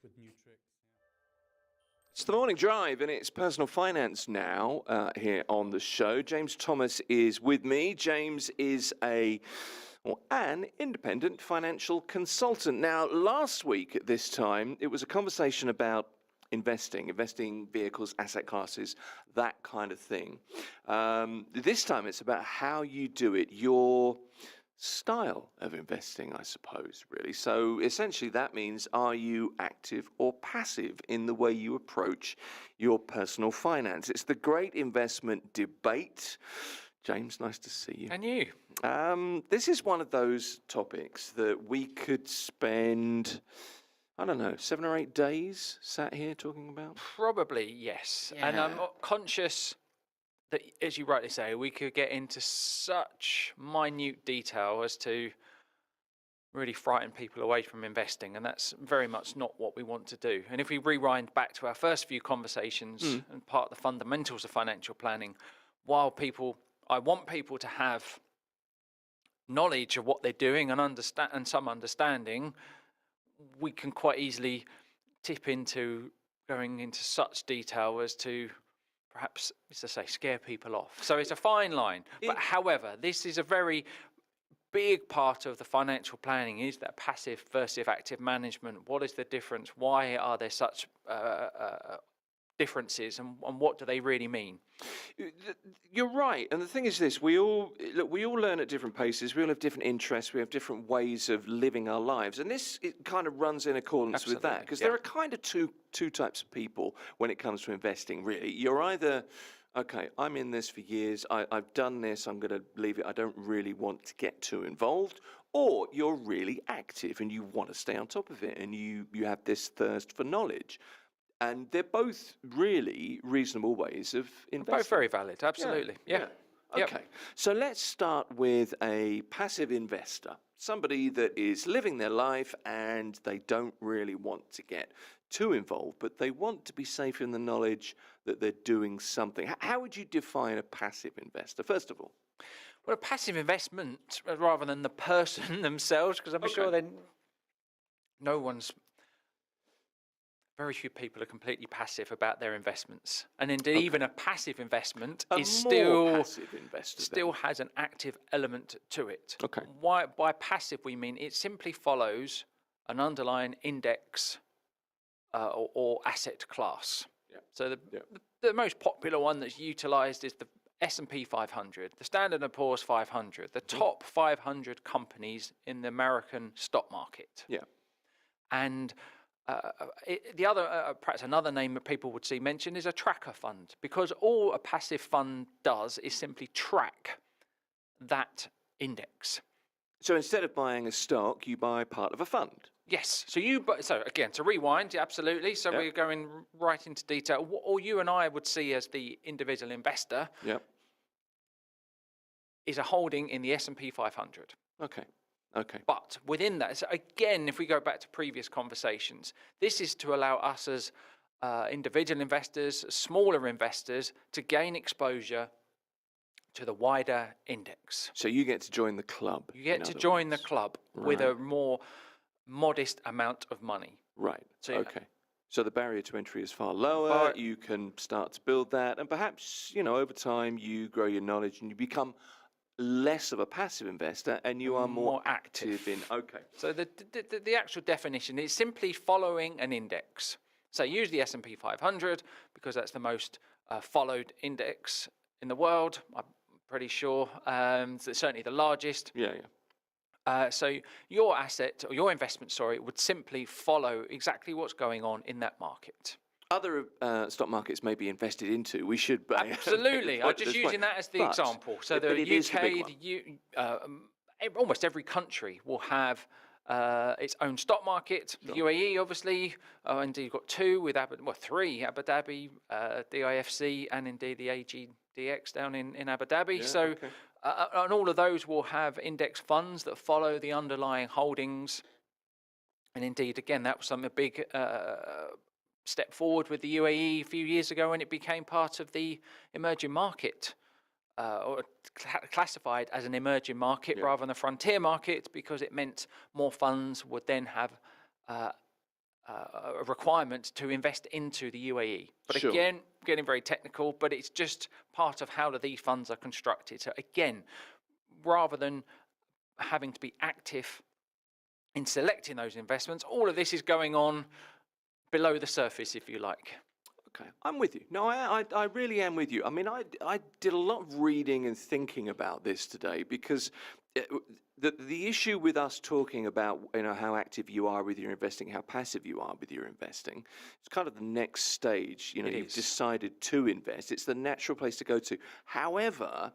with new tricks. It's the morning drive, and it's personal finance now here on the show. James Thomas is with me. James is an independent financial consultant. Now, last week at this time, it was a conversation about investing vehicles, asset classes, that kind of thing. This time, it's about how you do it, your style of investing, I suppose, really. So essentially that means, are you active or passive in the way you approach your personal finance? It's the great investment debate. James, nice to see you. And you. This is one of those topics that we could spend, I don't know, 7 or 8 days sat here talking about. Probably, yes. Yeah. And I'm conscious that, as you rightly say, we could get into such minute detail as to really frighten people away from investing, and that's very much not what we want to do. And if we rewind back to our first few conversations and part of the fundamentals of financial planning, I want people to have knowledge of what they're doing and some understanding, we can quite easily tip into going into such detail as to perhaps, as I say, scare people off. So it's a fine line. But however, this is a very big part of the financial planning, is that passive versus active management. What is the difference? Why are there such differences, and what do they really mean? You're right, and the thing is this: we all learn at different paces. We all have different interests. We have different ways of living our lives, and it kind of runs in accordance with that. Because there are kind of two types of people when it comes to investing. Really, you're either, okay, I'm in this for years. I've done this. I'm going to leave it. I don't really want to get too involved. Or you're really active and you want to stay on top of it, and you have this thirst for knowledge. And they're both really reasonable ways of investing. Both very valid, absolutely. Yeah. Okay, so let's start with a passive investor, somebody that is living their life and they don't really want to get too involved, but they want to be safe in the knowledge that they're doing something. How would you define a passive investor, first of all? Well, a passive investment, rather than the person themselves, because I'm sure then very few people are completely passive about their investments. And indeed, even a passive investment still has an active element to it. Okay. By passive, we mean it simply follows an underlying index or asset class. Yeah. So the most popular one that's utilised is the S&P 500, the Standard & Poor's 500, the top 500 companies in the American stock market. Yeah. And perhaps another name that people would see mentioned is a tracker fund, because all a passive fund does is simply track that index. So instead of buying a stock, you buy part of a fund. Yes. So again, to rewind, absolutely. So we're going right into detail. What all you and I would see as the individual investor is a holding in the S&P 500. Okay. But within that, so again, if we go back to previous conversations, this is to allow us as individual investors, smaller investors, to gain exposure to the wider index. So you get to join the club. You get to join the club with a more modest amount of money. Right. So the barrier to entry is far lower. You can start to build that, and perhaps, over time you grow your knowledge and you become less of a passive investor, and you are more active in. Okay. So the actual definition is simply following an index. So use the S&P 500 because that's the most followed index in the world. I'm pretty sure. So it's certainly the largest. Yeah. So your asset or your investment, would simply follow exactly what's going on in that market. Other stock markets may be invested into. We should. Absolutely. I'm just using that as the example. So the UK, almost every country will have its own stock market. The UAE, obviously, indeed, you've got three: Abu Dhabi, DIFC, and indeed the AGDX down in Abu Dhabi. And all of those will have index funds that follow the underlying holdings. And indeed, again, that was something big. Step forward with the UAE a few years ago when it became part of the emerging market, or classified as an emerging market rather than a frontier market, because it meant more funds would then have a requirement to invest into the UAE. But Sure. again, getting very technical, but it's just part of how these funds are constructed. So again, rather than having to be active in selecting those investments, all of this is going on below the surface, if you like. Okay, I'm with you. No, I really am with you. I mean, I did a lot of reading and thinking about this today because the issue with us talking about how active you are with your investing, how passive you are with your investing, it's kind of the next stage. You've decided to invest. It's the natural place to go to. However,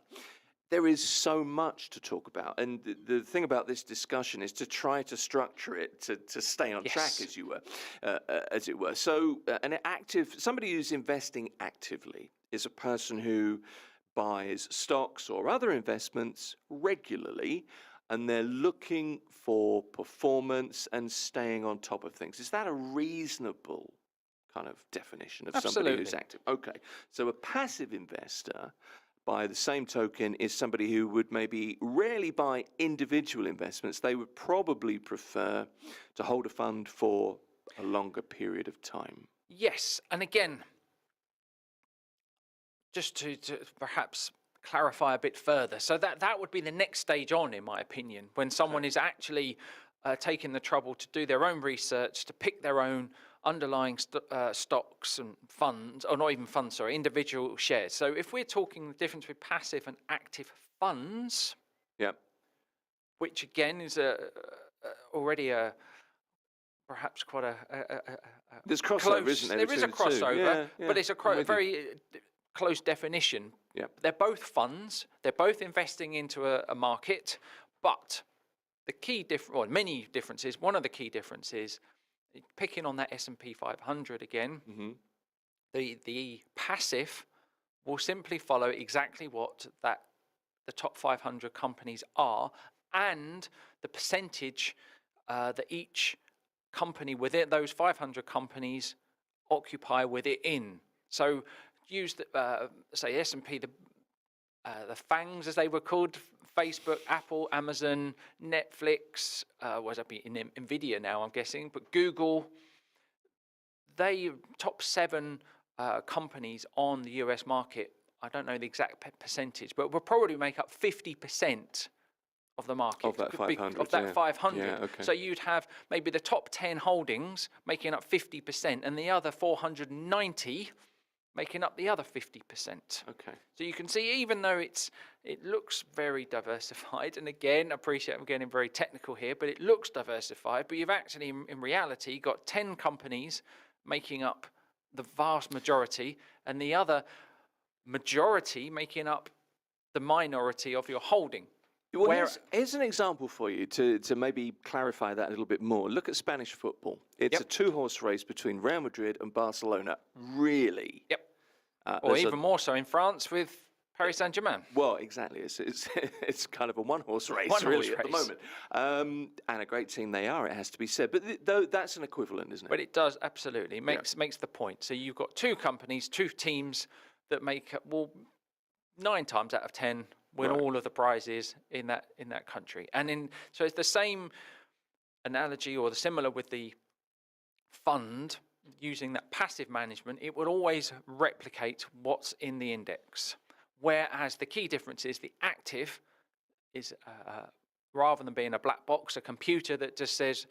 there is so much to talk about, and the thing about this discussion is to try to structure it to stay on track, as it were. So, somebody who's investing actively is a person who buys stocks or other investments regularly, and they're looking for performance and staying on top of things. Is that a reasonable kind of definition of somebody who's active? Okay, so a passive investor, by the same token, is somebody who would maybe rarely buy individual investments. They would probably prefer to hold a fund for a longer period of time. Yes, and again, just to perhaps clarify a bit further, so that would be the next stage on, in my opinion, when someone is actually taking the trouble to do their own research, to pick their own underlying stocks and funds, or not even funds, sorry, individual shares. So if we're talking the difference between passive and active funds, which again is already perhaps quite there's crossover, isn't there? There is a crossover, but it's a very close definition. They're both funds. They're both investing into a market, but the key many differences. One of the key differences, picking on that S&P 500 again, the passive will simply follow exactly what the top 500 companies are, and the percentage that each company within those 500 companies occupy within. So use say S&P, the FANGs as they were called: Facebook, Apple, Amazon, Netflix, was that be Nvidia now, I'm guessing, but Google. They top 7 companies on the US market. I don't know the exact percentage, but will probably make up 50% of the market. Of that 500. Of that 500. Yeah, okay. So you'd have maybe the top 10 holdings making up 50%, and the other 490 making up the other 50%. Okay. So you can see, even though it looks very diversified, and again, I appreciate I'm getting very technical here, but it looks diversified, but you've actually, in reality, got 10 companies making up the vast majority, and the other majority making up the minority of your holding. Well, here's an example for you to maybe clarify that a little bit more. Look at Spanish football. It's a 2-horse race between Real Madrid and Barcelona, really. Or even more so in France with Paris Saint-Germain. Well, exactly. It's kind of a 1-horse race, at the moment. And a great team they are, it has to be said. But that's an equivalent, isn't it? But it does, absolutely. It makes the point. So you've got 2 companies, 2 teams that make up, 9 times out of 10 win all of the prizes in that country. And so it's the same analogy, or the similar with the fund. Using that passive management, it would always replicate what's in the index. Whereas the key difference is the active is, rather than being a black box, a computer that just says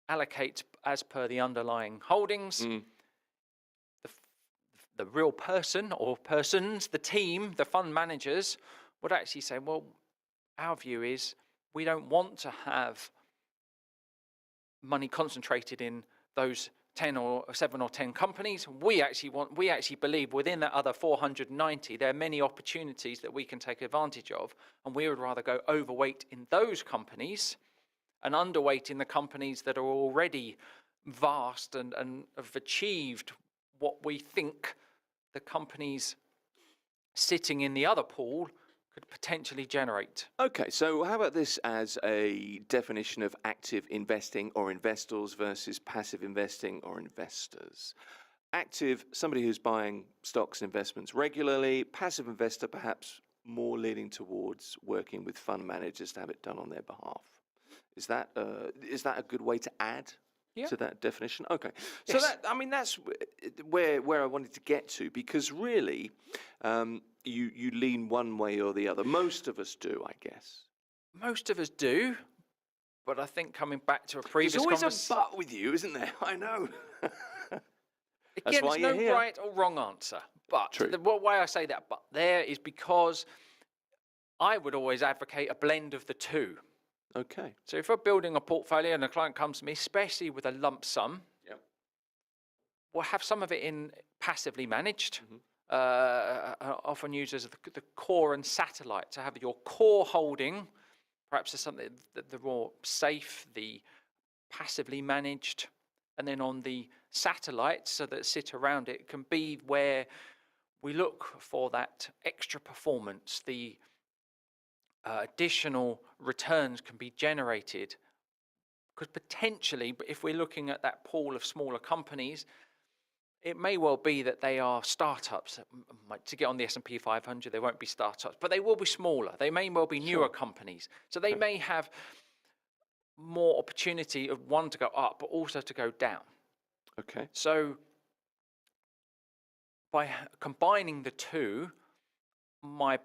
allocate as per the underlying holdings. The real person or persons, the team, the fund managers, would actually say, well, our view is we don't want to have money concentrated in those 7 or 10 companies. We actually believe within that other 490 there are many opportunities that we can take advantage of, and we would rather go overweight in those companies and underweight in the companies that are already vast and have achieved what we think the companies sitting in the other pool could potentially generate. Okay, so how about this as a definition of active investing or investors versus passive investing or investors? Active, somebody who's buying stocks and investments regularly. Passive investor, perhaps more leaning towards working with fund managers to have it done on their behalf. Is that a good way to add Yeah. to that definition? Okay. So Yes. that's where I wanted to get to, because really, you lean one way or the other. Most of us do, I guess. Most of us do, but I think coming back to a There's previous always a conversation, but with you, isn't there? I know. That's again, why there's you're no here. right or wrong answer. But True. the way I say that but there is because I would always advocate a blend of the two. Okay. So if we're building a portfolio and a client comes to me, especially with a lump sum, Yep. we'll have some of it in passively managed, often used as the core and satellite, to have your core holding, perhaps as something the more safe, the passively managed, and then on the satellites so that sit around it can be where we look for that extra performance, the additional returns can be generated, because potentially, but if we're looking at that pool of smaller companies, it may well be that they are startups. To get on the S&P 500, they won't be startups, but they will be smaller. They may well be newer companies. So they may have more opportunity of one to go up, but also to go down. Okay. So by combining the two, my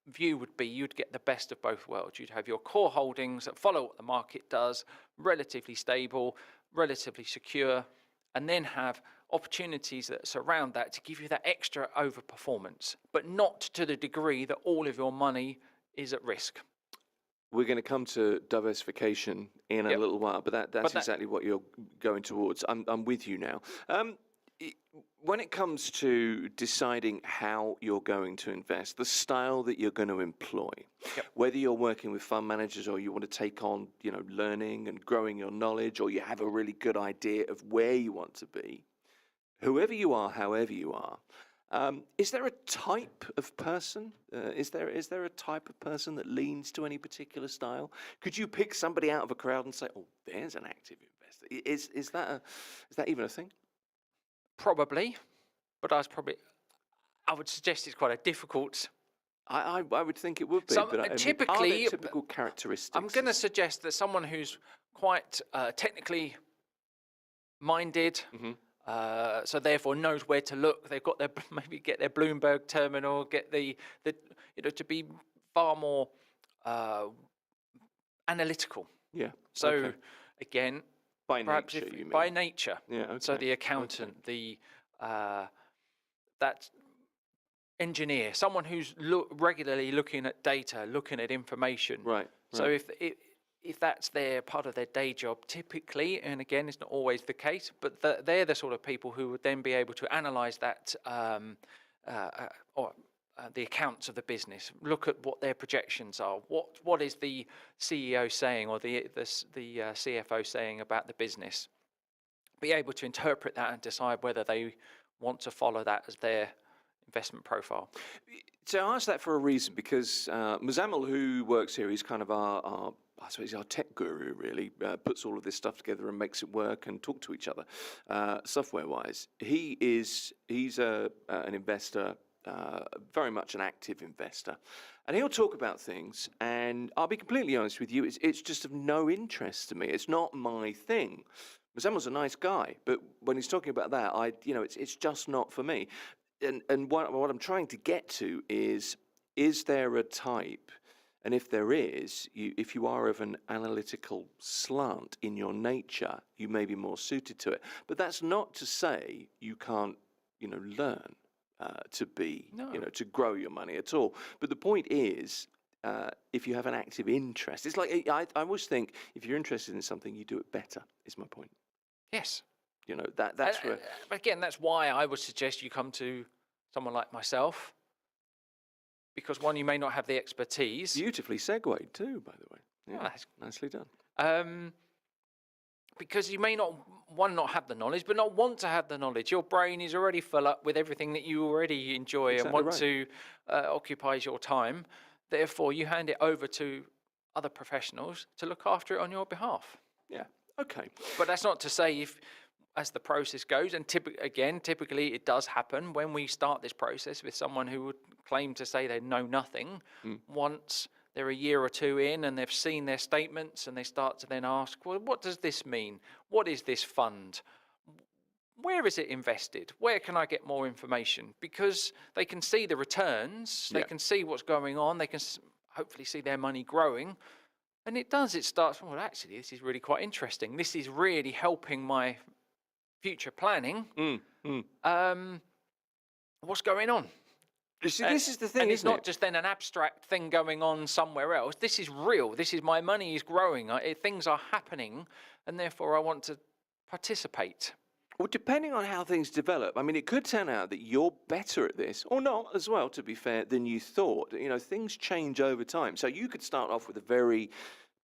view would be you'd get the best of both worlds. You'd have your core holdings that follow what the market does, relatively stable, relatively secure, and then have opportunities that surround that to give you that extra overperformance, but not to the degree that all of your money is at risk. We're going to come to diversification in a little while, but that's exactly what you're going towards. I'm with you now. When it comes to deciding how you're going to invest, the style that you're going to employ, whether you're working with fund managers or you want to take on, learning and growing your knowledge, or you have a really good idea of where you want to be, whoever you are, however you are, is there a type of person? Is there a type of person that leans to any particular style? Could you pick somebody out of a crowd and say, "Oh, there's an active investor"? Is that even a thing? Probably, but I would suggest it's quite a difficult. I would think it would be. But typically, are there typical characteristics? I'm going to suggest that someone who's quite technically minded, so therefore knows where to look. They've got maybe get their Bloomberg terminal, get the to be far more analytical. Yeah. So again, by perhaps nature, you mean? by nature. Yeah. Okay. So the accountant, that engineer, someone who's regularly looking at data, looking at information. Right. So if that's part of their day job, typically, and again, it's not always the case, but they're the sort of people who would then be able to analyse that the accounts of the business, look at what their projections are, what is the CEO saying or the CFO saying about the business, be able to interpret that and decide whether they want to follow that as their investment profile. So I asked that for a reason, because Muzammil, who works here, he's kind of our I suppose our tech guru, really, puts all of this stuff together and makes it work and talk to each other, software-wise. He's an investor, very much an active investor, and he'll talk about things. And I'll be completely honest with you, it's just of no interest to me. It's not my thing. Muzammil's a nice guy, but when he's talking about that, it's just not for me. And what I'm trying to get to is there a type? And if there is, if you are of an analytical slant in your nature, you may be more suited to it. But that's not to say you can't, learn to be, to grow your money at all. But the point is, if you have an active interest, it's like I always think if you're interested in something, you do it better. Is my point. Yes. That's where. Again, that's why I would suggest you come to someone like myself. Because one, you may not have the expertise. Beautifully segued too, by the way. Yeah, nicely done. Because you may not have the knowledge, but not want to have the knowledge. Your brain is already full up with everything that you already enjoy and want to occupies your time. Therefore, you hand it over to other professionals to look after it on your behalf. Yeah. Okay. But that's not to say as the process goes, and typically it does happen when we start this process with someone who would claim to say they know nothing. Once they're a year or two in and they've seen their statements and they start to then ask, well, what does this mean? What is this fund? Where is it invested? Where can I get more information? Because they can see the returns, they can see what's going on, they can hopefully see their money growing. And it starts, well, actually, this is really quite interesting. This is really helping my future planning. What's going on? You see, this is the thing, and it's not just then an abstract thing going on somewhere else. This is real. This is my money is growing. Things are happening, and therefore I want to participate. Well, depending on how things develop, I mean, it could turn out that you're better at this, or not as well, to be fair, than you thought. You know, things change over time. So you could start off with a very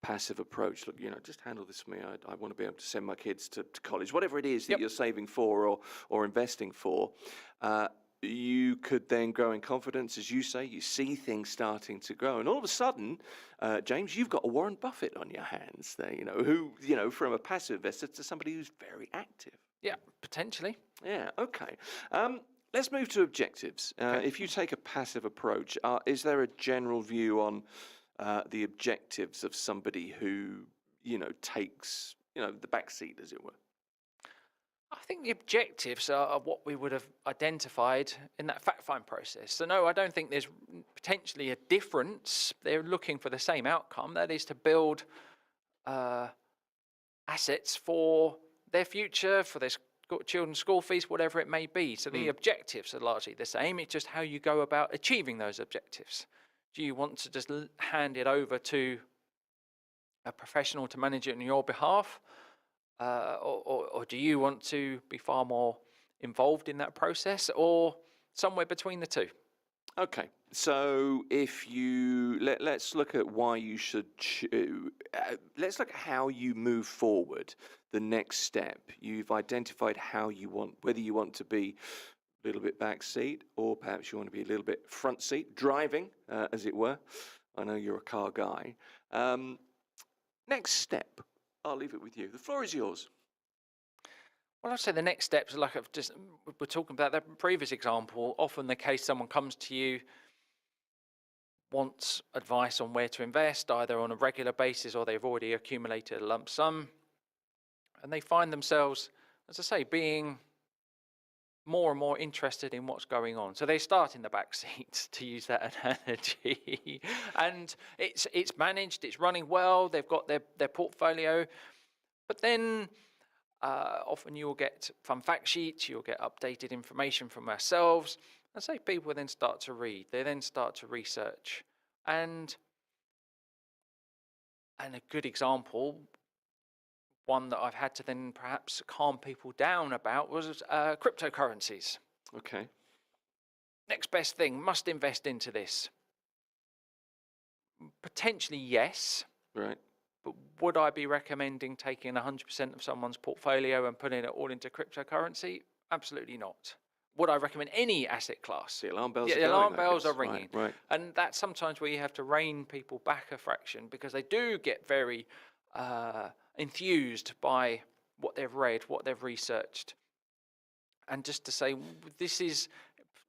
passive approach. Look, you know, just handle this for me. I want to be able to send my kids to college, whatever it is that you're saving for or investing for. You could then grow in confidence, as you say. You see things starting to grow, and all of a sudden, James, you've got a Warren Buffett on your hands there. You know, who, you know, from a passive investor to somebody who's very active. Yeah, potentially. Yeah. Okay. Let's move to objectives. If you take a passive approach, is there a general view on the objectives of somebody who, you know, takes, you know, the back seat, as it were? I think the objectives are what we would have identified in that fact-find process. So no, I don't think there's potentially a difference. They're looking for the same outcome. That is to build assets for their future, for their children's school fees, whatever it may be. So the objectives are largely the same. It's just how you go about achieving those objectives. Do you want to just hand it over to a professional to manage it on your behalf? Or do you want to be far more involved in that process, or somewhere between the two? Okay, so if you let's look at why you should let's look at how you move forward. The next step, you've identified how you want, whether you want to be a little bit back seat, or perhaps you want to be a little bit front seat, driving, as it were. I know you're a car guy. Next step, I'll leave it with you. The floor is yours. Well, I'd say the next steps, like we're talking about that previous example, often the case someone comes to you, wants advice on where to invest, either on a regular basis or they've already accumulated a lump sum, and they find themselves, as I say, being more and more interested in what's going on. So they start in the back seat, to use that analogy, and it's managed, it's running well, they've got their portfolio, but then often you'll get fun fact sheets, you'll get updated information from ourselves, and so people then start to read, they then start to research, and a good example, one that I've had to then perhaps calm people down about, was cryptocurrencies. Okay. Next best thing, must invest into this. Potentially yes. Right. But would I be recommending taking 100% of someone's portfolio and putting it all into cryptocurrency? Absolutely not. Would I recommend any asset class? The alarm bells. The alarm bells are ringing. Right. And that's sometimes where you have to rein people back a fraction, because they do get very enthused by what they've read, what they've researched. And just to say, this is,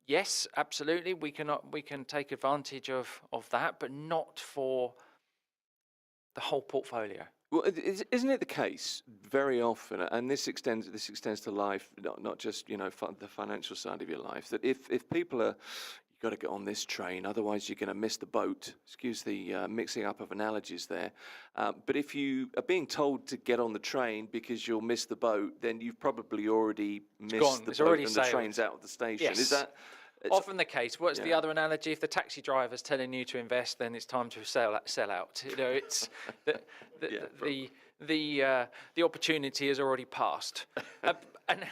yes, absolutely, we can take advantage of that, but not for the whole portfolio. Well, isn't it the case very often, and this extends to life, not just, you know, the financial side of your life, that if people are, you've got to get on this train, otherwise you're going to miss the boat. Excuse the mixing up of analogies there. But if you are being told to get on the train because you'll miss the boat, then you've probably already missed the boat and the train's out of the station. Yes. Is that often the case? What's the other analogy? If the taxi driver's telling you to invest, then it's time to sell out. You know, it's the opportunity has already passed. And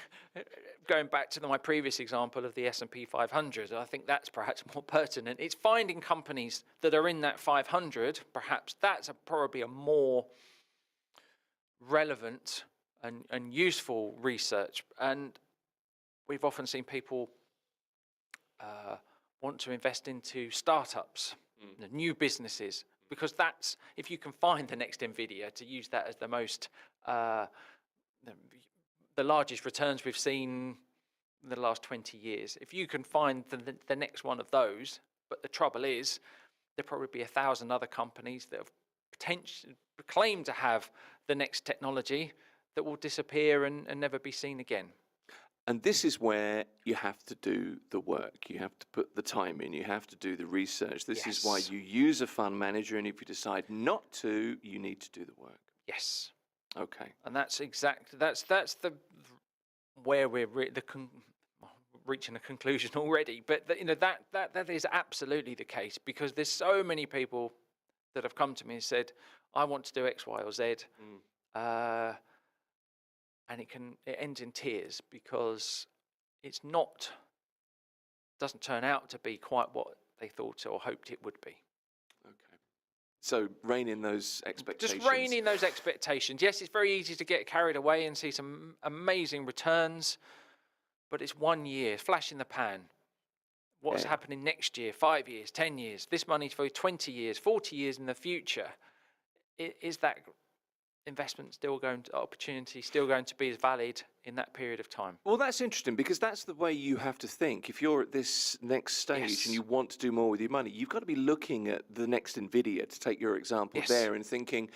going back to my previous example of the S&P 500, I think that's perhaps more pertinent. It's finding companies that are in that 500. Perhaps that's probably a more relevant and useful research. And we've often seen people want to invest into startups, new businesses, because that's, if you can find the next NVIDIA, to use that as the most, the largest returns we've seen in the last 20 years. If you can find the next one of those, but the trouble is, there'll probably be 1,000 other companies that have potentially claim to have the next technology that will disappear and never be seen again. And this is where you have to do the work. You have to put the time in. You have to do the research. This is why Yes. you use a fund manager. And if you decide not to, you need to do the work. Yes. Okay. And that's the where we're reaching a conclusion already. But that is absolutely the case, because there's so many people that have come to me and said, I want to do X, Y, or Z. And it ends in tears, because it's doesn't turn out to be quite what they thought or hoped it would be. Okay. So rein in those expectations. Just rein in those expectations. Yes, it's very easy to get carried away and see some amazing returns, but it's 1 year, flash in the pan. What's happening next year, 5 years, 10 years? This money's for 20 years, 40 years in the future. Is that opportunity still going to be as valid in that period of time? Well, that's interesting, because that's the way you have to think. If you're at this next stage and you want to do more with your money, you've got to be looking at the next NVIDIA, to take your example there, and thinking,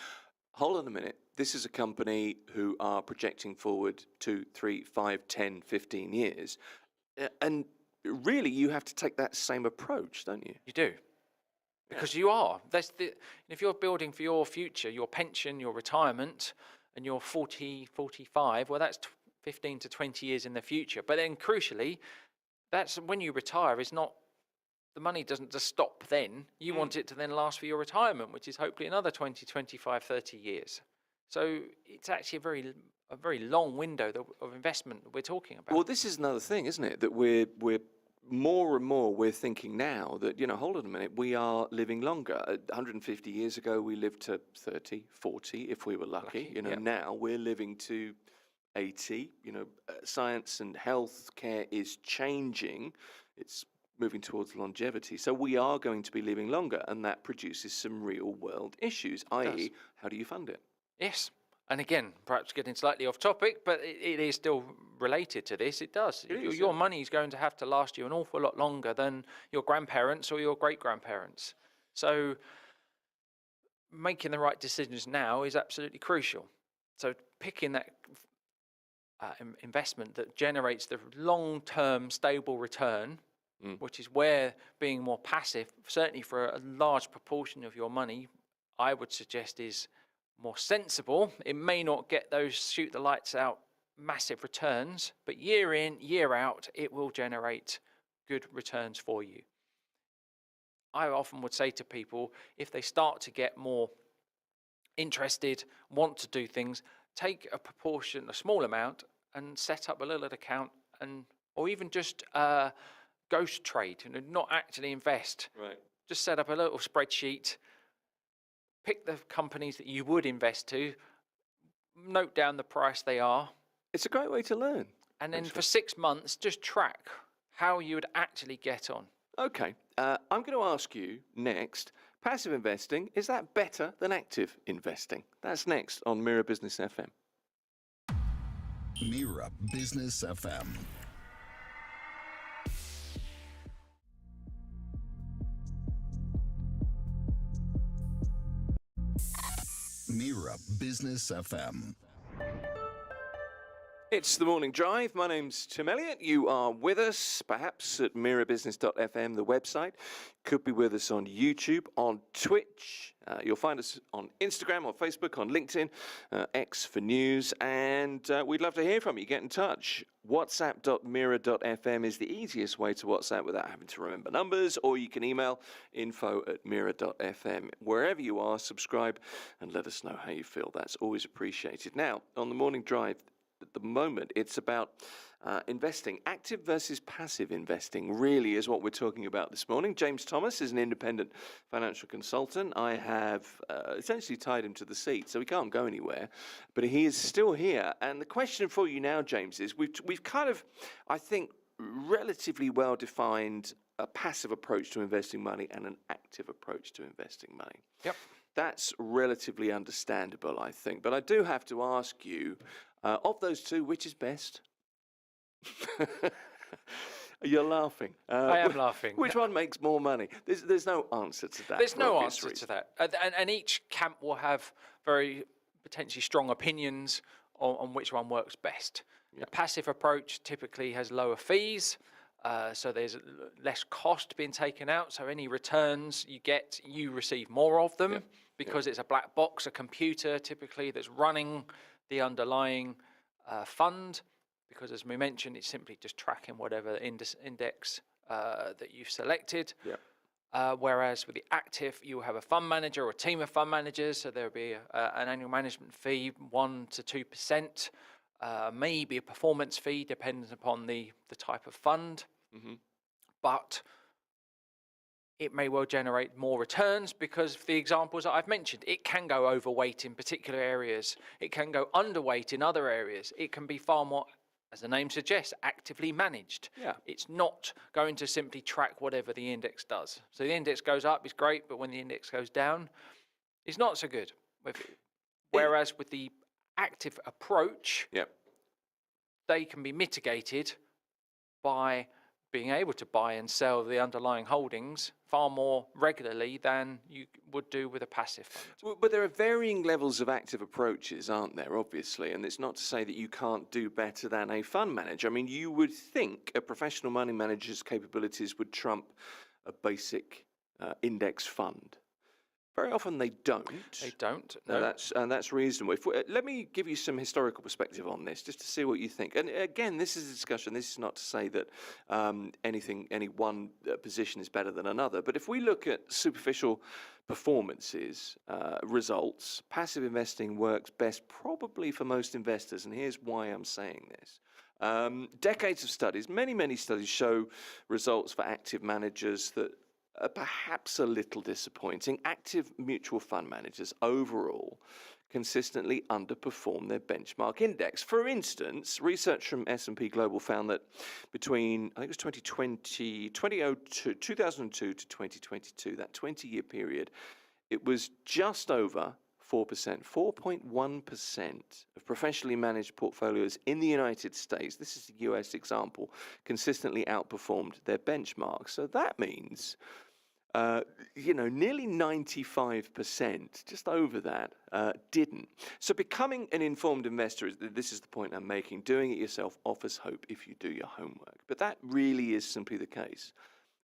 hold on a minute, this is a company who are projecting forward 2, 3, 5, 10, 15 years. And really, you have to take that same approach, don't you? You do. Because you are. If you're building for your future, your pension, your retirement, and you're 40, 45, well, that's 15 to 20 years in the future. But then, crucially, that's when you retire. Is not the money doesn't just stop then. You want it to then last for your retirement, which is hopefully another 20, 25, 30 years. So it's actually a very long window of investment that we're talking about. Well, this is another thing, isn't it? That we're more and more we're thinking now that, hold on a minute, we are living longer. 150 years ago, we lived to 30, 40, if we were lucky. Now we're living to 80. Science and health care is changing. It's moving towards longevity. So we are going to be living longer, and that produces some real world issues, i.e., how do you fund it? Yes. And again, perhaps getting slightly off topic, but it is still related to this. It does. Your money is going to have to last you an awful lot longer than your grandparents or your great-grandparents. So making the right decisions now is absolutely crucial. So picking that investment that generates the long-term stable return, which is where being more passive, certainly for a large proportion of your money, I would suggest is more sensible. It may not get those shoot the lights out massive returns, but year in, year out, it will generate good returns for you. I often would say to people, if they start to get more interested, want to do things, take a small amount, and set up a little account, or even just ghost trade, not actually invest. Right. Just set up a little spreadsheet. Pick the companies that you would invest to, note down the price they are. It's a great way to learn. And then for 6 months, just track how you would actually get on. Okay. I'm going to ask you next, passive investing, is that better than active investing? That's next on Mira Business FM. Mira Business FM. Mira Business FM. It's the morning drive. My name's Tim Elliott. You are with us, perhaps at mirabusiness.fm, the website. Could be with us on YouTube, on Twitch. You'll find us on Instagram, on Facebook, on LinkedIn, X for news. And we'd love to hear from you. Get in touch. WhatsApp.mira.fm is the easiest way to WhatsApp without having to remember numbers. Or you can email info@mira.fm. Wherever you are, subscribe and let us know how you feel. That's always appreciated. Now, on the morning drive, at the moment, it's about investing. Active versus passive investing really is what we're talking about this morning. James Thomas is an independent financial consultant. I have essentially tied him to the seat, so he can't go anywhere, but he is still here. And the question for you now, James, is we've kind of, I think, relatively well defined a passive approach to investing money and an active approach to investing money. Yep. That's relatively understandable, I think. But I do have to ask you, of those two, which is best? You're laughing. I am laughing. Which one makes more money? There's no answer to that. There's for no obvious answer reasons. to that. And each camp will have very potentially strong opinions on which one works best. The passive approach typically has lower fees, so there's less cost being taken out. So any returns you get, you receive more of them because it's a black box, a computer typically that's running the underlying fund. Because as we mentioned, it's simply just tracking whatever index that you've selected. Whereas with the active, you have a fund manager or a team of fund managers, so there'll be an annual management fee, 1 to 2%, maybe a performance fee, depending upon the type of fund. But it may well generate more returns because of the examples that I've mentioned. It can go overweight in particular areas. It can go underweight in other areas. It can be far more, as the name suggests, actively managed. It's not going to simply track whatever the index does. So the index goes up, it's great, but when the index goes down, it's not so good. Whereas with the active approach, they can be mitigated by being able to buy and sell the underlying holdings far more regularly than you would do with a passive fund. But there are varying levels of active approaches, aren't there, obviously? And it's not to say that you can't do better than a fund manager. I mean, you would think a professional money manager's capabilities would trump a basic index fund. Very often they don't. They don't. No. No. That's reasonable. Let me give you some historical perspective on this, just to see what you think. And again, this is a discussion. This is not to say that any one position is better than another. But if we look at superficial performances, results, passive investing works best probably for most investors. And here's why I'm saying this. Decades of studies, many studies show results for active managers that are perhaps a little disappointing. Active mutual fund managers overall consistently underperform their benchmark index. For instance, research from S&P Global found that between, I think it was 2002 to 2022, that 20-year period, it was just over 4%, 4.1% of professionally managed portfolios in the United States, this is the US example, consistently outperformed their benchmark. So that means nearly 95%, just over that, didn't. So becoming an informed investor, this is the point I'm making, doing it yourself offers hope if you do your homework. But that really is simply the case,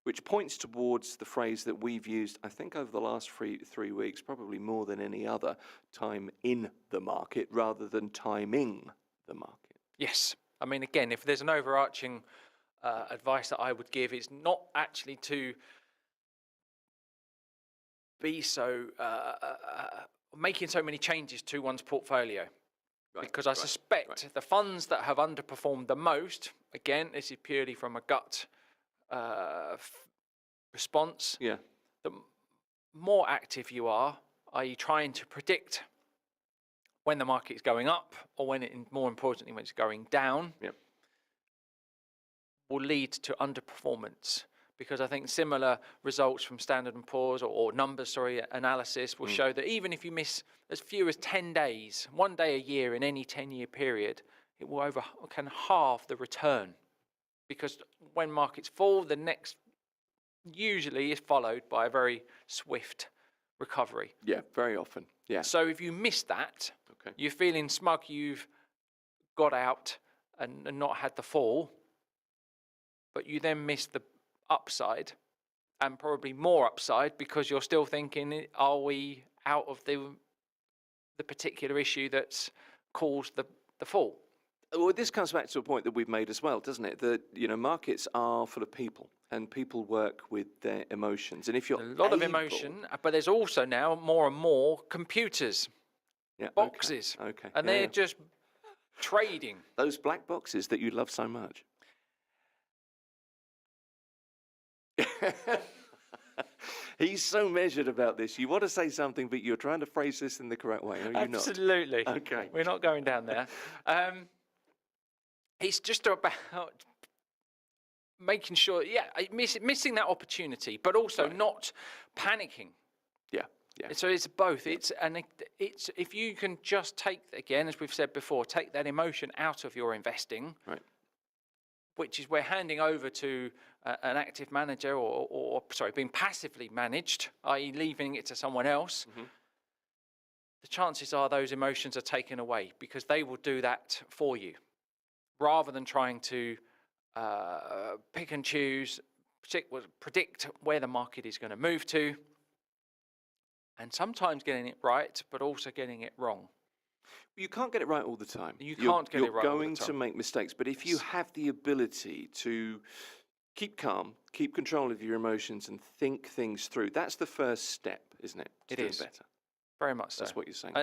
which points towards the phrase that we've used, I think, over the last three weeks, probably more than any other, time in the market rather than timing the market. Yes. I mean, again, if there's an overarching advice that I would give, it's not actually to be so making so many changes to one's portfolio, because I suspect the funds that have underperformed the most, again, this is purely from a gut response. The more active you are you trying to predict when the market is going up or when more importantly when it's going down, will lead to underperformance. Because I think similar results from Standard & Poor's or analysis will show that even if you miss as few as 10 days, 1 day a year in any 10-year period, it can halve the return. Because when markets fall, the next usually is followed by a very swift recovery. Yeah, very often. Yeah. So if you miss that, you're feeling smug you've got out and not had the fall, but you then miss the upside and probably more upside because you're still thinking, are we out of the particular issue that's caused the fall? Well, this comes back to a point that we've made as well, doesn't it? That markets are full of people, and people work with their emotions. And if you're a lot of emotion, but there's also now more and more computers, boxes, and they're just trading. Those black boxes that you love so much. He's so measured about this. You want to say something, but you're trying to phrase this in the correct way. Are you not? Absolutely. Okay. We're not going down there. It's just about making sure, missing that opportunity, but also not panicking. Yeah. So it's both. It's if you can just take, again, as we've said before, take that emotion out of your investing. which is we're handing over to an active manager or being passively managed, i.e. leaving it to someone else, the chances are those emotions are taken away because they will do that for you rather than trying to pick and choose, predict where the market is going to move to, and sometimes getting it right, but also getting it wrong. You can't get it right all the time. You can't get it right all the time. You're going to make mistakes, but if you have the ability to keep calm, keep control of your emotions, and think things through, that's the first step, isn't it? It is. Better. Very much so. That's what you're saying.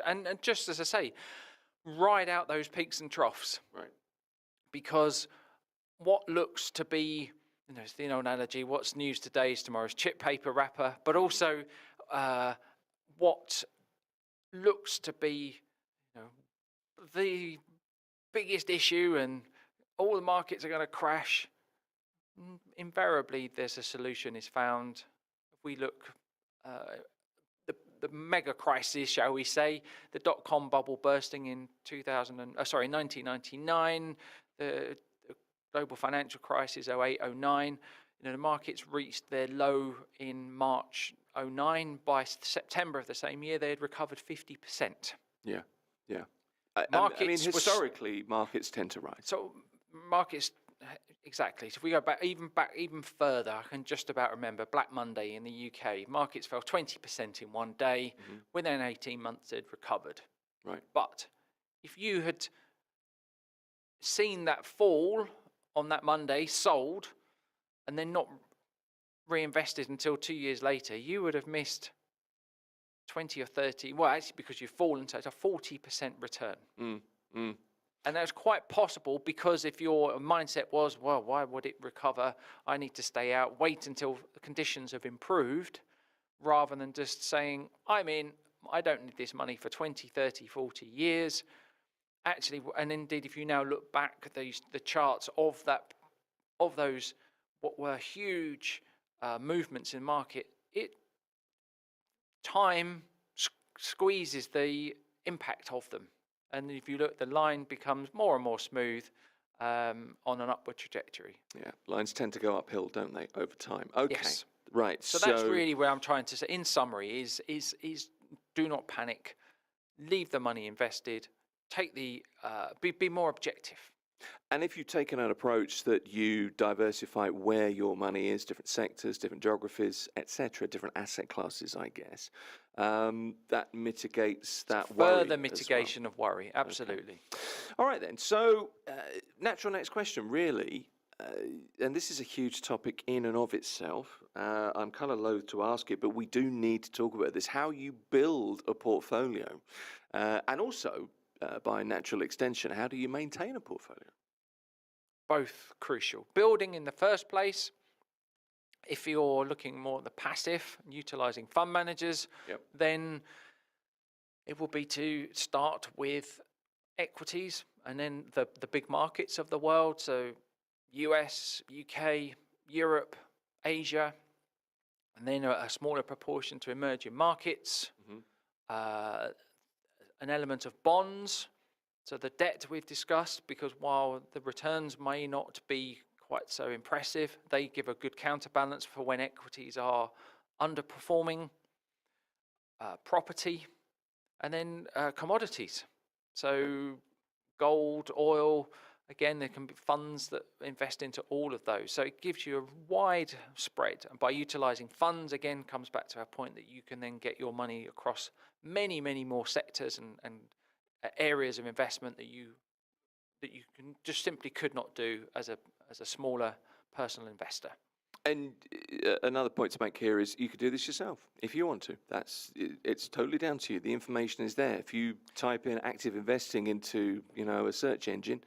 And just as I say, ride out those peaks and troughs. Right. Because what looks to be, it's the old analogy, what's news today is tomorrow's chip paper wrapper, but also what looks to be the biggest issue and all the markets are going to crash, invariably there's a solution is found. If we look, the mega crisis, shall we say, the dot-com bubble bursting in 1999, the global financial crisis 08, 09, the markets reached their low in March 09. By September of the same year, they had recovered 50%. Yeah. Historically, markets tend to rise. So markets, exactly. So if we go back even further, I can just about remember Black Monday in the UK. Markets fell 20% in one day. Within 18 months, they'd recovered. Right. But if you had seen that fall on that Monday, sold, and then not reinvested until 2 years later, you would have missed 20 or 30, well, actually, because you've fallen, so it's a 40% return. And that's quite possible because if your mindset was, well, why would it recover? I need to stay out, wait until the conditions have improved, rather than just saying, I'm in, I don't need this money for 20, 30, 40 years. Actually, and indeed, if you now look back at the charts of those, what were huge movements in market, time squeezes the impact of them. And if you look, the line becomes more and more smooth on an upward trajectory. Yeah, lines tend to go uphill, don't they, over time? Okay, yes. Right. So that's really where I'm trying to say, in summary, is do not panic, leave the money invested, take the, be more objective. And if you've taken an approach that you diversify where your money is, different sectors, different geographies, etc., different asset classes, I guess, that mitigates that worry. Further mitigation of worry, absolutely. Okay. All right then. So, natural next question, really, and this is a huge topic in and of itself. I'm kind of loath to ask it, but we do need to talk about this: how you build a portfolio, and also, by natural extension, how do you maintain a portfolio? Both crucial. Building in the first place, if you're looking more at the passive, utilising fund managers, then it will be to start with equities and then the big markets of the world, so US, UK, Europe, Asia, and then a smaller proportion to emerging markets, an element of bonds. So the debt we've discussed, because while the returns may not be quite so impressive, they give a good counterbalance for when equities are underperforming, property, and then commodities. So gold, oil, again, there can be funds that invest into all of those. So it gives you a wide spread. And by utilizing funds, again, comes back to our point that you can then get your money across many, many more sectors and areas of investment that you can just simply could not do as a smaller personal investor. And another point to make here is you could do this yourself if you want to. It's totally down to you. The information is there. If you type in active investing into a search engine,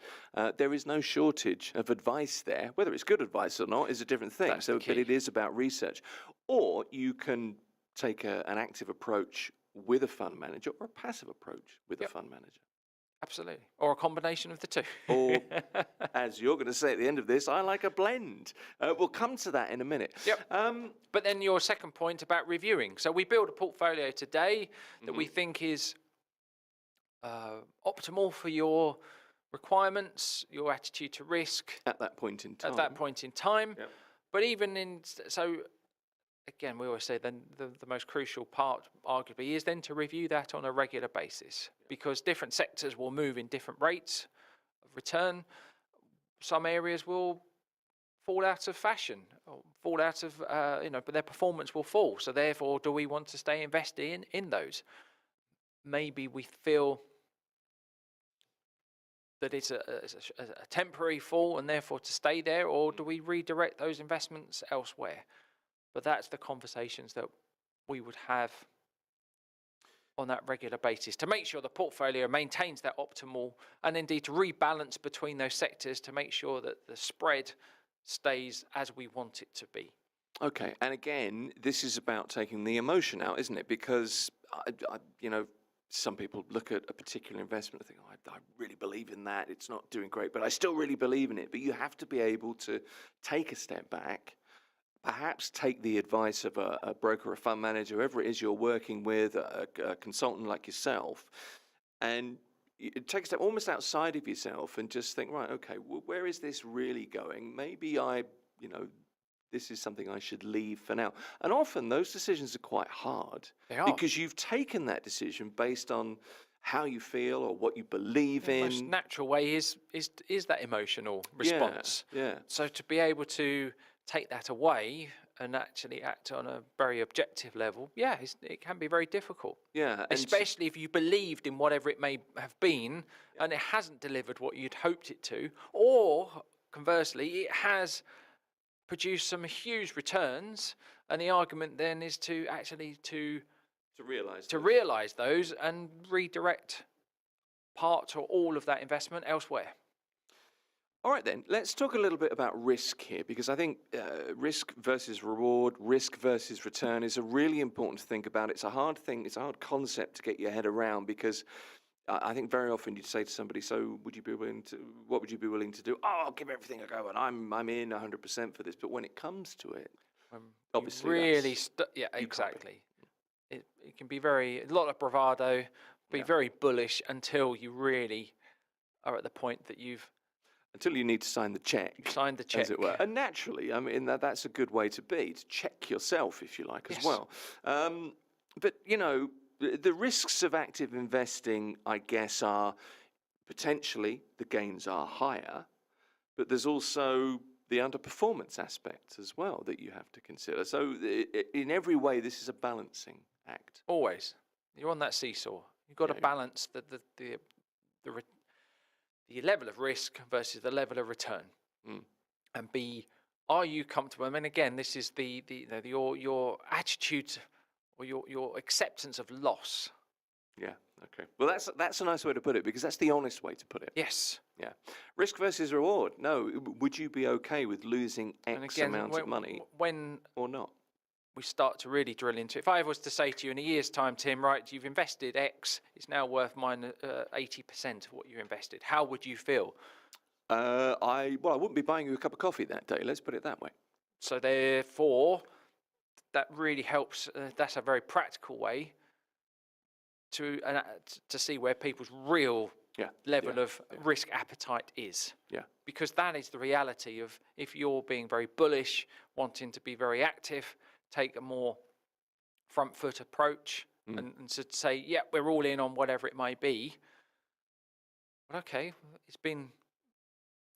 there is no shortage of advice there. Whether it's good advice or not is a different thing. That's the key. But it is about research. Or you can take an active approach with a fund manager, or a passive approach with a fund manager. Absolutely. Or a combination of the two. Or, as you're going to say at the end of this, I like a blend. We'll come to that in a minute. But then your second point about reviewing. So we build a portfolio today that we think is optimal for your requirements, your attitude to risk At that point in time. at that point in time. Yep. But even in, so again, we always say then the most crucial part, arguably, is then to review that on a regular basis, because different sectors will move in different rates of return. Some areas will fall out of fashion, or fall out of, but their performance will fall. So therefore, do we want to stay invested in those? Maybe we feel that it's a temporary fall and therefore to stay there, or do we redirect those investments elsewhere? But that's the conversations that we would have on that regular basis to make sure the portfolio maintains that optimal, and indeed to rebalance between those sectors to make sure that the spread stays as we want it to be. Okay, and again, this is about taking the emotion out, isn't it? Because some people look at a particular investment and think, oh, I really believe in that. It's not doing great, but I still really believe in it. But you have to be able to take a step back, perhaps take the advice of a broker, a fund manager, whoever it is you're working with, a consultant like yourself, and take a step almost outside of yourself and just think, right, okay, well, where is this really going? Maybe this is something I should leave for now. And often those decisions are quite hard. They are. Because you've taken that decision based on how you feel or what you believe in. The most natural way is that emotional response. Yeah. So to be able to take that away and actually act on a very objective level, it can be very difficult. Yeah. Especially if you believed in whatever it may have been and it hasn't delivered what you'd hoped it to, or conversely, it has produce some huge returns, and the argument then is to actually to realize those and redirect part or all of that investment elsewhere. All right then, let's talk a little bit about risk here, because I think risk versus reward, risk versus return is a really important to think about. It's a hard thing, it's a hard concept to get your head around, because I think very often you'd say to somebody, so what would you be willing to do? Oh, I'll give everything a go and I'm in 100% for this. But when it comes to it, obviously really, exactly. It can be a lot of bravado, be very bullish until you really are at the point that until you need to sign the check. Signed the check. As it were. And naturally, I mean, that's a good way to be, to check yourself, if you like, as well. But, the risks of active investing, I guess, are potentially the gains are higher, but there's also the underperformance aspect as well that you have to consider. So in every way, this is a balancing act. Always. You're on that seesaw. You've got to balance the level of risk versus the level of return. And are you comfortable? I mean, again, this is your attitude or your acceptance of loss. Yeah. Okay. Well, that's a nice way to put it, because that's the honest way to put it. Yes. Yeah. Risk versus reward. No. Would you be okay with losing X amount of money or not? We start to really drill into it. If I was to say to you in a year's time, Tim, right, you've invested X, it's now worth 80% of what you invested. How would you feel? I wouldn't be buying you a cup of coffee that day. Let's put it that way. So therefore, that really helps. That's a very practical way to see where people's real level of risk appetite is. Yeah. Because that is the reality of, if you're being very bullish, wanting to be very active, take a more front foot approach and to say, we're all in on whatever it may be. But okay, it's been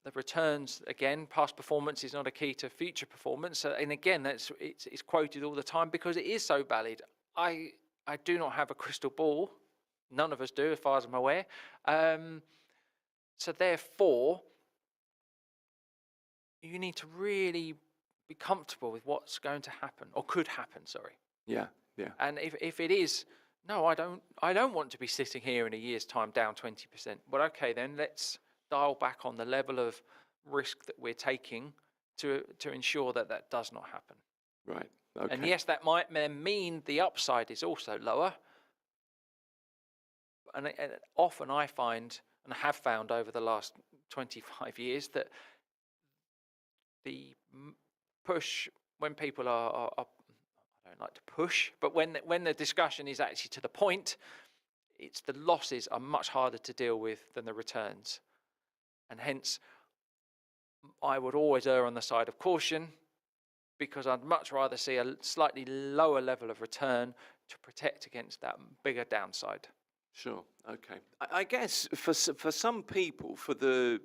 the returns, again, past performance is not a key to future performance. And again, it's quoted all the time because it is so valid. I do not have a crystal ball. None of us do, as far as I'm aware. So therefore, you need to really be comfortable with what's going to happen, or could happen, sorry. Yeah. And if it is, no, I don't want to be sitting here in a year's time down 20%. But okay, then let's dial back on the level of risk that we're taking to ensure that does not happen. Right. Okay. And yes, that might then mean the upside is also lower. And often I find, and have found over the last 25 years, that the push, when people are I don't like to push, but when the discussion is actually to the point, it's the losses are much harder to deal with than the returns. And hence, I would always err on the side of caution, because I'd much rather see a slightly lower level of return to protect against that bigger downside. Sure. Okay. I guess for some people, for the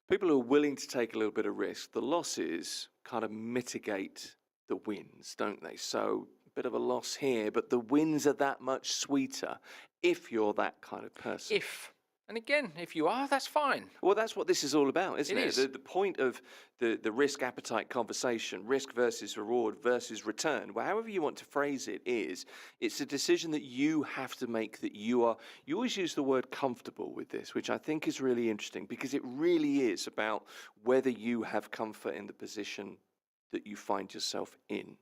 people who are willing to take a little bit of risk, the losses kind of mitigate the wins, don't they? So a bit of a loss here, but the wins are that much sweeter if you're that kind of person. And again, if you are, that's fine. Well, that's what this is all about, isn't it? It is. The point of the risk appetite conversation, risk versus reward versus return, well, however you want to phrase it, is it's a decision that you have to make, that you always use the word comfortable with this, which I think is really interesting, because it really is about whether you have comfort in the position that you find yourself in.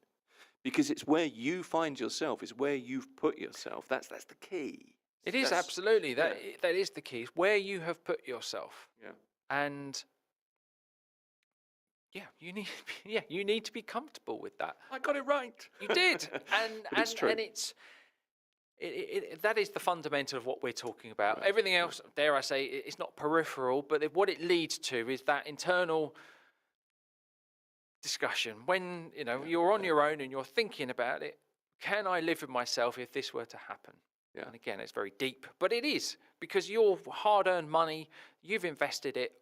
Because it's where you find yourself, it's where you've put yourself. That's the key. It is, absolutely. That is the key. It's where you have put yourself. Yeah. And you need to be comfortable with that. I got it right. You did. And it's true. And that is the fundamental of what we're talking about. Right. Everything else, dare I say, it's not peripheral, but what it leads to is that internal discussion. When you're on your own and you're thinking about it, can I live with myself if this were to happen? Yeah. And again, it's very deep, but it is, because your hard-earned money, you've invested it.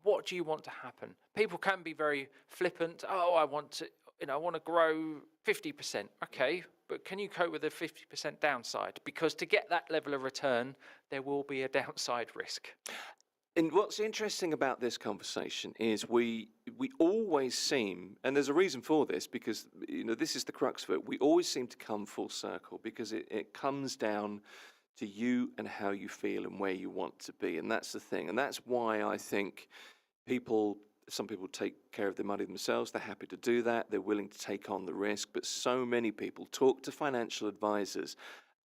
What do you want to happen? People can be very flippant. Oh, I want to grow 50%. Okay, but can you cope with a 50% downside? Because to get that level of return, there will be a downside risk. And what's interesting about this conversation is we always seem, and there's a reason for this, because this is the crux of it, we always seem to come full circle, because it comes down to you and how you feel and where you want to be. And that's the thing. And that's why I think some people take care of their money themselves. They're happy to do that. They're willing to take on the risk. But so many people talk to financial advisors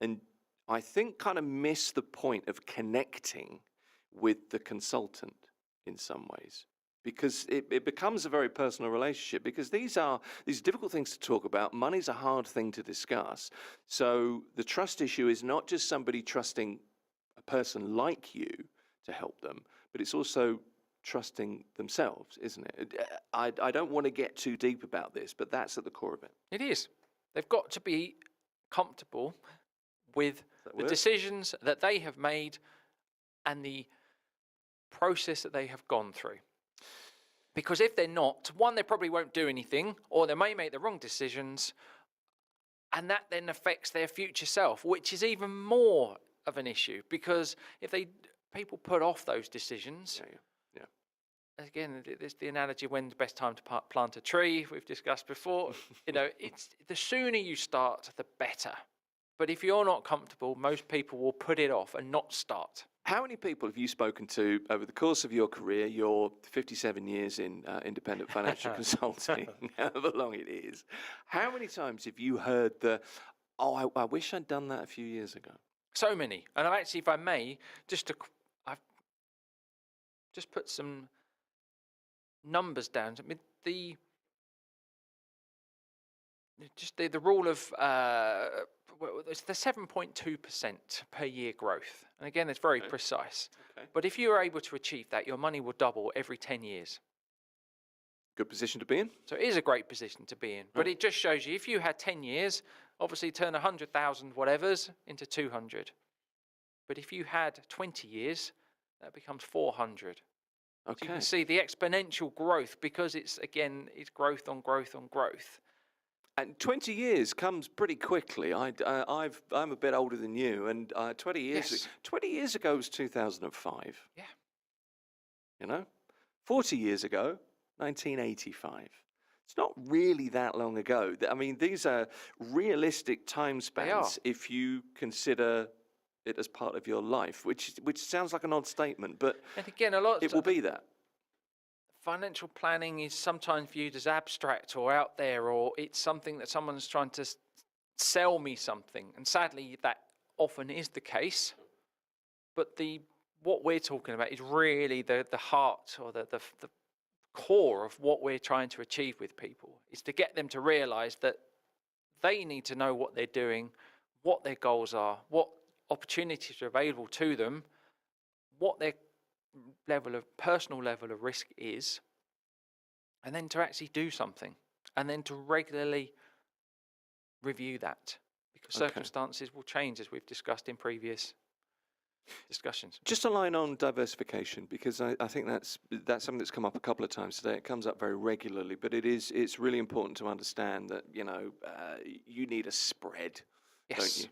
and I think kind of miss the point of connecting with the consultant in some ways, because it becomes a very personal relationship, because these are difficult things to talk about. Money's a hard thing to discuss. So the trust issue is not just somebody trusting a person like you to help them, but it's also trusting themselves, isn't it? I don't want to get too deep about this, but that's at the core of it. It is. They've got to be comfortable with the decisions that they have made and the process that they have gone through. Because if they're not, one, they probably won't do anything, or they may make the wrong decisions, and that then affects their future self, which is even more of an issue, because if people put off those decisions, again, it's the analogy when the best time to plant a tree we've discussed before. It's the sooner you start, the better. But if you're not comfortable, most people will put it off and not start. How many people have you spoken to over the course of your career, your 57 years in independent financial consulting, however long it is, how many times have you heard I wish I'd done that a few years ago? So many. And I've actually, if I may, I've just put some numbers down. I mean, the rule of it's the 7.2% per year growth, and again, it's very precise. Okay. But if you are able to achieve that, your money will double every 10 years. Good position to be in. So it is a great position to be in. But it just shows you, if you had 10 years, obviously turn 100,000 whatevers into 200. But if you had 20 years, that becomes 400. Okay. So you can see the exponential growth, because it's growth on growth on growth. And 20 years comes pretty quickly. I'm a bit older than you, and 20 years ago was 2005. Yeah. 40 years ago, 1985. It's not really that long ago. I mean, these are realistic time spans if you consider it as part of your life, which sounds like an odd statement, but and again, it will be that. Financial planning is sometimes viewed as abstract or out there, or it's something that someone's trying to sell me something. And sadly, that often is the case. But what we're talking about is really the heart, or the core of what we're trying to achieve with people, is to get them to realize that they need to know what they're doing, what their goals are, what opportunities are available to them, what their personal level of risk is, and then to actually do something, and then to regularly review that, because circumstances will change, as we've discussed in previous discussions. Just a line on diversification, because I think that's something that's come up a couple of times today. It comes up very regularly, but it's really important to understand that you need a spread, don't you?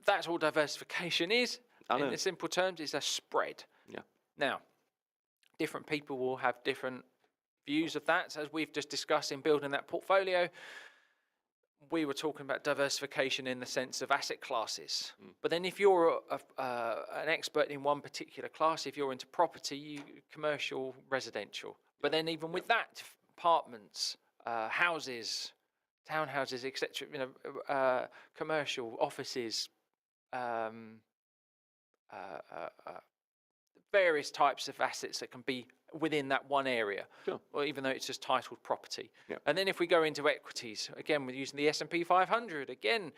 That's all diversification is. In the simple terms, it's a spread. Yeah. Now, different people will have different views of that. As we've just discussed in building that portfolio, we were talking about diversification in the sense of asset classes. But then if you're an expert in one particular class, if you're into property, commercial, residential. But then even with that, apartments, houses, townhouses, etc., commercial, offices, various types of assets that can be within that one area, or even though it's just titled property. And then if we go into equities, again, we're using the S&P 500, again,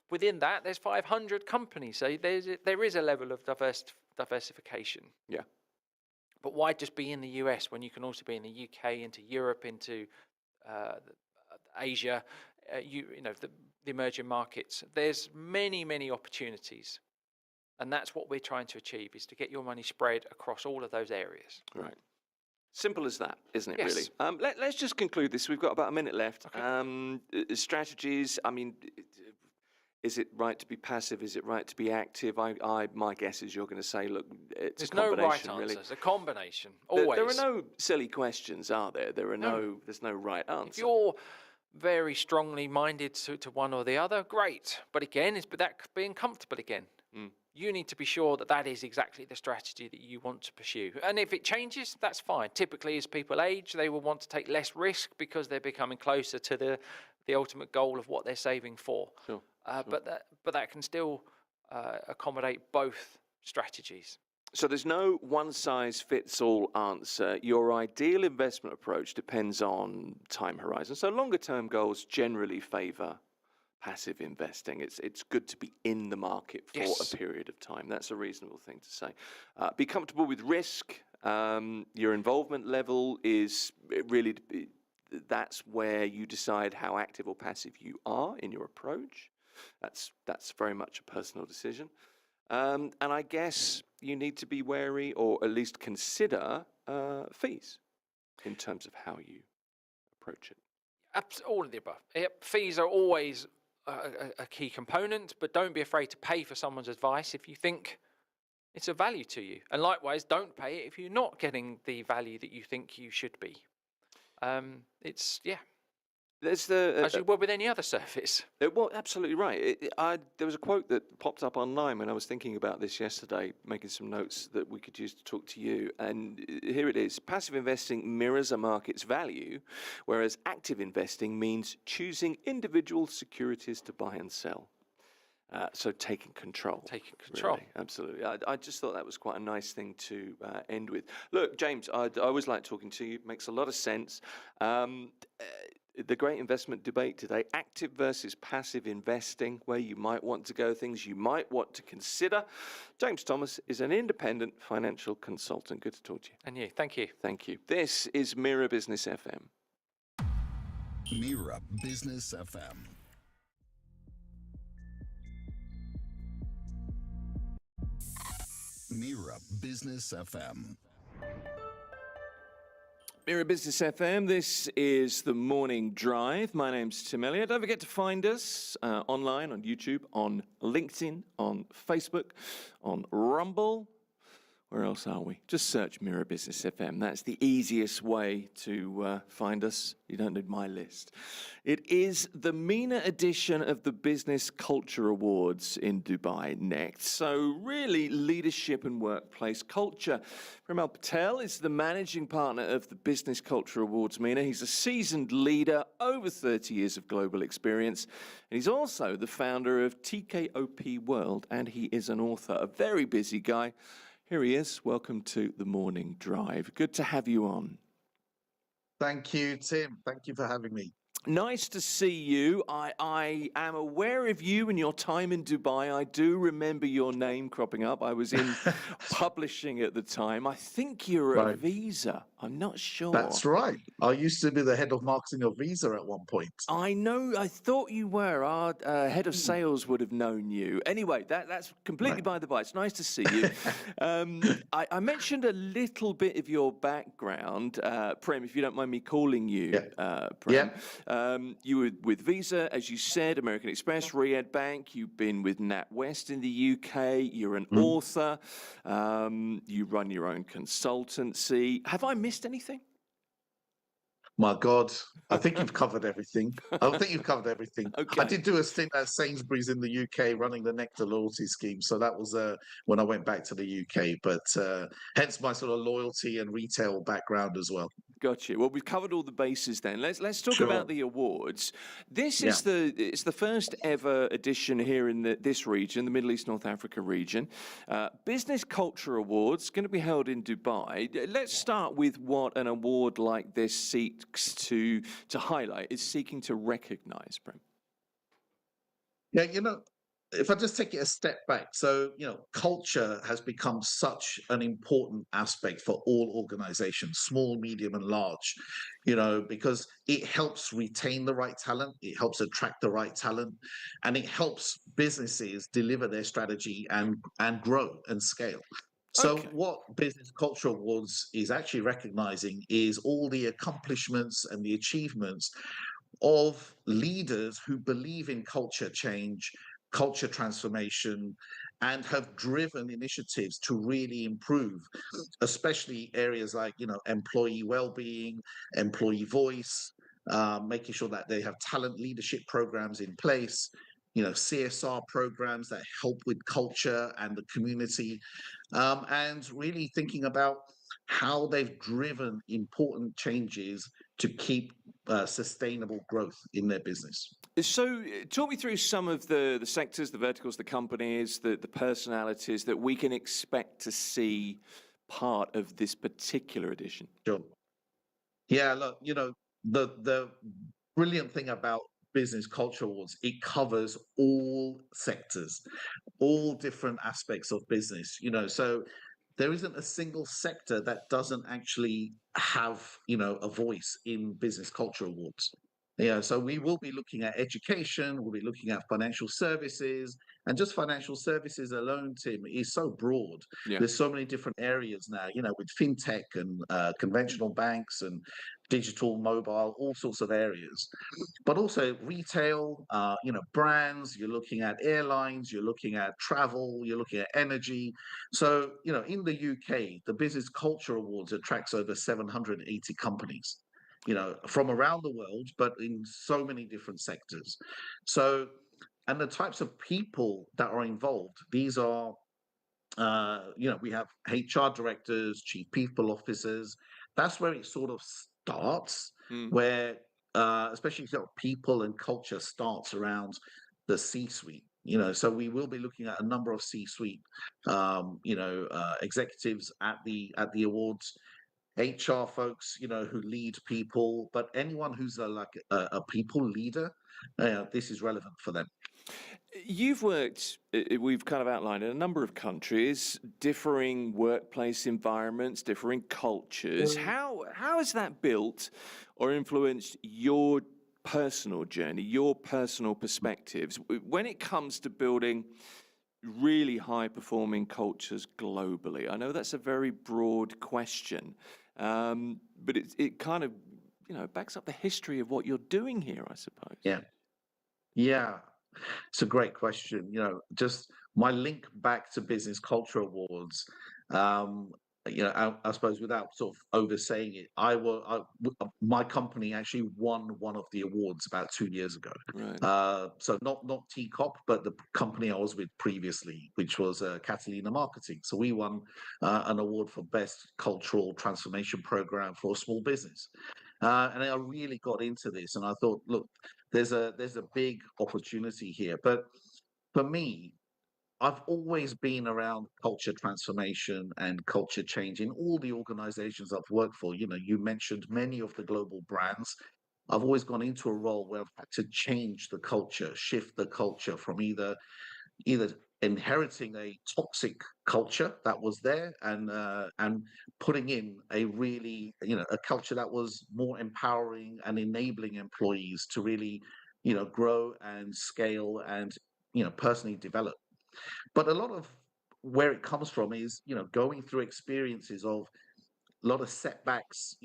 within that, there's 500 companies. So there is a level of diversification. Yeah. But why just be in the US when you can also be in the UK, into Europe, into Asia, the emerging markets? There's many, many opportunities. And that's what we're trying to achieve, is to get your money spread across all of those areas. Right. Simple as that, isn't it, Yes. really? Let's just conclude this. We've got about a minute left. Okay. Strategies, I mean, is it right to be passive? Is it right to be active? My guess is you're going to say, look, it's There's a combination, no right really. answer. It's a combination, always. There are no silly questions, are there? There's no right answer. If you're very strongly minded to one or the other, great. But again, it's that being comfortable again. You need to be sure that is exactly the strategy that you want to pursue. And if it changes, that's fine. Typically, as people age, they will want to take less risk because they're becoming closer to the ultimate goal of what they're saving for. Sure. But that can still accommodate both strategies. So there's no one-size-fits-all answer. Your ideal investment approach depends on time horizon. So longer-term goals generally favour passive investing. It's good to be in the market for a period of time. That's a reasonable thing to say. Be comfortable with risk. Your involvement level is really, that's where you decide how active or passive you are in your approach. That's very much a personal decision. And I guess you need to be wary, or at least consider fees in terms of how you approach it. All of the above. Fees are always a key component, but don't be afraid to pay for someone's advice if you think it's of value to you. And likewise, don't pay it if you're not getting the value that you think you should be. As you would with any other service. Well, absolutely right. There was a quote that popped up online when I was thinking about this yesterday, making some notes that we could use to talk to you. And here it is. Passive investing mirrors a market's value, whereas active investing means choosing individual securities to buy and sell. So taking control. Taking control. Really, absolutely. I just thought that was quite a nice thing to end with. Look, James, I always like talking to you. It makes a lot of sense. The great investment debate today, active versus passive investing, where you might want to go, things you might want to consider. James Thomas is an independent financial consultant. Good to talk to you. And you. Thank you. Thank you. This is Mira Business FM. Mira Business FM. Mira Business FM. Mira Business FM, this is the Morning Drive. My name's Tim Elliott. Don't forget to find us online, on YouTube, on LinkedIn, on Facebook, on Rumble. Where else are we? Just search Mira Business FM. That's the easiest way to find us. You don't need my list. It is the MENA edition of the Business Culture Awards in Dubai next. So really, leadership and workplace culture. Premal Patel is the managing partner of the Business Culture Awards MENA. He's a seasoned leader, over 30 years of global experience. And he's also the founder of TKOP World, and he is an author, a very busy guy. Here he is. Welcome to the Morning Drive. Good to have you on. Thank you, Tim. Thank you for having me. Nice to see you. I am aware of you and your time in Dubai. I do remember your name cropping up. I was in publishing at the time. I think you're at Right. Visa. I'm not sure. That's right. I used to be the head of marketing of Visa at one point. I know. I thought you were. Our head of Mm. sales would have known you. Anyway, that's completely Right. by the by. It's nice to see you. I mentioned a little bit of your background, Prem, if you don't mind me calling you Yeah. Prem. Yeah. You were with Visa, as you said, American Express, Riyadh Bank. You've been with NatWest in the UK. You're an Mm. author. You run your own consultancy. Have I missed anything? My God, I think you've covered everything. I think you've covered everything. I Okay. did do a stint at Sainsbury's in the UK running the Nectar loyalty scheme. So that was when I went back to the UK, but hence my sort of loyalty and retail background as well. Got you. Well, we've covered all the bases then. Let's talk Sure. about the awards. This Yeah. is it's the first ever edition here in this region, the Middle East North Africa region. Business Culture Awards going to be held in Dubai. Let's start with what an award like this seeks to highlight. Is seeking to recognise, Prem. Yeah, if I just take it a step back, so, culture has become such an important aspect for all organizations, small, medium, and large, because it helps retain the right talent, it helps attract the right talent, and it helps businesses deliver their strategy and grow and scale. So Okay. what Business Culture Awards is actually recognizing is all the accomplishments and the achievements of leaders who believe in culture change, culture transformation, and have driven initiatives to really improve, especially areas like employee well-being, employee voice, making sure that they have talent leadership programs in place. CSR programs that help with culture and the community, and really thinking about how they've driven important changes to keep sustainable growth in their business. So, talk me through some of the sectors, the verticals, the companies, the personalities that we can expect to see part of this particular edition. Sure. Yeah, look, the brilliant thing about Business Culture Awards, it covers all sectors, all different aspects of business, so there isn't a single sector that doesn't actually have, a voice in Business Culture Awards. So we will be looking at education, we'll be looking at financial services, and just financial services alone, Tim, is so broad. Yeah. There's so many different areas now, with fintech and conventional banks and digital, mobile, all sorts of areas. But also retail, brands, you're looking at airlines, you're looking at travel, you're looking at energy. So, in the UK, the Business Culture Awards attracts over 780 companies, from around the world, but in so many different sectors. So, and the types of people that are involved, these are, we have HR directors, chief people officers. That's where it sort of starts, Mm. where especially people and culture starts around the C-suite. So we will be looking at a number of C-suite, executives at the awards. HR folks, who lead people, but anyone who's a people leader, this is relevant for them. You've worked, we've kind of outlined, in a number of countries, differing workplace environments, differing cultures. How has that built or influenced your personal journey, your personal perspectives when it comes to building really high-performing cultures globally? I know that's a very broad question, but it kind of, backs up the history of what you're doing here, I suppose. Yeah. Yeah. It's a great question. Just my link back to Business Culture Awards. I suppose without sort of oversaying it, my company actually won one of the awards about 2 years ago. Right. So not TCOP, but the company I was with previously, which was Catalina Marketing. So we won an award for best cultural transformation program for a small business. And I really got into this, and I thought, look, there's a big opportunity here. But for me, I've always been around culture transformation and culture change in all the organizations I've worked for. You mentioned many of the global brands. I've always gone into a role where I've had to change the culture, shift the culture from either inheriting a toxic culture that was there and putting in a really a culture that was more empowering and enabling employees to really grow and scale and personally develop. But a lot of where it comes from is going through experiences of a lot of setbacks,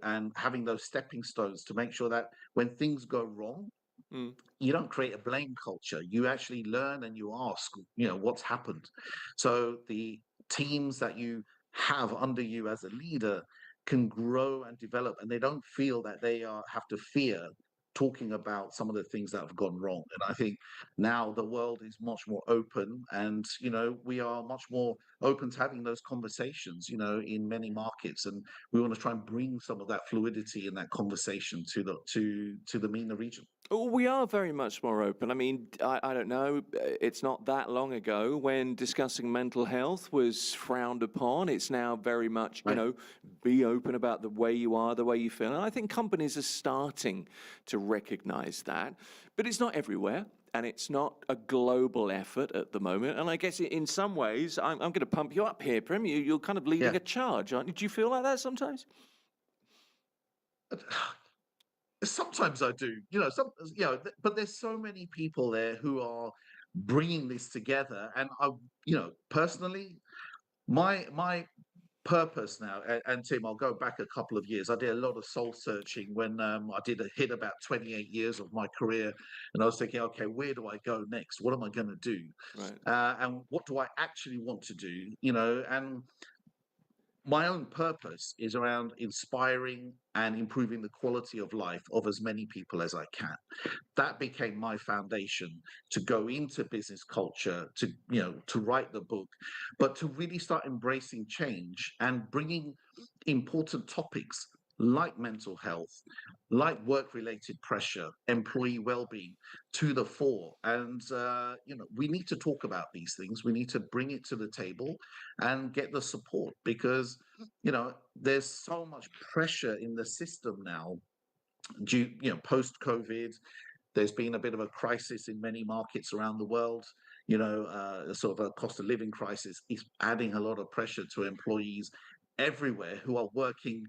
and having those stepping stones to make sure that when things go wrong, Mm. you don't create a blame culture. You actually learn and you ask, what's happened. So the teams that you have under you as a leader can grow and develop, and they don't feel that they have to fear talking about some of the things that have gone wrong. And I think now the world is much more open, and we are much more open to having those conversations, in many markets, and we want to try and bring some of that fluidity in that conversation to the MENA region. Oh, we are very much more open. I mean, I don't know. It's not that long ago when discussing mental health was frowned upon. It's now very much, Right. be open about the way you are, the way you feel. And I think companies are starting to recognize that. But it's not everywhere. And it's not a global effort at the moment. And I guess in some ways, I'm going to pump you up here, Prim. You're kind of leading Yeah. a charge, aren't you? Do you feel like that sometimes? Sometimes I do, but there's so many people there who are bringing this together, and personally, my purpose now, and Tim, I'll go back a couple of years. I did a lot of soul searching when I did hit about 28 years of my career, and I was thinking, okay, where do I go next? What am I going to do? Right. And what do I actually want to do? And my own purpose is around inspiring and improving the quality of life of as many people as I can. That became my foundation to go into business culture, to write the book, but to really start embracing change and bringing important topics like mental health, like work-related pressure, employee well-being to the fore. And we need to talk about these things. We need to bring it to the table and get the support, because there's so much pressure in the system now due post COVID. There's been a bit of a crisis in many markets around the world. Sort of a cost of living crisis is adding a lot of pressure to employees everywhere who are working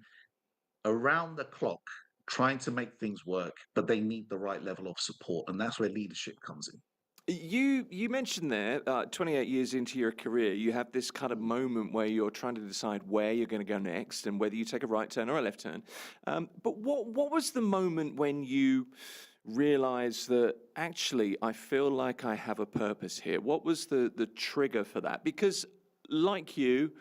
around the clock trying to make things work, but they need the right level of support, and that's where leadership comes in. You mentioned there, 28 years into your career, you have this kind of moment where you're trying to decide where you're going to go next and whether you take a right turn or a left turn. But what was the moment when you realized that actually I feel like I have a purpose here? What was the trigger for that? Because like you,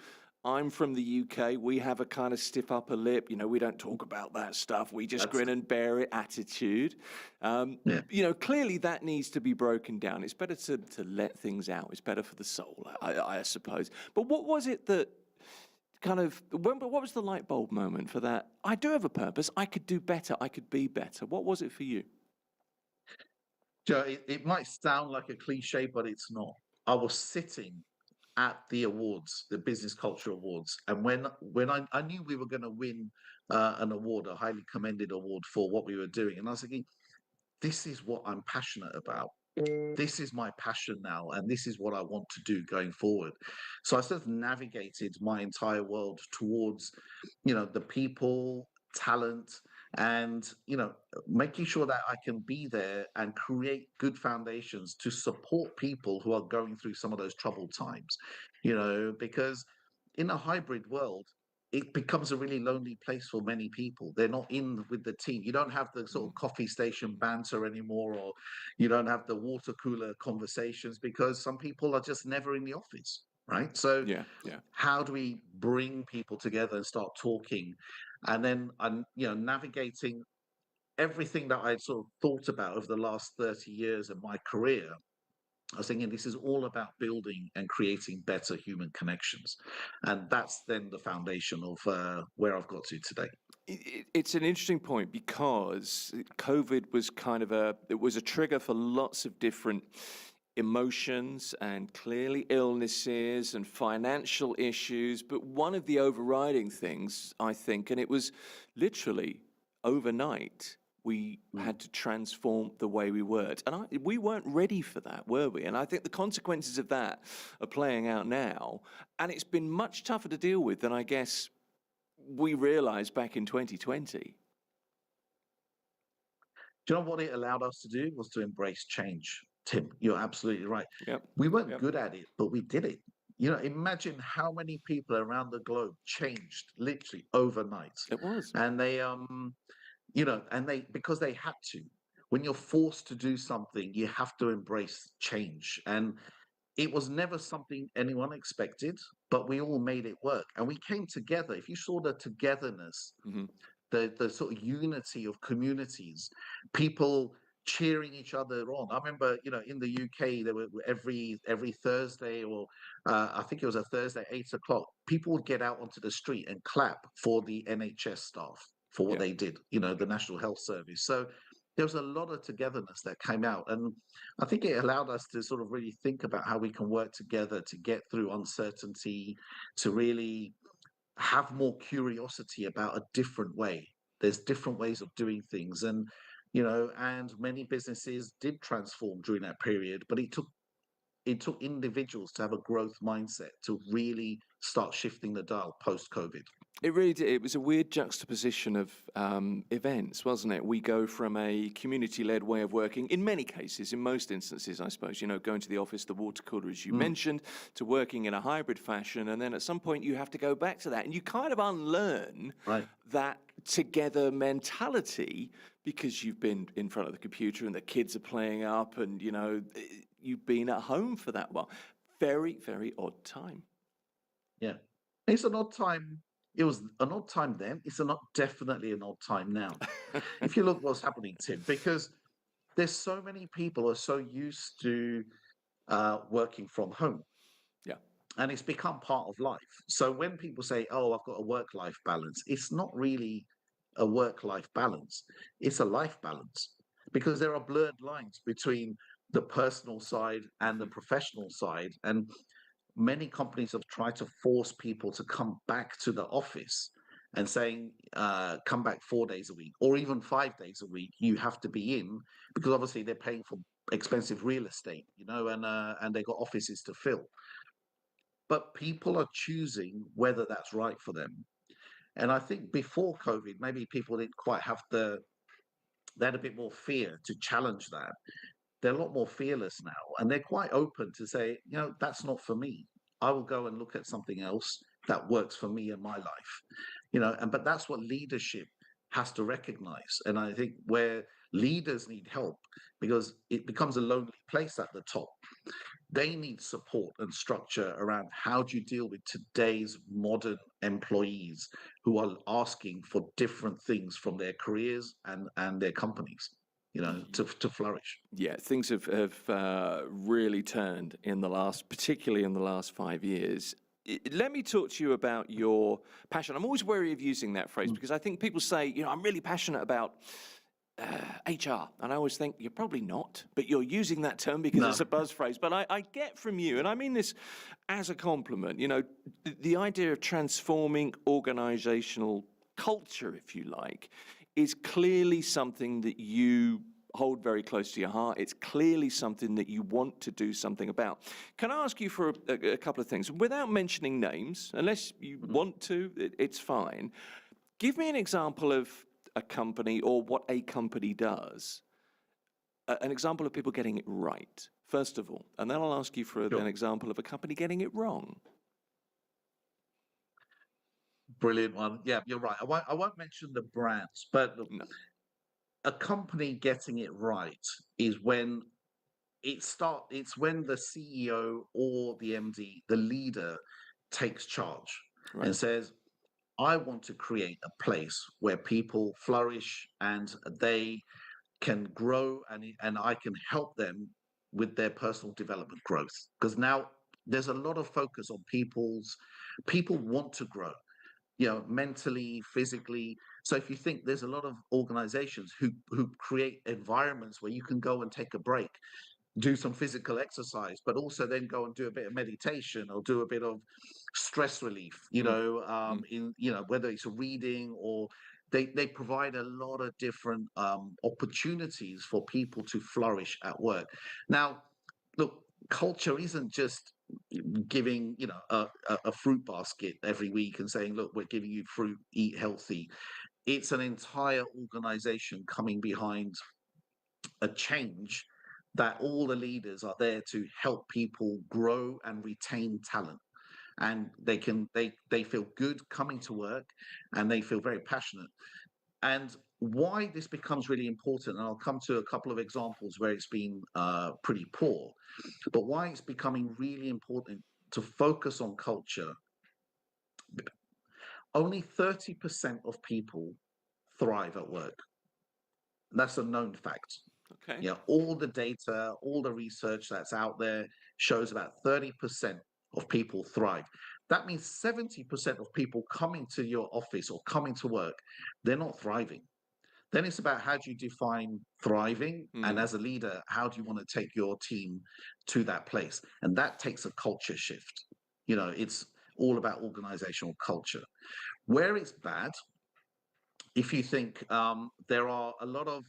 I'm from the UK. We have a kind of stiff upper lip. We don't talk about that stuff. We just That's grin and bear it attitude. Yeah. Clearly that needs to be broken down. It's better to let things out. It's better for the soul, I suppose. But what was it that what was the light bulb moment for that? I do have a purpose. I could do better. I could be better. What was it for you? Joe, it might sound like a cliche, but it's not. I was sitting at the awards, the Business Culture Awards, and when I knew we were going to win an award, a highly commended award for what we were doing, and I was thinking, this is what I'm passionate about. This is my passion now, and this is what I want to do going forward. So I sort of navigated my entire world towards, the people, talent, and making sure that I can be there and create good foundations to support people who are going through some of those troubled times. Because in a hybrid world, it becomes a really lonely place for many people. They're not in with the team. You don't have the sort of coffee station banter anymore, or you don't have the water cooler conversations, because some people are just never in the office, right? So Yeah, yeah. how do we bring people together and start talking? And then I'm, navigating everything that I'd sort of thought about over the last 30 years of my career. I was thinking this is all about building and creating better human connections. And that's then the foundation of where I've got to today. It's an interesting point because COVID was it was a trigger for lots of different emotions and clearly illnesses and financial issues. But one of the overriding things, I think, and it was literally overnight, we had to transform the way we worked. And we weren't ready for that, were we? And I think the consequences of that are playing out now. And it's been much tougher to deal with than I guess we realized back in 2020. Do you know what it allowed us to do was to embrace change, Tim. You're absolutely right. Yep. We weren't good at it, but we did it. Imagine how many people around the globe changed literally overnight. It was. And they because they had to. When you're forced to do something, you have to embrace change. And it was never something anyone expected, but we all made it work. And we came together. If you saw the togetherness, Mm-hmm. the sort of unity of communities, people cheering each other on. I remember, in the UK, there were every Thursday, or I think it was a Thursday, 8 o'clock, people would get out onto the street and clap for the NHS staff for what they did, the National Health Service. So there was a lot of togetherness that came out. And I think it allowed us to sort of really think about how we can work together to get through uncertainty, to really have more curiosity about a different way. There's different ways of doing things. And many businesses did transform during that period, but it took individuals to have a growth mindset to really start shifting the dial post-COVID. It really did. It was a weird juxtaposition of events, wasn't it? We go from a community-led way of working, in many cases, in most instances, I suppose, going to the office, the water cooler, as you mentioned, to working in a hybrid fashion. And then at some point you have to go back to that. And you kind of unlearn that together mentality because you've been in front of the computer and the kids are playing up and, you've been at home for that while. Very, very odd time. Yeah. It's an odd time. It was an odd time then. It's definitely an odd time now. If you look what's happening, Tim, because there's so many people are so used to working from home. Yeah. And it's become part of life. So when people say, oh, I've got a work-life balance, it's not really a work-life balance. It's a life balance because there are blurred lines between the personal side and the professional side. And many companies have tried to force people to come back to the office and saying, come back 4 days a week or even 5 days a week. You have to be in because obviously they're paying for expensive real estate, and they've got offices to fill. But people are choosing whether that's right for them. And I think before COVID, maybe people didn't quite have they had a bit more fear to challenge that. They're a lot more fearless now, and they're quite open to say, that's not for me. I will go and look at something else that works for me in my life. But that's what leadership has to recognize. And I think where leaders need help, because it becomes a lonely place at the top, they need support and structure around how do you deal with today's modern employees who are asking for different things from their careers and their companies, to flourish. Yeah, things have really turned particularly in the last 5 years. Let me talk to you about your passion. I'm always wary of using that phrase because I think people say, I'm really passionate about HR. And I always think you're probably not, but you're using that term because it's a buzz phrase. But I get from you, and I mean this as a compliment, the idea of transforming organizational culture, if you like, is clearly something that you hold very close to your heart. It's clearly something that you want to do something about. Can I ask you for a couple of things? Without mentioning names, unless you want to, it's fine. Give me an example of a company or what a company does, an example of people getting it right, first of all, and then I'll ask you for an example of a company getting it wrong. Brilliant one. Yeah, you're right. I won't mention the brands, but a company getting it right is when it's when the CEO or the MD, the leader, takes charge and says, I want to create a place where people flourish and they can grow and I can help them with their personal development growth. Because now there's a lot of focus on people want to grow, mentally, physically. So if you think there's a lot of organizations who create environments where you can go and take a break, do some physical exercise, but also then go and do a bit of meditation or do a bit of stress relief, in, whether it's reading or they provide a lot of different opportunities for people to flourish at work. Now, look, culture isn't just giving, a fruit basket every week and saying, look, we're giving you fruit, eat healthy. It's an entire organization coming behind a change that all the leaders are there to help people grow and retain talent, and they feel good coming to work, and they feel very passionate. And why this becomes really important, and I'll come to a couple of examples where it's been pretty poor, but why it's becoming really important to focus on culture. Only 30% of people thrive at work. That's a known fact. Okay. All the data, all the research that's out there shows about 30% of people thrive. That means 70% of people coming to your office or coming to work, they're not thriving. Then it's about how do you define thriving? And as a leader, how do you want to take your team to that place? And that takes a culture shift. It's all about organizational culture. Where it's bad, if you think there are a lot of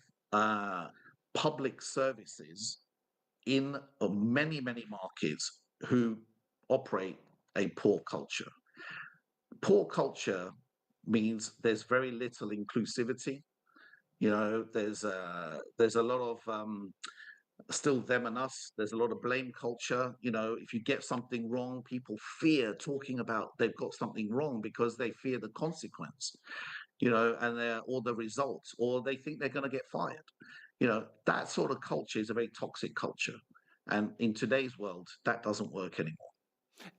public services in many, many markets who operate a poor culture. Poor culture means there's very little inclusivity. There's a lot of still them and us. There's a lot of blame culture. If you get something wrong, people fear talking about they've got something wrong because they fear the consequence, and or the results, or they think they're going to get fired. That sort of culture is a very toxic culture. And in today's world, that doesn't work anymore.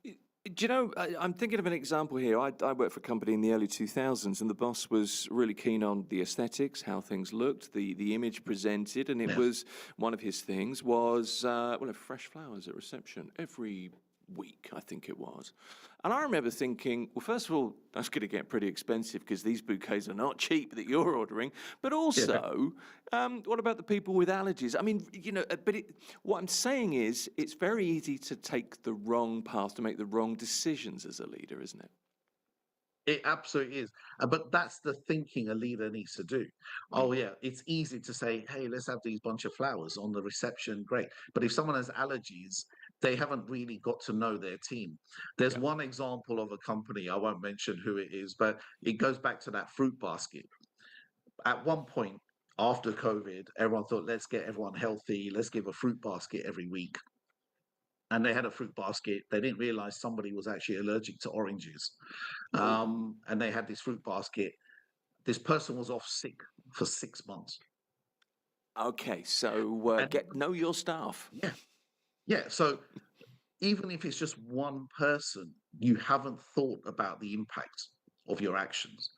Do you know, I'm thinking of an example here. I worked for a company in the early 2000s, and the boss was really keen on the aesthetics, how things looked, the image presented, and it was one of his things was, fresh flowers at reception every week, I think it was. And I remember thinking, well, first of all, that's going to get pretty expensive because these bouquets are not cheap that you're ordering. But also, what about the people with allergies? I mean, what I'm saying is it's very easy to take the wrong path, to make the wrong decisions as a leader, isn't it? It absolutely is. But that's the thinking a leader needs to do. Oh, yeah, it's easy to say, hey, let's have these bunch of flowers on the reception. Great. But if someone has allergies, they haven't really got to know their team. There's one example of a company, I won't mention who it is, but it goes back to that fruit basket. At one point, after COVID, everyone thought, let's get everyone healthy. Let's give a fruit basket every week. And they had a fruit basket. They didn't realize somebody was actually allergic to oranges. And they had this fruit basket. This person was off sick for 6 months. Okay, so know your staff. Yeah. So even if it's just one person, you haven't thought about the impact of your actions.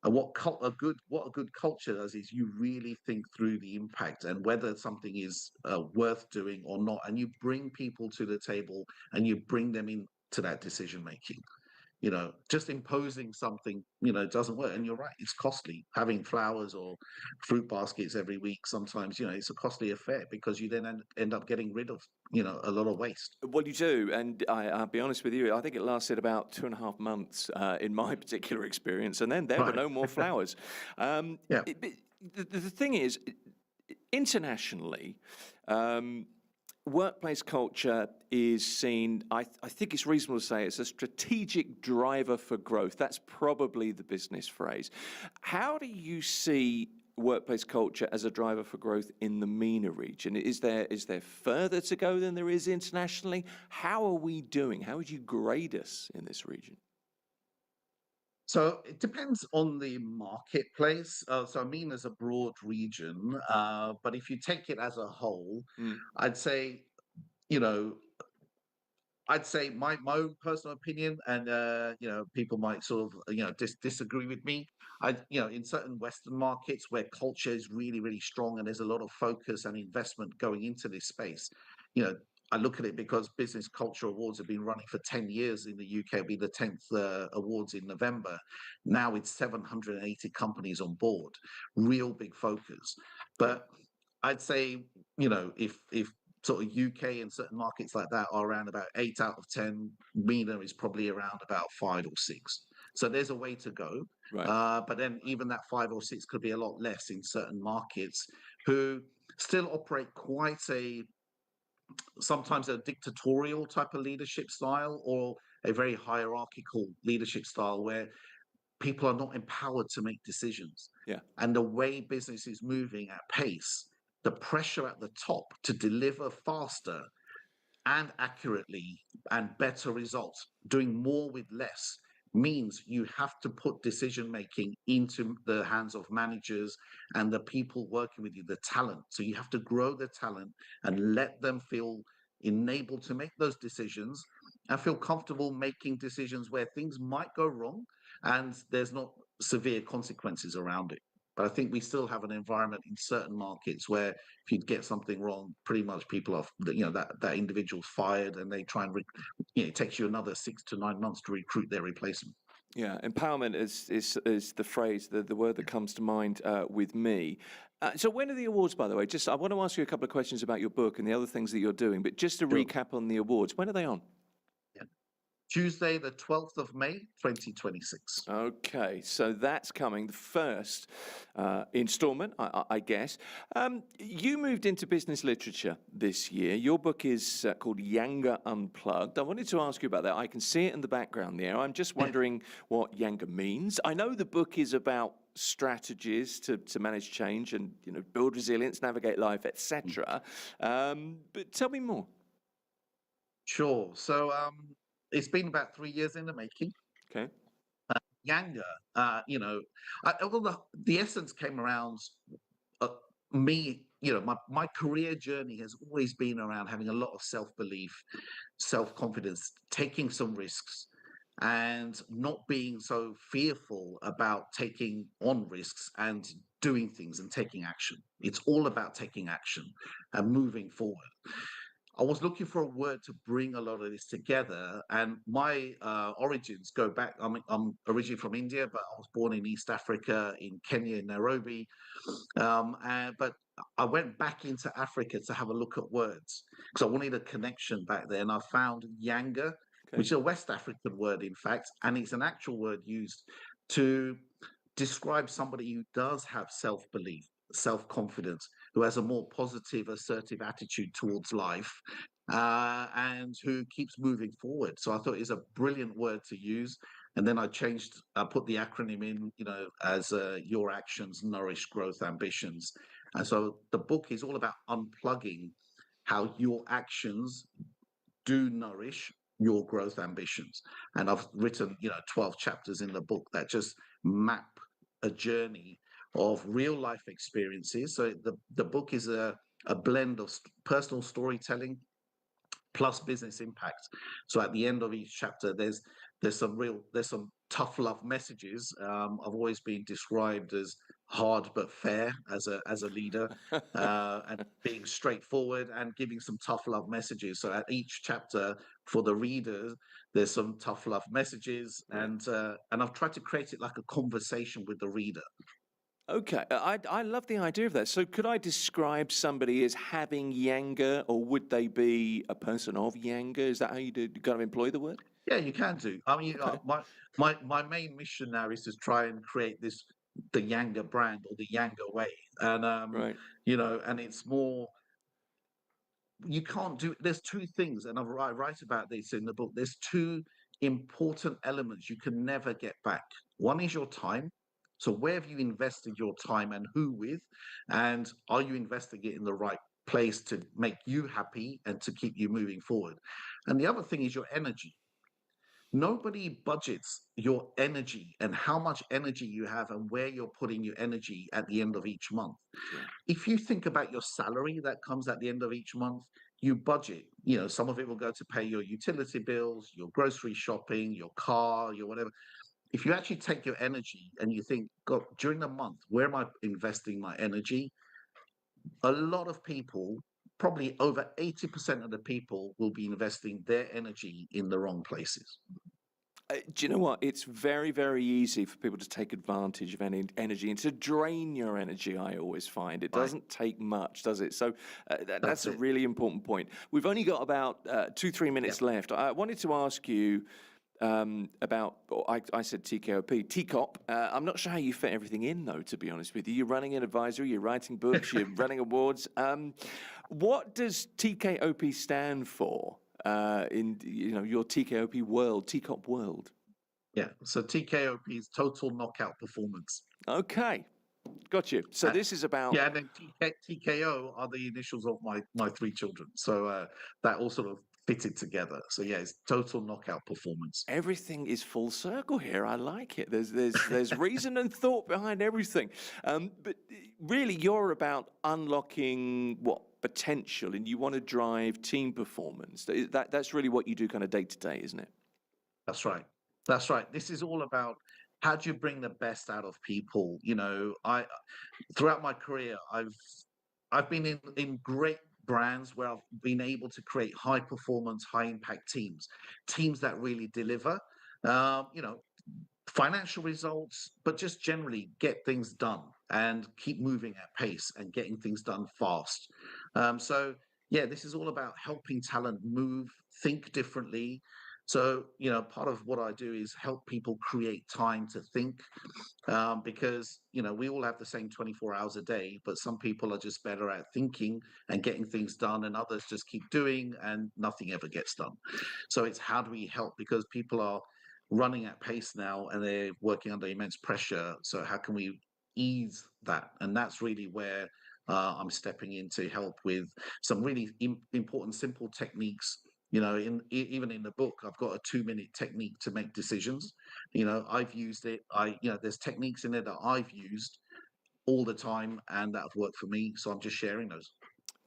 And what a good culture does is you really think through the impact and whether something is worth doing or not, and you bring people to the table and you bring them into that decision making. Just imposing something, doesn't work. And you're right, it's costly. Having flowers or fruit baskets every week, sometimes, it's a costly affair because you then end up getting rid of, a lot of waste. Well, you do. And I'll be honest with you, I think it lasted about 2.5 months in my particular experience. And then there were no more flowers. The thing is, internationally, workplace culture is seen, I think it's reasonable to say, it's a strategic driver for growth. That's probably the business phrase. How do you see workplace culture as a driver for growth in the MENA region? Is there further to go than there is internationally? How are we doing? How would you grade us in this region? So it depends on the marketplace. So MENA is a broad region, but if you take it as a whole, I'd say, my own personal opinion, and people might sort of disagree with me. In certain Western markets where culture is really, really strong and there's a lot of focus and investment going into this space, I look at it because Business Culture Awards have been running for 10 years in the UK. It'll be the 10th awards in November. Now it's 780 companies on board. Real big focus. But I'd say, if sort of UK and certain markets like that are around about 8 out of 10. MENA is probably around about 5 or 6. So there's a way to go. Right. But then even that 5 or 6 could be a lot less in certain markets who still operate quite sometimes a dictatorial type of leadership style or a very hierarchical leadership style where people are not empowered to make decisions. Yeah. And the way business is moving at pace, the pressure at the top to deliver faster and accurately and better results, doing more with less, means you have to put decision making into the hands of managers and the people working with you, the talent. So you have to grow the talent and let them feel enabled to make those decisions and feel comfortable making decisions where things might go wrong and there's not severe consequences around it. But I think we still have an environment in certain markets where if you get something wrong, pretty much people are, that individual's fired and they try and, it takes you another 6 to 9 months to recruit their replacement. Yeah, empowerment is the phrase, the word that comes to mind with me. So when are the awards, by the way? Just I want to ask you a couple of questions about your book and the other things that you're doing, but just to recap on the awards, when are they on? Tuesday, the 12th of May, 2026. Okay, so that's coming, the first installment, I guess. You moved into business literature this year. Your book is called Younger Unplugged. I wanted to ask you about that. I can see it in the background there. I'm just wondering what younger means. I know the book is about strategies to manage change and build resilience, navigate life, etc. But tell me more. Sure. So it's been about 3 years in the making. Okay. Younger, the essence came around me. My career journey has always been around having a lot of self-belief, self-confidence, taking some risks, and not being so fearful about taking on risks and doing things and taking action. It's all about taking action and moving forward. I was looking for a word to bring a lot of this together, and my origins go back. I'm originally from India, but I was born in East Africa, in Kenya, in Nairobi. But I went back into Africa to have a look at words because I wanted a connection back there, and I found Yanga, which is a West African word, in fact, and it's an actual word used to describe somebody who does have self-belief, self-confidence, who has a more positive, assertive attitude towards life, and who keeps moving forward. So I thought it was a brilliant word to use. And then I put the acronym in, as your actions nourish growth ambitions. And so the book is all about unplugging how your actions do nourish your growth ambitions. And I've written, 12 chapters in the book that just map a journey of real life experiences. So the book is a blend of personal storytelling plus business impact. So at the end of each chapter, there's some tough love messages. I've always been described as hard but fair as a leader, and being straightforward and giving some tough love messages. So at each chapter for the readers, there's some tough love messages, and I've tried to create it like a conversation with the reader. Okay, I love the idea of that. So could I describe somebody as having Yanga, or would they be a person of Yanga? Is that how you kind of employ the word? Yeah, you can do. I mean, Okay. my main mission now is to try and create the Yanga brand or the Yanga way, and Right. and it's more. You can't do. There's two things, and I write about this in the book. There's two important elements you can never get back. One is your time. So where have you invested your time and who with, and are you investing it in the right place to make you happy and to keep you moving forward? And the other thing is your energy. Nobody budgets your energy and how much energy you have and where you're putting your energy at the end of each month. Sure. If you think about your salary that comes at the end of each month, you budget. Some of it will go to pay your utility bills, your grocery shopping, your car, your whatever. If you actually take your energy and you think, God, during the month, where am I investing my energy? A lot of people, probably over 80% of the people, will be investing their energy in the wrong places. Do you know what? It's very, very easy for people to take advantage of any energy and to drain your energy, I always find. It doesn't take much, does it? So that's a really important point. We've only got about 2-3 minutes left. I wanted to ask you about, I said TKOP, TCOP. I'm not sure how you fit everything in, though, to be honest with you. You're running an advisory, you're writing books, you're running awards. What does TKOP stand for? In your TKOP world, TCOP world. Yeah, so TKOP is total knockout performance. Okay, got you. So this is about and then TKO are the initials of my 3 children. So that all sort of fitted together. So yeah, it's total knockout performance. everything is full circle here. I like it. There's reason and thought behind everything. But really, you're about unlocking potential, and you want to drive team performance. That's really what you do kind of day to day, isn't it? That's right. That's right. This is all about how do you bring the best out of people. Throughout my career, I've been in great brands where I've been able to create high performance, high impact teams that really deliver. Financial results, but just generally get things done and keep moving at pace and getting things done fast. This is all about helping talent move, think differently. So, part of what I do is help people create time to think, because, we all have the same 24 hours a day, but some people are just better at thinking and getting things done, and others just keep doing and nothing ever gets done. So it's how do we help? Because people are running at pace now and they're working under immense pressure. So how can we ease that? And that's really where I'm stepping in to help with some really important, simple techniques. Even in the book, I've got a 2-minute technique to make decisions. I've used it. There's techniques in there that I've used all the time and that have worked for me. So I'm just sharing those.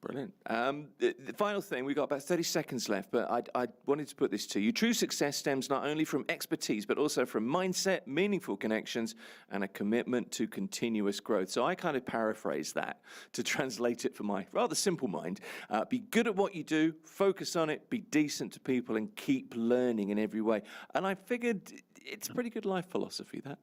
Brilliant. The final thing, we've got about 30 seconds left, but I wanted to put this to you. True success stems not only from expertise, but also from mindset, meaningful connections, and a commitment to continuous growth. So I kind of paraphrase that to translate it for my rather simple mind. Be good at what you do, focus on it, be decent to people, and keep learning in every way. And I figured it's a pretty good life philosophy, that.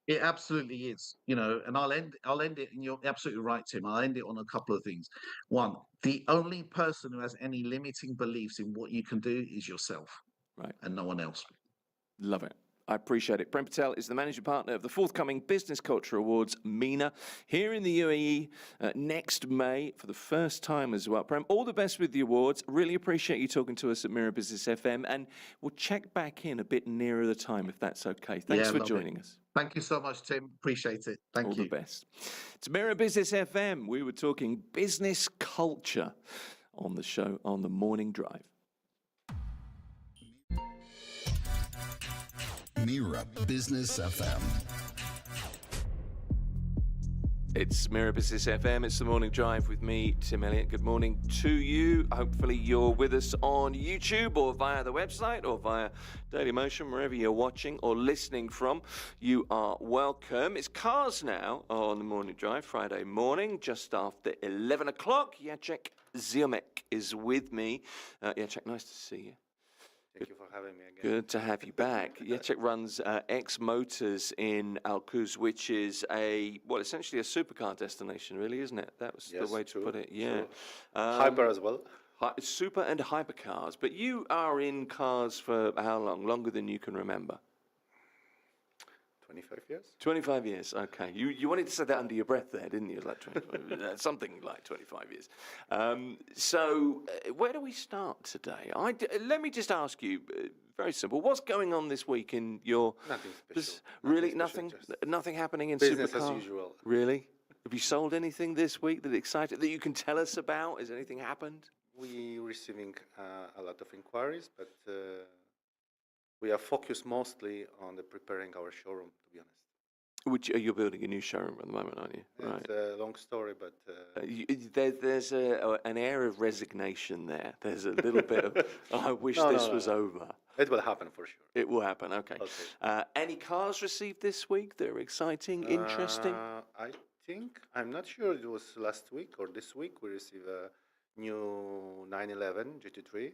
It absolutely is, and I'll end it, and you're absolutely right, Tim. I'll end it on a couple of things. One, the only person who has any limiting beliefs in what you can do is yourself, Right. and no one else. Love it. I appreciate it. Prem Patel is the managing partner of the forthcoming Business Culture Awards, MENA, here in the UAE next May for the first time as well. Prem, all the best with the awards. Really appreciate you talking to us at Mira Business FM, and we'll check back in a bit nearer the time if that's okay. Thanks for joining us. Thank you so much, Tim. Appreciate it. Thank you. All the best. It's Mira Business FM. We were talking business culture on the show on the Morning Drive. Mira Business FM. It's Mira Business FM. It's the Morning Drive with me, Tim Elliott. Good morning to you. Hopefully you're with us on YouTube or via the website or via Daily Motion, wherever you're watching or listening from. You are welcome. It's Cars now on the Morning Drive, Friday morning, just after 11 o'clock. Jacek Ziomek is with me. Jacek, nice to see you. Thank you for having me again. Good to have you back. Jacek runs X Motors in Al Quoz, which is essentially a supercar destination, really, isn't it? That was the way to put it. Yeah. Hyper as well. Super and hypercars. But you are in cars for how long? Longer than you can remember? 25 years. 25 years, okay. You wanted to say that under your breath there, didn't you? Like 25, something like 25 years. So where do we start today? Let me just ask you, very simple, what's going on this week in your... Nothing special. Really, nothing nothing happening in business supercar? as usual. Really? Have you sold anything this week that excited, that you can tell us about? Has anything happened? We're receiving a lot of inquiries, but we are focused mostly on preparing our showroom, to be honest. You're building a new showroom at the moment, aren't you? It's a long story, but... there's an air of resignation there. There's a little bit of, I wish this was over. It will happen for sure. It will happen, okay. Any cars received this week that are exciting, interesting? I think, I'm not sure it was last week or this week, we received a new 911 GT3,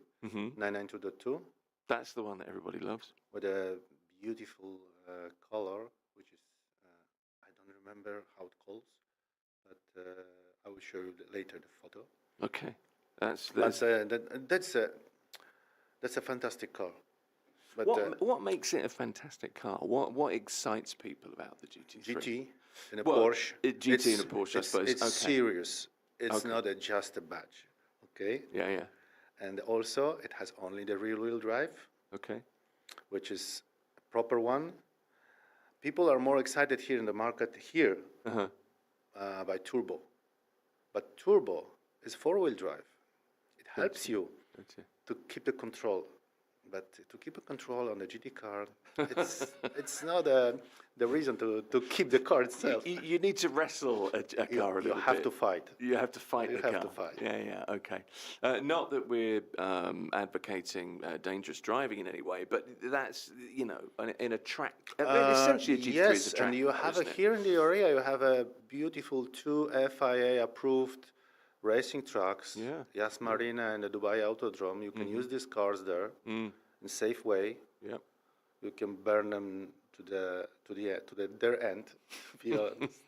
992.2. That's the one that everybody loves. with a beautiful color, which is I don't remember how it calls, but I will show you later the photo. Okay. That's That's a fantastic car. But what makes it a fantastic car? What excites people about the GT3? GT and a Well, Porsche. GT and a Porsche, I suppose. It's Okay. serious. It's Okay. not just a badge. Okay. Yeah, yeah. And also, it has only the rear-wheel drive, Okay. which is a proper one. People are more excited here in the market here Uh-huh. By turbo, but turbo is four-wheel drive. It helps you Gotcha. to keep the control, but to keep a control on the GT car, it's not the reason to keep the car itself. You need to wrestle a car a You little have bit. to fight. You have to fight You the have car. to fight. Yeah, yeah, okay. Not that we're advocating dangerous driving in any way, but that's, in a track. Essentially, a GT3 is a Yes, track and you car, have isn't it? here in the area, you have a beautiful 2 FIA approved racing tracks. Yeah. Yas Marina and the Dubai Autodrome. You can use these cars there in a safe way. Yep. You can burn them to their end. To be honest.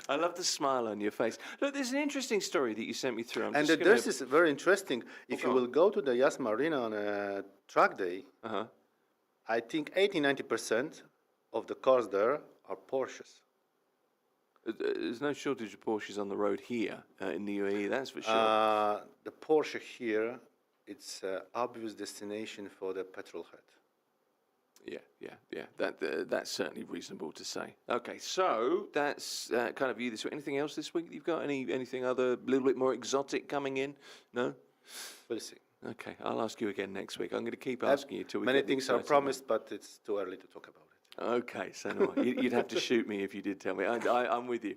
I love the smile on your face. Look, there's an interesting story that you sent me through. And there's this very interesting. If go you on. will go to the Yas Marina on a track day, Uh-huh. I think 80-90% of the cars there are Porsches. There's no shortage of Porsches on the road here in the UAE, that's for sure. The Porsche here, it's an obvious destination for the petrol head. Yeah. That's certainly reasonable to say. Okay, so that's kind of you this week. Anything else this week you've got? Anything other, a little bit more exotic coming in? No? We'll see. Okay, I'll ask you again next week. I'm going to keep asking you till we Many get the things are exciting promised, but it's too early to talk about it. Okay, so no, you'd have to shoot me if you did tell me. I'm with you.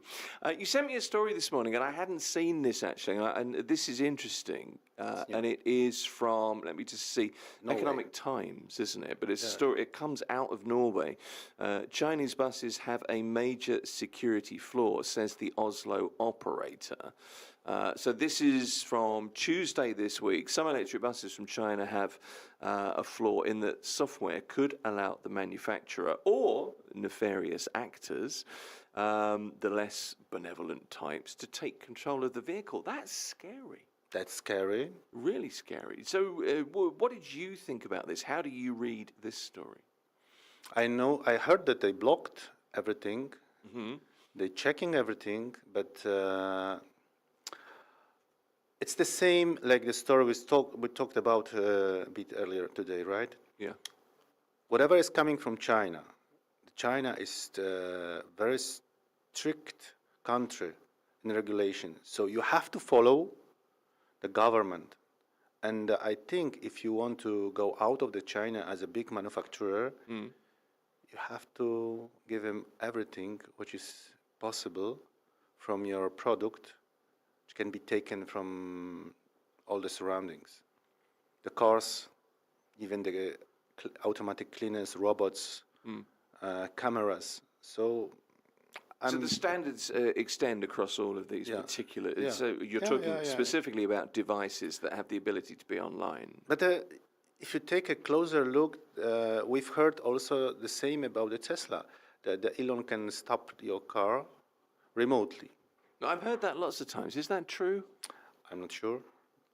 You sent me a story this morning, and I hadn't seen this actually, and this is interesting. And it is from, let me just see, Norway. Economic Times, isn't it? But it's a story, it comes out of Norway. Chinese buses have a major security flaw, says the Oslo operator. So this is from Tuesday this week. Some electric buses from China have a flaw in that software could allow the manufacturer or nefarious actors, the less benevolent types, to take control of the vehicle. That's scary. That's scary. Really scary. So what did you think about this? How do you read this story? I heard that they blocked everything. Mm-hmm. They're checking everything, but it's the same like the story we talked about a bit earlier today, right? Yeah. Whatever is coming from China, China is a very strict country in regulation. So you have to follow the government. And I think if you want to go out of the China as a big manufacturer, you have to give them everything which is possible from your product, which can be taken from all the surroundings. The cars, even the automatic cleaners, robots, cameras. So the standards extend across all of these particular. Yeah. So you're talking specifically about devices that have the ability to be online. But if you take a closer look, we've heard also the same about the Tesla, that the Elon can stop your car remotely. I've heard that lots of times. Is that true? I'm not sure.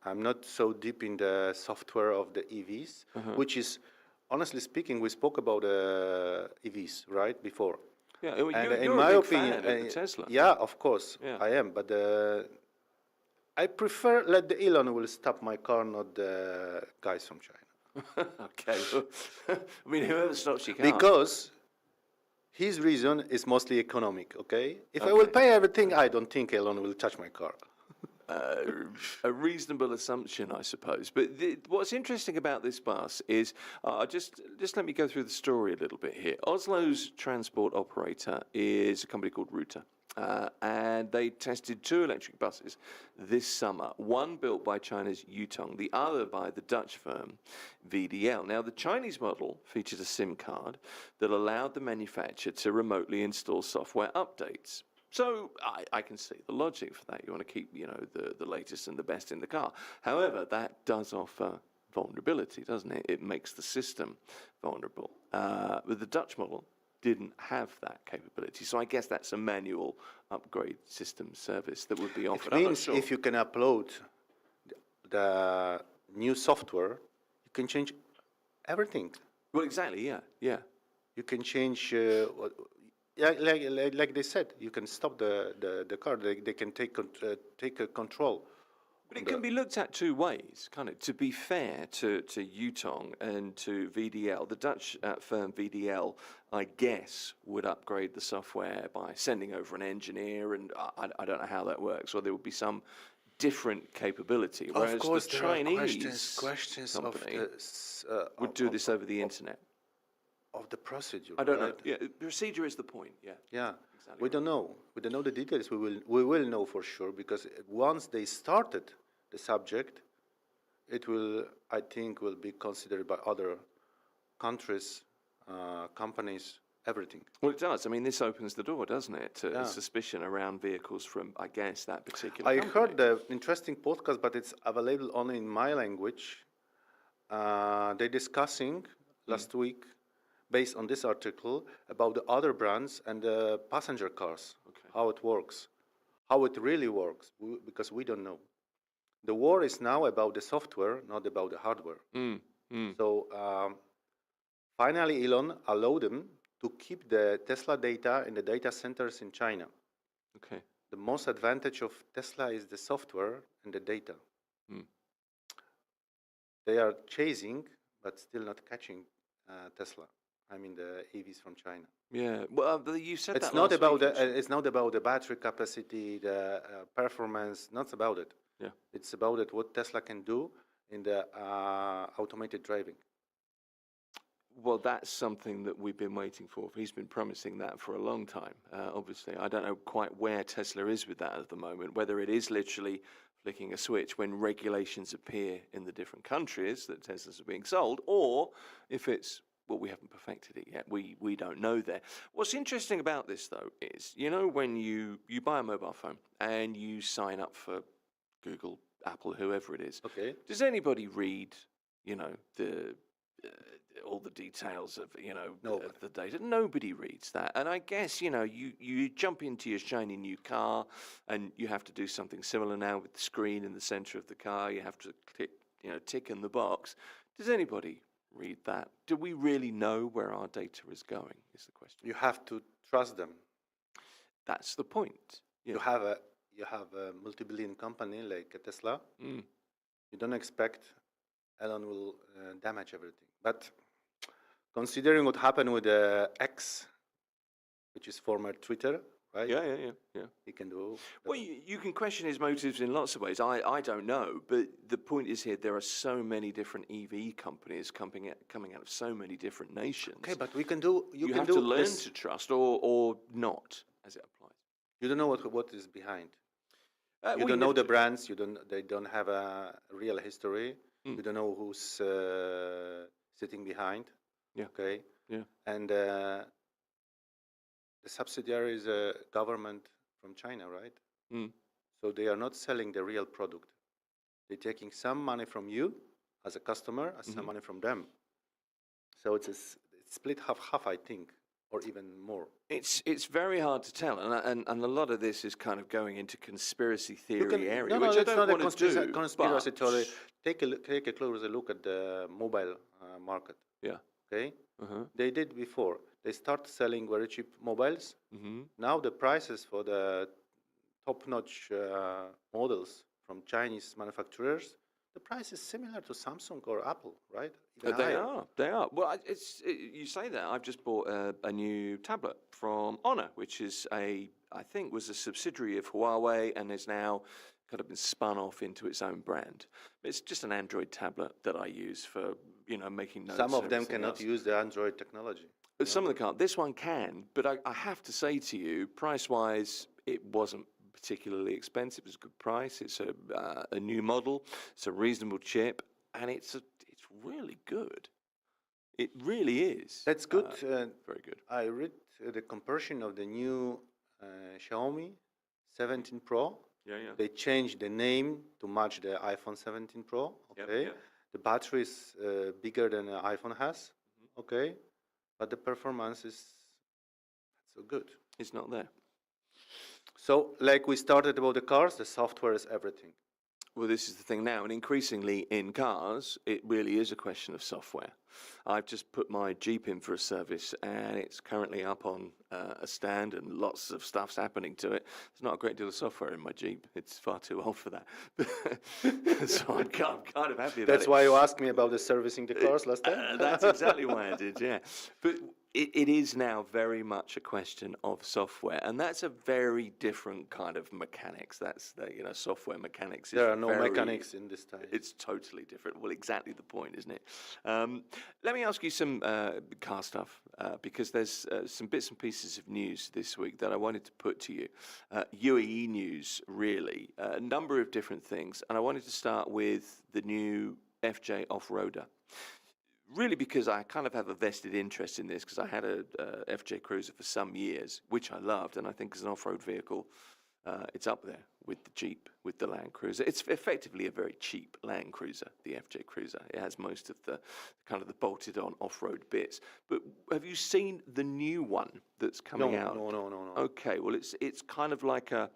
I'm not so deep in the software of the EVs, which is, honestly speaking, we spoke about EVs, right, before. Yeah, And you're in a my big opinion, fan of the Tesla. Yeah, of course, Yeah. I am. But I prefer let the Elon will stop my car, not the guys from China. Okay. I mean, whoever stops you can't. Because his reason is mostly economic, okay? If I will pay everything, I don't think Elon will touch my car. A reasonable assumption, I suppose. But what's interesting about this bus is, just let me go through the story a little bit here. Oslo's transport operator is a company called Ruter. And they tested 2 electric buses this summer, one built by China's Yutong, the other by the Dutch firm VDL. Now, the Chinese model featured a SIM card that allowed the manufacturer to remotely install software updates. So I can see the logic for that. You want to keep, the latest and the best in the car. However, that does offer vulnerability, doesn't it? It makes the system vulnerable. But the Dutch model didn't have that capability. So I guess that's a manual upgrade system service that would be offered. It means if you can upload the new software, you can change everything. Well, exactly, yeah, yeah. You can change, like they said, you can stop the car. They can take control. But it can be looked at two ways, kind of. To be fair to Yutong and to VDL, the Dutch firm VDL, I guess, would upgrade the software by sending over an engineer, and I don't know how that works, or there would be some different capability. Whereas Of course, the there Chinese are questions company of would do this over the internet. Of the procedure. I don't know. right? Yeah, procedure is the point. Yeah. Yeah, Exactly we don't know. We don't know the details. We will know for sure, because once they started the subject, it will, I think, will be considered by other countries, companies, everything. Well, it does. I mean, this opens the door, doesn't it, to Yeah. suspicion around vehicles from, I guess, that particular I company. heard the interesting podcast, but it's available only in my language. They're discussing last week, based on this article, about the other brands and the passenger cars, how it works, how it really works, because we don't know. The war is now about the software, not about the hardware. So finally, Elon allowed them to keep the Tesla data in the data centers in China. Okay. The most advantage of Tesla is the software and the data. They are chasing, but still not catching Tesla. I mean the EVs from China. Yeah. Well, you said It's that not last about week, the, it's not about the battery capacity, the performance. Not about it. Yeah. It's about it, what Tesla can do in the automated driving. Well, that's something that we've been waiting for. He's been promising that for a long time, obviously. I don't know quite where Tesla is with that at the moment, whether it is literally flicking a switch when regulations appear in the different countries that Teslas are being sold, or if it's, well, we haven't perfected it yet. We don't know there. What's interesting about this, though, is, you know, when you buy a mobile phone and you sign up for Google, Apple, whoever it is, Okay. does anybody read, you know, all the details of, you know, of the data? Nobody reads that. And I guess, you know, you jump into your shiny new car and you have to do something similar now with the screen in the center of the car. You have to click, you know, tick in the box. Does anybody read that? Do we really know where our data is going, is the question. You have to trust them. That's the point. Yeah. You have a multi-billion company like Tesla. You don't expect Elon will damage everything. But considering what happened with X, which is former Twitter, right? Yeah. He can do. Well, you can question his motives in lots of ways. I don't know, but the point is here, there are so many different EV companies coming out of so many different nations. Okay, but we can do. You can have do to learn this. to trust or not, as it applies. You don't know what is behind. You Well, don't know never the do. brands. They don't have a real history. You don't know who's sitting behind. Yeah. Okay. Yeah. And the subsidiary is a government from China, right? So they are not selling the real product. They're taking some money from you as a customer, and some money from them. So it's split half, I think, or even more. It's very hard to tell, and a lot of this is kind of going into conspiracy theory area, No, which I it's don't not a want to do. conspiracy but- theory. Take a closer look at the mobile market. Yeah. Okay. They did before. They start selling very cheap mobiles. Now the prices for the top-notch models from Chinese manufacturers, the price is similar to Samsung or Apple, right? Even They higher. are. Well, you say that. I've just bought a new tablet from Honor, which is I think was a subsidiary of Huawei and is now kind of been spun off into its own brand. It's just an Android tablet that I use for, you know, making notes. Some of and them everything cannot else. use the Android technology. But some of them can't. This one can, but I have to say to you, price-wise, it wasn't particularly expensive. It was a good price. It's a new model. It's a reasonable chip, and it's really good. It really is. That's good. Very good. I read the comparison of the new Xiaomi 17 Pro. Yeah. They changed the name to match the iPhone 17 Pro. Yep, Okay. yep. The battery is bigger than an iPhone has, okay, but the performance is not so good. It's not there. So, like we started about the cars, the software is everything. Well, this is the thing now, and increasingly in cars, it really is a question of software. I've just put my Jeep in for a service, and it's currently up on a stand, and lots of stuff's happening to it. There's not a great deal of software in my Jeep. It's far too old for that. So I'm kind of happy about That's it. why you asked me about the servicing the cars last time. That's exactly why I did, yeah. But it is now very much a question of software, and that's a very different kind of mechanics. That's the, software mechanics. There are no mechanics in this time. It's totally different. Well, exactly the point, isn't it? Let me ask you some car stuff, because there's some bits and pieces of news this week that I wanted to put to you. UAE news, really. A number of different things, and I wanted to start with the new FJ off-roader. Really, because I kind of have a vested interest in this, because I had a FJ Cruiser for some years, which I loved, and I think as an off-road vehicle, it's up there with the Jeep, with the Land Cruiser. It's effectively a very cheap Land Cruiser, the FJ Cruiser. It has most of the kind of the bolted-on off-road bits. But have you seen the new one that's coming out? No. Okay, well, it's kind of like a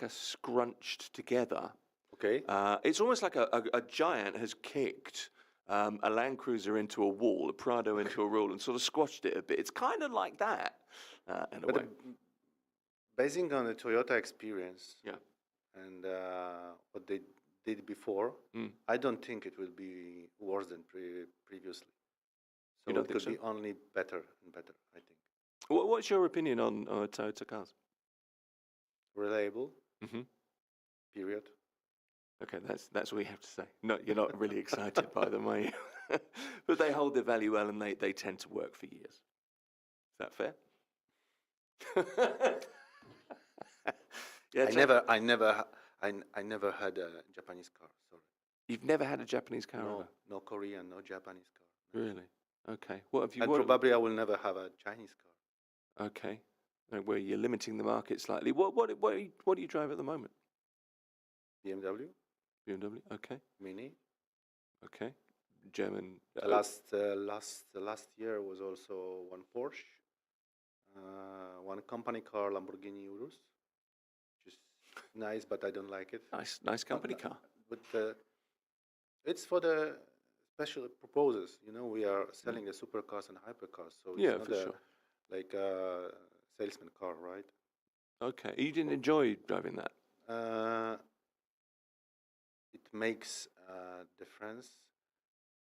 scrunched together. Okay. It's almost like a giant has kicked a Land Cruiser into a wall, a Prado into a wall, and sort of squashed it a bit. It's kind of like that, in a way. Basing on the Toyota experience, Yeah. and what they did before, I don't think it will be worse than previously. So You don't it think could be only better and better, I think. What's your opinion on Toyota cars? Reliable, Mm-hmm. period. Okay, that's all you have to say. No, you're not really excited by them, are you? But they hold their value well, and they tend to work for years. Is that fair? Yeah, I never had a Japanese car. Sorry. You've never had a Japanese car No, ever? no Korean, no Japanese car. Really? Okay. What have you? And probably I will never have a Chinese car. Okay. Where you're limiting the market slightly. What do you drive at the moment? BMW, BMW. Okay. Mini. Okay. German. The last year was also one Porsche, one company car, Lamborghini Urus, which is nice, but I don't like it. Nice company car. But it's for the special purposes. We are selling the supercars and hypercars, so it's not for sure. like a salesman car, right? Okay. You didn't enjoy driving that? It makes a difference.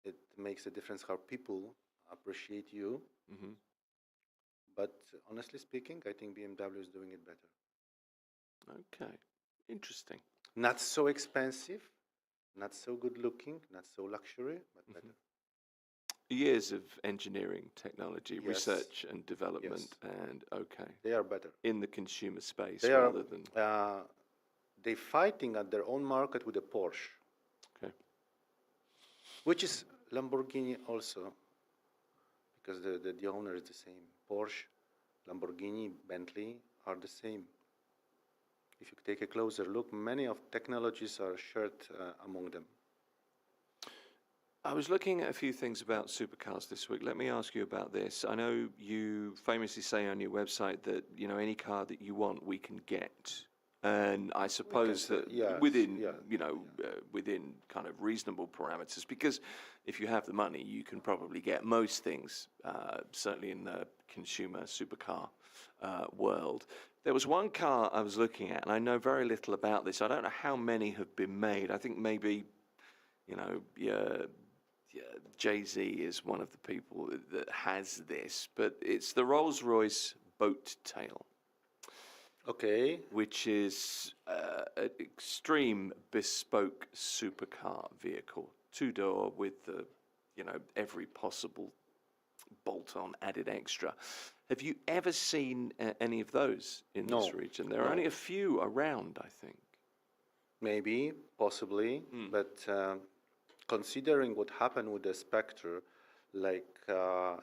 It makes a difference how people appreciate you. Mm-hmm. But honestly speaking, I think BMW is doing it better. Okay. Interesting. Not so expensive, not so good looking, not so luxury, but better. Years of engineering, technology, Yes. research and development, Yes. and okay. They are better. In the consumer space They rather than... They're fighting at their own market with a Porsche. Okay. Which is Lamborghini also, because the owner is the same. Porsche, Lamborghini, Bentley are the same. If you take a closer look, many of technologies are shared among them. I was looking at a few things about supercars this week. Let me ask you about this. I know you famously say on your website that any car that you want we can get, and I suppose that within within kind of reasonable parameters. Because if you have the money, you can probably get most things. Certainly in the consumer supercar world. There was one car I was looking at, and I know very little about this. I don't know how many have been made. I think maybe Jay-Z is one of the people that has this, but it's the Rolls-Royce Boat Tail. Okay. Which is an extreme bespoke supercar vehicle, two-door with the, every possible bolt-on added extra. Have you ever seen any of those in this region? There are only a few around, I think. Maybe, possibly, but considering what happened with the Spectre, like the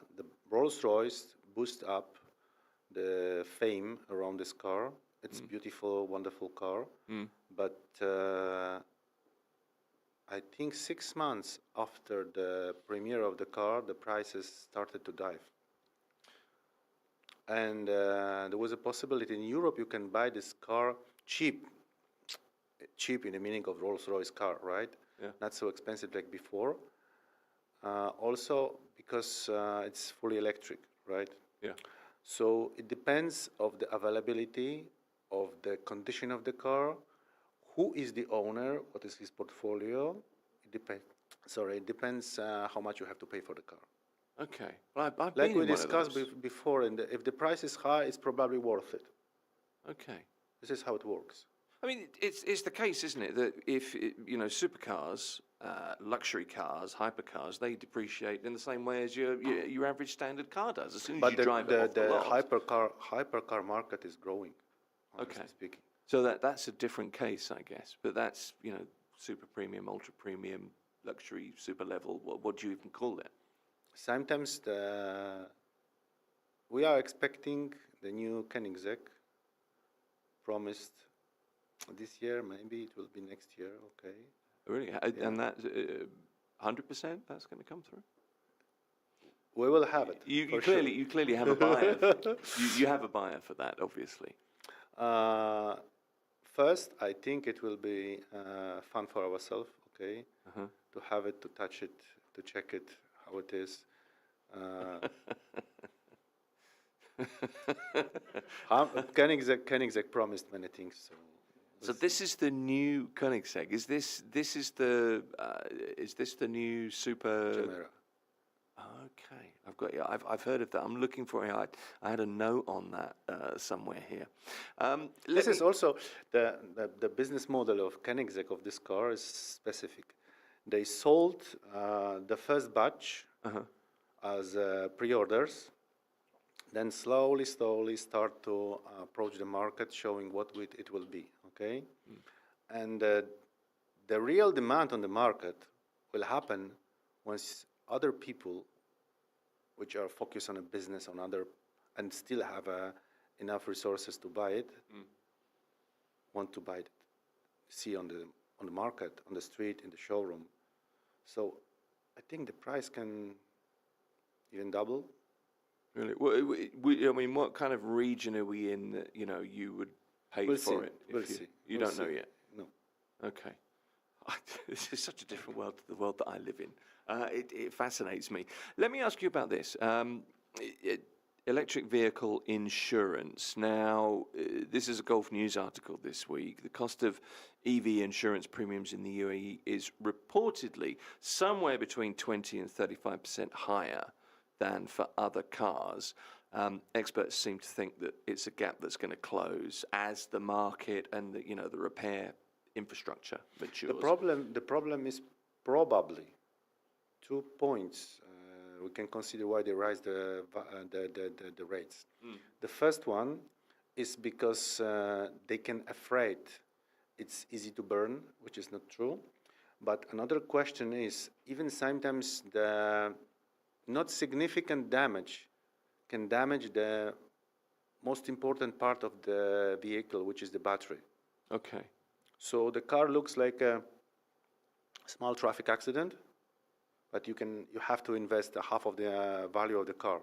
Rolls-Royce boost up the fame around this car. It's a beautiful, wonderful car, but I think 6 months after the premiere of the car, the prices started to dive. And there was a possibility in Europe you can buy this car cheap in the meaning of Rolls-Royce car, right? Yeah. Not so expensive like before. Also because it's fully electric, right? Yeah. So it depends of the availability, of the condition of the car, who is the owner, what is his portfolio. It depends. Sorry, it depends how much you have to pay for the car. Okay. Well, I've Like been we in one of discussed those. before, and if the price is high, it's probably worth it. Okay. This is how it works. I mean, it's the case, isn't it, that if supercars, luxury cars, hypercars, they depreciate in the same way as your average standard car does. As soon as But you the, drive it the, off the the lot. hypercar market is growing, honestly Okay. speaking. So that's a different case, I guess. But that's super premium, ultra premium, luxury, super level. What do you even call it? Sometimes we are expecting the new Koenigsegg promised this year, maybe it will be next year, okay. Really, Yeah. and that 100% that's going to come through. We will have it. You for clearly sure. you clearly have a buyer. you have a buyer for that, obviously. First, I think it will be fun for ourselves, okay, Uh-huh. to have it, to touch it, to check it, how it is. Koenigsegg promised many things, so. So this is the new Koenigsegg. Is this the new super? Chimera. Okay, I've heard of that. I'm looking for it. I had a note on that somewhere here. This is also the business model of Koenigsegg of this car is specific. They sold the first batch as pre-orders, then slowly start to approach the market, showing what it will be. Okay, and the real demand on the market will happen once other people, which are focused on a business on other and still have enough resources to buy it, want to buy it, see on the market, on the street, in the showroom. So I think the price can even double. Really? I mean, what kind of region are we in that you would pay We'll for see. it? We'll see. You We'll don't know see. yet. No. Okay. This is such a different world to the world that I live in. It fascinates me. Let me ask you about this. Electric vehicle insurance. Now, this is a Gulf News article this week. The cost of EV insurance premiums in the UAE is reportedly somewhere between 20 and 35% higher than for other cars. Experts seem to think that it's a gap that's going to close as the market and the repair infrastructure matures. The problem is probably 2 points. We can consider why they rise the rates. The first one is because they can afraid it's easy to burn, which is not true. But another question is even sometimes the not significant damage can damage the most important part of the vehicle, which is the battery. Okay. So the car looks like a small traffic accident, but you have to invest half of the value of the car.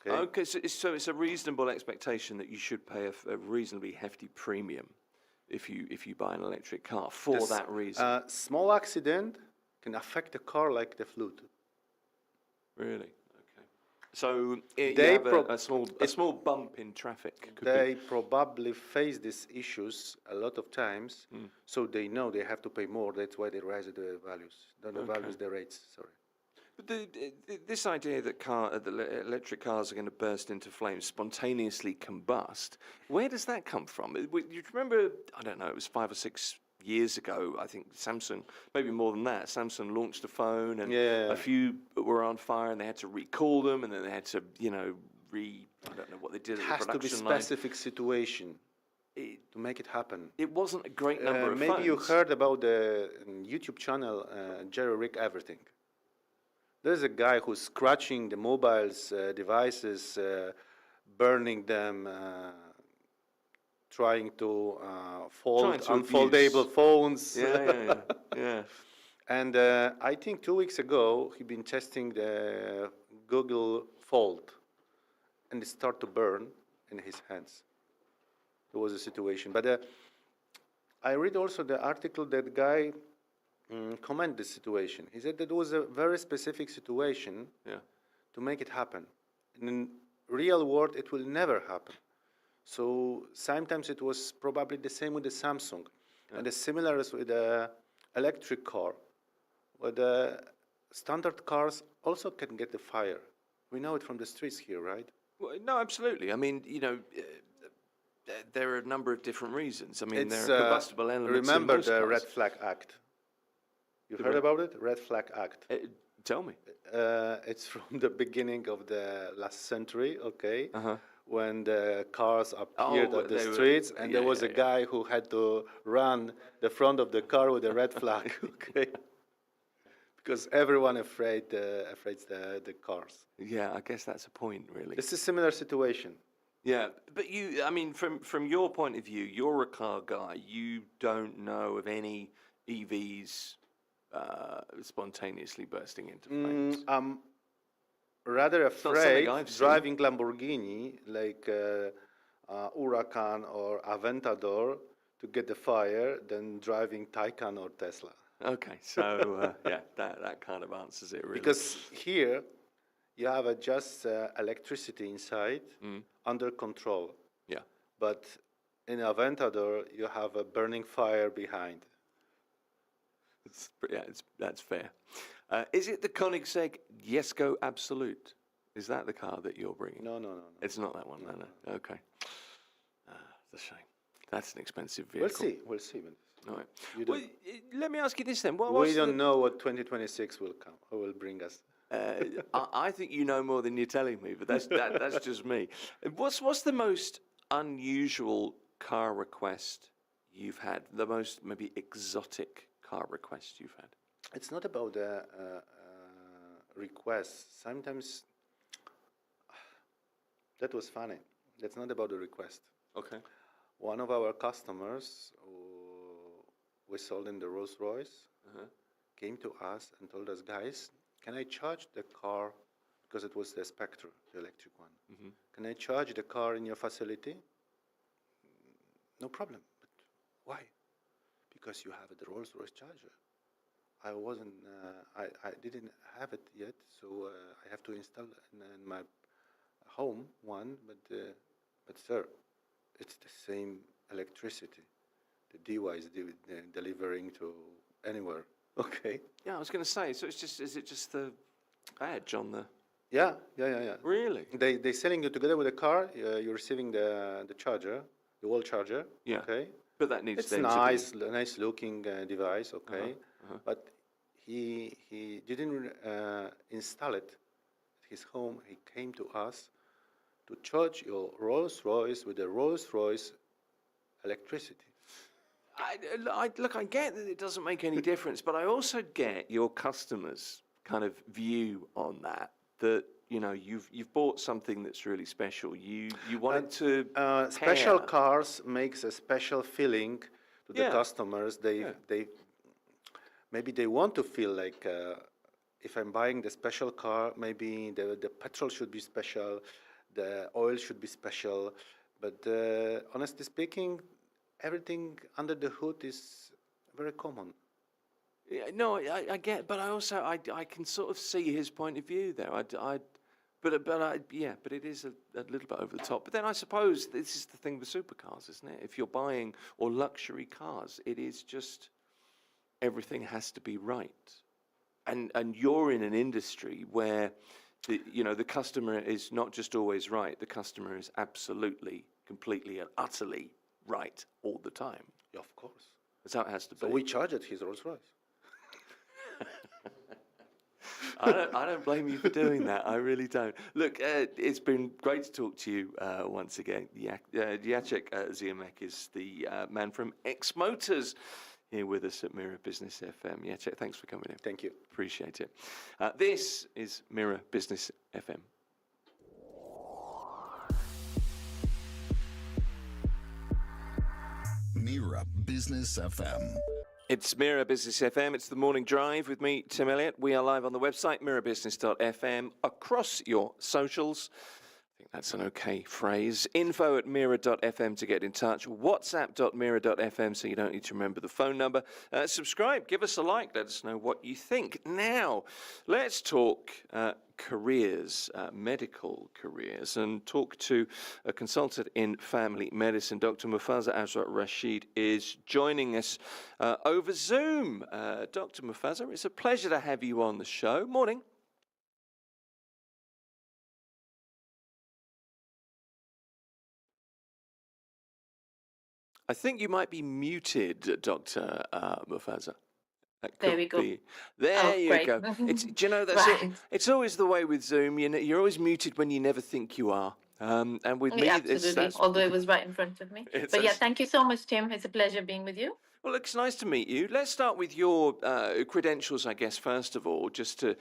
Okay, so it's a reasonable expectation that you should pay a reasonably hefty premium if you buy an electric car for that reason. Small accident can affect the car like the flood. Really? Okay. So you have a small bump in traffic. They probably face these issues a lot of times, so they know they have to pay more. That's why they raise the values. The rates. Sorry. But this idea that electric cars are going to burst into flames, spontaneously combust, where does that come from? You remember, I don't know, it was 5 or 6 years ago, I think Samsung, maybe more than that, Samsung launched a phone and a few were on fire and they had to recall them and then they had to, I don't know what they did. It has to be specific situation to make it happen. It wasn't a great number of maybe phones. You heard about the YouTube channel Jerry Rick Everything. There's a guy who's scratching the mobiles, devices, burning them, trying to Trying fold to unfoldable abuse. phones. Yeah. And I think 2 weeks ago, he'd been testing the Google Fold, and it started to burn in his hands. There was a situation. But I read also the article that guy commented the situation. He said that it was a very specific situation Yeah. to make it happen. In real world, it will never happen. So sometimes it was probably the same with the Samsung, and the similar is with the electric car. But the standard cars also can get the fire. We know it from the streets here, right? Well, no, absolutely. I mean, there are a number of different reasons. I mean, there are combustible elements. Remember in most the cars. Red Flag Act? You've The heard Red- about it? Red Flag Act. Tell me. It's from the beginning of the last century, okay? Uh-huh. When the cars appeared Oh, on the they were- streets, and there yeah, was yeah, a yeah. guy who had to run the front of the car with a red flag, okay? Because everyone afraid the cars. Yeah, I guess that's a point, really. It's a similar situation. Yeah, but I mean, from your point of view, you're a car guy. You don't know of any EVs spontaneously bursting into flames. I'm rather not something afraid I've seen. driving Lamborghini like Huracan or Aventador to get the fire than driving Taycan or Tesla. Okay, so yeah, that kind of answers it, really. Because here you have just electricity inside under control. Yeah. But in Aventador you have a burning fire behind. That's fair. Is it the Koenigsegg Jesko Absolute? Is that the car that you're bringing? No. It's not that one, no. Okay. It's a shame. That's an expensive vehicle. We'll see. All right. You Well, don't- let me ask you this then. We don't know what 2026 will bring us. I think you know more than you're telling me, but that's just me. What's the most unusual car request you've had? The most maybe exotic car request you've had? It's not about the request. Sometimes that was funny. That's not about the request. Okay. One of our customers, we sold him the Rolls Royce, came to us and told us, guys, can I charge the car, because it was the Spectre, the electric one. Can I charge the car in your facility? No problem. But why? Because you have the Rolls Royce charger. I didn't have it yet, so I have to install in my home one. But sir, it's the same electricity. The DY is delivering to anywhere. Okay. Yeah, I was going to say. So is it just the badge on the? Yeah. Really? They selling you together with the car. You're receiving the charger, the wall charger. Yeah. Okay. But that needs It's then nice looking device. Okay. But he didn't install it at his home. He came to us to charge your Rolls Royce with the Rolls Royce electricity. Look, I get that it doesn't make any difference, but I also get your customers' kind of view on that. That you've bought something that's really special. You want it to Special pair. cars makes a special feeling to the Yeah. customers. They maybe they want to feel like if I'm buying the special car, maybe the petrol should be special, the oil should be special. But honestly speaking, everything under the hood is very common. Yeah, no, I get, but I also I can sort of see his point of view there. But it is a little bit over the top. But then I suppose this is the thing with supercars, isn't it? If you're buying or luxury cars, it is just everything has to be right, and you're in an industry where the customer is not just always right. The customer is absolutely, completely, and utterly right all the time. Yeah, of course. That's how it has to be. So we charge it his Rolls Royce. I don't blame you for doing that. I really don't. Look, it's been great to talk to you once again. Jacek Ziamek is the man from X Motors here with us at Mira Business FM. Jacek, thanks for coming in. Thank you. Appreciate it. This is Mira Business FM. Mira Business FM. It's Mira Business FM. It's the morning drive with me, Tim Elliott. We are live on the website, mirabusiness.fm, across your socials. I think that's an okay phrase. info@mira.fm to get in touch. whatsapp.mira.fm so you don't need to remember the phone number. Subscribe, give us a like, let us know what you think. Now, let's talk careers, medical careers, and talk to a consultant in family medicine. Dr. Mufaza Azra Rashid is joining us over Zoom. Dr. Mufaza, it's a pleasure to have you on the show. Morning. I think you might be muted, Dr. Mufaza. That could There we go. be. There Oh, you great. go. It's, do you know, that's Right. it's always the way with Zoom. You know, you're always muted when you never think you are. And with me, Absolutely. that's Although it was right in front of me. It's But yeah, as- thank you so much, Tim. It's a pleasure being with you. well, it's nice to meet you. Let's start with your credentials, I guess, first of all, just to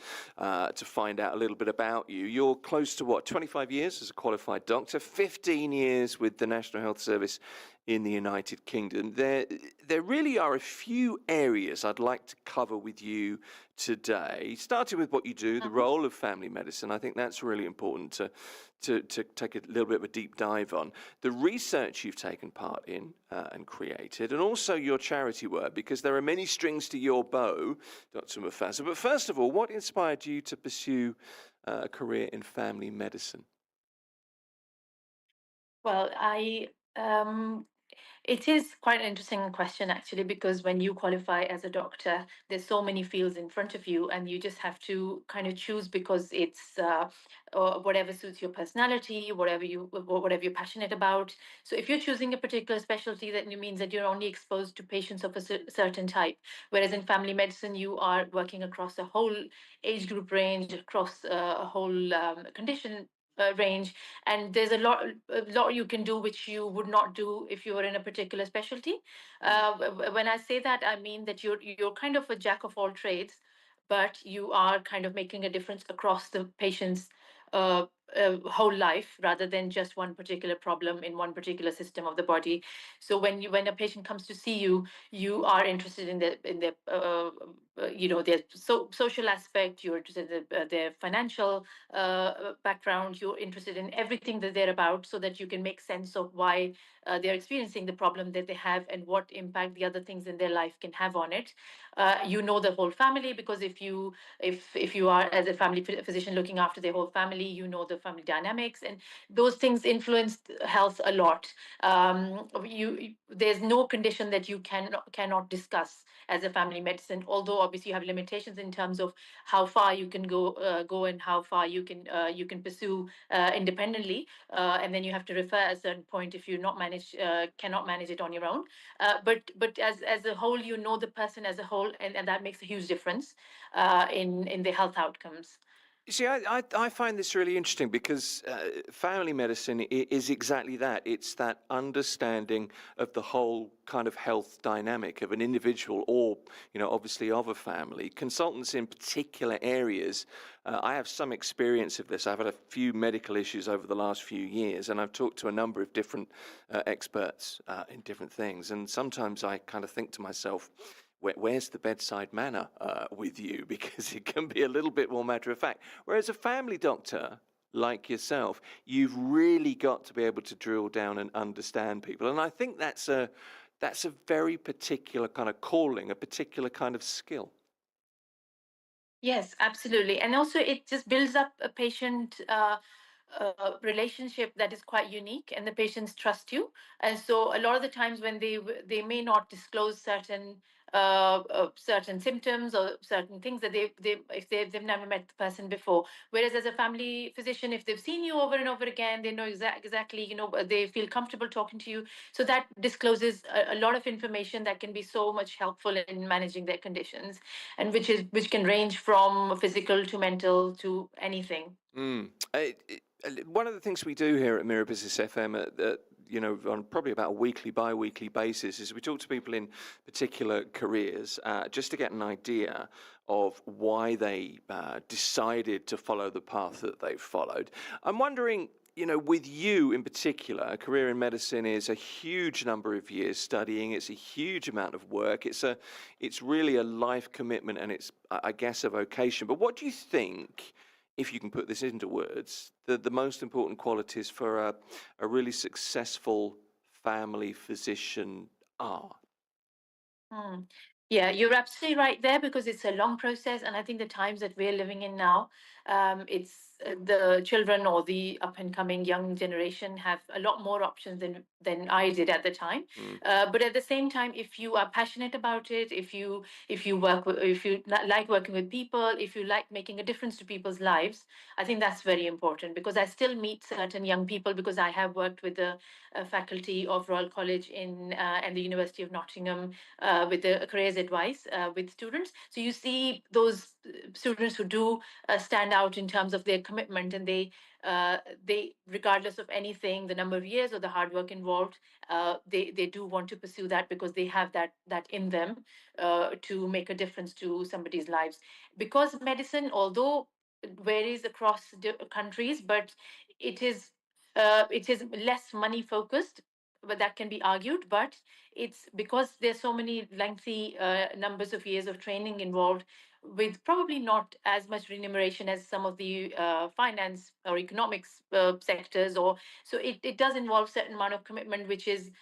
find out a little bit about you. You're close to what, 25 years as a qualified doctor, 15 years with the National Health Service in the United Kingdom. There really are a few areas I'd like to cover with you today, starting with what you do, the role of family medicine. I think that's really important to take a little bit of a deep dive on. The research you've taken part in and created, and also your charity work, because there are many strings to your bow, Dr. Mufaza. But first of all, what inspired you to pursue a career in family medicine? Well, it is quite an interesting question, actually, because when you qualify as a doctor, there's so many fields in front of you, and you just have to kind of choose because it's whatever suits your personality, whatever you're passionate about. So if you're choosing a particular specialty, that means that you're only exposed to patients of a certain type. Whereas in family medicine, you are working across a whole age group range, across a whole condition range, and there's a lot you can do which you would not do if you were in a particular specialty. When I say that, I mean that you're kind of a jack of all trades, but you are kind of making a difference across the patient's uh, whole life rather than just one particular problem in one particular system of the body. So when a patient comes to see you, you are interested in their social aspect. You're interested in their financial background. You're interested in everything that they're about, so that you can make sense of why they're experiencing the problem that they have and what impact the other things in their life can have on it. You know the whole family, because if you are as a family physician looking after their whole family, you know the family dynamics, and those things influence health a lot. There's no condition that you cannot discuss as a family medicine, although obviously you have limitations in terms of how far you can go and how far you can pursue independently, and then you have to refer at a certain point if you not manage cannot manage it on your own. But as a whole, you know the person as a whole, and that makes a huge difference in the health outcomes. You see, I find this really interesting because family medicine is exactly that. It's that understanding of the whole kind of health dynamic of an individual or, obviously of a family. Consultants in particular areas, I have some experience of this. I've had a few medical issues over the last few years, and I've talked to a number of different experts in different things. And sometimes I kind of think to myself, where's the bedside manner with you? Because it can be a little bit more matter of fact. Whereas a family doctor like yourself, you've really got to be able to drill down and understand people. And I think that's a very particular kind of calling, a particular kind of skill. Yes, absolutely. And also, it just builds up a patient relationship that is quite unique, and the patients trust you. And so, a lot of the times when they may not disclose certain symptoms or certain things that they've never met the person before. Whereas as a family physician, if they've seen you over and over again, they know exactly, they feel comfortable talking to you. So that discloses a lot of information that can be so much helpful in managing their conditions, and which can range from physical to mental to anything. One of the things we do here at Mira Business FM, on probably about a weekly, bi-weekly basis, is we talk to people in particular careers just to get an idea of why they decided to follow the path that they've followed. I'm wondering, with you in particular, a career in medicine is a huge number of years studying. It's a huge amount of work. It's really a life commitment, and it's, I guess, a vocation. But what do you think, if you can put this into words, the most important qualities for a really successful family physician are? Hmm. Yeah, you're absolutely right there because it's a long process, and I think the times that we're living in now, it's the children or the up and coming young generation have a lot more options than I did at the time. Mm. But at the same time, if you are passionate about it, if you work with, if you like working with people, if you like making a difference to people's lives, I think that's very important because I still meet certain young people because I have worked with the faculty of Royal College in and the University of Nottingham with the careers advice with students. So you see those students who do stand out in terms of their commitment, and they regardless of anything, the number of years or the hard work involved, they do want to pursue that because they have that in them to make a difference to somebody's lives. Because medicine, although it varies across countries, but it is less money focused, but that can be argued. But it's because there's so many lengthy numbers of years of training involved with probably not as much remuneration as some of the finance or economics sectors, or so it does involve certain amount of commitment which is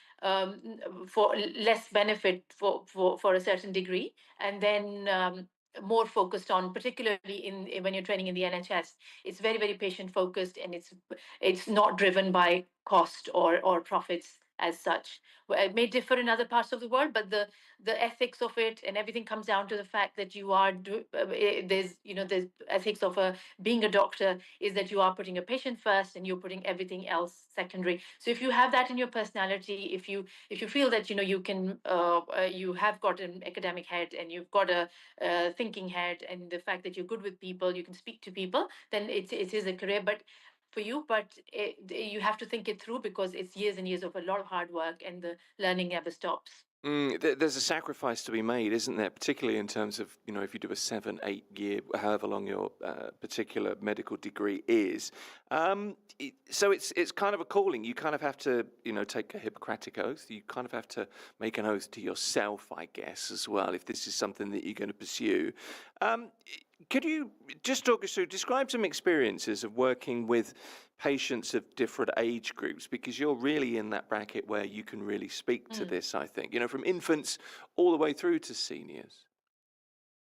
for less benefit for a certain degree, and then more focused on, particularly in when you're training in the NHS, it's very very patient focused, and it's not driven by cost or profits as such. Well, it may differ in other parts of the world, but the ethics of it and everything comes down to the fact that you are there's ethics of being a doctor is that you are putting a patient first and you're putting everything else secondary. So if you have that in your personality, if you feel that you can you have got an academic head and you've got a thinking head, and the fact that you're good with people, you can speak to people, then it is a career. But for you, but you have to think it through because it's years and years of a lot of hard work, and the learning never stops. There's a sacrifice to be made, isn't there? Particularly in terms of, if you do a 7, 8 year, however long your particular medical degree is. So it's kind of a calling. You kind of have to, take a Hippocratic oath. You kind of have to make an oath to yourself, I guess, as well, if this is something that you're going to pursue. Could you just talk us through, describe some experiences of working with patients of different age groups, because you're really in that bracket where you can really speak to this, I think, from infants all the way through to seniors.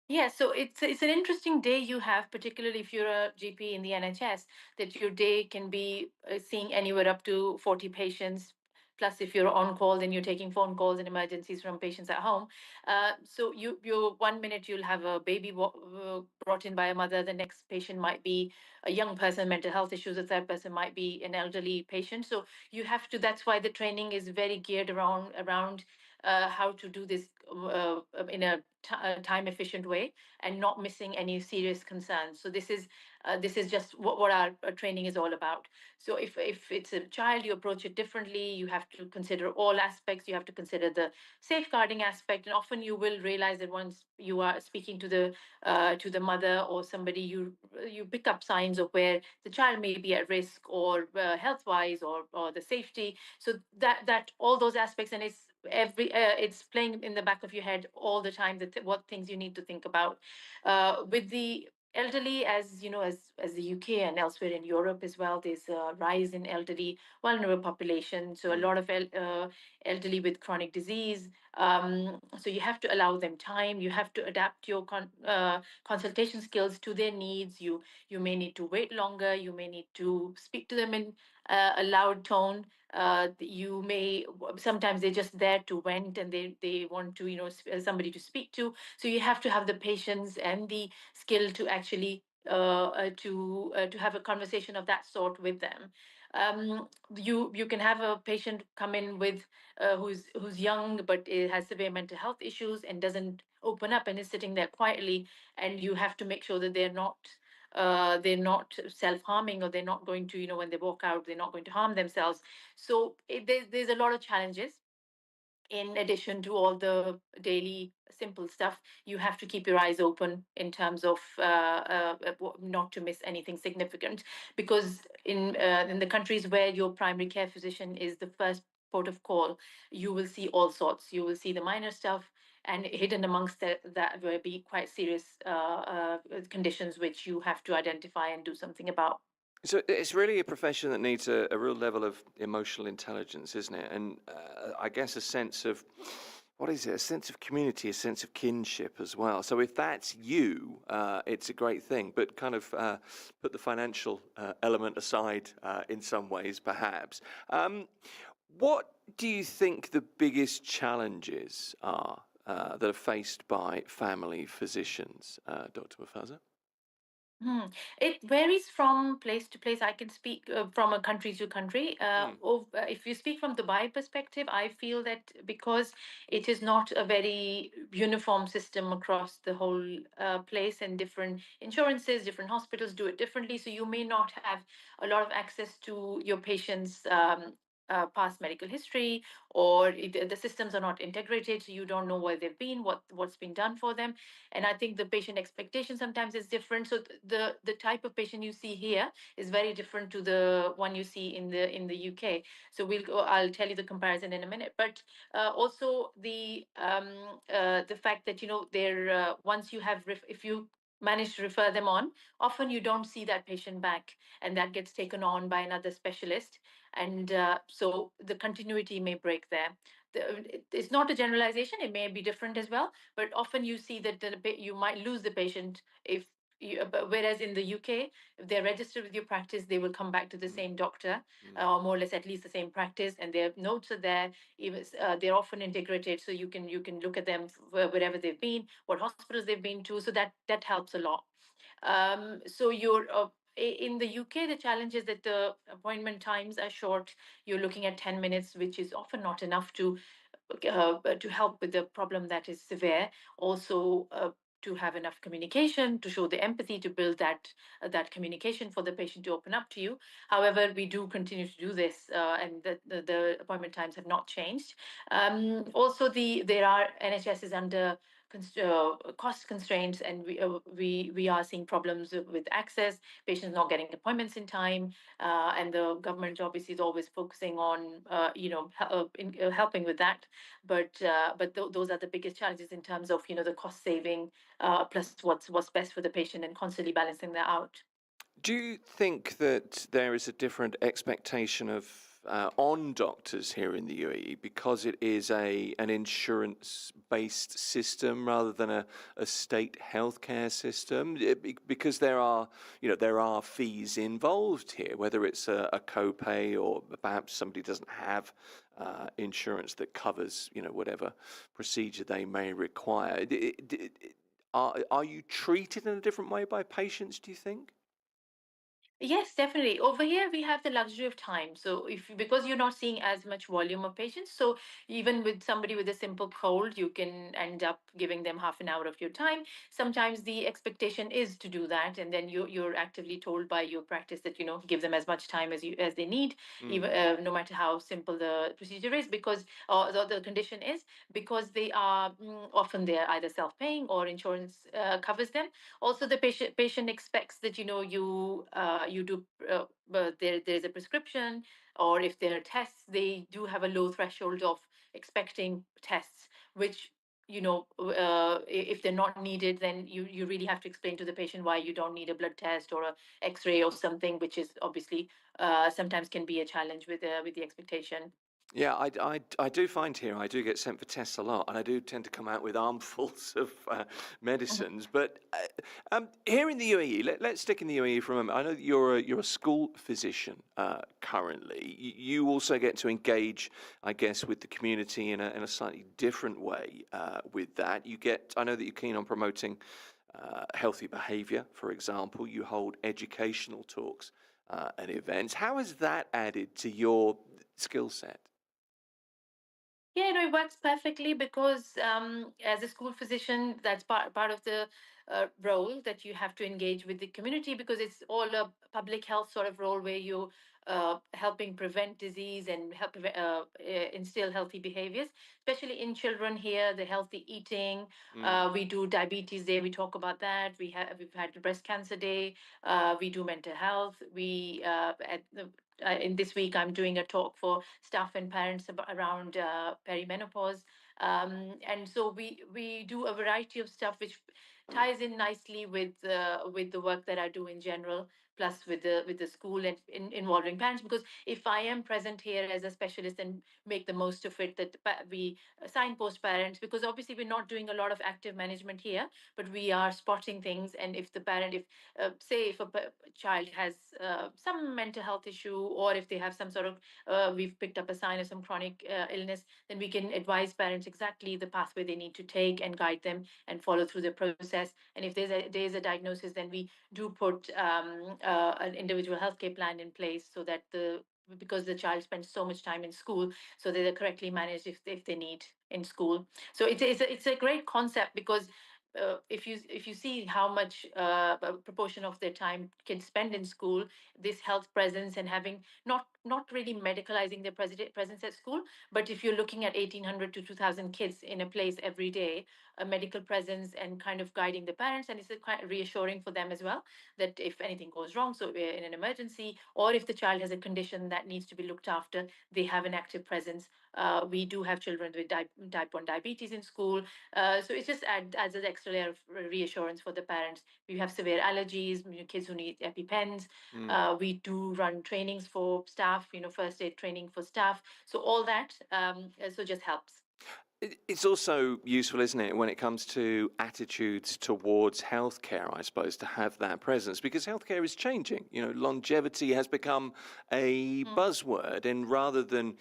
Yeah, so it's an interesting day you have, particularly if you're a GP in the NHS, that your day can be seeing anywhere up to 40 patients. Plus, if you're on call, then you're taking phone calls and emergencies from patients at home. So you 1 minute you'll have a baby brought in by a mother. The next patient might be a young person, mental health issues. The third person might be an elderly patient. So you have to. That's why the training is very geared around how to do this in a time efficient way and not missing any serious concerns. So this is just what our training is all about. So if it's a child, you approach it differently. You have to consider all aspects. You have to consider the safeguarding aspect, and often you will realize that once you are speaking to the mother or somebody, you pick up signs of where the child may be at risk, or health wise, or the safety. So that all those aspects, and it's playing in the back of your head all the time, that what things you need to think about with the elderly. As you know, as the UK and elsewhere in Europe as well, there's a rise in elderly vulnerable population, so a lot of elderly with chronic disease. So you have to allow them time, you have to adapt your consultation skills to their needs. You may need to wait longer, you may need to speak to them in a loud tone. You may sometimes they're just there to vent, and they want to somebody to speak to. So you have to have the patience and the skill to actually to have a conversation of that sort with them. You can have a patient come in with who's young but has severe mental health issues and doesn't open up and is sitting there quietly, and you have to make sure that they're not self-harming, or they're not going to, when they walk out, they're not going to harm themselves. So there's a lot of challenges. in addition to all the daily simple stuff, you have to keep your eyes open in terms of not to miss anything significant. Because in the countries where your primary care physician is the first port of call, you will see all sorts. You will see the minor stuff, and hidden amongst that will be quite serious conditions which you have to identify and do something about. So it's really a profession that needs a real level of emotional intelligence, isn't it? And I guess a sense of, what is it? A sense of community, a sense of kinship as well. So if that's you, it's a great thing. But kind of put the financial element aside in some ways, perhaps. What do you think the biggest challenges are that are faced by family physicians, Dr. Mufaza? Hmm. It varies from place to place. I can speak from a country to country. If you speak from Dubai perspective, I feel that because it is not a very uniform system across the whole place, and different insurances, different hospitals do it differently. So you may not have a lot of access to your patients' past medical history, or the systems are not integrated, so you don't know where they've been, what's been done for them. And I think the patient expectation sometimes is different. So the type of patient you see here is very different to the one you see in the UK. So I'll tell you the comparison in a minute. But also the fact that they're once you have if you manage to refer them on, often you don't see that patient back, and that gets taken on by another specialist. And so the continuity may break there. It's not a generalization, it may be different as well, but often you see that you might lose the patient if but whereas in the UK, if they're registered with your practice, they will come back to the same doctor, or more or less at least the same practice, and their notes are there. Even they're often integrated, so you can look at them wherever they've been, what hospitals they've been to. So that helps a lot. So in the UK, the challenge is that the appointment times are short. You're looking at 10 minutes, which is often not enough to help with the problem that is severe. Also, to have enough communication, to show the empathy, to build that communication for the patient to open up to you. However, we do continue to do this, and the appointment times have not changed. Also, there are NHS is under cost constraints, and we are seeing problems with access, patients not getting appointments in time, and the government obviously is always focusing on helping with that. But those are the biggest challenges in terms of the cost saving, plus what's best for the patient, and constantly balancing that out. Do you think that there is a different expectation of on doctors here in the UAE because it is an insurance-based system rather than a state healthcare system? Because there are fees involved here, whether it's a copay or perhaps somebody doesn't have insurance that covers whatever procedure they may require. Are you treated in a different way by patients, do you think? Yes, definitely. Over here, we have the luxury of time. So, because you're not seeing as much volume of patients, so even with somebody with a simple cold, you can end up giving them half an hour of your time. Sometimes the expectation is to do that, and then you're actively told by your practice that give them as much time as they need, even no matter how simple the procedure is, because the condition is, because they are often they're either self-paying or insurance covers them. Also, the patient expects that you do there's a prescription, or if there are tests, they do have a low threshold of expecting tests, which if they're not needed, then you really have to explain to the patient why you don't need a blood test or a x-ray or something, which is obviously sometimes can be a challenge with the expectation. Yeah, I do find here I do get sent for tests a lot, and I do tend to come out with armfuls of medicines. But here in the UAE, let's stick in the UAE for a moment. I know that you're a school physician currently. You also get to engage, I guess, with the community in a slightly different way with that. I know that you're keen on promoting healthy behaviour, for example. You hold educational talks and events. How has that added to your skill set? Yeah, no, it works perfectly because as a school physician, that's part of the role that you have to engage with the community, because it's all a public health sort of role where you helping prevent disease and instill healthy behaviors, especially in children here, the healthy eating. We do Diabetes Day, we talk about that. We've had Breast Cancer Day. We do mental health. In this week, I'm doing a talk for staff and parents around perimenopause. And so we do a variety of stuff which ties in nicely with the work that I do in general, plus with the school and involving parents. Because if I am present here as a specialist and make the most of it, that we signpost parents, because obviously we're not doing a lot of active management here, but we are spotting things. And if the parent, if say if a child has some mental health issue, or if they have some sort of we've picked up a sign of some chronic illness, then we can advise parents exactly the pathway they need to take and guide them and follow through the process. And if there's a diagnosis, then we do put an individual healthcare plan in place, so that because the child spends so much time in school, so they're correctly managed if they need in school. So it's a great concept, because if you see how much a proportion of their time kids spend in school, this health presence and having not really medicalizing their presence at school, but if you're looking at 1,800 to 2,000 kids in a place every day, a medical presence and kind of guiding the parents, and it's quite reassuring for them as well, that if anything goes wrong, so in an emergency, or if the child has a condition that needs to be looked after, they have an active presence. We do have children with type 1 diabetes in school. So it just adds an extra layer of reassurance for the parents. We have severe allergies, kids who need EpiPens. We do run trainings for staff, first aid training for staff. So all that, so just helps. It's also useful, isn't it, when it comes to attitudes towards healthcare, I suppose, to have that presence, because healthcare is changing. Longevity has become a buzzword, and rather than,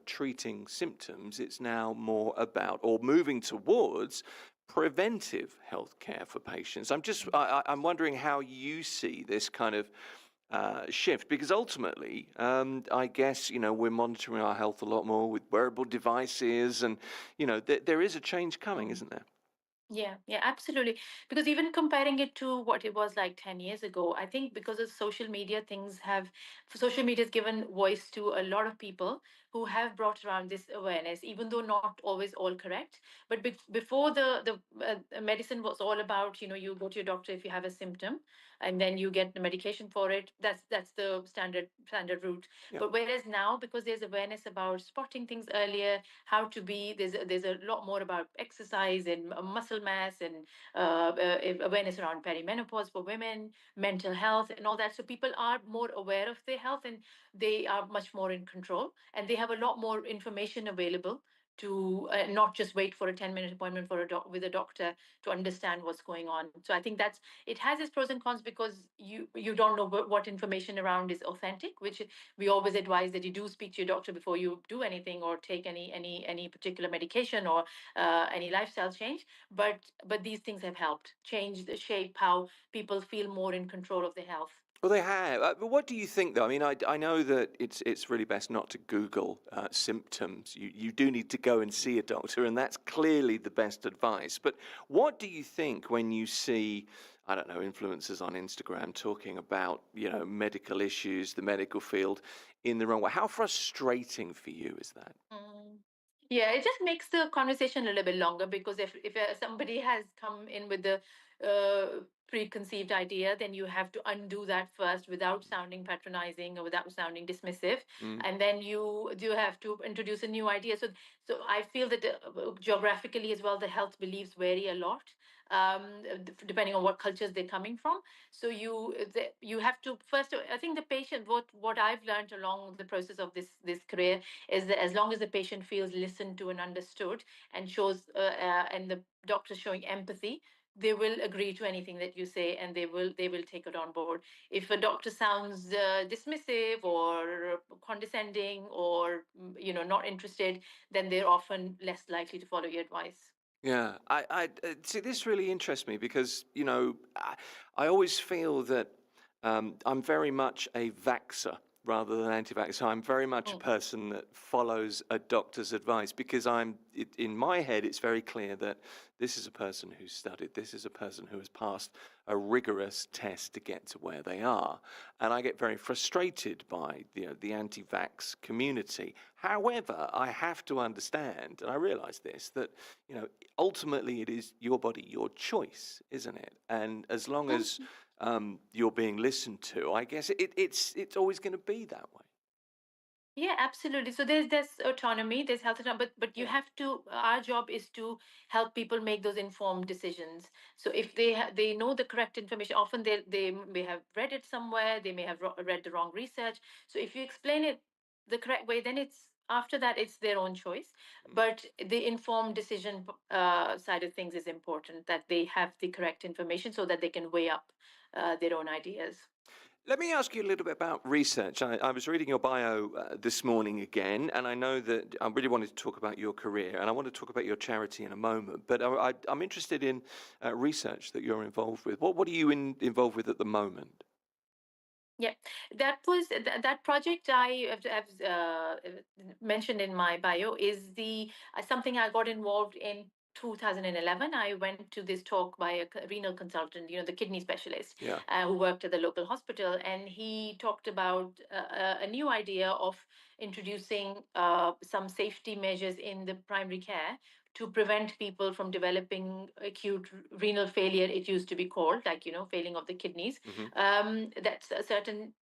treating symptoms, it's now more about, or moving towards, preventive healthcare for patients. I'm wondering how you see this kind of shift, because ultimately, I guess, we're monitoring our health a lot more with wearable devices, and, there is a change coming, isn't there? Yeah, absolutely. Because even comparing it to what it was like 10 years ago, I think because of social media, social media has given voice to a lot of people who have brought around this awareness, even though not always all correct. But before the medicine was all about, you go to your doctor if you have a symptom, and then you get the medication for it. That's the standard route. Yeah. But whereas now, because there's awareness about spotting things earlier, how to be, there's a lot more about exercise and muscle mass, and awareness around perimenopause for women, mental health, and all that. So people are more aware of their health, and they are much more in control, and they have a lot more information available to not just wait for a 10-minute appointment with a doctor to understand what's going on. So I think it has its pros and cons, because you don't know what information around is authentic, which we always advise that you do speak to your doctor before you do anything or take any particular medication or any lifestyle change. But these things have helped change the shape how people feel more in control of their health. Well, they have. But what do you think, though? I mean, I know that it's really best not to Google symptoms. You do need to go and see a doctor, and that's clearly the best advice. But what do you think when you see, I don't know, influencers on Instagram talking about, medical issues, the medical field in the wrong way? How frustrating for you is that? Yeah, it just makes the conversation a little bit longer, because if somebody has come in with the preconceived idea, then you have to undo that first without sounding patronizing or without sounding dismissive, and then you do have to introduce a new idea. So I feel that geographically as well, the health beliefs vary a lot, depending on what cultures they're coming from. So you have to first. I think the patient. What I've learned along the process of this career is that as long as the patient feels listened to and understood, and shows and the doctor showing empathy, they will agree to anything that you say, and they will take it on board. If a doctor sounds dismissive or condescending, or not interested, then they're often less likely to follow your advice. Yeah, I see. This really interests me because I always feel that I'm very much a vaxxer. rather than anti-vax. So I'm very much a person that follows a doctor's advice because in my head, it's very clear that this is a person who's studied, this is a person who has passed a rigorous test to get to where they are. And I get very frustrated by the anti-vax community. However, I have to understand, and I realize this, that ultimately it is your body, your choice, isn't it? And as long as you're being listened to, I guess it's always going to be that way. Yeah, absolutely. So there's autonomy, there's health autonomy, but you Yeah. have to. Our job is to help people make those informed decisions. So if they know the correct information, often they may have read it somewhere, they may have read the wrong research. So if you explain it the correct way, then it's after that it's their own choice. But the informed decision side of things is important, that they have the correct information so that they can weigh up their own ideas. Let me ask you a little bit about research. I was reading your bio this morning again, and I know that I really wanted to talk about your career, and I want to talk about your charity in a moment. But I'm interested in research that you're involved with. What are you involved with at the moment? Yeah, that was that project I have mentioned in my bio is the something I got involved in 2011. I went to this talk by a renal consultant, the kidney specialist, Yeah. who worked at the local hospital, and he talked about a new idea of introducing some safety measures in the primary care to prevent people from developing acute renal failure, it used to be called, like, failing of the kidneys. That a certain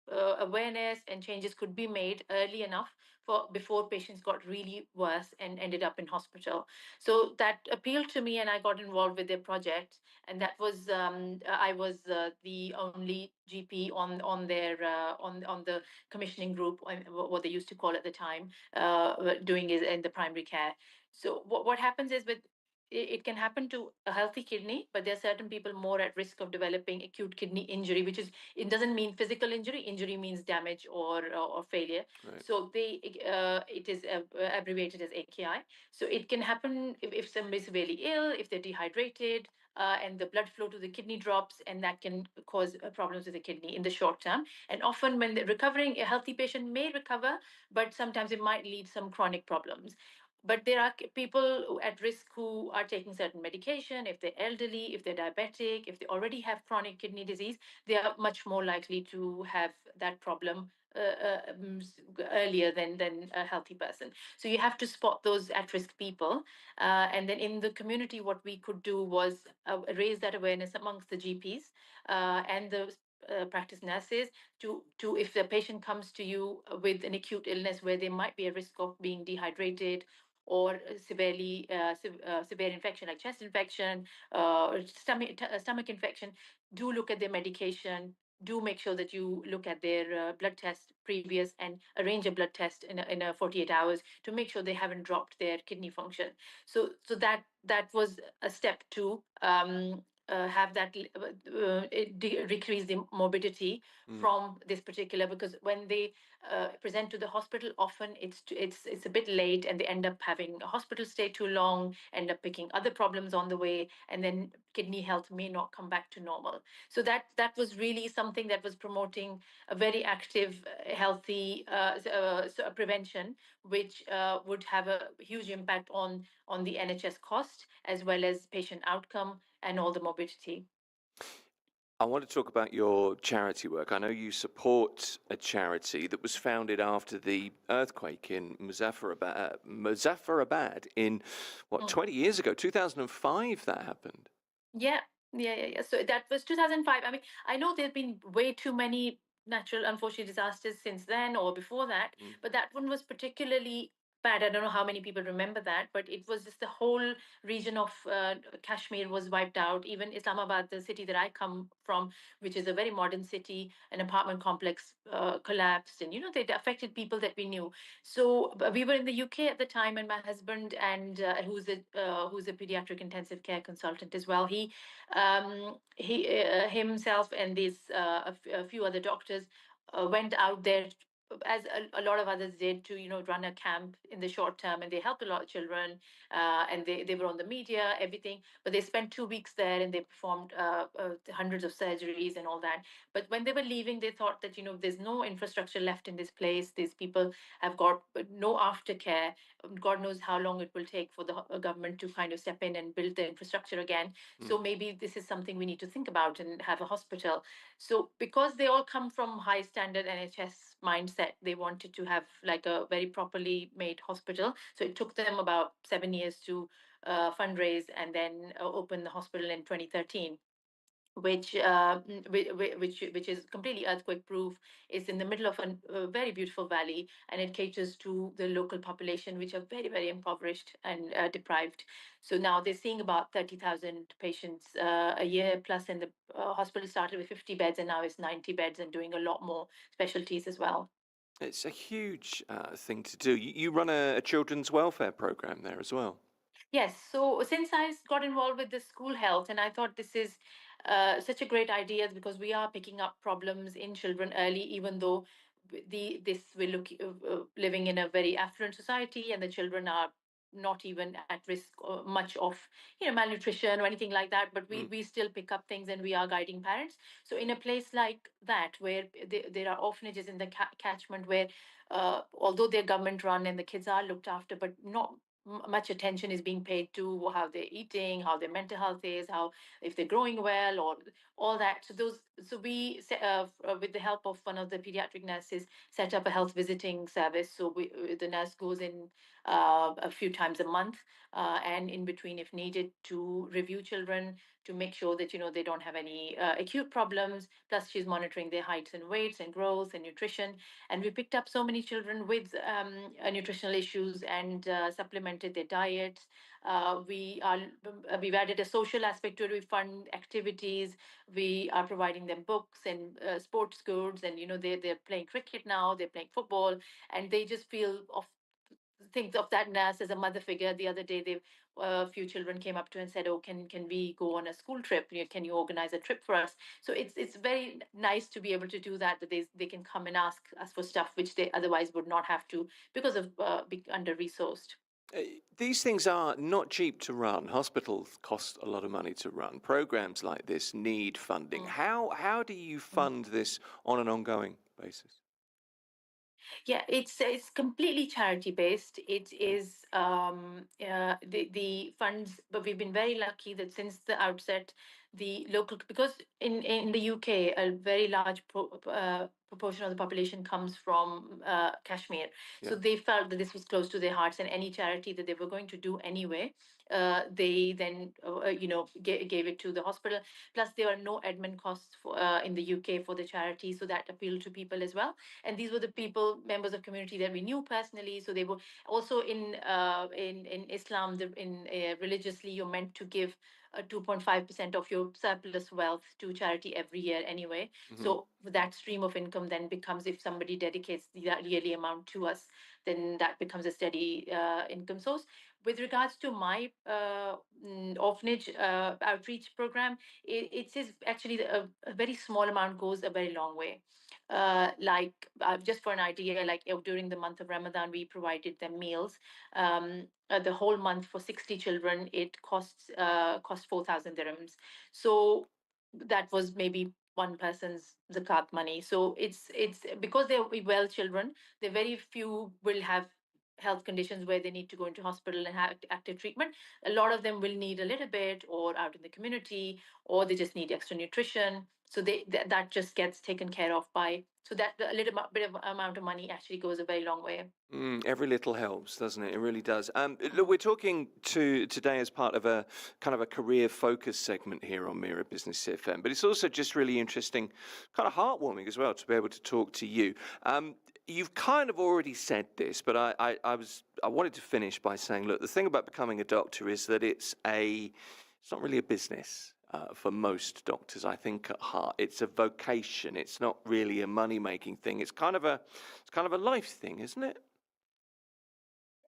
awareness and changes could be made early enough for before patients got really worse and ended up in hospital. So that appealed to me, and I got involved with their project. And that was I was the only GP on their on the commissioning group, what they used to call at the time, doing is in the primary care. So what happens is with it can happen to a healthy kidney, but there are certain people more at risk of developing acute kidney injury, which is, it doesn't mean physical injury. Injury means damage or failure. Right. So it is abbreviated as AKI. So it can happen if somebody's severely ill, if they're dehydrated, and the blood flow to the kidney drops, and that can cause problems with the kidney in the short term. And often, when they're recovering, a healthy patient may recover, but sometimes it might lead some chronic problems. But there are people at risk who are taking certain medication. If they're elderly, if they're diabetic, if they already have chronic kidney disease, they are much more likely to have that problem earlier than a healthy person. So you have to spot those at-risk people. And then in the community, what we could do was raise that awareness amongst the GPs and the practice nurses to if the patient comes to you with an acute illness where they might be at risk of being dehydrated or severe infection like chest infection, stomach infection, do look at their medication. Do make sure that you look at their blood test previous and arrange a blood test in a 48 hours to make sure they haven't dropped their kidney function. So that was a step to have that decrease the morbidity from this particular, because when they present to the hospital, often it's a bit late, and they end up having a hospital stay too long, end up picking other problems on the way, and then kidney health may not come back to normal. So that was really something that was promoting a very active, healthy prevention, which would have a huge impact on the NHS cost as well as patient outcome and all the morbidity. I want to talk about your charity work. I know you support a charity that was founded after the earthquake in Muzaffarabad in, 20 years ago, 2005 that happened. Yeah, yeah. So that was 2005. I mean, I know there have been way too many natural, unfortunate disasters since then or before that, but that one was particularly bad. I don't know how many people remember that, but it was just the whole region of Kashmir was wiped out. Even Islamabad, the city that I come from, which is a very modern city, an apartment complex collapsed, and they affected people that we knew. So we were in the UK at the time, and my husband, and who's a pediatric intensive care consultant as well. He himself and a few other doctors went out there as a lot of others did, to run a camp in the short term, and they helped a lot of children, and they were on the media, everything. But they spent 2 weeks there, and they performed hundreds of surgeries and all that. But when they were leaving, they thought that there's no infrastructure left in this place. These people have got no aftercare. God knows how long it will take for the government to kind of step in and build the infrastructure again. So maybe this is something we need to think about and have a hospital. So because they all come from high standard NHS mindset, they wanted to have like a very properly made hospital. So it took them about 7 years to fundraise and then open the hospital in 2013, which is completely earthquake proof. It's in the middle of a very beautiful valley, and it caters to the local population, which are very, very impoverished and deprived. So now they're seeing about 30,000 patients a year plus, and the hospital started with 50 beds, and now it's 90 beds and doing a lot more specialties as well. It's a huge thing to do. You run a children's welfare program there as well. Yes. So since I got involved with the school health, and I thought this is such a great idea, because we are picking up problems in children early, even though we're living in a very affluent society, and the children are not even at risk much of malnutrition or anything like that. But we still pick up things, and we are guiding parents. So in a place like that, where there are orphanages in the catchment, where although they're government run and the kids are looked after, but not much attention is being paid to how they're eating, how their mental health is, how if they're growing well, or all that. So we with the help of one of the pediatric nurses, set up a health visiting service. So the nurse goes in a few times a month, and in between, if needed, to review children, to make sure that they don't have any acute problems. Plus, she's monitoring their heights and weights and growth and nutrition. And we picked up so many children with nutritional issues, and supplemented their diets. We've added a social aspect to it. We fund activities. We are providing them books and sports goods, and they're playing cricket now. They're playing football, and they just feel of think of that nurse as a mother figure. The other day, a few children came up to and said, "Oh, can we go on a school trip? Can you organize a trip for us?" So it's very nice to be able to do that. That they can come and ask us for stuff which they otherwise would not have to, because of being under resourced. These things are not cheap to run. Hospitals cost a lot of money to run. Programs like this need funding. Mm. How do you fund this on an ongoing basis? Yeah, it's completely charity based. It is the funds, but we've been very lucky that since the outset, the local, because in the UK, a very large proportion of the population comes from Kashmir. Yeah. So they felt that this was close to their hearts, and any charity that they were going to do anyway, they then gave it to the hospital. Plus, there are no admin costs in the UK for the charity, so that appealed to people as well. And these were the people, members of community that we knew personally. So they were also in Islam, religiously, you're meant to give 2.5% of your surplus wealth to charity every year anyway. So that stream of income then becomes, if somebody dedicates that yearly amount to us, then that becomes a steady income source. With regards to my orphanage outreach program, it is actually a very small amount goes a very long way. Just for an idea, like during the month of Ramadan, we provided them meals. The whole month for 60 children, it cost 4,000 dirhams. So that was maybe one person's zakat money. So it's because they're well children, the very few will have health conditions where they need to go into hospital and have active treatment. A lot of them will need a little bit, or out in the community, or they just need extra nutrition. So that just gets taken care of by, so that a little bit of amount of money actually goes a very long way. Every little helps, doesn't it? It really does. Look, we're talking today as part of a kind of a career focus segment here on Mira Business FM, but it's also just really interesting, kind of heartwarming as well, to be able to talk to you. You've kind of already said this, but I wanted to finish by saying, look, the thing about becoming a doctor is that it's not really a business. For most doctors, I think at heart, it's a vocation. It's not really a money-making thing. It's kind of a life thing, isn't it?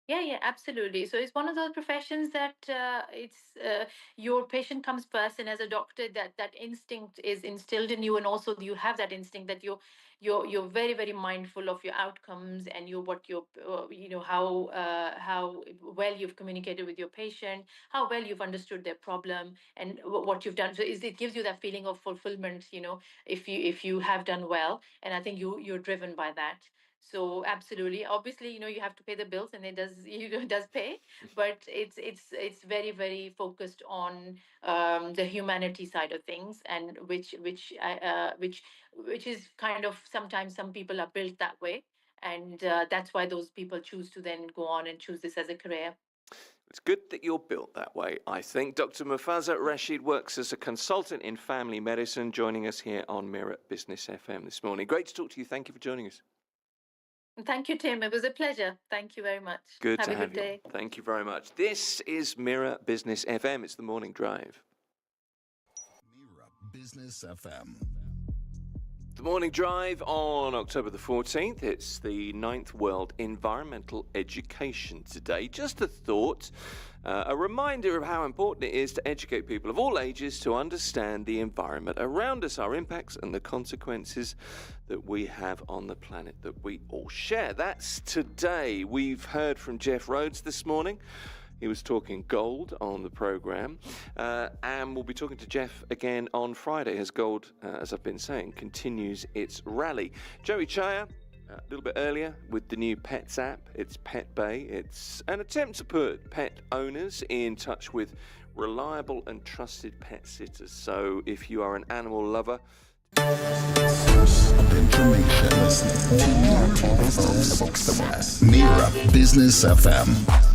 Yeah, absolutely. So it's one of those professions that your patient comes first, and as a doctor, that instinct is instilled in you, and also you have that instinct that you're very, very mindful of your outcomes, and how well you've communicated with your patient, how well you've understood their problem, and what you've done. So it gives you that feeling of fulfillment, if you have done well, and I think you're driven by that. So absolutely, obviously, you have to pay the bills, and it does it does pay, but it's very, very focused on the humanity side of things, and which is kind of, sometimes some people are built that way, and that's why those people choose to then go on and choose this as a career. It's good that you're built that way, I think. Dr. Mufaza Rashid works as a consultant in family medicine, joining us here on Mira Business FM this morning. Great to talk to you. Thank you for joining us. Thank you, Tim. It was a pleasure. Thank you very much. Good Have to a have good you. day. Thank you very much. This is Mira Business FM. It's the Morning Drive. Mira Business FM. The Morning Drive on October the 14th. It's the 9th World Environmental Education Day. Just a thought, a reminder of how important it is to educate people of all ages to understand the environment around us, our impacts and the consequences that we have on the planet that we all share. That's today. We've heard from Jeff Rhodes this morning. He was talking gold on the programme, and we'll be talking to Jeff again on Friday as gold, as I've been saying, continues its rally. Joey Chaya, a little bit earlier with the new Pets app. It's Pet Bay. It's an attempt to put pet owners in touch with reliable and trusted pet sitters. So if you are an animal lover, Source of information. Listening to Mira Business Success. Mira Business FM.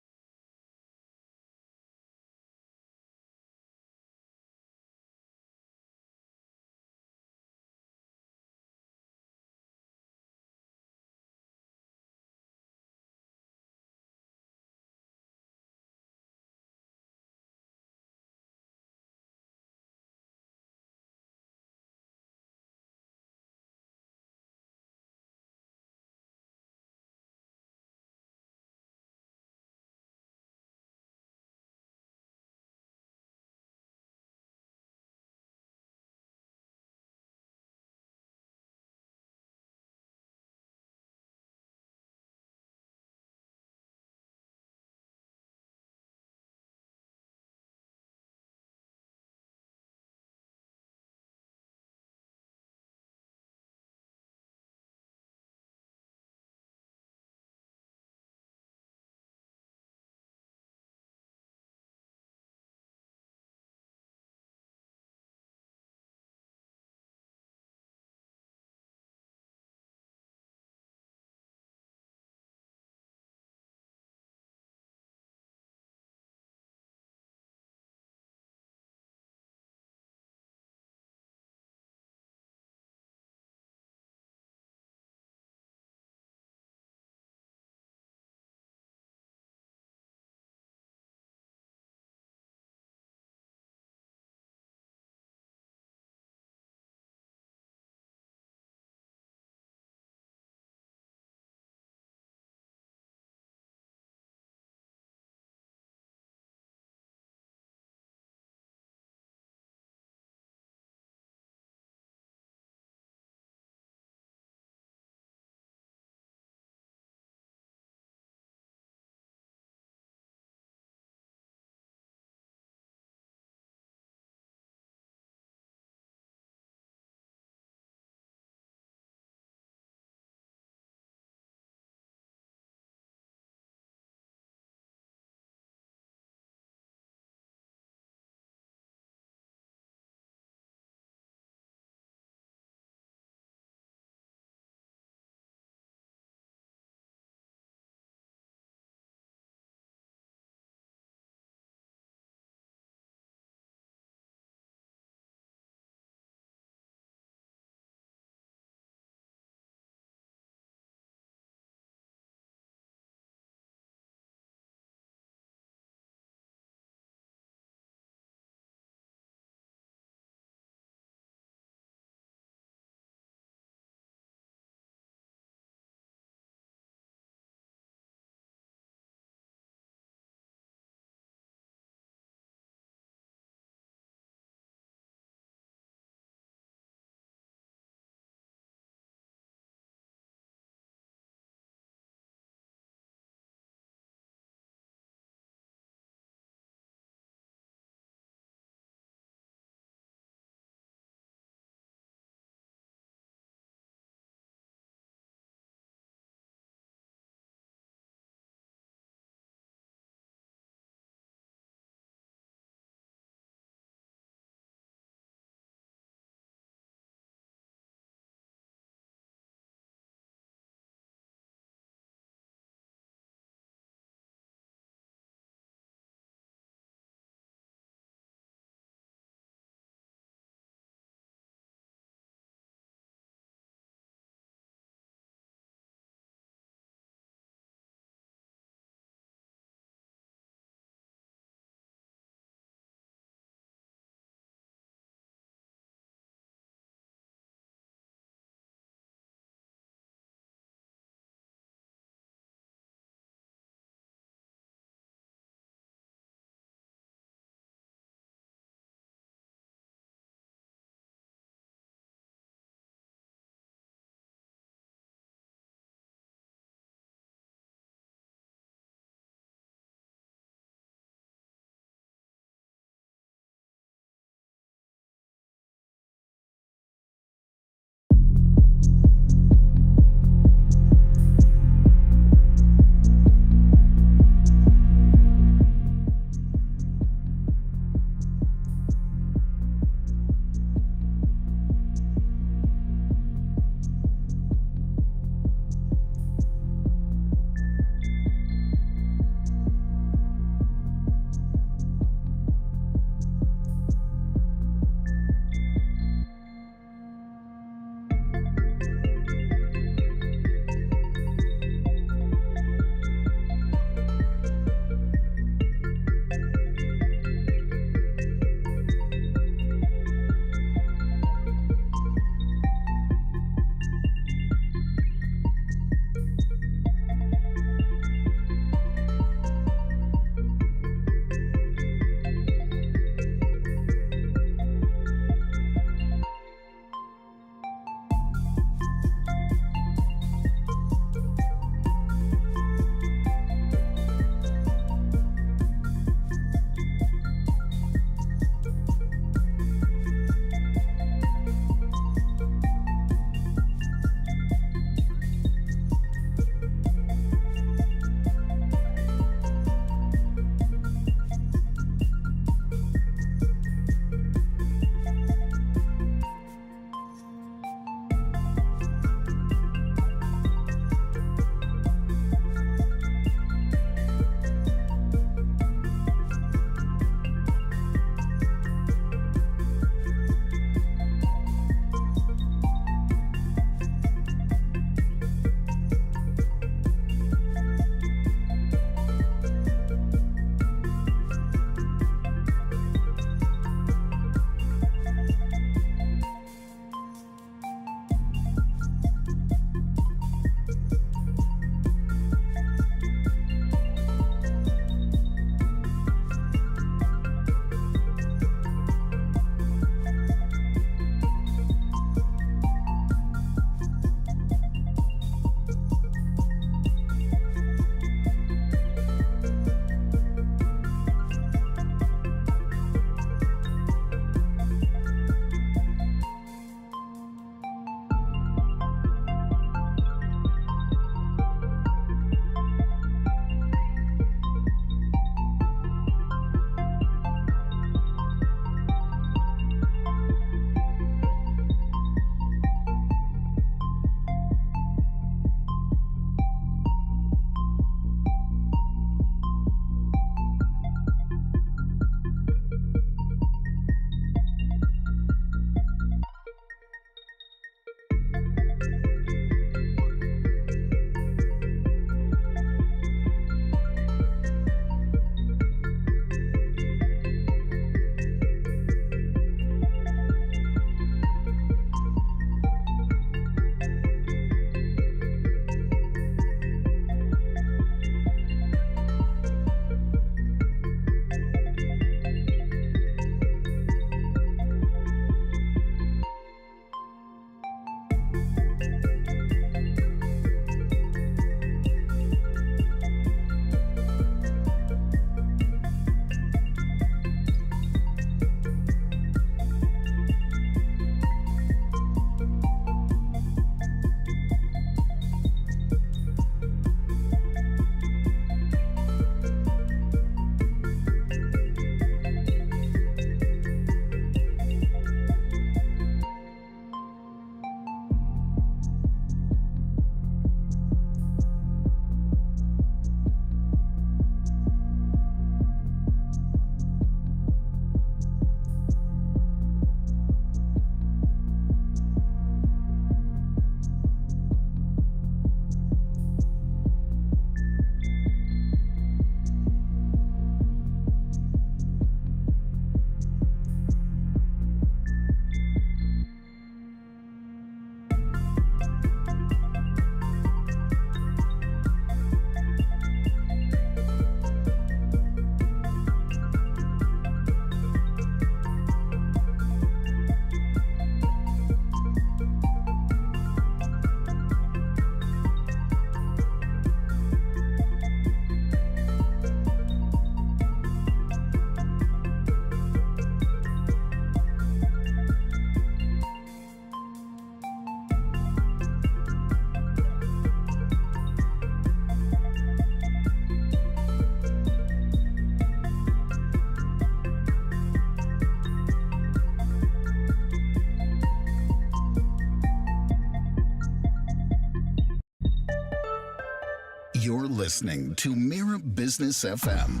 You're listening to Mira Business FM.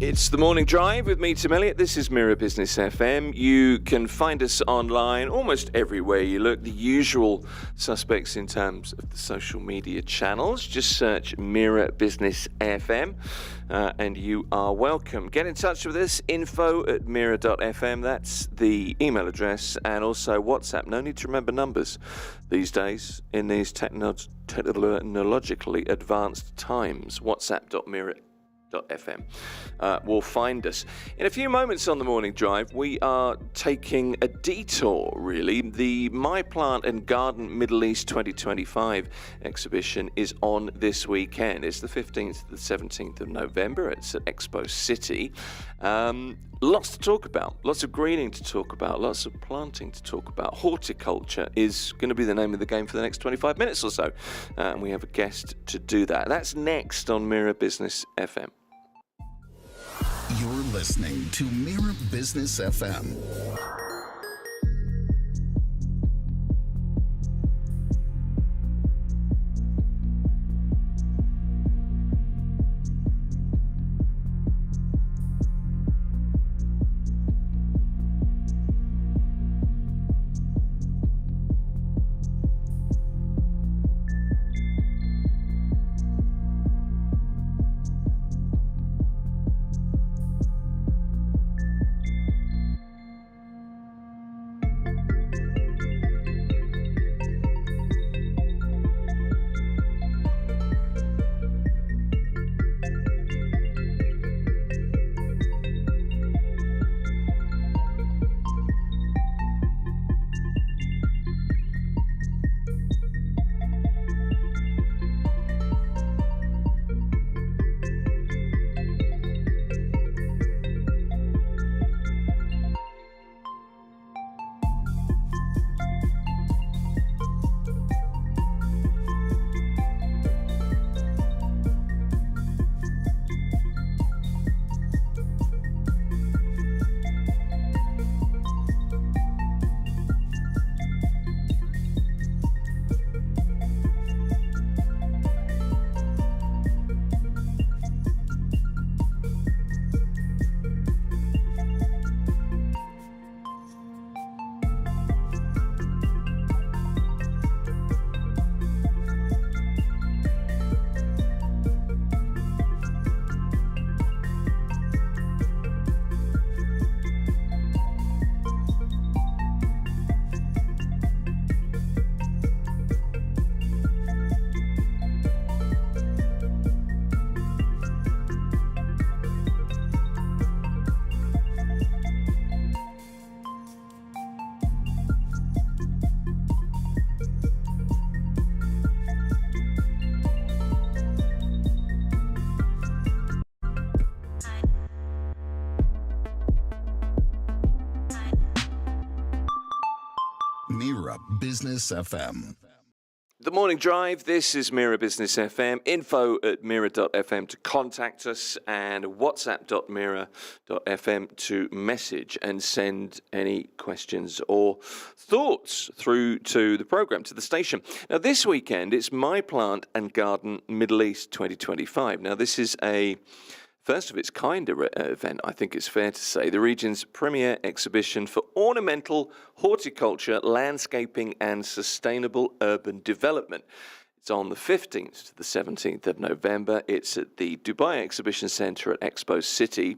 It's the Morning Drive with me, Tim Elliott. This is Mira Business FM. You can find us online almost everywhere you look. The usual suspects in terms of the social media channels. Just search Mira Business FM and you are welcome. Get in touch with us, info@mira.fm. That's the email address, and also WhatsApp. No need to remember numbers these days in these technologically advanced times. WhatsApp.mira.fm will find us. In a few moments on the Morning Drive, we are taking a detour, really. The My Plant and Garden Middle East 2025 exhibition is on this weekend. It's the 15th to the 17th of November. It's at Expo City. Lots to talk about, lots of greening to talk about, lots of planting to talk about. Horticulture is going to be the name of the game for the next 25 minutes or so. And we have a guest to do that. That's next on Mira Business FM. You're listening to Mira Business FM. Mira Business FM. The Morning Drive, this is Mira Business FM, info@mira.fm to contact us, and whatsapp.mira.fm to message and send any questions or thoughts through to the programme, to the station. Now, this weekend, it's My Plant and Garden Middle East 2025. Now, this is a first of its kind event, I think it's fair to say, the region's premier exhibition for ornamental horticulture, landscaping and sustainable urban development. It's on the 15th to the 17th of November. It's at the Dubai Exhibition Centre at Expo City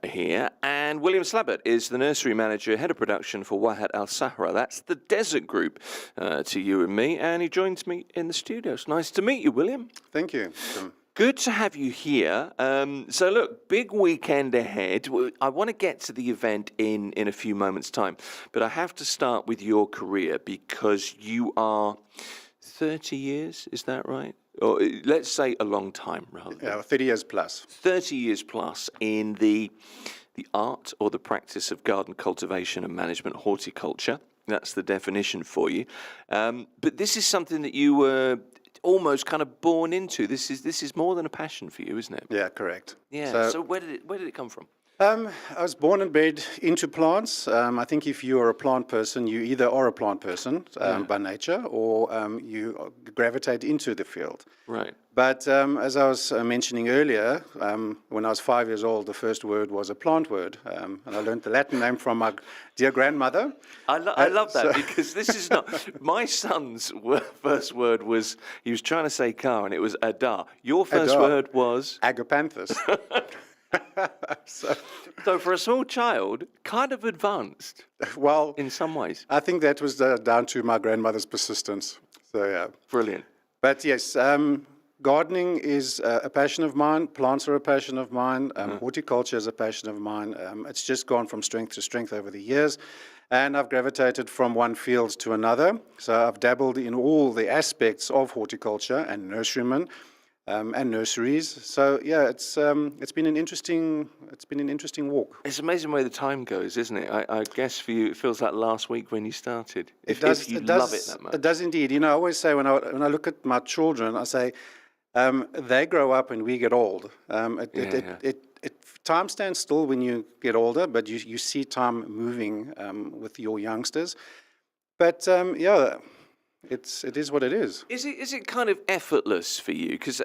here. And William Slabbert is the nursery manager, head of production for Wahat Al Sahra. That's the desert group to you and me. And he joins me in the studio. It's nice to meet you, William. Thank you. Good to have you here. So look, big weekend ahead. I want to get to the event in a few moments' time, but I have to start with your career because you are 30 years, is that right? Or let's say a long time rather. Yeah, 30 years plus. 30 years plus in the art or the practice of garden cultivation and management, horticulture. That's the definition for you. But this is something that you were almost kind of born into. This is more than a passion for you, isn't it? Yeah, correct. Yeah. So where did it come from? I was born and bred into plants. I think if you are a plant person, you either are a plant person by nature, or you gravitate into the field. Right. But as I was mentioning earlier, when I was 5 years old, the first word was a plant word, and I learned the Latin name from my dear grandmother. I love that because this is not my son's first word was he was trying to say car and it was adar. Your first Adar. word was Agapanthus. so for a small child, kind of advanced Well, in some ways. I think that was down to my grandmother's persistence. So yeah. Brilliant. But yes, gardening is a passion of mine. Plants are a passion of mine. Horticulture is a passion of mine. It's just gone from strength to strength over the years. And I've gravitated from one field to another. So I've dabbled in all the aspects of horticulture and nurserymen and nurseries. So yeah, it's been an interesting walk. It's amazing where the time goes, isn't it? I guess for you, it feels like last week when you started. It does. If you it does, love it that much. It does indeed. You know, I always say when I look at my children, I say they grow up and we get old. Time stands still when you get older, but you see time moving with your youngsters. But yeah. It is what it is. Is it kind of effortless for you? Because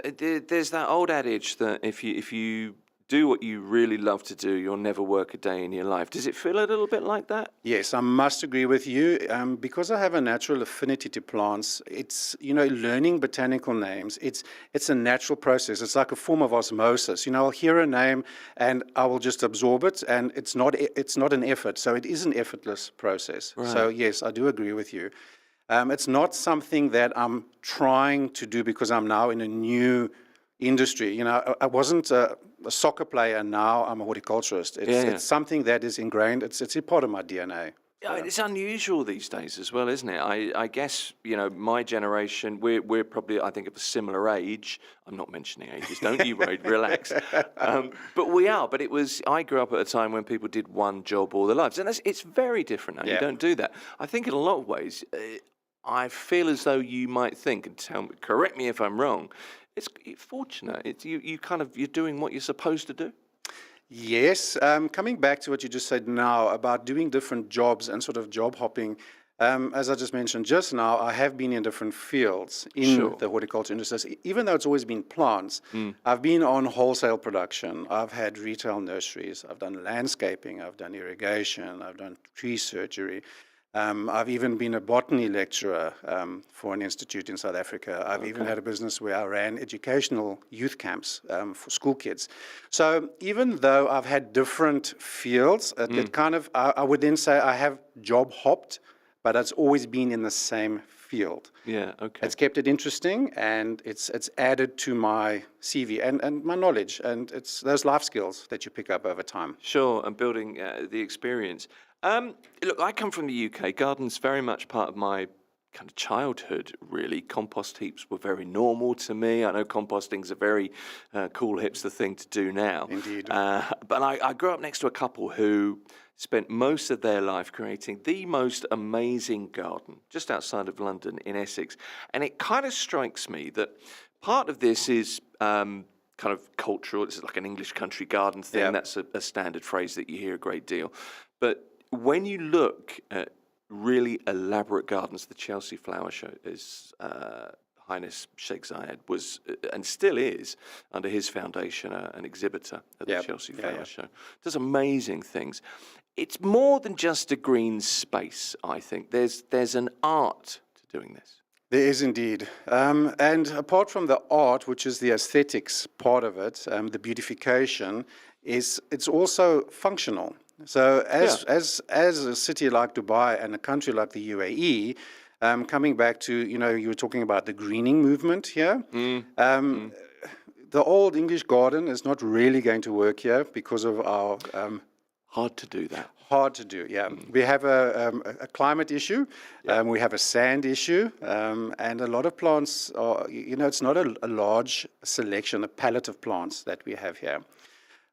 there's that old adage that if you do what you really love to do, you'll never work a day in your life. Does it feel a little bit like that? Yes, I must agree with you. Because I have a natural affinity to plants, it's, learning botanical names. It's a natural process. It's like a form of osmosis. I'll hear a name and I will just absorb it, and it's not an effort. So it is an effortless process. Right. So yes, I do agree with you. It's not something that I'm trying to do because I'm now in a new industry. I wasn't a soccer player, and now I'm a horticulturist. It's something that is ingrained. It's a part of my DNA. Yeah, it's unusual these days as well, isn't it? I guess, my generation, we're probably, I think, of a similar age. I'm not mentioning ages, don't you, Wade? Relax. But we are. But I grew up at a time when people did one job all their lives. And it's very different now. Yeah. You don't do that. I think in a lot of ways, I feel as though you might think, and correct me if I'm wrong, it's fortunate. You're doing what you're supposed to do. Yes, coming back to what you just said now about doing different jobs and sort of job hopping, as I just mentioned just now, I have been in different fields in the horticulture industry. Even though it's always been plants, I've been on wholesale production. I've had retail nurseries. I've done landscaping. I've done irrigation. I've done tree surgery. I've even been a botany lecturer for an institute in South Africa. I've even had a business where I ran educational youth camps for school kids. So even though I've had different fields, it kind of, I would then say I have job hopped, but it's always been in the same field. Yeah, okay. It's kept it interesting, and it's added to my CV and my knowledge, and it's those life skills that you pick up over time. Sure, and building the experience. Look, I come from the UK. Gardens very much part of my kind of childhood, really. Compost heaps were very normal to me. I know composting's a very cool hipster thing to do now. Indeed. But I grew up next to a couple who spent most of their life creating the most amazing garden just outside of London in Essex. And it kind of strikes me that part of this is kind of cultural. It's like an English country garden thing. Yeah. That's a standard phrase that you hear a great deal. But when you look at really elaborate gardens, the Chelsea Flower Show, as Highness Sheikh Zayed was and still is, under his foundation, an exhibitor at the Chelsea Flower Show, does amazing things. It's more than just a green space, I think. There's an art to doing this. There is indeed. And apart from the art, which is the aesthetics part of it, the beautification, it's also functional. So as a city like Dubai and a country like the UAE, coming back to, you were talking about the greening movement here. The old English garden is not really going to work here because of our... Hard to do that. Hard to do, yeah. We have a climate issue, we have a sand issue, and a lot of plants are, it's not a large selection, a palette of plants that we have here.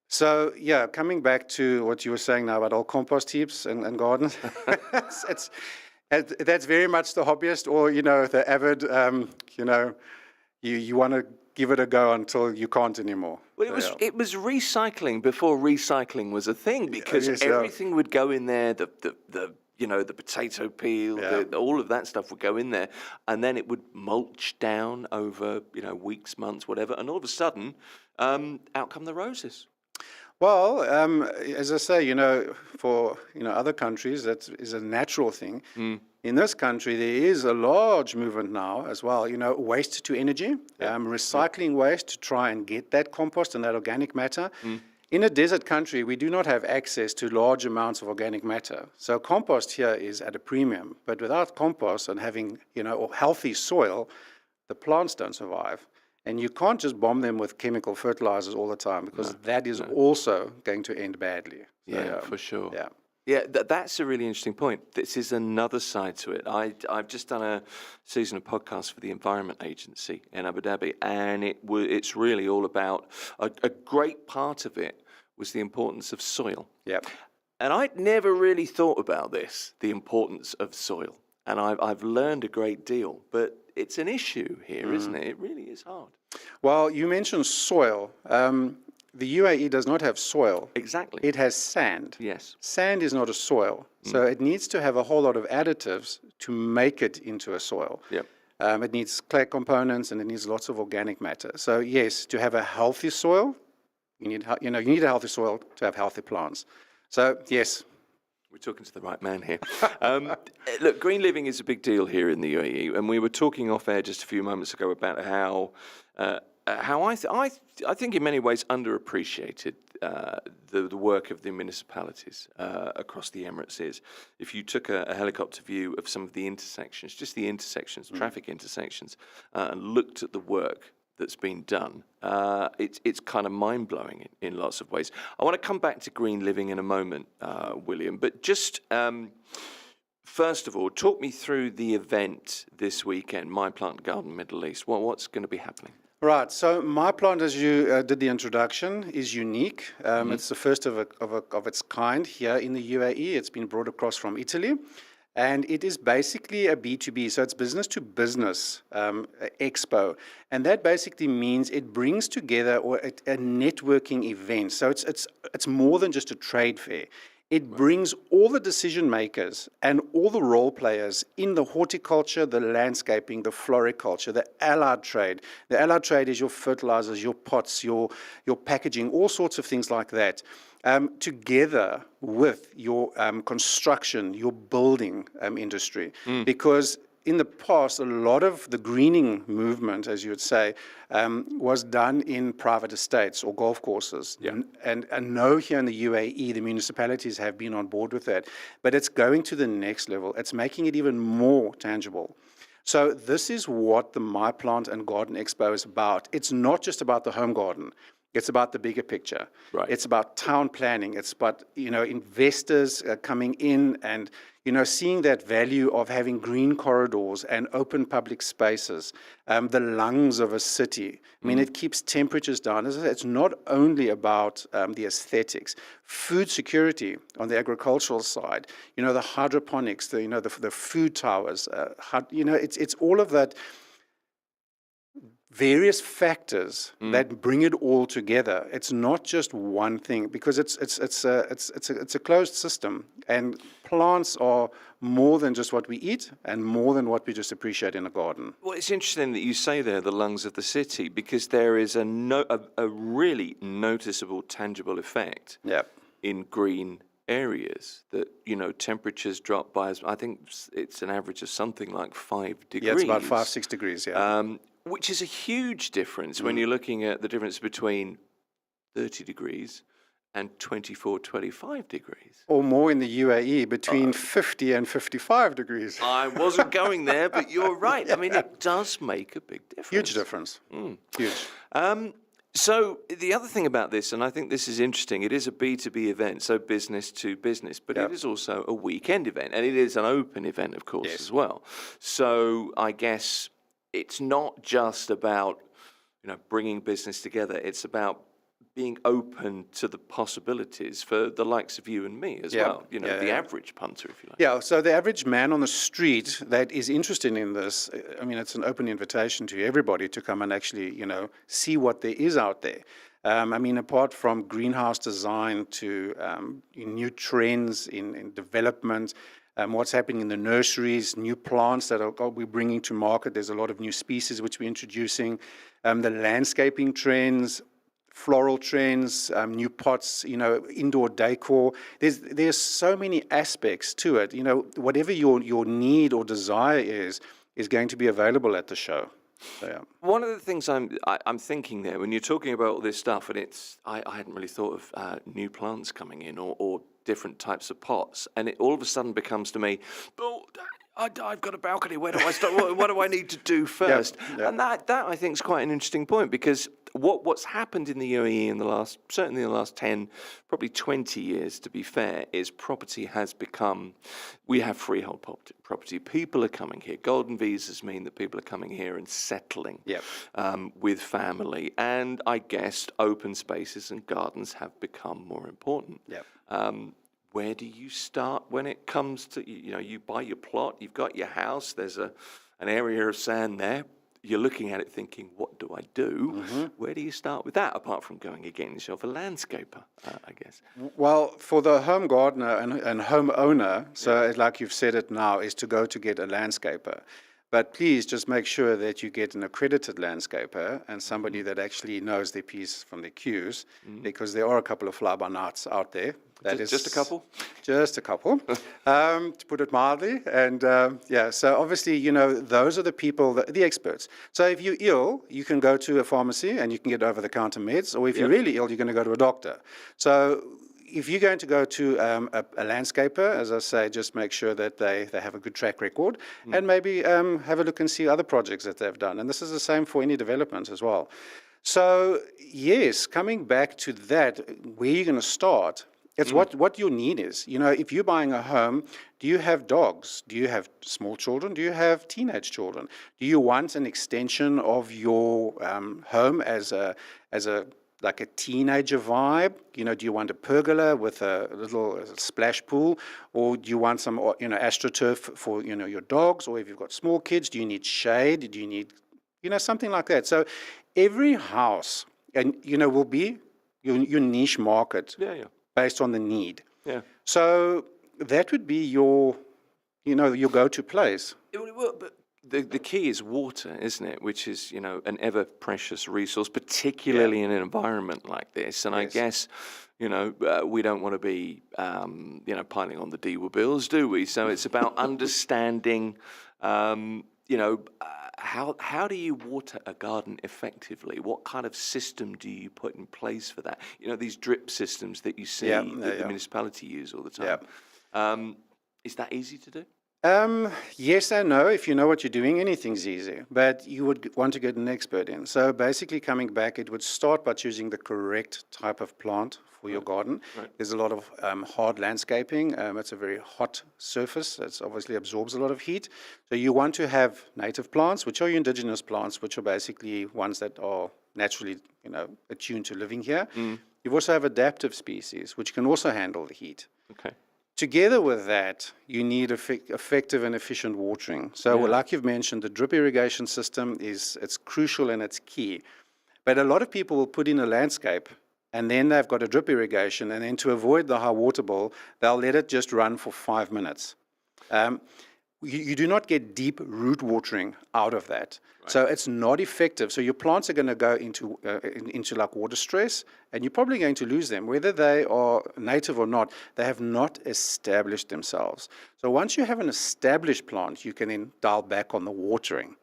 So, yeah, coming back to what you were saying now about all compost heaps and gardens, that's very much the hobbyist or, the avid, you want to give it a go until you can't anymore. Well, it was recycling before recycling was a thing, because yes, everything would go in there. The the potato peel, all of that stuff would go in there, and then it would mulch down over weeks, months, whatever, and all of a sudden, out come the roses. Well, as I say, for other countries, that is a natural thing. In this country, there is a large movement now as well, waste to energy, recycling waste to try and get that compost and that organic matter. In a desert country, we do not have access to large amounts of organic matter. So compost here is at a premium. But without compost and having, healthy soil, the plants don't survive. And you can't just bomb them with chemical fertilizers all the time, because that is also going to end badly. So, for sure. Yeah. That's a really interesting point. This is another side to it. I've just done a season of podcasts for the Environment Agency in Abu Dhabi, and it's really all about a great part of it was the importance of soil. Yep. And I'd never really thought about this, the importance of soil, and I've learned a great deal. But it's an issue here, isn't it? It really is hard. Well, you mentioned soil. The UAE does not have soil. Exactly. It has sand. Yes. Sand is not a soil. So it needs to have a whole lot of additives to make it into a soil. Yep. It needs clay components, and it needs lots of organic matter. So yes, to have a healthy soil, you need a healthy soil to have healthy plants. So yes. We're talking to the right man here. Look, green living is a big deal here in the UAE, and we were talking off air just a few moments ago about how I think in many ways underappreciated the work of the municipalities across the Emirates is. If you took a helicopter view of some of the intersections, just the intersections, traffic intersections, and looked at the work that's been done, it's kind of mind-blowing in lots of ways. I want to come back to green living in a moment, William, but just first of all, talk me through the event this weekend, My Plant Garden Middle East. What's going to be happening? Right. So My Plant, as you did the introduction, is unique. It's the first of its kind here in the UAE. It's been brought across from Italy. And it is basically a B2B, so it's business to business expo. And that basically means it brings together a networking event. So it's more than just a trade fair. It brings all the decision makers and all the role players in the horticulture, the landscaping, the floriculture, the allied trade. The allied trade is your fertilizers, your pots, your packaging, all sorts of things like that. Together with your construction, your building industry. Because in the past, a lot of the greening movement, as you would say, was done in private estates or golf courses. Yeah. And I know here in the UAE, the municipalities have been on board with that. But it's going to the next level. It's making it even more tangible. So this is what the My Plant and Garden Expo is about. It's not just about the home garden. It's about the bigger picture. Right. It's about town planning. It's about, investors coming in and, seeing that value of having green corridors and open public spaces, the lungs of a city. I mean, it keeps temperatures down. It's not only about the aesthetics. Food security on the agricultural side, the hydroponics, the food towers, it's all of that. Various factors that bring it all together. It's not just one thing, because it's a closed system, and plants are more than just what we eat and more than what we just appreciate in a garden. Well, it's interesting that you say there the lungs of the city, because there is a really noticeable, tangible effect in green areas that, temperatures drop by, I think it's an average of something like 5 degrees. Yeah, it's about 5-6 degrees, which is a huge difference when you're looking at the difference between 30 degrees and 24, 25 degrees. Or more in the UAE, between 50 and 55 degrees. I wasn't going there, but you're right. I mean, it does make a big difference. Huge difference. Huge. So the other thing about this, and I think this is interesting, it is a B2B event, so business to business, but it is also a weekend event, and it is an open event, of course, as well. So I guess it's not just about, bringing business together. It's about being open to the possibilities for the likes of you and me as well. You know, the average punter, if you like. Yeah, so the average man on the street that is interested in this, I mean, it's an open invitation to everybody to come and actually, you know, see what there is out there. I mean, apart from greenhouse design to new trends in development, what's happening in the nurseries, new plants that we're bringing to market. There's a lot of new species which we're introducing, the landscaping trends, floral trends, new pots, you know, indoor decor. There's so many aspects to it. You know, whatever your need or desire is going to be available at the show. So, yeah. One of the things I'm thinking there when you're talking about all this stuff, and I hadn't really thought of new plants coming in or different types of pots, and it all of a sudden becomes to me, oh, I've got a balcony. Where do I start? What do I need to do first? Yep. And that I think is quite an interesting point, because what's happened in the UAE in the last, certainly in the last 10, probably 20 years, to be fair, is property has become, we have freehold property. People are coming here. Golden visas mean that people are coming here and settling with family. And I guess open spaces and gardens have become more important. Where do you start when it comes to, you know, you buy your plot, you've got your house, there's an area of sand there, you're looking at it thinking, what do I do? Mm-hmm. Where do you start with that, apart from going again yourself a landscaper, I guess? Well, for the home gardener and homeowner, so like you've said it now, is to go to get a landscaper. But please just make sure that you get an accredited landscaper and somebody that actually knows their P's from their Q's, because there are a couple of fly-by-nights out there. Just a couple? Just a couple, to put it mildly. And so obviously, you know, those are the people, the experts. So if you're ill, you can go to a pharmacy and you can get over-the-counter meds, or if you're really ill, you're going to go to a doctor. So if you're going to go to a landscaper, as I say, just make sure that they have a good track record, and maybe have a look and see other projects that they've done. And this is the same for any development as well. So yes, coming back to that, where you're going to start, it's what your need is. You know, if you're buying a home, do you have dogs? Do you have small children? Do you have teenage children? Do you want an extension of your home as a like a teenager vibe? You know, do you want a pergola with a little splash pool, or do you want some, you know, astroturf for, you know, your dogs? Or if you've got small kids, do you need shade? Do you need, you know, something like that? So every house, and you know, will be your niche market. Based on the need. So that would be your, you know, your go-to place. But the key is water, isn't it? Which is, you know, an ever precious resource, particularly in an environment like this. And I guess, you know, we don't want to be, you know, piling on the DEWA bills, do we? So it's about understanding, you know, how do you water a garden effectively? What kind of system do you put in place for that? You know, these drip systems that you see that the municipality use all the time. Is that easy to do? Yes and no. If you know what you're doing, anything's easy. But you would want to get an expert in. So basically, coming back, it would start by choosing the correct type of plant for your garden. There's a lot of hard landscaping. It's a very hot surface. It obviously absorbs a lot of heat. So you want to have native plants, which are your indigenous plants, which are basically ones that are naturally, you know, attuned to living here. You also have adaptive species, which can also handle the heat. Together with that, you need effective and efficient watering. So like you've mentioned, the drip irrigation system it's crucial and it's key. But a lot of people will put in a landscape, and then they've got a drip irrigation, and then to avoid the high water bill, they'll let it just run for 5 minutes. You do not get deep root watering out of that. So it's not effective. So your plants are going to go into like water stress, and you're probably going to lose them. Whether they are native or not, they have not established themselves. So once you have an established plant, you can then dial back on the watering.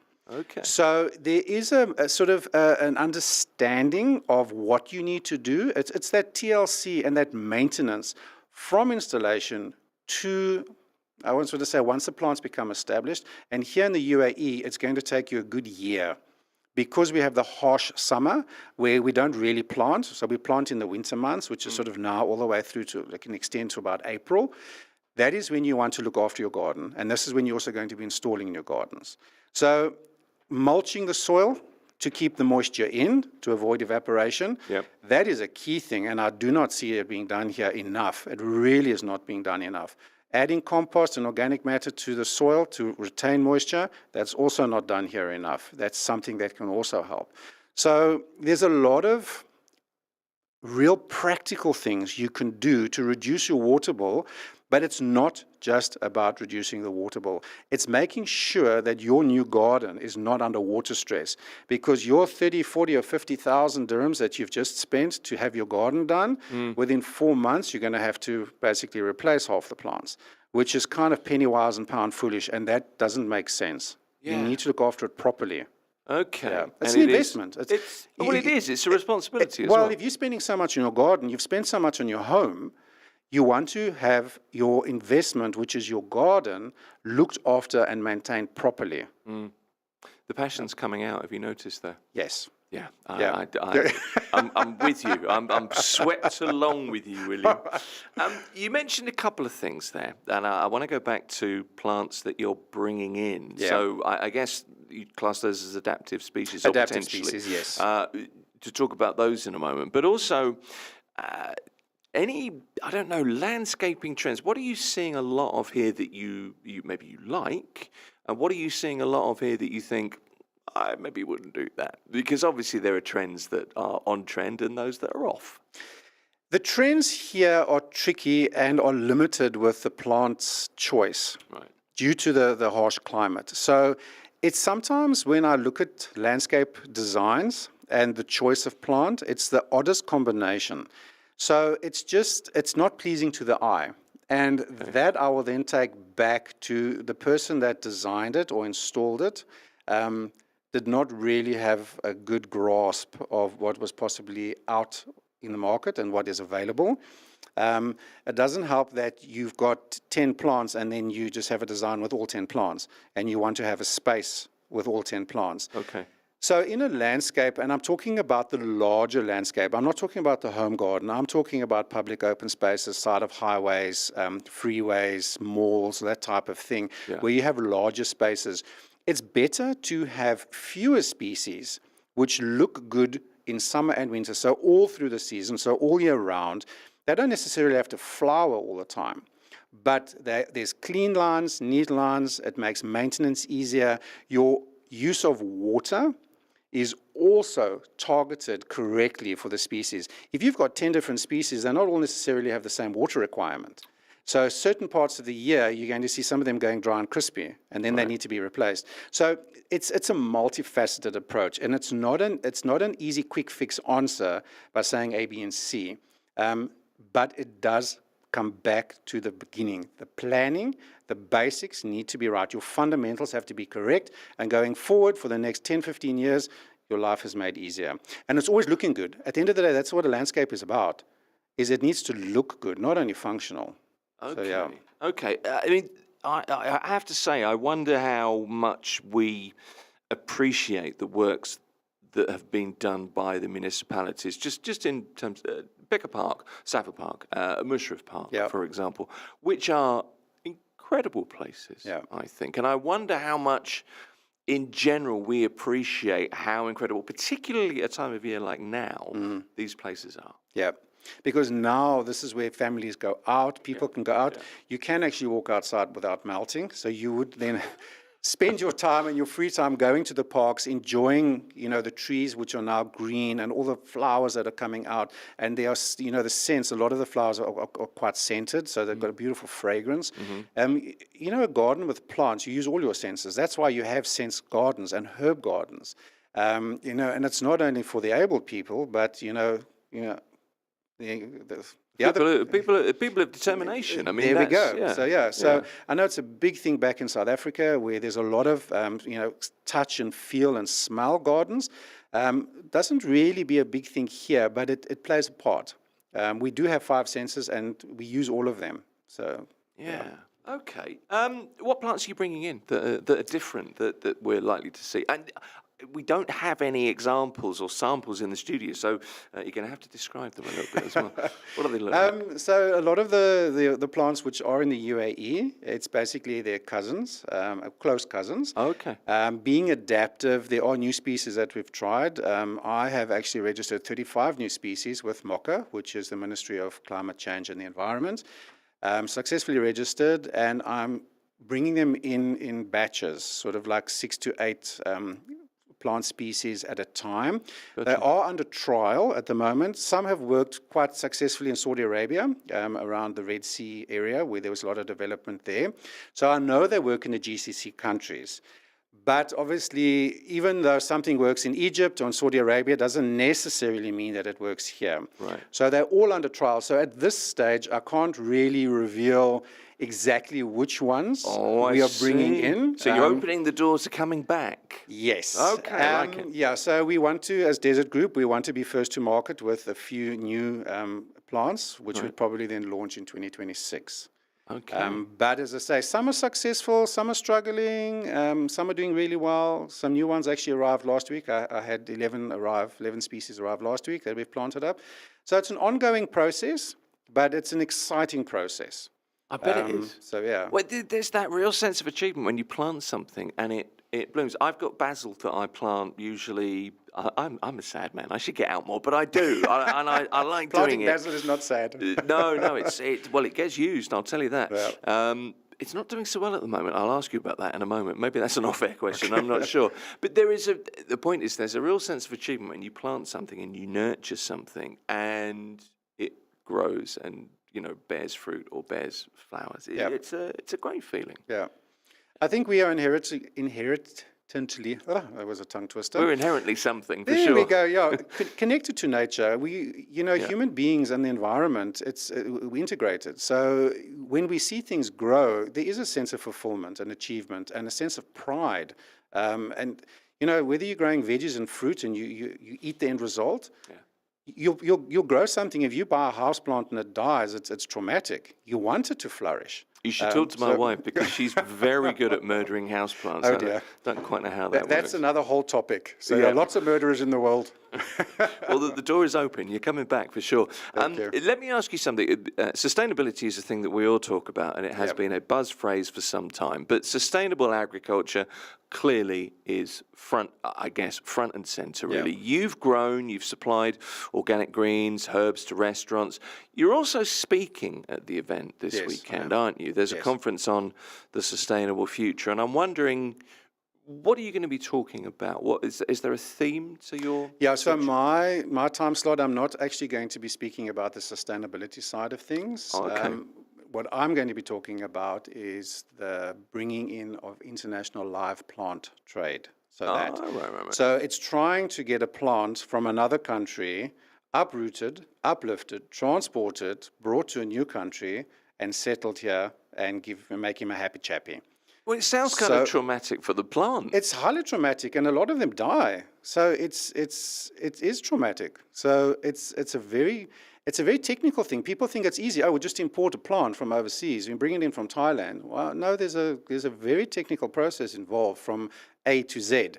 So there is a sort of an understanding of what you need to do. It's that TLC and that maintenance from installation to, I want to say, once the plants become established. And here in the UAE, it's going to take you a good year, because we have the harsh summer where we don't really plant. So we plant in the winter months, which is sort of now all the way through to, it can extend to about April. That is when you want to look after your garden. And this is when you're also going to be installing in your gardens. So mulching the soil, to keep the moisture in, to avoid evaporation. Yep. That is a key thing, and I do not see it being done here enough. It really is not being done enough. Adding compost and organic matter to the soil to retain moisture, that's also not done here enough. That's something that can also help. So there's a lot of real practical things you can do to reduce your water bill, but it's not just about reducing the water bill. It's making sure that your new garden is not under water stress, because your 30, 40 or 50,000 dirhams that you've just spent to have your garden done, within 4 months, you're going to have to basically replace half the plants, which is kind of penny wise and pound foolish, and that doesn't make sense. You need to look after it properly. Okay. Yeah. It's And an it is- investment. Well, it is. It's a responsibility as well. Well, if you're spending so much on your garden, you've spent so much on your home, you want to have your investment, which is your garden, looked after and maintained properly. The passion's coming out. Have you noticed that? Yes. Yeah, Yeah. I'm with you. I'm swept along with you, William. You mentioned a couple of things there, and I want to go back to plants that you're bringing in. Yeah. So I guess you class those as adaptive species. Adaptive or potentially. species, yes. To talk about those in a moment, but also any, I don't know, landscaping trends. What are you seeing a lot of here that you maybe you like, and what are you seeing a lot of here that you think, I maybe wouldn't do that? Because obviously there are trends that are on trend and those that are off. The trends here are tricky and are limited with the plant's choice due to the harsh climate. So it's sometimes when I look at landscape designs and the choice of plant, it's the oddest combination. So it's not pleasing to the eye. And that I will then take back to the person that designed it or installed it. Did not really have a good grasp of what was possibly out in the market and what is available. It doesn't help that you've got 10 plants and then you just have a design with all 10 plants and you want to have a space with all 10 plants. Okay. So in a landscape, and I'm talking about the larger landscape, I'm not talking about the home garden, I'm talking about public open spaces, side of highways, freeways, malls, that type of thing, where you have larger spaces. It's better to have fewer species which look good in summer and winter, so all through the season, so all year round. They don't necessarily have to flower all the time, but there's clean lines, neat lines, it makes maintenance easier. Your use of water is also targeted correctly for the species. If you've got 10 different species, they not all necessarily have the same water requirement. So certain parts of the year, you're going to see some of them going dry and crispy, and then they need to be replaced. So it's a multifaceted approach, and it's not an easy, quick fix answer by saying A, B, and C. But it does come back to the beginning. The planning, the basics need to be right. Your fundamentals have to be correct, and going forward for the next 10, 15 years, your life is made easier. And it's always looking good. At the end of the day, that's what a landscape is about, is it needs to look good, not only functional. Okay. So, yeah. Okay. I mean, I have to say, I wonder how much we appreciate the works that have been done by the municipalities, just in terms of Becker Park, Safa Park, Mushrif Park, for example, which are incredible places, I think. And I wonder how much, in general, we appreciate how incredible, particularly at a time of year like now, these places are. Yeah. Because now this is where families go out, people can go out. You can actually walk outside without melting. So you would then spend your time and your free time going to the parks, enjoying, the trees which are now green and all the flowers that are coming out. And they are, the scents, a lot of the flowers are quite scented, so they've got a beautiful fragrance. A garden with plants, you use all your senses. That's why you have sense gardens and herb gardens. And it's not only for the able people, but, people of determination. I mean, there we go. Yeah. So I know it's a big thing back in South Africa where there's a lot of touch and feel and smell gardens. Doesn't really be a big thing here, but it plays a part. We do have 5 senses and we use all of them. So Okay. What plants are you bringing in that are different that we're likely to see? And we don't have any examples or samples in the studio, so you're going to have to describe them a little bit as well. What do they look like? So a lot of the plants which are in the UAE, it's basically their cousins, close cousins. Okay. Being adaptive, there are new species that we've tried. I have actually registered 35 new species with MOCA, which is the Ministry of Climate Change and the Environment, successfully registered, and I'm bringing them in batches, sort of like 6 to 8 plant species at a time. Gotcha. They are under trial at the moment. Some have worked quite successfully in Saudi Arabia, around the Red Sea area, where there was a lot of development there. So I know they work in the GCC countries. But obviously, even though something works in Egypt or in Saudi Arabia, doesn't necessarily mean that it works here. Right. So they're all under trial. So at this stage, I can't really reveal exactly which ones we are bringing in. So you're opening the doors to coming back. Yes. Okay, I like it. Yeah, so we want to, as Desert Group, we want to be first to market with a few new plants, which we'll probably then launch in 2026. Okay. But as I say, some are successful, some are struggling, some are doing really well. Some new ones actually arrived last week. I had 11 species arrive last week that we've planted up. So it's an ongoing process, but it's an exciting process. I bet it is. So yeah. Well, there's that real sense of achievement when you plant something and it blooms. I've got basil that I plant usually. I'm a sad man. I should get out more, but I do. I like Planting doing it. basil is not sad. No, well, it gets used. I'll tell you that. Yeah. It's not doing so well at the moment. I'll ask you about that in a moment. Maybe that's an off-air question. I'm not sure. But the point is, there's a real sense of achievement when you plant something and you nurture something and it grows and bears fruit or bears flowers. It's a great feeling. Yeah. I think we are inherently, that was a tongue twister. We're inherently something, for there sure. We go, yeah. Connected to nature. We, human beings and the environment, we integrated. So when we see things grow, there is a sense of fulfillment and achievement and a sense of pride. And, whether you're growing veggies and fruit and you eat the end result, you'll grow something. If you buy a house plant and it dies, it's traumatic. You want it to flourish. You should talk to my wife because she's very good at murdering houseplants. Oh dear. I don't quite know how that works. That's another whole topic. So there are lots of murderers in the world. Well, the door is open. You're coming back for sure. Thank you. Let me ask you something. Sustainability is a thing that we all talk about, and it has been a buzz phrase for some time. But sustainable agriculture clearly is front and center, really. Yeah. You've grown, you've supplied organic greens, herbs to restaurants. You're also speaking at the event this weekend, aren't you? There's a conference on the sustainable future, and I'm wondering, what are you going to be talking about? What is there a theme to your? Yeah, so my time slot, I'm not actually going to be speaking about the sustainability side of things. Okay. What I'm going to be talking about is the bringing in of international live plant trade. Right. So it's trying to get a plant from another country uprooted, uplifted, transported, brought to a new country, and settled here and make him a happy chappy. Well, it sounds kind of traumatic for the plant. It's highly traumatic, and a lot of them die. So it is traumatic. So it's a very technical thing. People think it's easy. Oh, we just import a plant from overseas. We bring it in from Thailand. Well, no, there's a very technical process involved from A to Z.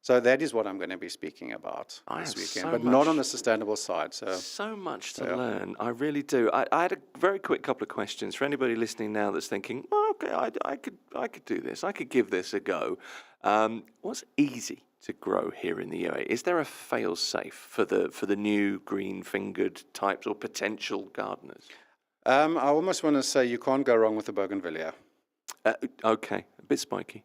So that is what I'm going to be speaking about this weekend, but not on the sustainable side. So much to learn. I really do. I had a very quick couple of questions for anybody listening now that's thinking, oh, okay, I could do this. I could give this a go. What's easy to grow here in the UAE? Is there a fail-safe for the new green-fingered types or potential gardeners? I almost want to say you can't go wrong with the bougainvillea. Okay, a bit spiky.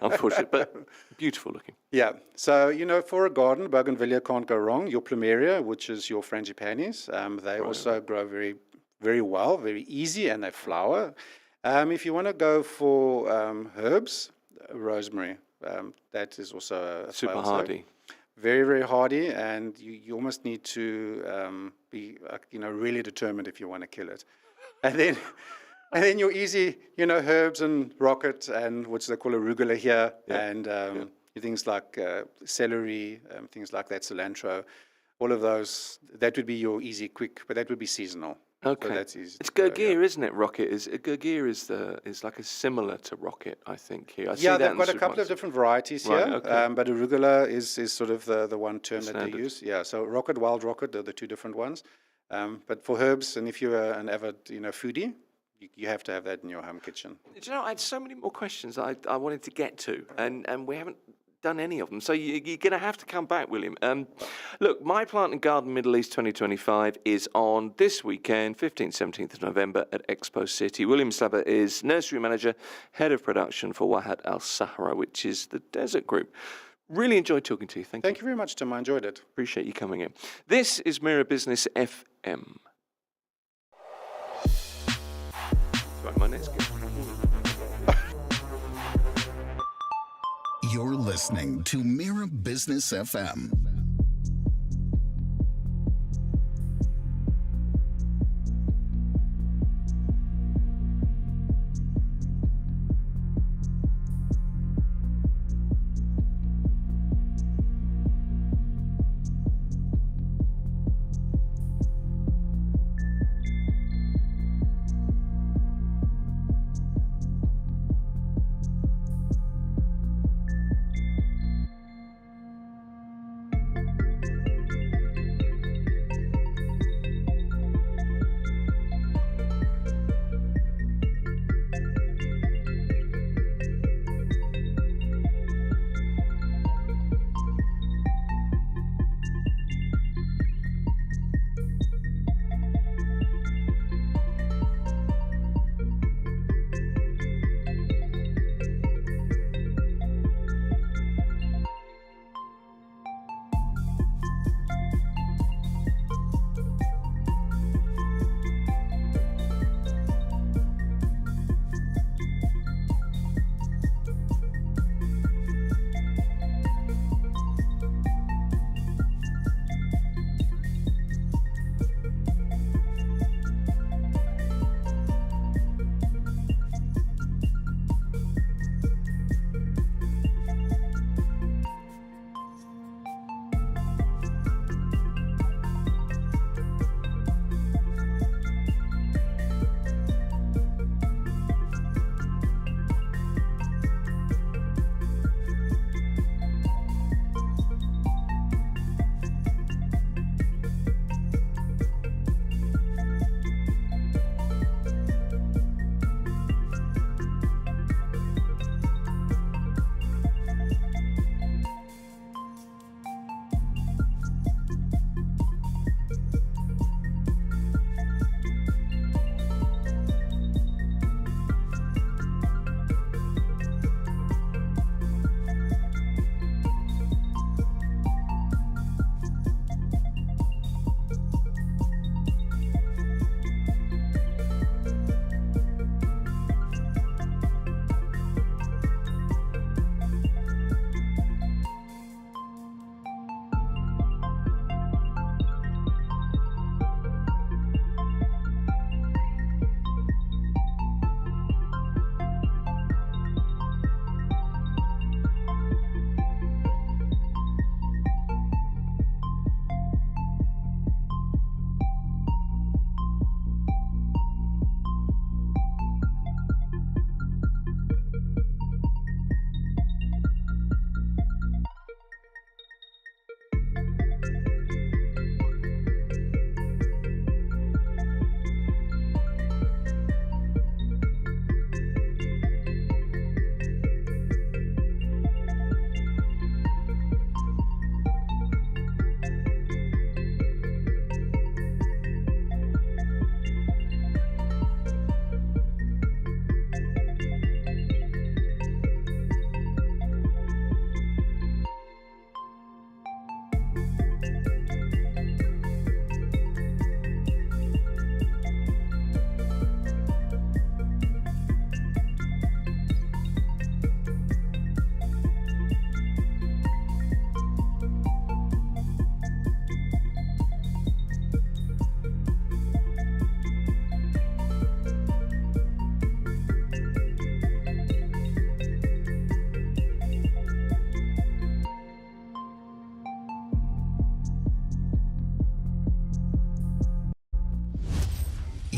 Unfortunately, but beautiful looking. Yeah, so for a garden, bougainvillea can't go wrong. Your plumeria, which is your frangipanis, they also grow very, very well, very easy, and they flower. If you want to go for herbs, rosemary, that is also a super hardy. Very, very hardy, and you almost need to be really determined if you want to kill it. And then your easy, herbs and rocket, and which they call arugula here, and things like celery, things like that, cilantro, all of those. That would be your easy, quick, but that would be seasonal. Okay. So that's easy. It's to go, Gurgear, isn't it? Rocket is Gurgear is like a similar to Rocket, I think. Here, I see Yeah, that they've got a couple of different varieties Right, here, okay. But arugula is sort of the one term that they standard. use. Yeah, so rocket, wild rocket, they're the two different ones. But for herbs, and if you're an avid foodie, you have to have that in your home kitchen. Do you know, I had so many more questions I wanted to get to, and we haven't done any of them. So you're going to have to come back, William. Look, My Plant and Garden Middle East 2025 is on this weekend, 15th, 17th of November at Expo City. William Slabber is Nursery Manager, Head of Production for Wahat Al Sahara, which is the desert group. Really enjoyed talking to you. Thank you. Thank you very much, Tim. I enjoyed it. Appreciate you coming in. This is Mira Business FM. Sorry, my next guest. You're listening to Mira Business FM.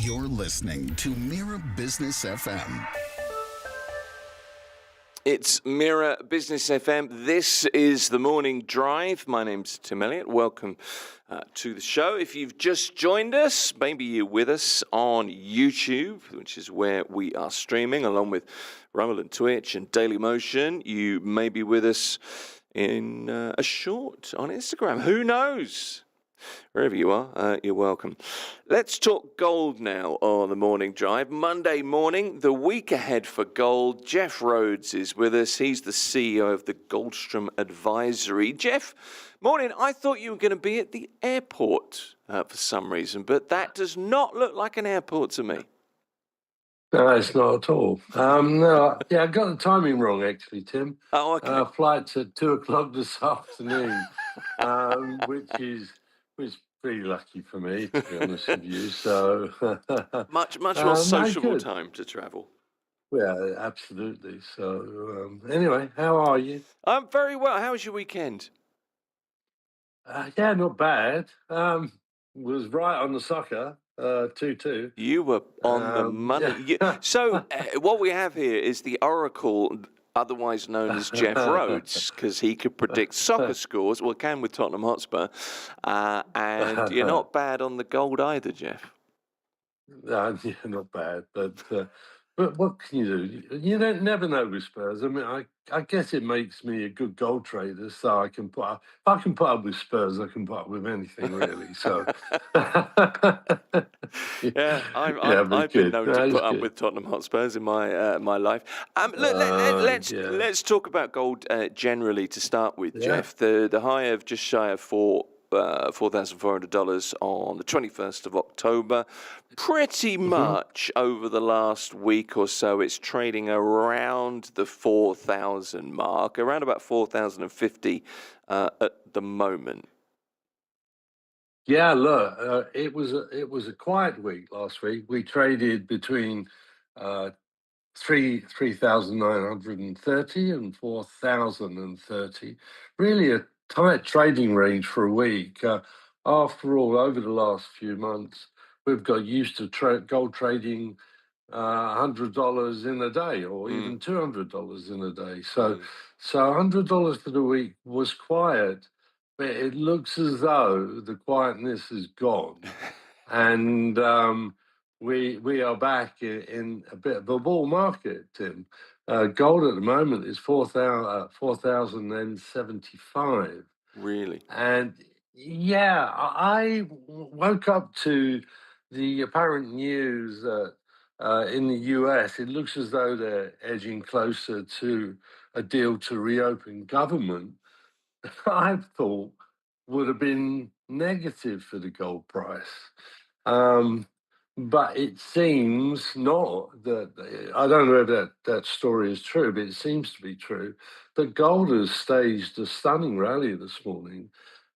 You're listening to Mira Business FM. It's Mira Business FM. This is the Morning Drive. My name's Tim Elliott. Welcome to the show. If you've just joined us, maybe you're with us on YouTube, which is where we are streaming, along with Rumble and Twitch and Daily Motion. You may be with us in a short on Instagram. Who knows? Wherever you are, you're welcome. Let's talk gold now on the Morning Drive. Monday morning, the week ahead for gold. Jeff Rhodes is with us. He's the CEO of the Goldstrom Advisory. Jeff, morning. I thought you were going to be at the airport for some reason, but that does not look like an airport to me. No, it's not at all. No, yeah, I got the timing wrong, actually, Tim. Oh, okay. Flight's at 2:00 this afternoon, which is pretty lucky for me, to be honest with you. So much more sociable no, time to travel. Yeah, absolutely. So anyway, how are you? I'm very well. How was your weekend? Yeah, not bad. Was right on the sucker. 2-2. You were on the money. Yeah. So what we have here is the Oracle, otherwise known as Jeff Rhodes, because he could predict soccer scores. Well, can with Tottenham Hotspur. And you're not bad on the gold either, Jeff. Yeah, not bad, but what can you do? You don't never know with Spurs. I mean, I guess it makes me a good gold trader, so I can put up. If I can put up with Spurs, I can put up with anything, really. So yeah, I've been known to put up with Tottenham Hotspurs in my my life. Let's talk about gold generally to start with, Jeff. The high of just shy of $4,400 on the 21st of October. Pretty much over the last week or so, it's trading around the 4,000 mark, around about 4,050 at the moment. Yeah, look, it was a quiet week last week. We traded between 3,930 and 4,030. Really a tight trading range for a week. After all, over the last few months, we've got used to gold trading $100 in a day, or even $200 in a day. So $100 for the week was quiet, but it looks as though the quietness is gone, and we are back in a bit of a bull market, Tim. Gold at the moment is 4,075. Really? And yeah, I woke up to the apparent news that in the US, it looks as though they're edging closer to a deal to reopen government. I thought would have been negative for the gold price. But it seems not. That I don't know if that story is true, but it seems to be true. That gold has staged a stunning rally this morning.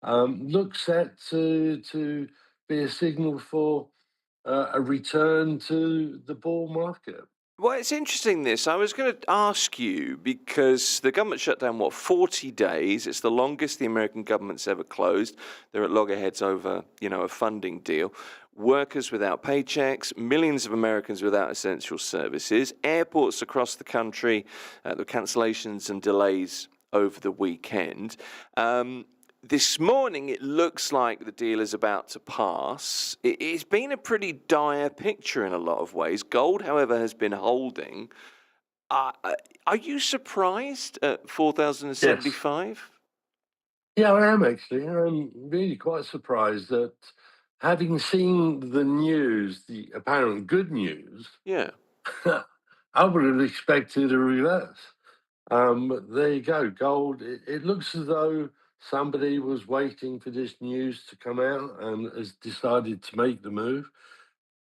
Looks set to be a signal for a return to the bull market. Well, it's interesting this. I was going to ask you because the government shut down, 40 days? It's the longest the American government's ever closed. They're at loggerheads over, a funding deal. Workers without paychecks, millions of Americans without essential services, airports across the country, the cancellations and delays over the weekend. This morning, it looks like the deal is about to pass. It's been a pretty dire picture in a lot of ways. Gold, however, has been holding. Are you surprised at 4,075? Yes. Yeah, I am actually. I'm really quite surprised that having seen the news, the apparent good news, I would have expected a reverse. But there you go. Gold, it looks as though somebody was waiting for this news to come out and has decided to make the move.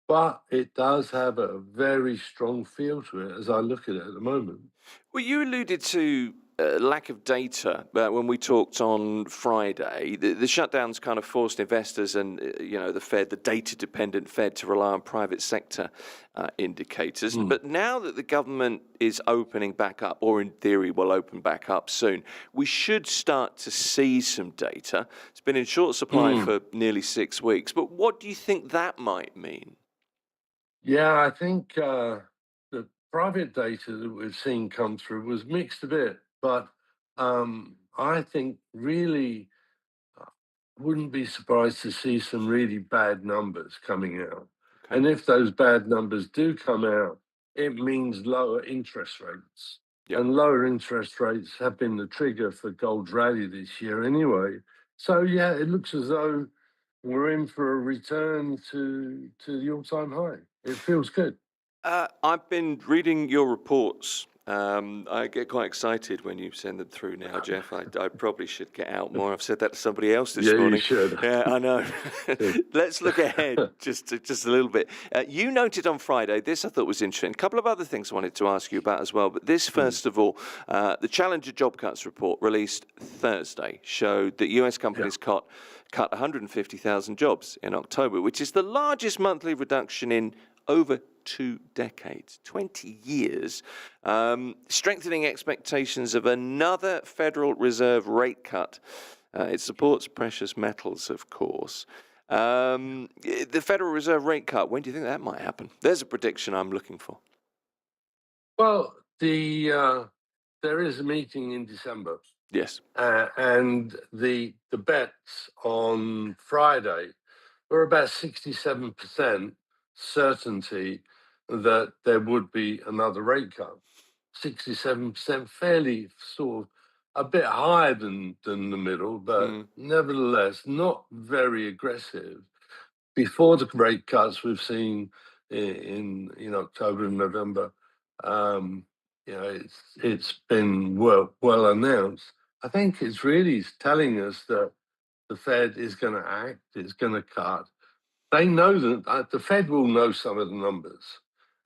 But it does have a very strong feel to it as I look at it at the moment. Well, you alluded to lack of data when we talked on Friday. The shutdowns kind of forced investors and the Fed, the data-dependent Fed, to rely on private sector indicators. But now that the government is opening back up, or in theory will open back up soon, we should start to see some data. It's been in short supply for nearly 6 weeks. But what do you think that might mean? Yeah, I think the private data that we've seen come through was mixed a bit, but I think really wouldn't be surprised to see some really bad numbers coming out. Okay. And if those bad numbers do come out, it means lower interest rates. Yep. And lower interest rates have been the trigger for gold's rally this year anyway. So yeah, it looks as though we're in for a return to the all-time high. It feels good. I've been reading your reports. I get quite excited when you send them through now, Jeff. I probably should get out more. I've said that to somebody else this Yeah, morning. you should. Yeah, I know. Let's look ahead just a little bit. You noted on Friday, this I thought was interesting. A couple of other things I wanted to ask you about as well. But this, first of all, the Challenger Job Cuts report released Thursday showed that US companies cut 150,000 jobs in October, which is the largest monthly reduction in over 2 decades, 20 years, strengthening expectations of another Federal Reserve rate cut. It supports precious metals, of course. The Federal Reserve rate cut, when do you think that might happen? There's a prediction I'm looking for. Well, there is a meeting in December. Yes. And the bets on Friday were about 67% certainty that there would be another rate cut. 67%, fairly sort of a bit higher than the middle, but nevertheless not very aggressive. Before the rate cuts we've seen in October and November, it's been well announced. I think it's really telling us that the Fed is going to act, it's going to cut. They know that the Fed will know some of the numbers.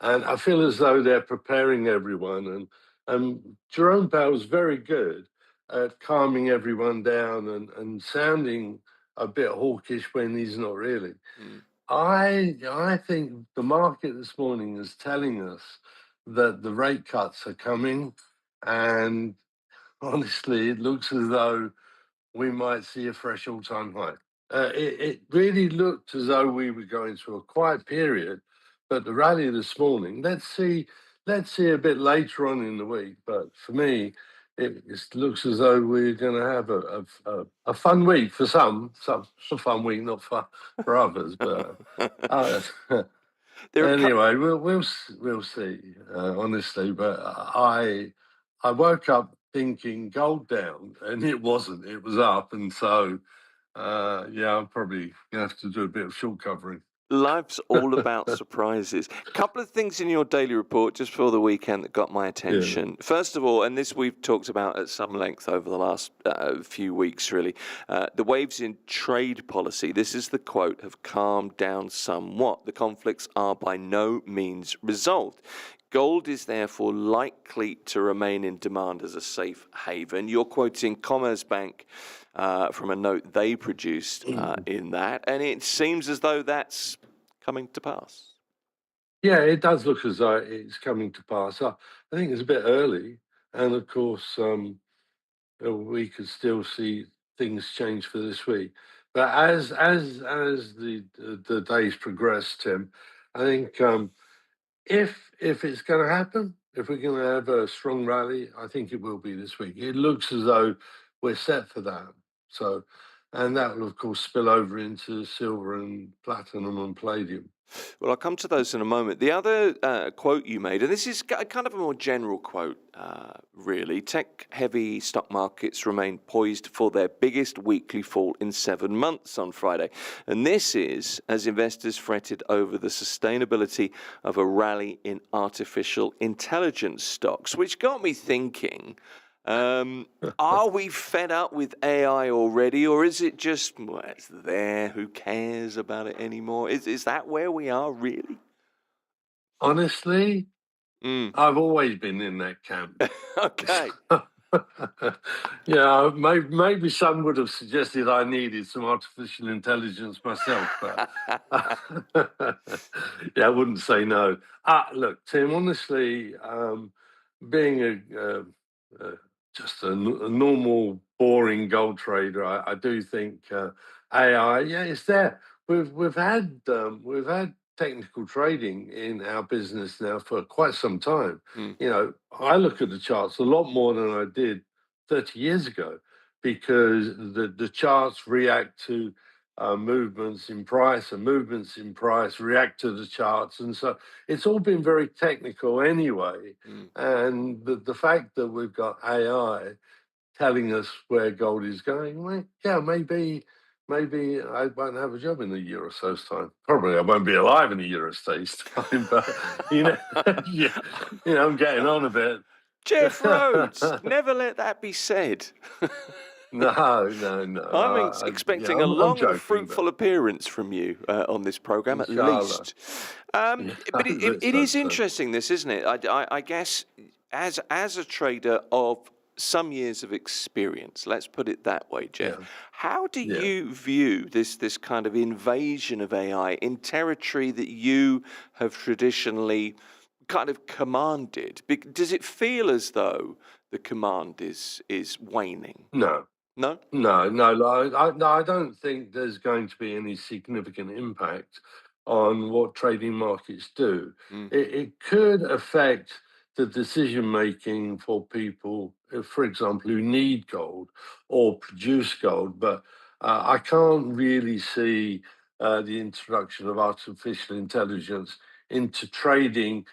And I feel as though they're preparing everyone. And Jerome Powell's very good at calming everyone down and sounding a bit hawkish when he's not really. I think the market this morning is telling us that the rate cuts are coming. And honestly, it looks as though we might see a fresh all-time high. It really looked as though we were going through a quiet period, but the rally this morning, let's see a bit later on in the week. But for me, it looks as though we're going to have a fun week for some a fun week, not for others. But anyway, we'll see. Honestly, but I woke up thinking gold down, and it wasn't. It was up, and so I'm probably gonna have to do a bit of short covering. Life's all about surprises. A couple of things in your daily report just for the weekend that got my attention. First of all, and this we've talked about at some length over the last few weeks, really, the waves in trade policy, this is the quote, have calmed down somewhat. The conflicts are by no means resolved. Gold is therefore likely to remain in demand as a safe haven. You're quoting Commerzbank from a note they produced in that, and it seems as though that's coming to pass. Yeah, it does look as though it's coming to pass. I think it's a bit early, and of course, we could still see things change for this week. But as the days progress, Tim, I think if it's going to happen, if we're going to have a strong rally, I think it will be this week. It looks as though we're set for that. So, and that will of course spill over into silver and platinum and palladium. Well, I'll come to those in a moment. The other quote you made, and this is kind of a more general quote, really. Tech-heavy stock markets remain poised for their biggest weekly fall in 7 months on Friday. And this is as investors fretted over the sustainability of a rally in artificial intelligence stocks, which got me thinking, are we fed up with AI already, or is it just, well, it's there, who cares about it anymore? Is that where we are, really? Honestly, I've always been in that camp. Okay. Yeah, maybe some would have suggested I needed some artificial intelligence myself, but yeah, I wouldn't say no. Look, Tim, honestly, being just a normal, boring gold trader, I do think AI, yeah, it's there. We've had technical trading in our business now for quite some time. I look at the charts a lot more than I did 30 years ago, because the charts react to movements in price, and movements in price react to the charts. And so it's all been very technical anyway. And the fact that we've got AI telling us where gold is going, well, yeah, maybe I won't have a job in a year or so's time. Probably I won't be alive in a year or so's time, but I'm getting on a bit. Jeff Rhodes, never let that be said. No. I'm expecting a long and fruitful but appearance from you on this program, at inshallah. least. But it is interesting, this, isn't it? I guess as a trader of some years of experience, let's put it that way, Jeff. How do you view this kind of invasion of AI in territory that you have traditionally kind of commanded? Does it feel as though the command is waning? No. No? I don't think there's going to be any significant impact on what trading markets do. It could affect the decision making for people, for example, who need gold or produce gold, but I can't really see the introduction of artificial intelligence into trading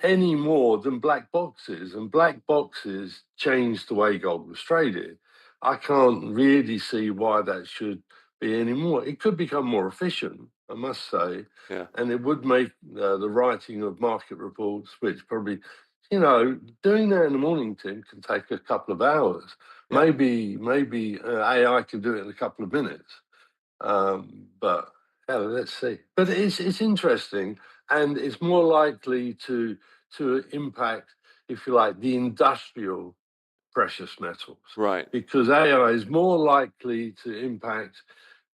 any more than black boxes. And black boxes changed the way gold was traded. I can't really see why that should be any more. It could become more efficient, I must say, and it would make the writing of market reports, which probably, doing that in the morning, Tim, can take a couple of hours. Maybe AI can do it in a couple of minutes. But let's see. But it's interesting, and it's more likely to impact, if you like, the industrial precious metals, right? Because AI is more likely to impact,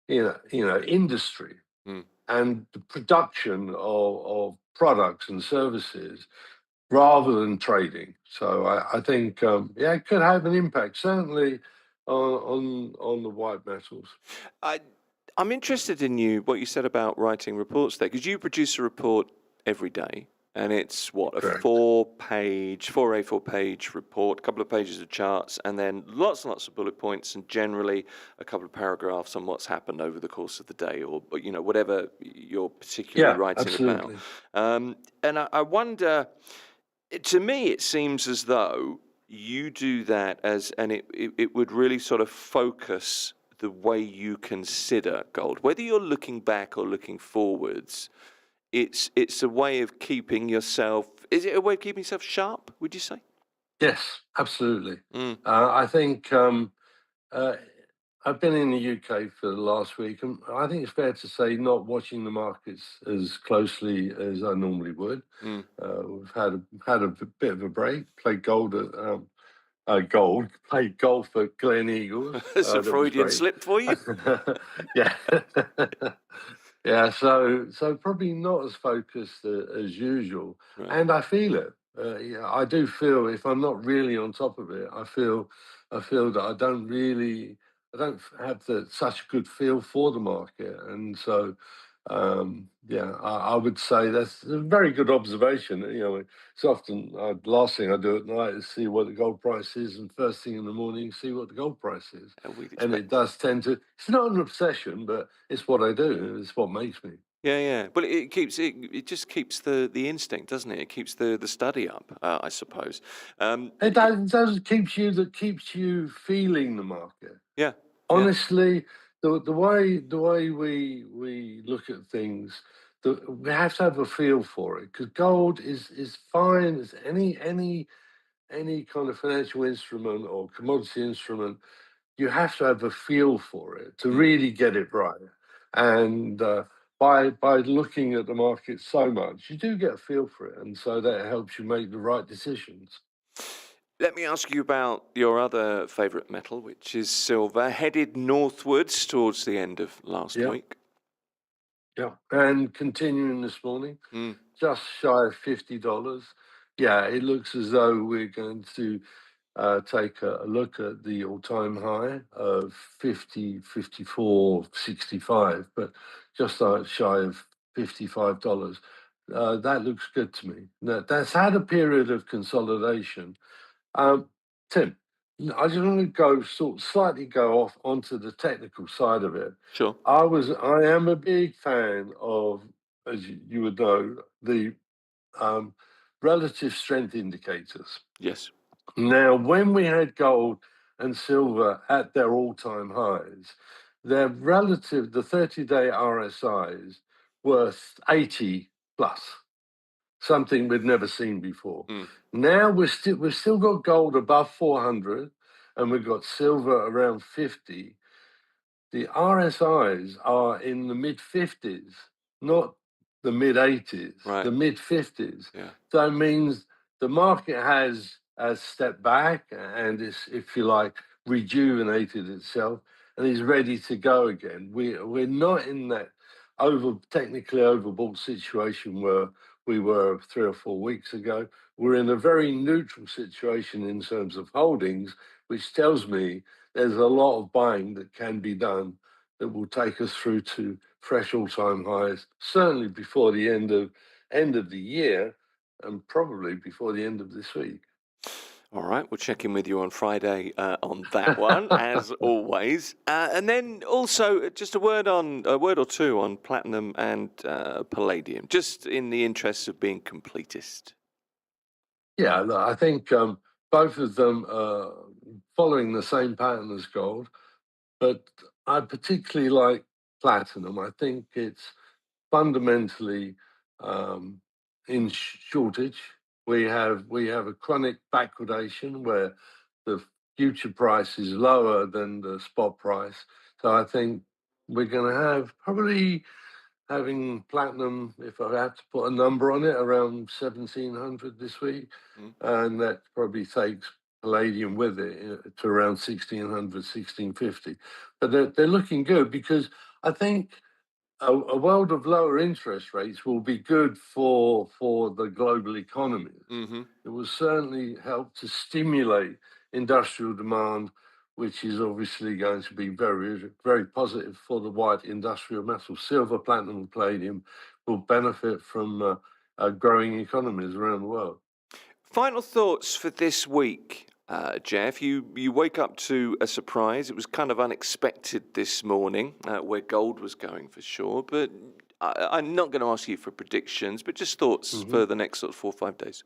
industry and the production of products and services rather than trading. So I think, it could have an impact, certainly on the white metals. I'm interested in what you said about writing reports there, because you produce a report every day. And it's what, a Correct. 4 A4 page report, a couple of pages of charts, and then lots and lots of bullet points, and generally a couple of paragraphs on what's happened over the course of the day, or whatever you're particularly writing absolutely. about. And I wonder, to me, it seems as though you do that and it would really sort of focus the way you consider gold, whether you're looking back or looking forwards. It's a way of keeping yourself. Is it a way of keeping yourself sharp, would you say? Yes, absolutely. I think I've been in the UK for the last week, and I think it's fair to say not watching the markets as closely as I normally would. We've had a bit of a break. Played golf played golf at Glen Eagles. It's a Freudian slip for you. Yeah. Yeah, so probably not as focused as usual, Right. and I feel it. I do feel, if I'm not really on top of it, I feel that I don't have such a good feel for the market, and so I would say that's a very good observation. It's often the last thing I do at night is see what the gold price is, and first thing in the morning see what the gold price is. And it does tend to. It's not an obsession, but it's what I do. It's what makes me. Yeah. But it just keeps the instinct, doesn't it? It keeps the study up, I suppose. It does keeps you feeling the market. Yeah. Honestly, the way we look at things, we have to have a feel for it, because gold is fine as any kind of financial instrument or commodity instrument. You have to have a feel for it to really get it right. And by looking at the market so much, you do get a feel for it, and so that helps you make the right decisions. Let me ask you about your other favourite metal, which is silver, headed northwards towards the end of last week. Yeah, and continuing this morning, just shy of $50. Yeah, it looks as though we're going to take a look at the all-time high of 50, 54, 65, but just shy of $55. That looks good to me. That's had a period of consolidation. Tim, I just want to slightly go off onto the technical side of it. Sure. I am a big fan of, as you would know, the relative strength indicators. Yes. Now, when we had gold and silver at their all-time highs, the 30-day RSIs were 80 plus, something we'd never seen before. Now we've still got gold above 400, and we've got silver around 50. The RSIs are in the mid 50s, not the mid 80s, Right. the mid 50s. Yeah. That means the market has stepped back and is, if you like, rejuvenated itself and is ready to go again. We're not in that technically overbought situation where we were 3 or 4 weeks ago. We're in a very neutral situation in terms of holdings, which tells me there's a lot of buying that can be done that will take us through to fresh all-time highs, certainly before the end of the year, and probably before the end of this week. All right, we'll check in with you on Friday on that one, as always. And then also just a word or two on platinum and palladium, just in the interests of being completist. Yeah, look, I think both of them are following the same pattern as gold, but I particularly like platinum. I think it's fundamentally in shortage. We have a chronic backwardation where the future price is lower than the spot price. So I think we're going to have probably having platinum, if I have to put a number on it, around 1,700 this week. And that probably takes palladium with it to around 1,600, 1,650. But they're looking good because I think a world of lower interest rates will be good for the global economy. It will certainly help to stimulate industrial demand, which is obviously going to be very, very positive for the white industrial metals. Silver, platinum, and palladium will benefit from growing economies around the world. Final thoughts for this week, Jeff. You wake up to a surprise. It was kind of unexpected this morning where gold was going for sure. But I'm not going to ask you for predictions, but just thoughts for the next sort of 4 or 5 days.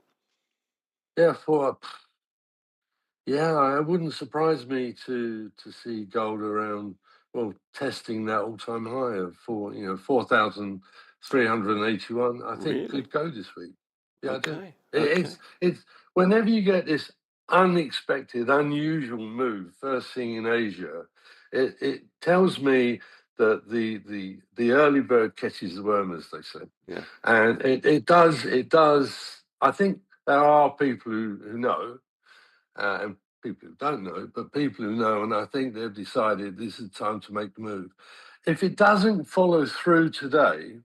Yeah, it wouldn't surprise me to see gold around, well, testing that all-time high of 4,381. I think Really? could go this week. Yeah, Okay. I do. It's whenever you get this unexpected, unusual move first thing in Asia, it tells me that the early bird catches the worm, as they say. Yeah. And it does. I think there are people who know. And people who don't know, but people who know, and I think they've decided this is time to make the move. If it doesn't follow through today,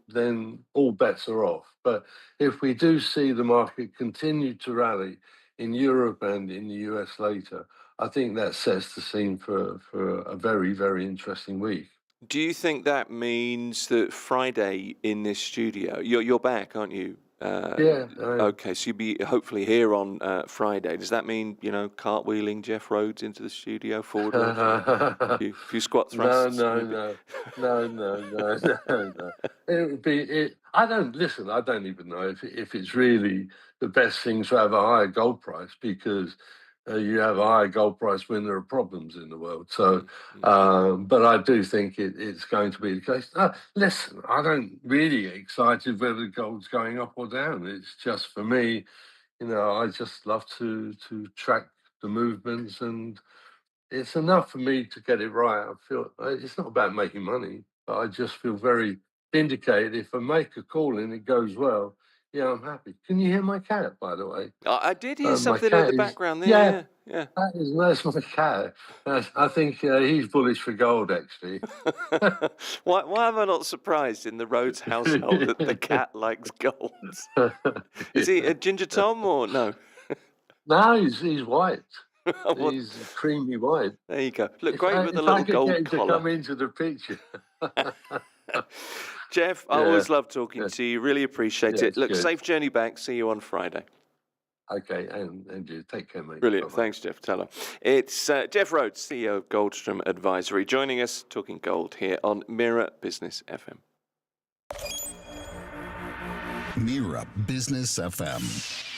then all bets are off. But if we do see the market continue to rally in Europe and in the US later, I think that sets the scene for a very, very interesting week. Do you think that means that Friday in this studio, you're back, aren't you? Yeah. Okay, so you'll be hopefully here on Friday. Does that mean, cartwheeling Jeff Rhodes into the studio forward? A few squat thrusts? No. It would be. I don't even know if it's really the best thing to have a higher gold price because you have a higher gold price when there are problems in the world. So, but I do think it's going to be the case. Listen, I don't really get excited whether gold's going up or down. It's just for me, I just love to track the movements, and it's enough for me to get it right. I feel it's not about making money, but I just feel very vindicated. If I make a call and it goes well, yeah, I'm happy. Can you hear my cat, by the way? I did hear something in the background there. Yeah. That's my cat. I think he's bullish for gold, actually. Why am I not surprised in the Rhodes household that the cat likes gold? Is he a Ginger Tom or no? No, he's white. He's creamy white. There you go. Look great with a little gold collar. To come into the picture. Jeff, I Yeah, always love talking yeah, to you. Really appreciate yeah, it. it's Look, good. safe journey back. See you on Friday. Okay, and you take care, mate. Brilliant. Bye-bye. Thanks, Jeff Teller. It's Jeff Rhodes, CEO of Goldstrom Advisory, joining us talking gold here on Mira Business FM. Mira Business FM.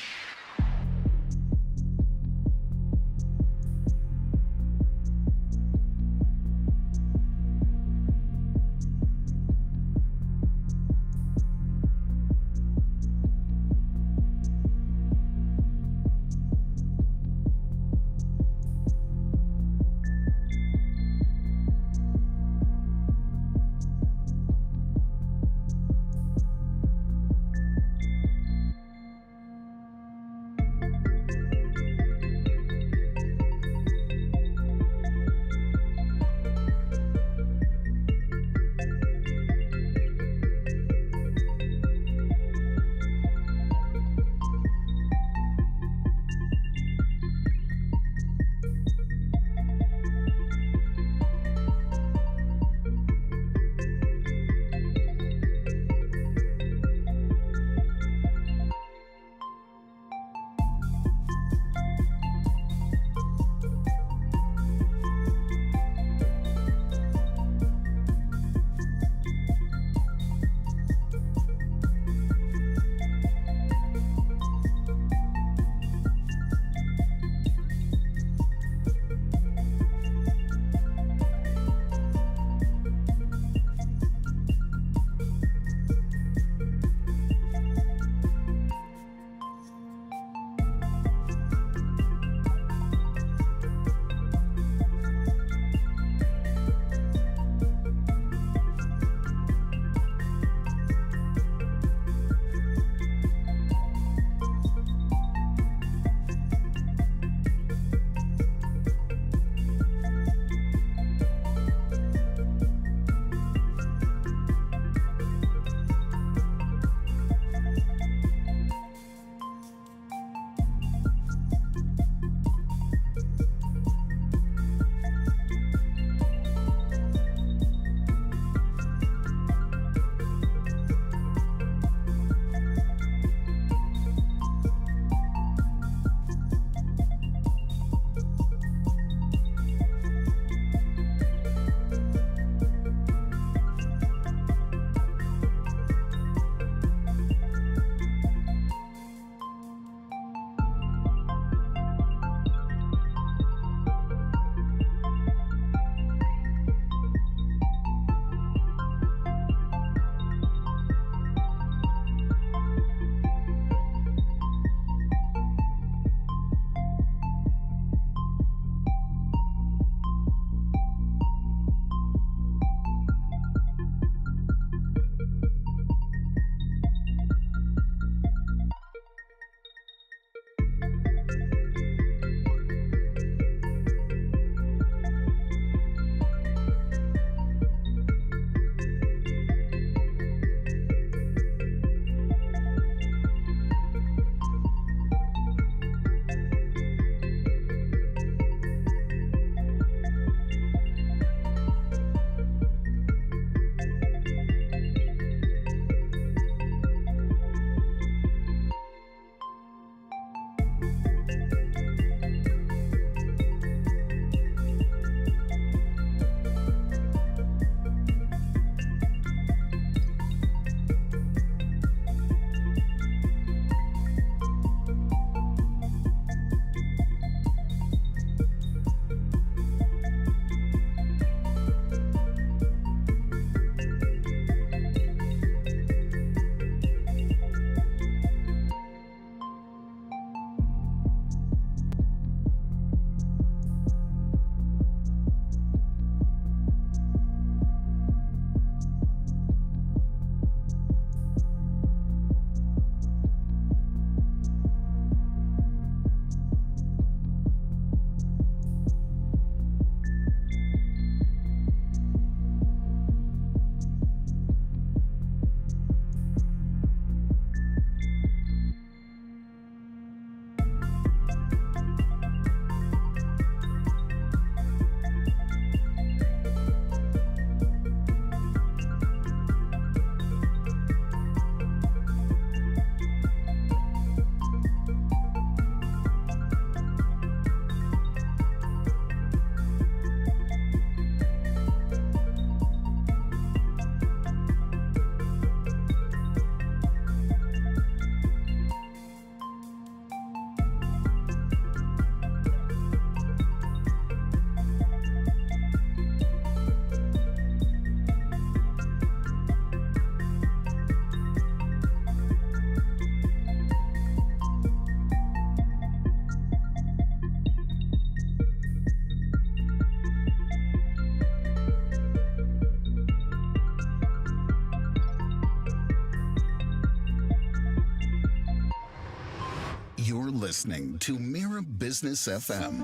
listening to Mira Business FM.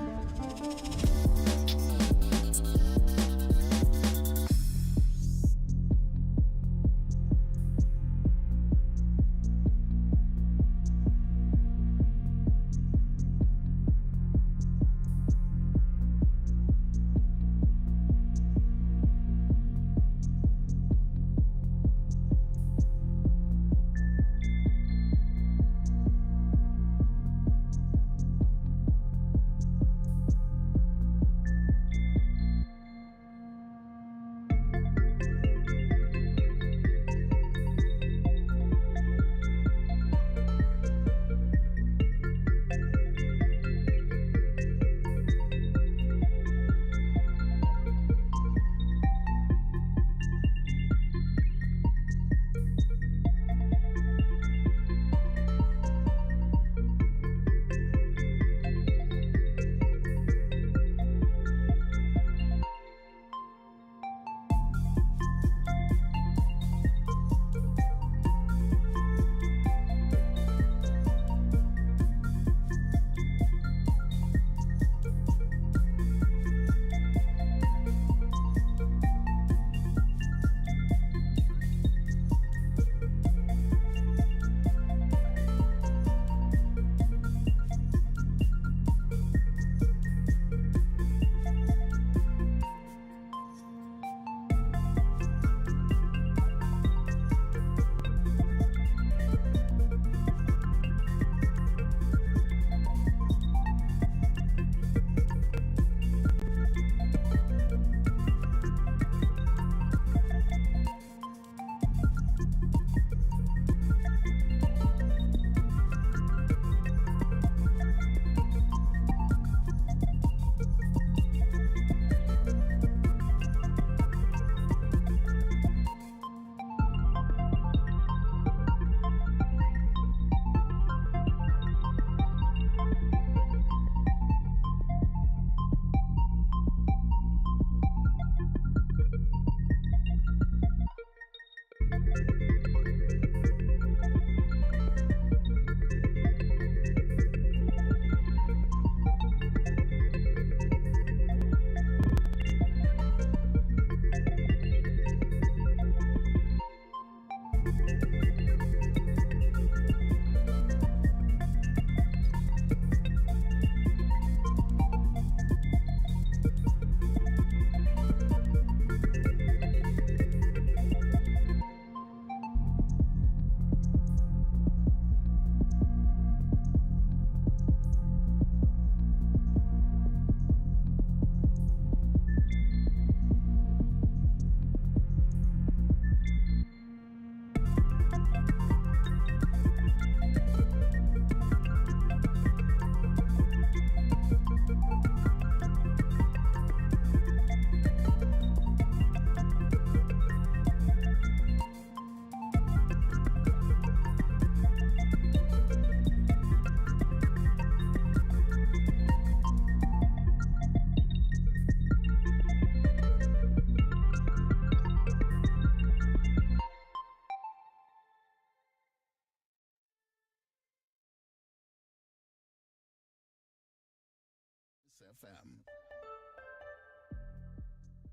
FM.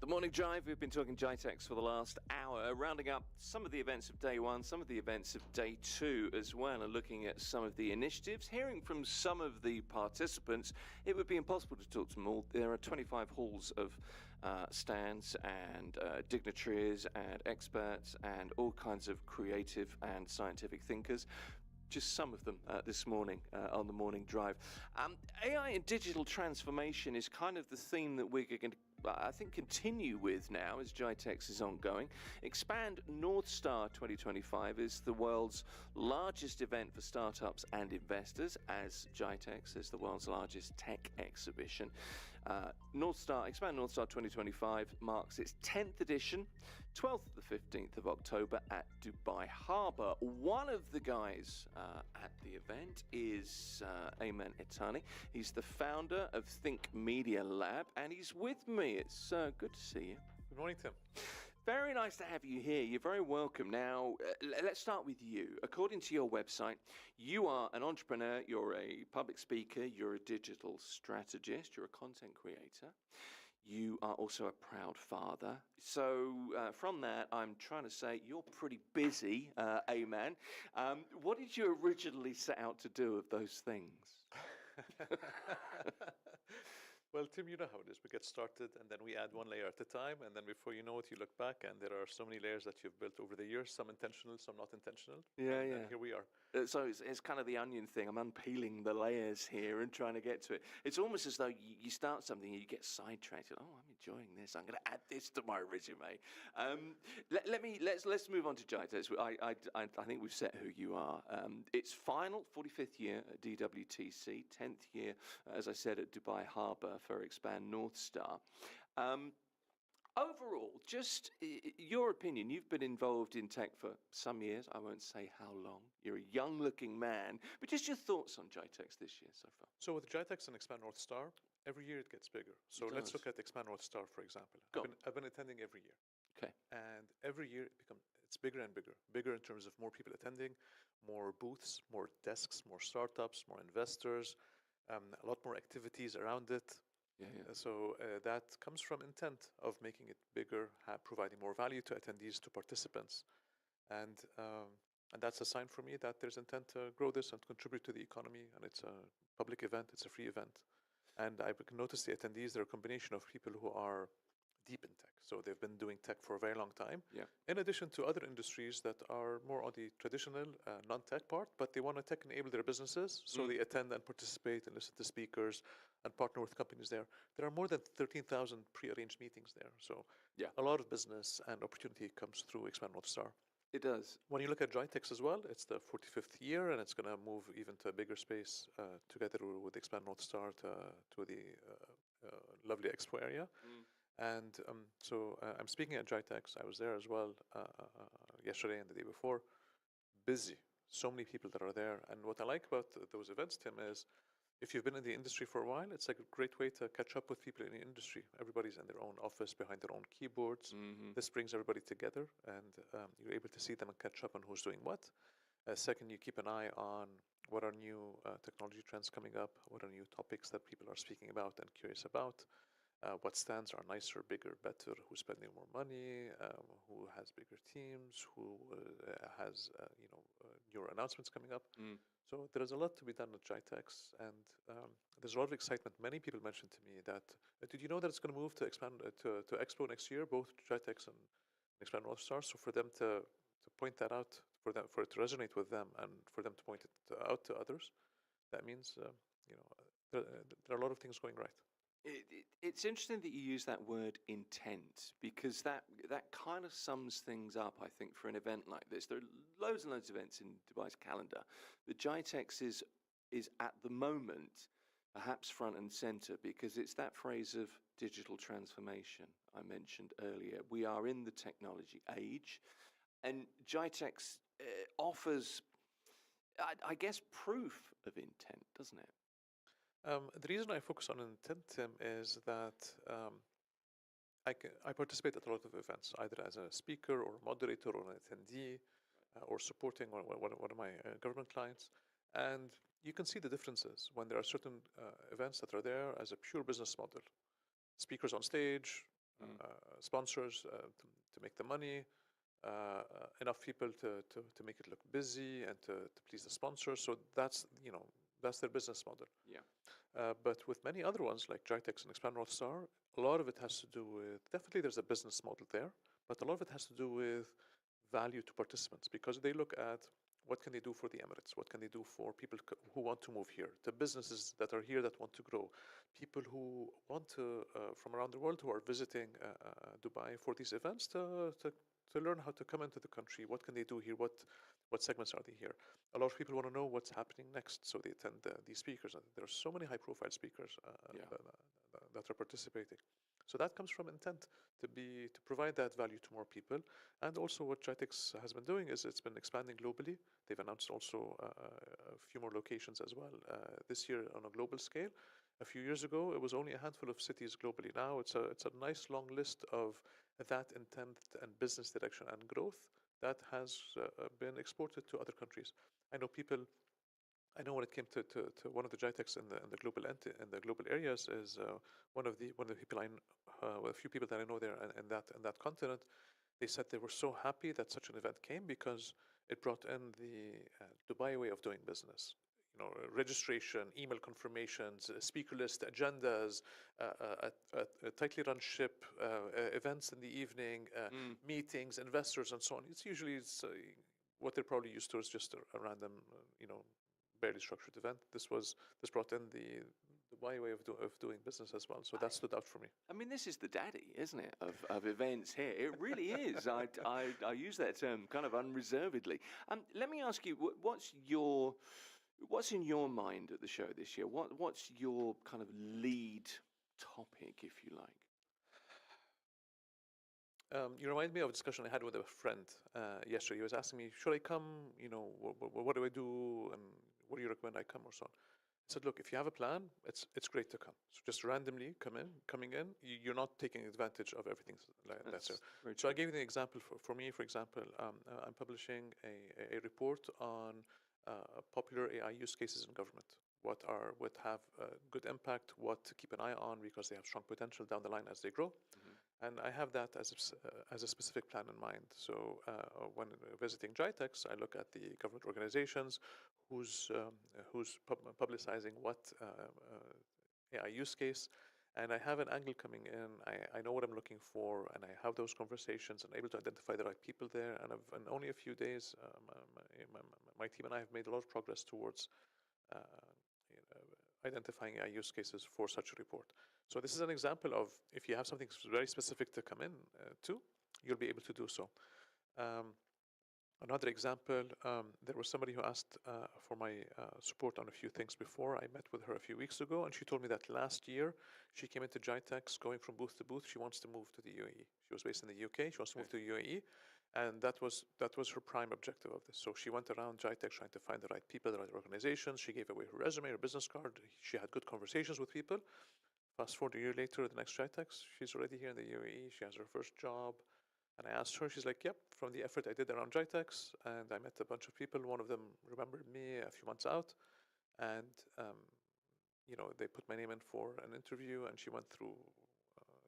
The Morning Drive, we've been talking GITEX for the last hour, rounding up some of the events of day one, some of the events of day two as well, and looking at some of the initiatives, hearing from some of the participants. It would be impossible to talk to them all. There are 25 halls of stands and dignitaries and experts and all kinds of creative and scientific thinkers. Just some of them this morning on the Morning Drive. AI and digital transformation is kind of the theme that we're going to, I think, continue with now as GITEX is ongoing. Expand North Star 2025 is the world's largest event for startups and investors, as GITEX is the world's largest tech exhibition. Expand North Star 2025 marks its 10th edition, 12th to the 15th of October at Dubai Harbour. One of the guys at the event is Ayman Itani. He's the founder of Think Media Lab, and he's with me. It's good to see you. Good morning, Tim. Very nice to have you here. You're very welcome. Now, let's start with you. According to your website, you are an entrepreneur, you're a public speaker, you're a digital strategist, you're a content creator. You are also a proud father. So from that, I'm trying to say you're pretty busy, man. What did you originally set out to do of those things? Well, Tim, you know how it is. We get started and then we add one layer at a time. And then before you know it, you look back and there are so many layers that you've built over the years, some intentional, some not intentional. Yeah, and yeah. And here we are. So it's kind of the onion thing. I'm unpeeling the layers here and trying to get to it. It's almost as though you start something and you get sidetracked. Oh, I'm enjoying this. I'm going to add this to my resume. Let's move on to Jitex. I think we've set who you are. It's final 45th year at DWTC, 10th year, as I said, at Dubai Harbour for Expand North Star. Overall, just your opinion. You've been involved in tech for some years. I won't say how long. You're a young-looking man, but just your thoughts on Jitex this year so far. So with Jitex and Expand North Star, every year it gets bigger. So let's look at Expand North Star, for example. I've been attending every year. Okay. And every year it's bigger and bigger. Bigger in terms of more people attending, more booths, more desks, more startups, more investors, a lot more activities around it. Yeah. So that comes from intent of making it bigger, providing more value to attendees, to participants. And that's a sign for me that there's intent to grow this and contribute to the economy. And it's a public event, it's a free event. And I noticed the attendees, they're a combination of people who are deep in tech. So they've been doing tech for a very long time. Yeah. In addition to other industries that are more on the traditional non-tech part, but they want to tech enable their businesses. So they attend and participate and listen to speakers and partner with companies there. There are more than 13,000 pre-arranged meetings there. So a lot of business and opportunity comes through Expand North Star. It does. When you look at Jitex as well, it's the 45th year and it's going to move even to a bigger space together with Expand North Star to the lovely expo area. And so I'm speaking at Jitex. I was there as well yesterday and the day before. Busy. So many people that are there. And what I like about those events, Tim, is if you've been in the industry for a while, it's like a great way to catch up with people in the industry. Everybody's in their own office, behind their own keyboards. This brings everybody together, and you're able to see them and catch up on who's doing what. Second, you keep an eye on what are new technology trends coming up, what are new topics that people are speaking about and curious about. What stands are nicer, bigger, better, who's spending more money, who has bigger teams, who has newer announcements coming up. So there is a lot to be done at Jitex, and there's a lot of excitement. Many people mentioned to me that, did you know that it's going to move to expand to Expo next year, both Jitex and Expand North Star? So for them to point that out, for it to resonate with them, and for them to point it out to others, that means there are a lot of things going right. It's interesting that you use that word intent, because that kind of sums things up, I think, for an event like this. There are loads and loads of events in Dubai's calendar. The Jitex is at the moment perhaps front and center, because it's that phrase of digital transformation I mentioned earlier. We are in the technology age, and Jitex offers, I guess, proof of intent, doesn't it? The reason I focus on intent, Tim, is that I participate at a lot of events, either as a speaker or moderator or an attendee, or supporting one of my government clients. And you can see the differences when there are certain events that are there as a pure business model. Speakers on stage, sponsors to make the money, enough people to make it look busy and to please the sponsors. So that's their business model. Yeah. But with many other ones like Jitex and Expand North Star, a lot of it has to do with, definitely there's a business model there, but a lot of it has to do with value to participants, because they look at what can they do for the Emirates, what can they do for people who want to move here, the businesses that are here that want to grow, people who want to, from around the world, who are visiting Dubai for these events to learn how to come into the country. What can they do here? What segments are they here? A lot of people want to know what's happening next, so they attend these speakers. There are so many high-profile speakers that are participating. So that comes from intent to provide that value to more people. And also what Jitex has been doing is it's been expanding globally. They've announced also a few more locations as well this year on a global scale. A few years ago, it was only a handful of cities globally. Now it's a nice long list of that intent and business direction and growth, that has been exported to other countries. I know when it came to one of the GITEX in the global areas is one of the people a few people that I know there in that continent. They said they were so happy that such an event came because it brought in the Dubai way of doing business. You know, registration, email confirmations, speaker list, agendas, a tightly run ship, events in the evening, meetings, investors, and so on. It's what they're probably used to is just a random, barely structured event. This brought in the Dubai way of doing business as well. So that stood out for me. I mean, this is the daddy, isn't it, of events here? It really is. I use that term kind of unreservedly. Let me ask you, what's in your mind at the show this year? What's your kind of lead topic, if you like? You remind me of a discussion I had with a friend yesterday. He was asking me, should I come? What do I do? And what do you recommend I come or so on? I said, look, if you have a plan, it's great to come. So just randomly coming in, you're not taking advantage of everything that's there. So I gave you the example. For me, for example, I'm publishing a report on popular AI use cases in government. What have good impact, what to keep an eye on because they have strong potential down the line as they grow. And I have that as a specific plan in mind. So when visiting GITEX, I look at the government organizations who's publicizing what AI use case, and I have an angle coming in. I know what I'm looking for, and I have those conversations and able to identify the right people there. And in only a few days, my team and I have made a lot of progress towards identifying AI use cases for such a report. So this is an example of if you have something very specific to come in to, you'll be able to do so. Another example, there was somebody who asked for my support on a few things before. I met with her a few weeks ago, and she told me that last year she came into GITEX going from booth to booth. She wants to move to the UAE. She was based in the UK. She wants to move to the UAE. And that was her prime objective of this. So she went around GITEX trying to find the right people, the right organizations. She gave away her resume, her business card. She had good conversations with people. Fast forward a year later, the next GITEX, she's already here in the UAE. She has her first job. And I asked her, she's like, yep, from the effort I did around GITEX, and I met a bunch of people. One of them remembered me a few months out. And, they put my name in for an interview, and she went through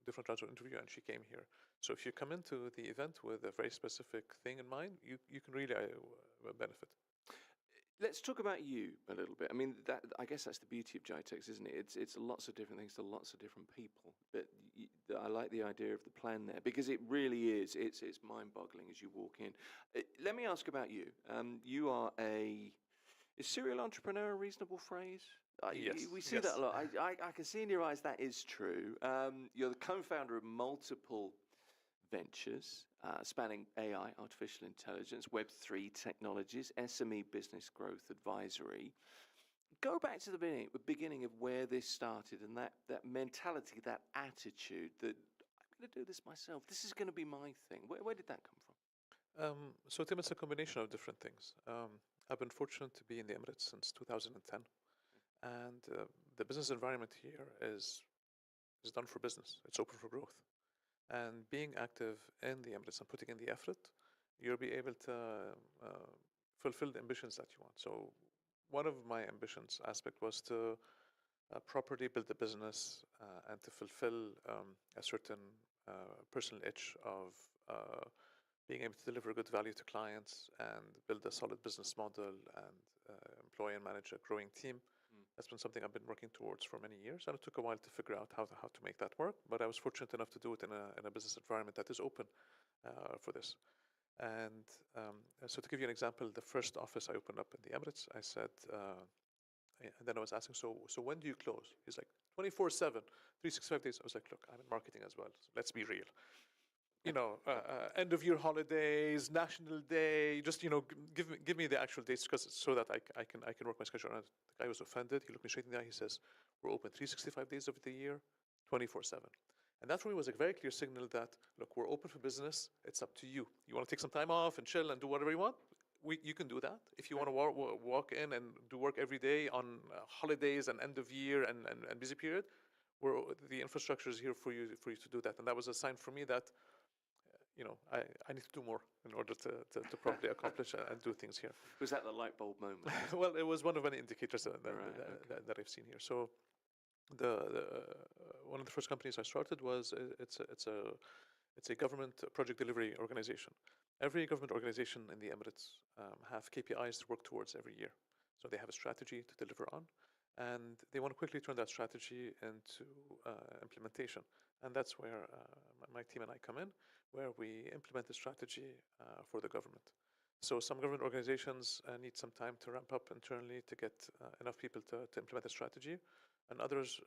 different rounds of interview, and she came here. So if you come into the event with a very specific thing in mind, you can really benefit. Let's talk about you a little bit. I mean, I guess that's the beauty of GITEX, isn't it? It's lots of different things to lots of different people. But I like the idea of the plan there because it really is. It's mind-boggling as you walk in. Let me ask about you. You are is serial entrepreneur a reasonable phrase? Yes. We see that a lot. I can see in your eyes that is true. You're the co-founder of multiple ventures spanning AI, artificial intelligence, Web3 technologies, SME business growth advisory. Go back to the beginning of where this started and that mentality, that attitude that I'm going to do this myself. This is going to be my thing. Where did that come from? So Tim, it's a combination of different things. I've been fortunate to be in the Emirates since 2010. And the business environment here is done for business. It's open for growth. And being active in the Emirates and putting in the effort, you'll be able to fulfill the ambitions that you want. So one of my ambitions aspect was to properly build the business and to fulfill a certain personal itch of being able to deliver good value to clients and build a solid business model and employ and manage a growing team. That's been something I've been working towards for many years, and it took a while to figure out how to make that work. But I was fortunate enough to do it in a business environment that is open for this. And so to give you an example, the first office I opened up in the Emirates, I said, and then I was asking, so when do you close? He's like, 24/7, 365 days. I was like, look, I'm in marketing as well. So let's be real. End of year holidays, National Day, just give me the actual dates so that I can work my schedule around. The guy was offended. He looked me straight in the eye. He says, "We're open 365 days of the year, 24/7." And that for me was a very clear signal that look, we're open for business. It's up to you. You want to take some time off and chill and do whatever you want. You can do that. If you want to walk in and do work every day on holidays and end of year and busy period, the infrastructure is here for you to do that. And that was a sign for me that I need to do more in order to properly accomplish and do things here. Was that the light bulb moment? Well, it was one of many indicators that, Right, that I've seen here. So the one of the first companies I started was it's a government project delivery organization. Every government organization in the Emirates have KPIs to work towards every year. So they have a strategy to deliver on, and they want to quickly turn that strategy into implementation. And that's where my team and I come in, where we implement the strategy for the government. So some government organizations need some time to ramp up internally to get enough people to implement the strategy, and others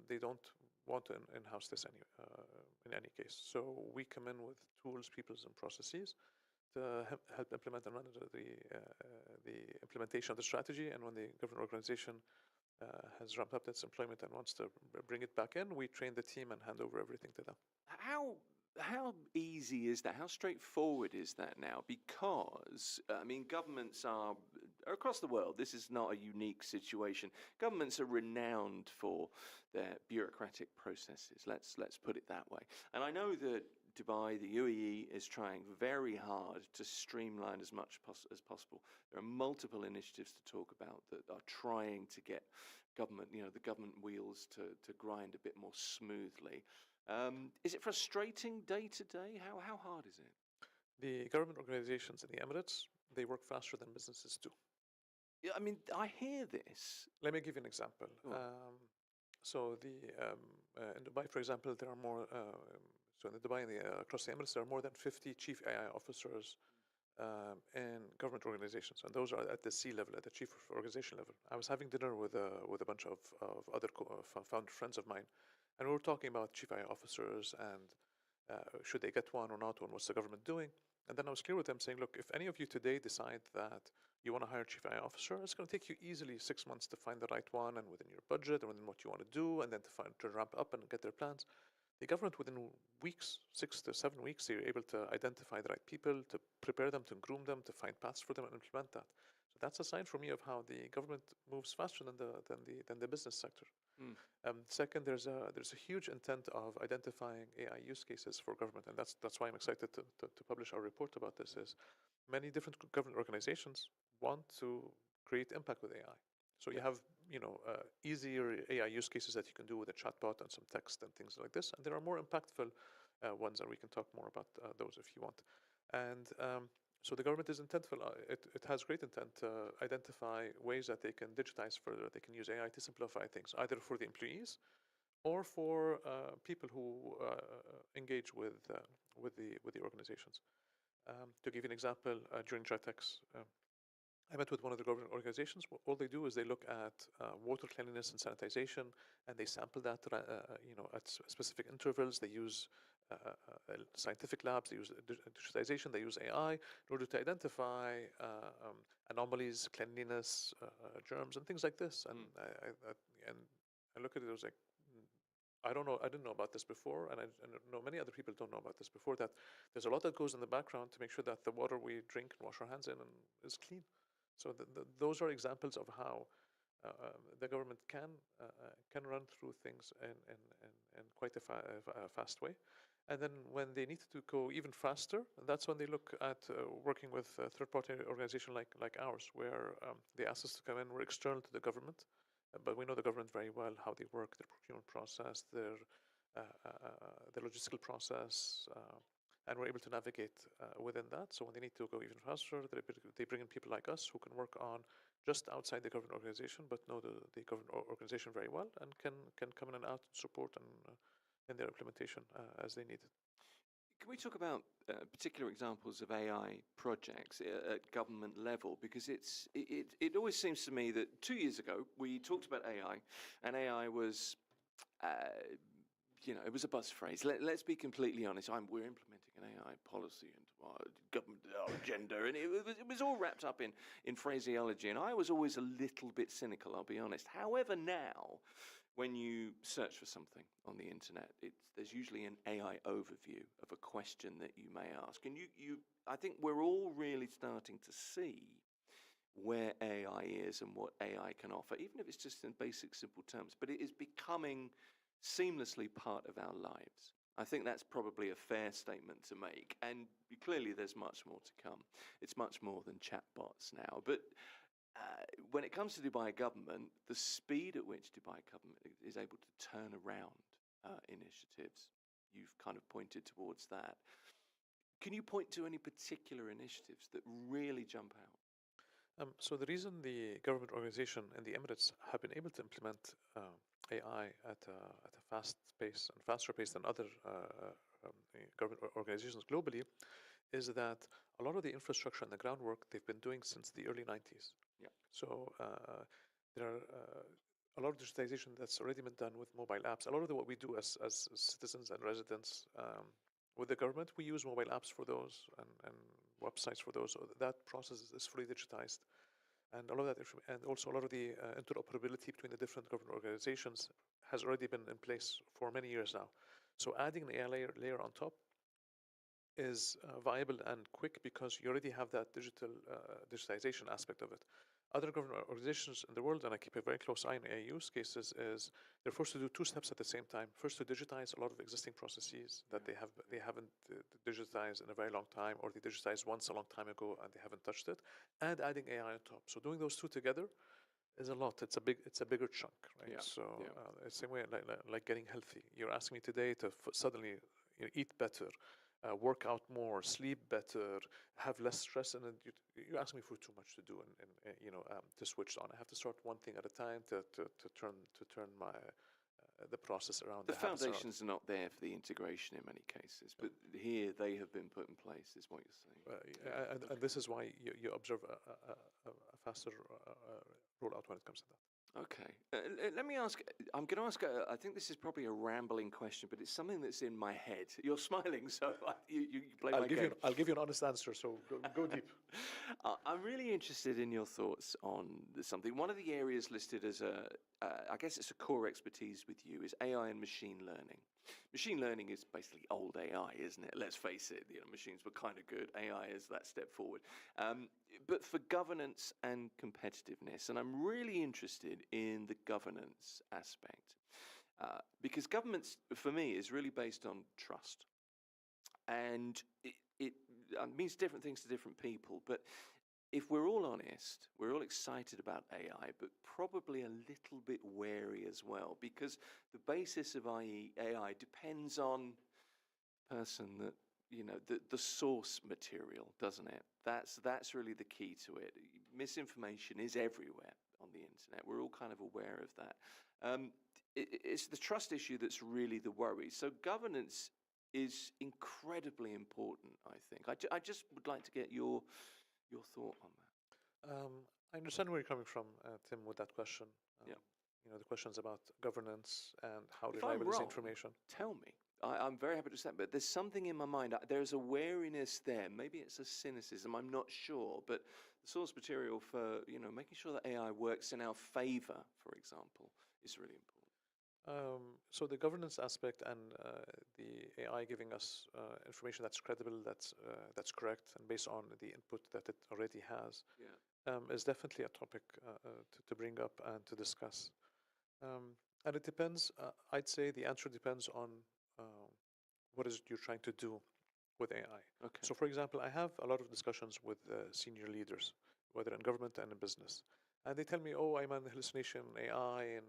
they don't want to in-house this in any case. So we come in with tools, peoples, and processes to help implement and run the implementation of the strategy. And when the government organization has ramped up its employment and wants to bring it back in, we train the team and hand over everything to them. How easy is that? How straightforward is that now? Because I mean, governments are across the world. This is not a unique situation. Governments are renowned for their bureaucratic processes. Let's put it that way. And I know that Dubai, the UAE, is trying very hard to streamline as much as possible. There are multiple initiatives to talk about that are trying to get government, the government wheels to grind a bit more smoothly. Is it frustrating day to day? How hard is it? The government organizations in the Emirates, they work faster than businesses do. Yeah, I mean, I hear this. Let me give you an example. So in Dubai, for example, there are more. So in Dubai, across the Emirates, there are more than 50 chief AI officers in government organizations, and those are at the C level, at the chief organization level. I was having dinner with a bunch of other founder friends of mine, and we were talking about chief AI officers and should they get one or not one, what's the government doing? And then I was clear with them saying, look, if any of you today decide that you want to hire a chief AI officer, it's going to take you easily 6 months to find the right one and within your budget and within what you want to do, and then to ramp up and get their plans. The government, within weeks, 6 to 7 weeks, they're able to identify the right people, to prepare them, to groom them, to find paths for them and implement that. So that's a sign for me of how the government moves faster than the business sector. Second, there's a huge intent of identifying AI use cases for government, and that's why I'm excited to publish our report about this. Is many different government organizations want to create impact with AI. So you have easier AI use cases that you can do with a chatbot and some text and things like this, and there are more impactful ones, and we can talk more about those if you want. And so the government is intentful. It has great intent to identify ways that they can digitize further. They can use AI to simplify things, either for the employees or for people who engage with the organizations. To give you an example, during GITEX, I met with one of the government organizations. All they do is they look at water cleanliness and sanitization, and they sample that at specific intervals. They use scientific labs, they use digitization, they use AI in order to identify anomalies, cleanliness, germs, and things like this. And I look at it, I was like, I didn't know about this before, and I know many other people don't know about this before, that there's a lot that goes in the background to make sure that the water we drink and wash our hands in is clean. So those are examples of how the government can run through things in quite a fast way. And then when they need to go even faster, that's when they look at working with a third-party organization like ours, where they ask us to come in. We're external to the government, but we know the government very well, how they work, their procurement process, their logistical process, and we're able to navigate within that. So when they need to go even faster, they bring in people like us who can work on just outside the government organization, but know the government organization very well, and can come in and out and support and in their implementation as they need it. Can we talk about particular examples of AI projects at government level? Because it always seems to me that 2 years ago we talked about AI, and AI was it was a buzz phrase. Let's be completely honest. We're implementing an AI policy into our government agenda, and it was all wrapped up in phraseology. And I was always a little bit cynical, I'll be honest. However, now, when you search for something on the internet, there's usually an AI overview of a question that you may ask. And I think we're all really starting to see where AI is and what AI can offer, even if it's just in basic, simple terms. But it is becoming seamlessly part of our lives. I think that's probably a fair statement to make. And clearly there's much more to come. It's much more than chatbots now. But when it comes to Dubai government, the speed at which Dubai government is able to turn around initiatives, you've kind of pointed towards that. Can you point to any particular initiatives that really jump out? So the reason the government organization in the Emirates have been able to implement AI at a fast pace and faster pace than other government organizations globally is that a lot of the infrastructure and the groundwork they've been doing since the early 90s. Yeah. So there are a lot of digitization that's already been done with mobile apps. A lot of what we do as citizens and residents with the government, we use mobile apps for those and websites for those. So that process is fully digitized. And a lot of that, and also a lot of the interoperability between the different government organizations has already been in place for many years now. So adding an AI layer on top is viable and quick because you already have that digitization aspect of it. Other government organizations in the world, and I keep a very close eye on AI use cases, is they're forced to do two steps at the same time. First, to digitize a lot of existing processes that they haven't digitized in a very long time, or they digitized once a long time ago and they haven't touched it, and adding AI on top. So doing those two together is a lot. It's a bigger chunk, right? Yeah. So the same way like getting healthy. You're asking me today to suddenly eat better, work out more, sleep better, have less stress, and you're asking me for too much to do, and to switch on. I have to start one thing at a time to turn my the process around. The foundations are not there for the integration in many cases, but here they have been put in place, is what you're saying. And this is why you observe a faster rollout when it comes to that. Okay. Let me ask, I'm going to ask, I think this is probably a rambling question, but it's something that's in my head. You're smiling, so you play my game. I'll give you an honest answer, so go deep. I'm really interested in your thoughts on something. One of the areas listed as I guess it's a core expertise with you, is AI and machine learning. Machine learning is basically old AI, isn't it? Let's face it, machines were kind of good. AI is that step forward. But for governance and competitiveness, and I'm really interested in the governance aspect, because governance, for me, is really based on trust. And it means different things to different people, but if we're all honest, we're all excited about AI, but probably a little bit wary as well, because the basis of AI depends on the person that, the source material, doesn't it? That's really the key to it. Misinformation is everywhere on the internet. We're all kind of aware of that. It's the trust issue that's really the worry. So governance is incredibly important, I think. I just would like to get your thought on that. I understand where you're coming from, Tim, with that question. Yeah. The questions about governance and how If I'm reliable is wrong, information. tell me. I'm very happy to say, but there's something in my mind. There's a wariness there. Maybe it's a cynicism. I'm not sure. But the source material for making sure that AI works in our favor, for example, is really important. So the governance aspect and the AI giving us information that's credible, that's correct, and based on the input that it already has, is definitely a topic to bring up and to discuss. And it depends. I'd say the answer depends on what is it you're trying to do with AI. Okay. So, for example, I have a lot of discussions with senior leaders, whether in government and in business. And they tell me, oh, I'm an hallucination AI, and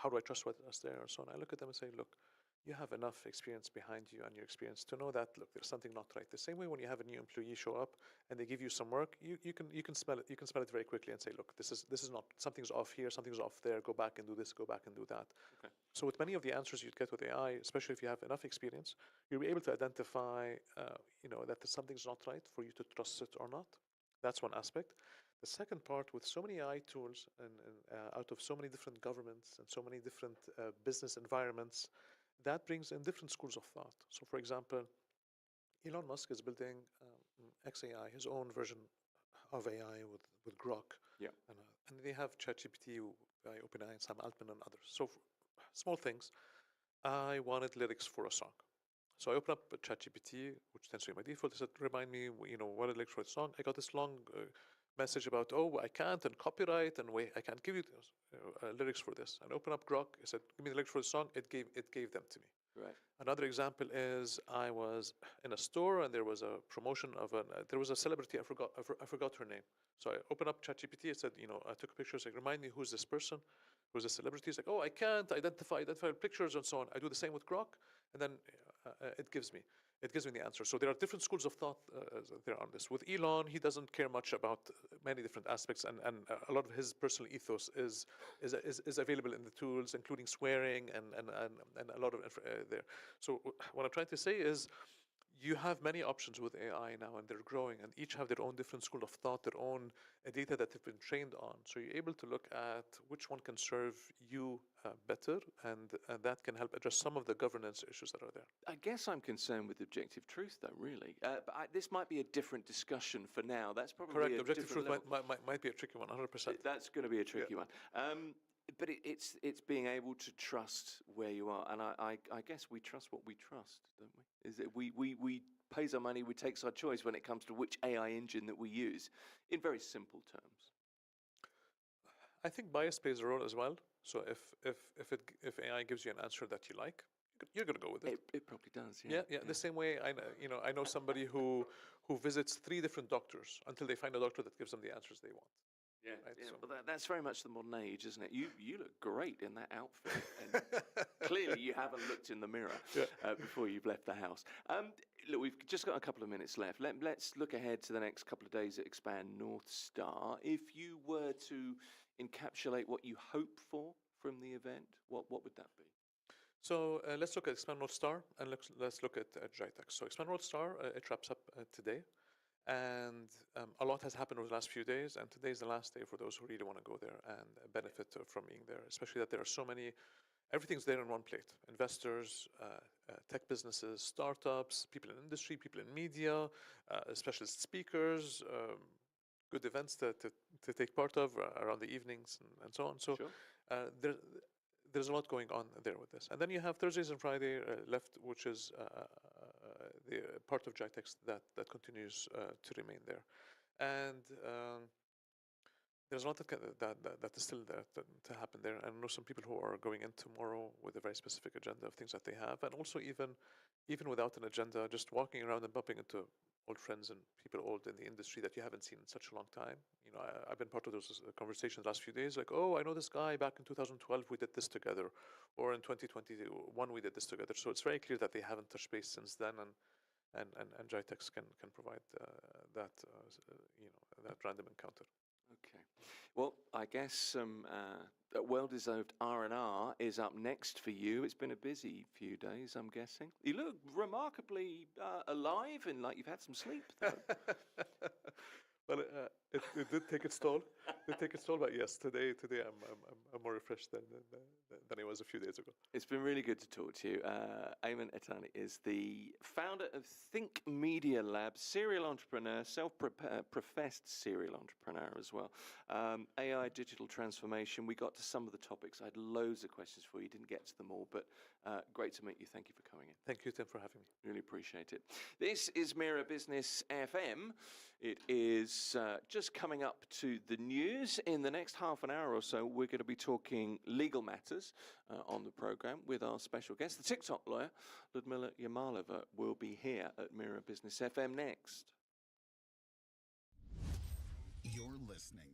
how do I trust what's there, and so on. I look at them and say, look, you have enough experience behind you and your experience to know that, look, there's something not right. The same way when you have a new employee show up and they give you some work, you can smell it. You can smell it very quickly and say, look, this is not, something's off here, something's off there. Go back and do this. Go back and do that. Okay. So with many of the answers you'd get with AI, especially if you have enough experience, you'll be able to identify, that something's not right for you to trust it or not. That's one aspect. The second part, with so many AI tools and out of so many different governments and so many different business environments, that brings in different schools of thought. So, for example, Elon Musk is building XAI, his own version of AI with Grok. Yeah. And they have ChatGPT by OpenAI and Sam Altman and others. So, small things. I wanted lyrics for a song. So I opened up ChatGPT, which tends to be my default. I said, remind me, what are the lyrics for the song? I got this long message about, I can't, and copyright, and I can't give you lyrics for this. And open up Grok. I said, give me the lyrics for the song. It gave them to me. Right. Another example is I was in a store and there was a promotion of there was a celebrity. I forgot her name. So I opened up ChatGPT. I said, I took a picture. It's like, remind me who's this person, who's this celebrity. It's like, oh, I can't identify pictures and so on. I do the same with Grok, and then it gives me the answer. So there are different schools of thought there on this. With Elon, he doesn't care much about many different aspects, and a lot of his personal ethos is available in the tools, including swearing and a lot of there. So what I'm trying to say is, you have many options with AI now, and they're growing, and each have their own different school of thought, their own data that they've been trained on. So you're able to look at which one can serve you better, and that can help address some of the governance issues that are there. I guess I'm concerned with objective truth, though, really. But this might be a different discussion for now. That's probably Correct. a Objective truth different level. might be a tricky one, 100%. That's going to be a tricky one. But it's being able to trust where you are, and I guess we trust what we trust, don't we? Is it we pays our money, we takes our choice when it comes to which AI engine that we use, in very simple terms. I think bias plays a role as well. So if AI gives you an answer that you like, you're going to go with it. It probably does. Yeah. Yeah. The same way I know somebody who visits 3 different doctors until they find a doctor that gives them the answers they want. Yeah, right? yeah. So. Well, that's very much the modern age, isn't it? You look great in that outfit. And clearly, you haven't looked in the mirror before you've left the house. Look, we've just got a couple of minutes left. Let's look ahead to the next couple of days at Expand North Star. If you were to encapsulate what you hope for from the event, what would that be? So let's look at Expand North Star, and let's look at GITEX. So Expand North Star, it wraps up today. And a lot has happened over the last few days, and today is the last day for those who really want to go there and benefit from being there, especially that there are so many, everything's there in one plate. Investors, tech businesses, startups, people in industry, people in media, specialist speakers, good events to take part of around the evenings and so on. So Sure. There's a lot going on there with this. And then you have Thursdays and Friday left, which is the part of GITEX that continues to remain there. And there's a lot that is still there to happen there. And I know some people who are going in tomorrow with a very specific agenda of things that they have. And also even without an agenda, just walking around and bumping into old friends and people old in the industry that you haven't seen in such a long time. I've been part of those conversations the last few days, like, oh, I know this guy back in 2012, we did this together, or in 2021, we did this together. So it's very clear that they haven't touched base since then, and GITEX can provide that random encounter. Okay. Well, I guess some well-deserved R&R is up next for you. It's been a busy few days, I'm guessing. You look remarkably alive and like you've had some sleep, though. Well, it did take its toll. But yes, today I'm more refreshed than I was a few days ago. It's been really good to talk to you. Ayman Etani is the founder of Think Media Lab, serial entrepreneur, self-professed serial entrepreneur as well. AI, digital transformation. We got to some of the topics. I had loads of questions for you. Didn't get to them all, but great to meet you. Thank you for coming in. Thank you, Tim, for having me. Really appreciate it. This is Mira Business FM. It is just coming up to the news. In the next half an hour or so, we're going to be talking legal matters on the program with our special guest. The TikTok lawyer, Ludmila Yamalova, will be here at Mira Business FM next. You're listening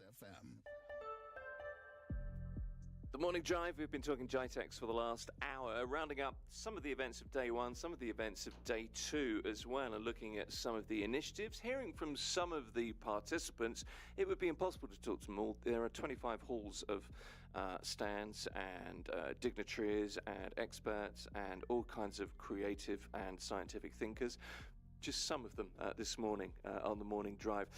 FM. The Morning Drive, we've been talking GITEX for the last hour, rounding up some of the events of day one, some of the events of day two as well, and looking at some of the initiatives, hearing from some of the participants. It would be impossible to talk to them all. There are 25 halls of stands and dignitaries and experts and all kinds of creative and scientific thinkers. Just some of them this morning on the Morning Drive.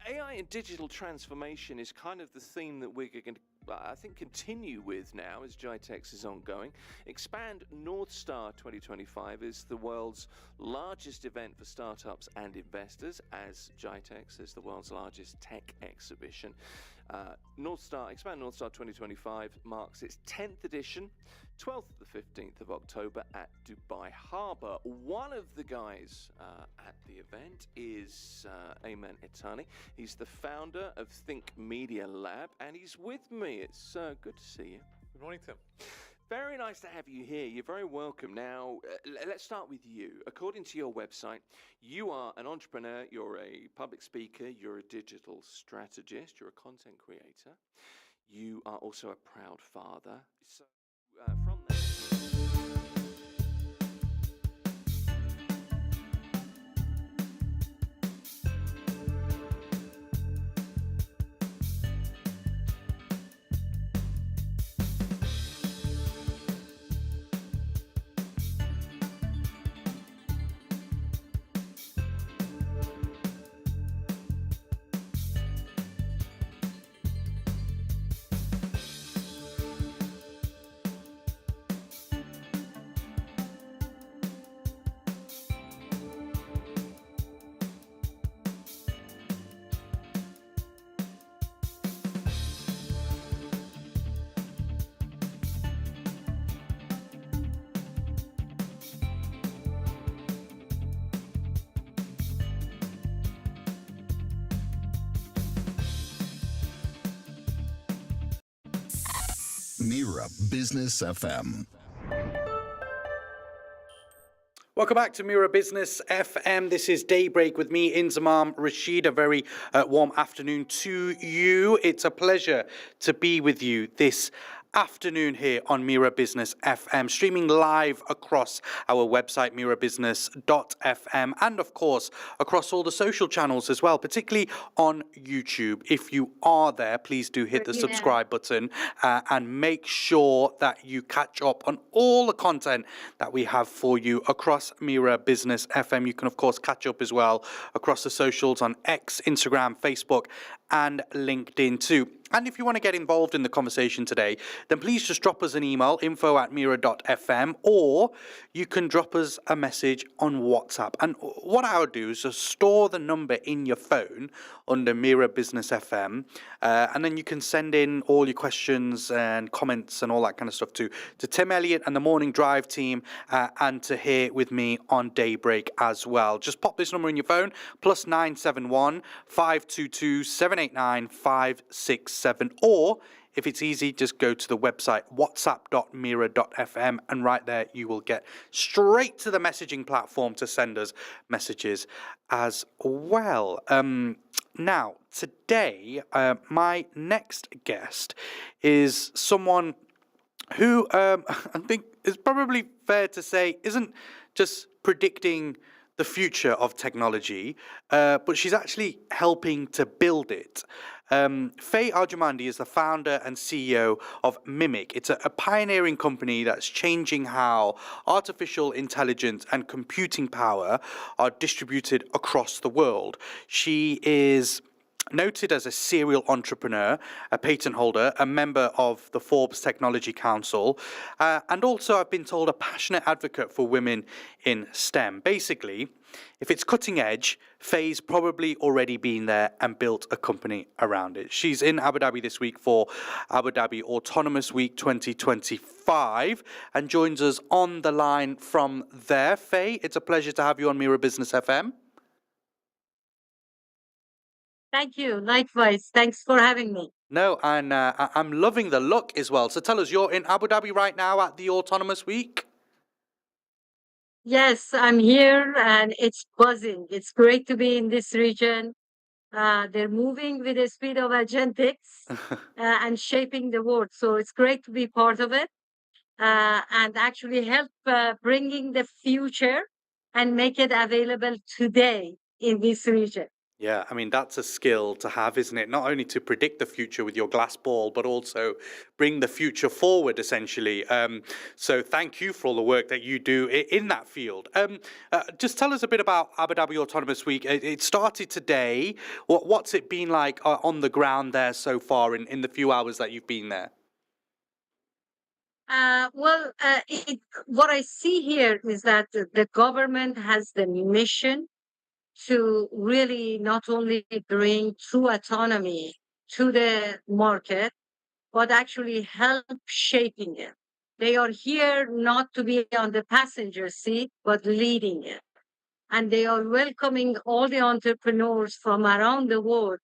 AI and digital transformation is kind of the theme that we're going to, I think, continue with now as GITEX is ongoing. Expand North Star 2025 is the world's largest event for startups and investors, as GITEX is the world's largest tech exhibition. Expand North Star 2025 marks its 10th edition, 12th to the 15th of October at Dubai Harbour. One of the guys at the event is Ayman Itani. He's the founder of Think Media Lab, and he's with me. It's good to see you. Good morning, Tim. Very nice to have you here. You're very welcome. Now, let's start with you. According to your website, you are an entrepreneur, you're a public speaker, you're a digital strategist, you're a content creator. You are also a proud father. So, from there... Mira Business FM. Welcome back to Mira Business FM. This is Daybreak with me, Inzamam Rashid. A very warm afternoon to you. It's a pleasure to be with you this afternoon here on Mira Business FM, streaming live across our website, mirabusiness.fm, and of course, across all the social channels as well, particularly on YouTube. If you are there, please do hit the subscribe button and make sure that you catch up on all the content that we have for you across Mira Business FM. You can, of course, catch up as well across the socials on X, Instagram, Facebook, and LinkedIn too. And if you want to get involved in the conversation today, then please just drop us an email, info@mira.fm, or you can drop us a message on WhatsApp. And what I would do is just store the number in your phone under Mira Business FM, and then you can send in all your questions and comments and all that kind of stuff to Tim Elliott and the Morning Drive team, and to here with me on Daybreak as well. Just pop this number in your phone, +971 522 789 567, or if it's easy, just go to the website whatsapp.mira.fm, and right there you will get straight to the messaging platform to send us messages as well. Now, today, my next guest is someone who I think is probably fair to say isn't just predicting the future of technology, but she's actually helping to build it. Faye Arjumandi is the founder and CEO of Mimic. It's a pioneering company that's changing how artificial intelligence and computing power are distributed across the world. She is noted as a serial entrepreneur, a patent holder, a member of the Forbes Technology Council, and also, I've been told, a passionate advocate for women in STEM. Basically, if it's cutting edge, Faye's probably already been there and built a company around it. She's in Abu Dhabi this week for Abu Dhabi Autonomous Week 2025 and joins us on the line from there. Faye, it's a pleasure to have you on Mira Business FM. Thank you. Likewise. Thanks for having me. No, and I'm loving the look as well. So tell us, you're in Abu Dhabi right now at the Autonomous Week? Yes, I'm here and it's buzzing. It's great to be in this region. They're moving with the speed of agentics and shaping the world. So it's great to be part of it and actually help bringing the future and make it available today in this region. Yeah, I mean, that's a skill to have, isn't it? Not only to predict the future with your glass ball, but also bring the future forward, essentially. So thank you for all the work that you do in that field. Just tell us a bit about Abu Dhabi Autonomous Week. It started today. What's it been like on the ground there so far in the few hours that you've been there? What I see here is that the government has the mission to really not only bring true autonomy to the market, but actually help shaping it. They are here not to be on the passenger seat, but leading it. And they are welcoming all the entrepreneurs from around the world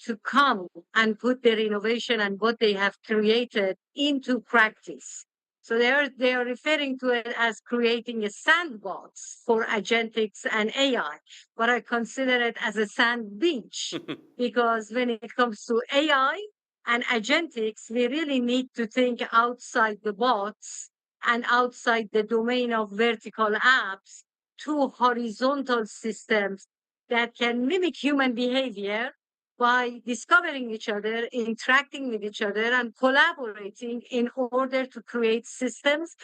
to come and put their innovation and what they have created into practice. So they are referring to it as creating a sandbox for agentics and AI, but I consider it as a sand beach because when it comes to AI and agentics, we really need to think outside the box and outside the domain of vertical apps to horizontal systems that can mimic human behavior by discovering each other, interacting with each other, and collaborating in order to create systems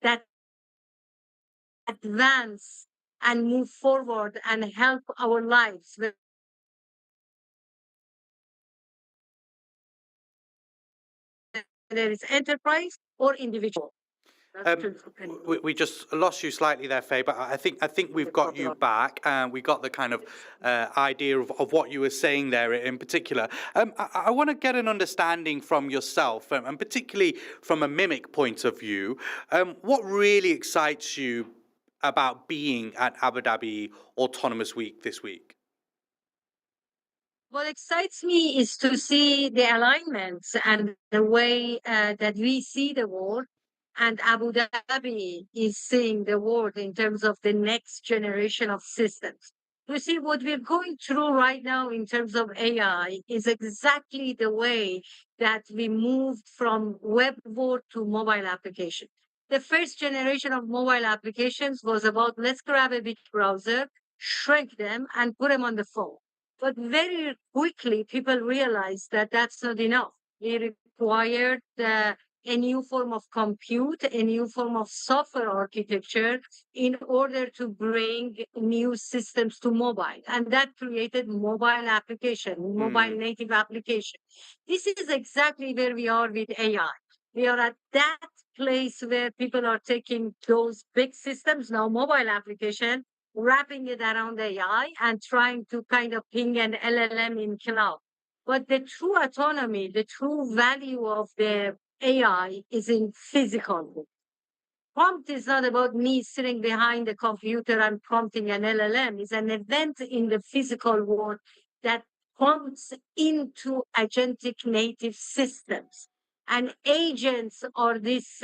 that advance and move forward and help our lives, whether it's enterprise or individual. We just lost you slightly there, Faye, but I think we've got you back, and we got the kind of idea of what you were saying there in particular. I want to get an understanding from yourself, and particularly from a mimic point of view. What really excites you about being at Abu Dhabi Autonomous Week this week? What excites me is to see the alignments and the way that we see the world, and Abu Dhabi is seeing the world in terms of the next generation of systems. You see, what we're going through right now in terms of AI is exactly the way that we moved from web world to mobile application. The first generation of mobile applications was about let's grab a big browser, shrink them, and put them on the phone. But very quickly, people realized that that's not enough. We required a new form of compute, a new form of software architecture in order to bring new systems to mobile. And that created mobile application, mobile native application. This is exactly where we are with AI. We are at that place where people are taking those big systems, now mobile application, wrapping it around AI and trying to kind of ping an LLM in cloud. But the true autonomy, the true value of the AI is in physical. Prompt is not about me sitting behind the computer and prompting an LLM. It's an event in the physical world that prompts into agentic native systems. And agents are these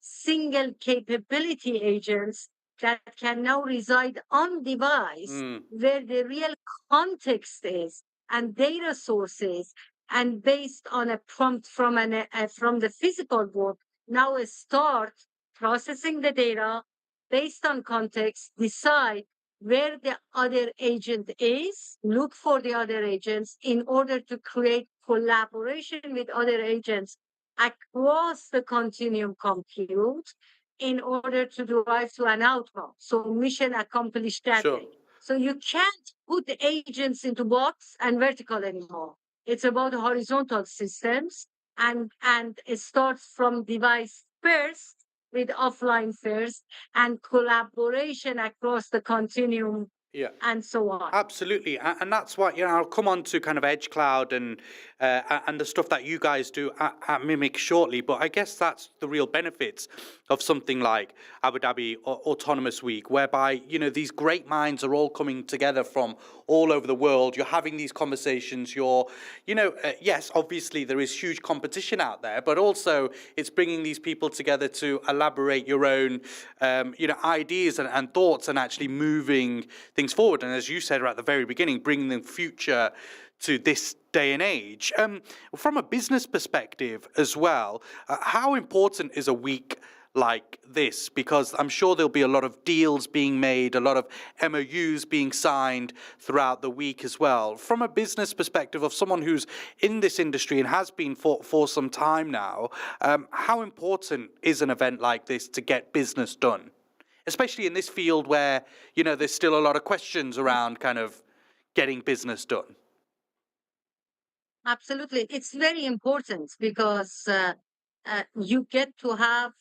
single capability agents that can now reside on device where the real context is and data sources, and based on a prompt from the physical world, now start processing the data based on context, decide where the other agent is, look for the other agents in order to create collaboration with other agents across the continuum compute in order to derive to an outcome. So mission accomplished that way. So you can't put the agents into box and vertical anymore. It's about horizontal systems, and it starts from device first with offline first and collaboration across the continuum and so on. Absolutely, and that's why I'll come on to kind of Edge Cloud and the stuff that you guys do at Mimic shortly. But I guess that's the real benefits of something like Abu Dhabi Autonomous Week, whereby these great minds are all coming together from all over the world. You're having these conversations. Yes, obviously there is huge competition out there, but also it's bringing these people together to elaborate your own, ideas and thoughts, and actually moving things things forward. And as you said right at the very beginning, bringing the future to this day and age. From a business perspective as well, how important is a week like this? Because I'm sure there'll be a lot of deals being made, a lot of MOUs being signed throughout the week as well. From a business perspective of someone who's in this industry and has been for some time now, how important is an event like this to get business done? Especially in this field where, you know, there's still a lot of questions around kind of getting business done. Absolutely. It's very important because you get to have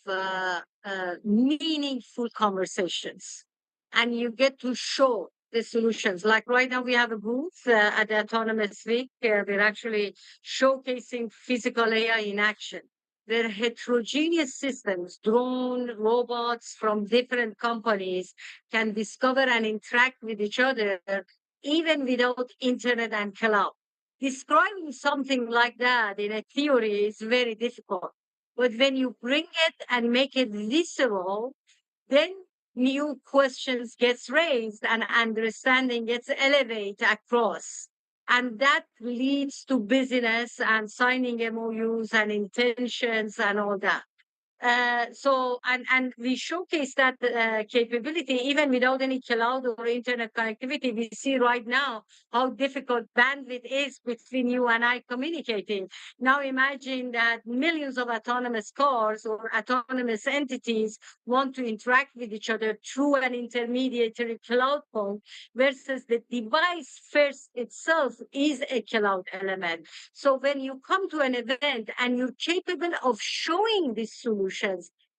meaningful conversations and you get to show the solutions. Like right now, we have a booth at the Autonomous Week. We're actually showcasing physical AI in action. They're heterogeneous systems, drone, robots from different companies can discover and interact with each other even without internet and cloud. Describing something like that in a theory is very difficult. But when you bring it and make it visible, then new questions gets raised and understanding gets elevated across. And that leads to business and signing MOUs and intentions and all that. And we showcase that capability even without any cloud or internet connectivity. We see right now how difficult bandwidth is between you and I communicating. Now imagine that millions of autonomous cars or autonomous entities want to interact with each other through an intermediary cloud phone versus the device first itself is a cloud element. So when you come to an event and you're capable of showing these solutions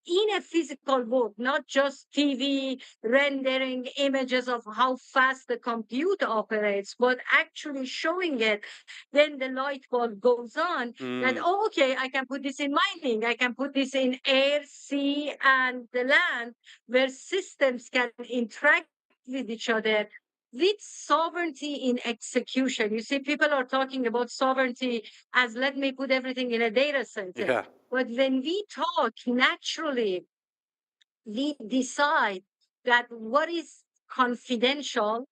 in a physical world, not just TV rendering images of how fast the computer operates, but actually showing it, then the light bulb goes on that, oh, okay, I can put this in mining, I can put this in air, sea, and the land, where systems can interact with each other with sovereignty in execution. You see, people are talking about sovereignty as let me put everything in a data center. Yeah. But when we talk naturally, we decide that what is confidential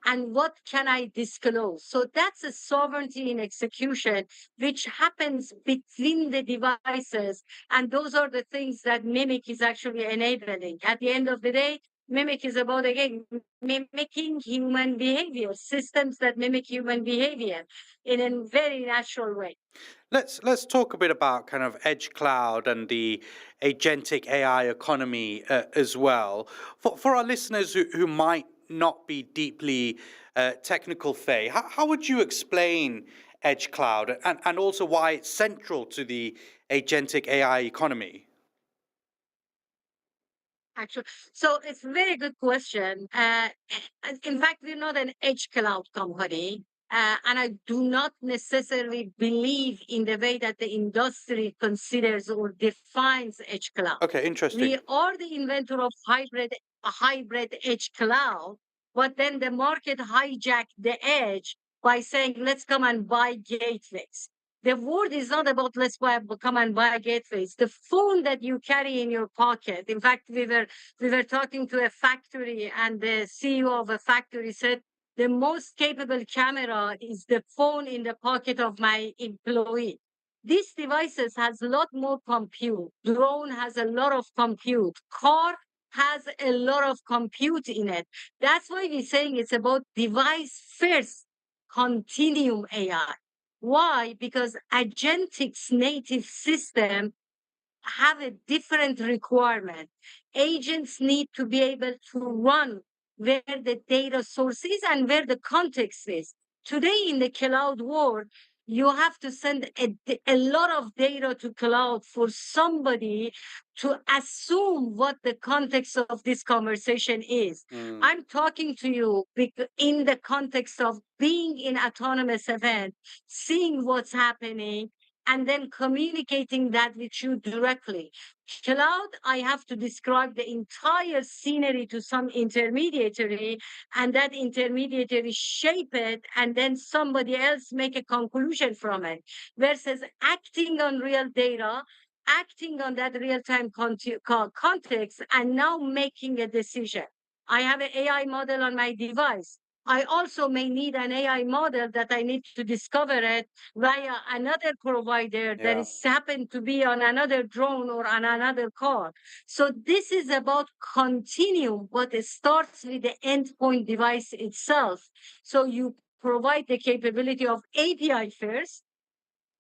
and what can I disclose. So that's a sovereignty in execution, which happens between the devices. And those are the things that Mimic is actually enabling. At the end of the day, Mimic is about, again, mimicking human behavior, systems that mimic human behavior in a very natural way. Let's talk a bit about kind of edge cloud and the agentic AI economy as well. For our listeners who might not be deeply technical, Faye, how would you explain edge cloud and also why it's central to the agentic AI economy? Actually, so it's a very good question. In fact, we're not an edge cloud company. And I do not necessarily believe in the way that the industry considers or defines edge cloud. Okay, interesting. We are the inventor of a hybrid edge cloud, but then the market hijacked the edge by saying, let's come and buy gateways. The word is not about let's come and buy gateways. The phone that you carry in your pocket. In fact, we were talking to a factory, and the CEO of a factory said, the most capable camera is the phone in the pocket of my employee. These devices has a lot more compute. Drone has a lot of compute. Car has a lot of compute in it. That's why we're saying it's about device first continuum AI. Why? Because Agentic's native system have a different requirement. Agents need to be able to run where the data source is and where the context is. Today in the cloud world, you have to send a lot of data to cloud for somebody to assume what the context of this conversation is. I'm talking to you in the context of being in autonomous event, seeing what's happening, and then communicating that with you directly. Cloud, I have to describe the entire scenery to some intermediary, and that intermediary shape it, and then somebody else make a conclusion from it. Versus acting on real data, acting on that real-time context, and now making a decision. I have an AI model on my device. I also may need an AI model that I need to discover it via another provider that is happened to be on another drone or on another car. So this is about continuum, but it starts with the endpoint device itself. So you provide the capability of API first,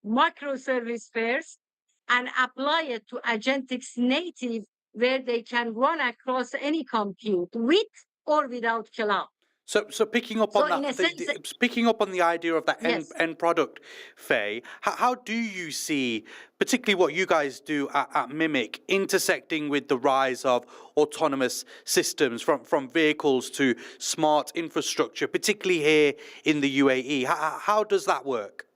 microservice first, and apply it to Agentix native, where they can run across any compute with or without cloud. So picking up So on in a that, sense, picking up on the idea of that yes, end product, Faye, how do you see, particularly what you guys do at Mimic, intersecting with the rise of autonomous systems from vehicles to smart infrastructure, particularly here in the UAE? How does that work?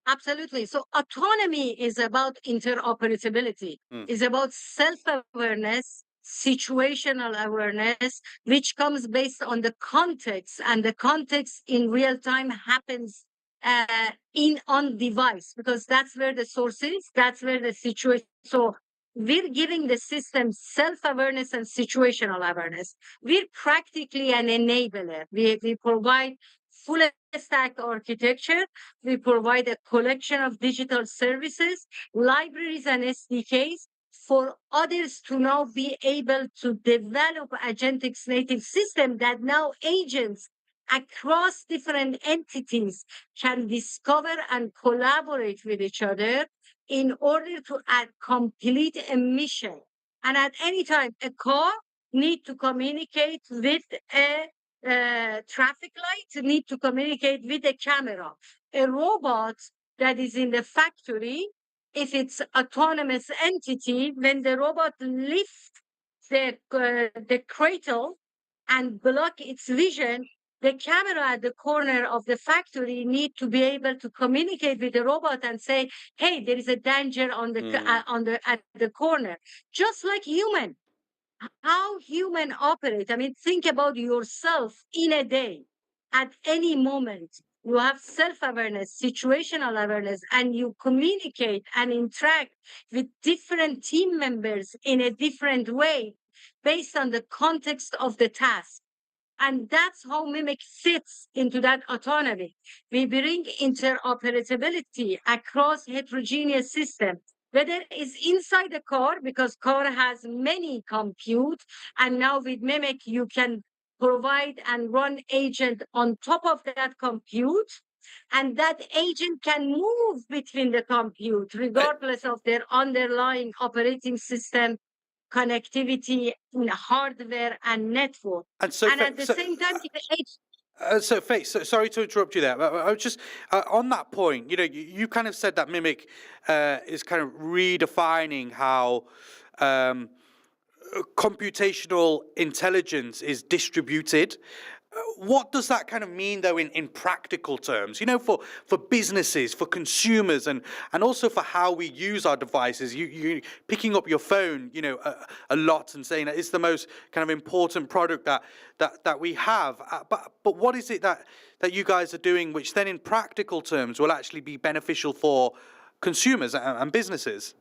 absolutely. So autonomy is about interoperability, is about self-awareness, situational awareness, which comes based on the context, and the context in real time happens in on device, because that's where the source is, that's where the situation. So we're giving the system self-awareness and situational awareness. We're practically an enabler. We provide full stack architecture. We provide a collection of digital services, libraries, and SDKs for others to now be able to develop Agentix native system that now agents across different entities can discover and collaborate with each other in order to complete a mission. And at any time, a car need to communicate with a traffic light, need to communicate with a camera. A robot that is in the factory, if it's autonomous entity, when the robot lifts the cradle and block its vision, the camera at the corner of the factory need to be able to communicate with the robot and say, "Hey, there is a danger on the at the corner," just like human. How human operate. I mean, think about yourself in a day. At any moment, you have self-awareness, situational awareness, and you communicate and interact with different team members in a different way based on the context of the task. And that's how Mimic fits into that autonomy. We bring interoperability across heterogeneous systems, whether it's inside the car, because car has many compute, and now with Mimic, you can provide and run agent on top of that compute, and that agent can move between the compute regardless of their underlying operating system connectivity in hardware and network. And so, And at the same time, so, Faye, sorry to interrupt you there. But I was just on that point. You know, you kind of said that Mimic is kind of redefining how computational intelligence is distributed. What does that kind of mean, though, in practical terms? You know, for businesses, for consumers, and also for how we use our devices. You picking up your phone, you know, a lot and saying that it's the most kind of important product that we have. But what is it that you guys are doing, which then in practical terms will actually be beneficial for consumers and businesses?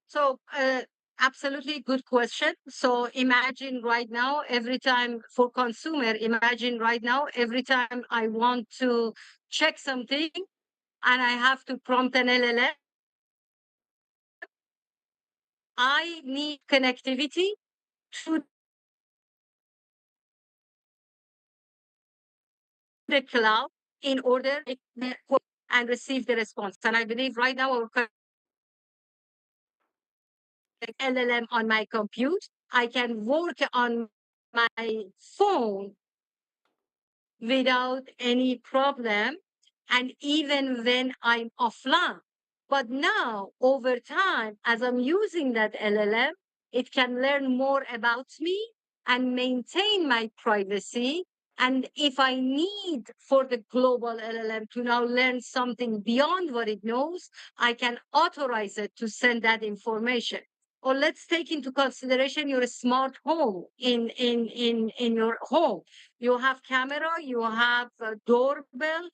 So, absolutely good question. So imagine right now, every time for consumer, imagine right now, every time I want to check something and I have to prompt an LLM, I need connectivity to the cloud in order and receive the response. And I believe right now our LLM on my compute, I can work on my phone without any problem, and even when I'm offline. But now, over time, as I'm using that LLM, it can learn more about me and maintain my privacy. And if I need for the global LLM to now learn something beyond what it knows, I can authorize it to send that information. Or let's take into consideration your smart home in your home. You have camera, you have a doorbell,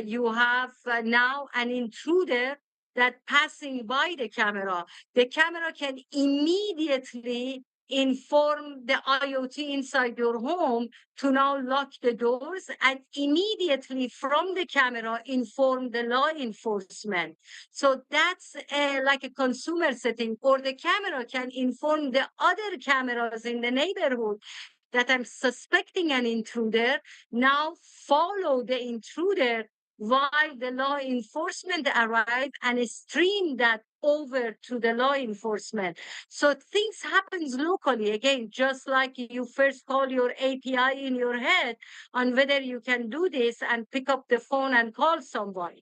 you have now an intruder that passing by the camera. The camera can immediately inform the IoT inside your home to now lock the doors, and immediately from the camera inform the law enforcement. So that's like a consumer setting, or the camera can inform the other cameras in the neighborhood that I'm suspecting an intruder, now follow the intruder while the law enforcement arrive and stream that over to the law enforcement. So things happens locally. Again, just like you first call your API in your head on whether you can do this and pick up the phone and call someone.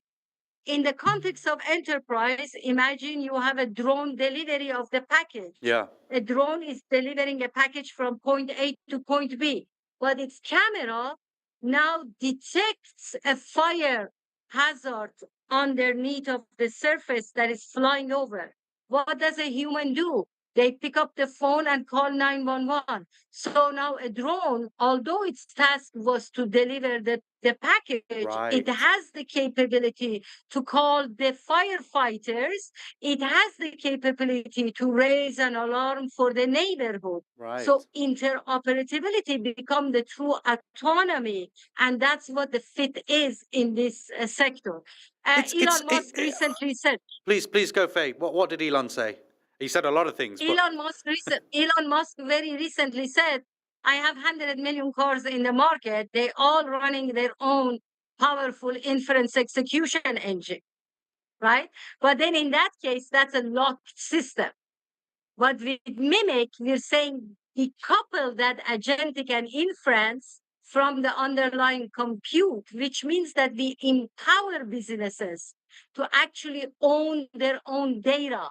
In the context of enterprise, imagine you have a drone delivery of the package. Yeah. A drone is delivering a package from point A to point B, but its camera now detects a fire hazard underneath of the surface that is flying over. What does a human do? They pick up the phone and call 911. So now a drone, although its task was to deliver the package, it has the capability to call the firefighters. It has the capability to raise an alarm for the neighborhood. So interoperability become the true autonomy, and that's what the fit is in this sector. Elon Musk recently said. Please go, Faye. What did Elon say? He said a lot of things. Elon Musk very recently said, I have 100 million cars in the market. They all running their own powerful inference execution engine, right? But then in that case, that's a locked system. But with Mimic, we're saying decouple that agentic and inference from the underlying compute, which means that we empower businesses to actually own their own data,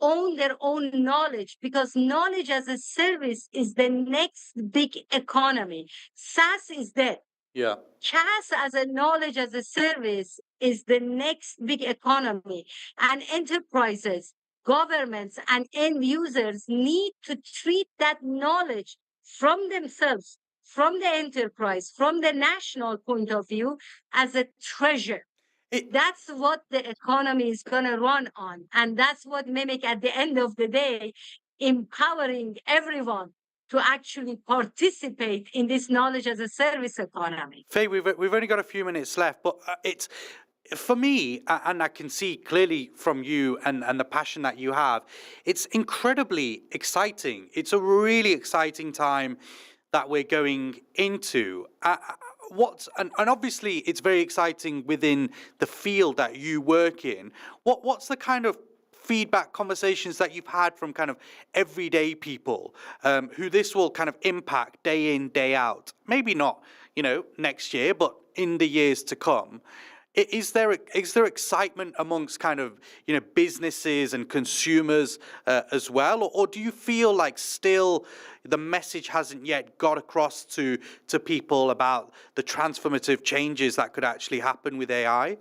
own their own knowledge, because knowledge as a service is the next big economy. SaaS is dead. Yeah. CaaS as a knowledge as a service is the next big economy. And enterprises, governments, and end users need to treat that knowledge from themselves, from the enterprise, from the national point of view, as a treasure. That's what the economy is going to run on. And that's what Mimic, at the end of the day, empowering everyone to actually participate in this knowledge as a service economy. Faye, we've only got a few minutes left, but it's, for me, and I can see clearly from you and the passion that you have, it's incredibly exciting. It's a really exciting time that we're going into. And obviously it's very exciting within the field that you work in. What's the kind of feedback conversations that you've had from kind of everyday people who this will kind of impact day in, day out? Maybe not, next year, but in the years to come. Is there excitement amongst kind of, businesses and consumers as well? Or do you feel like still the message hasn't yet got across to people about the transformative changes that could actually happen with AI?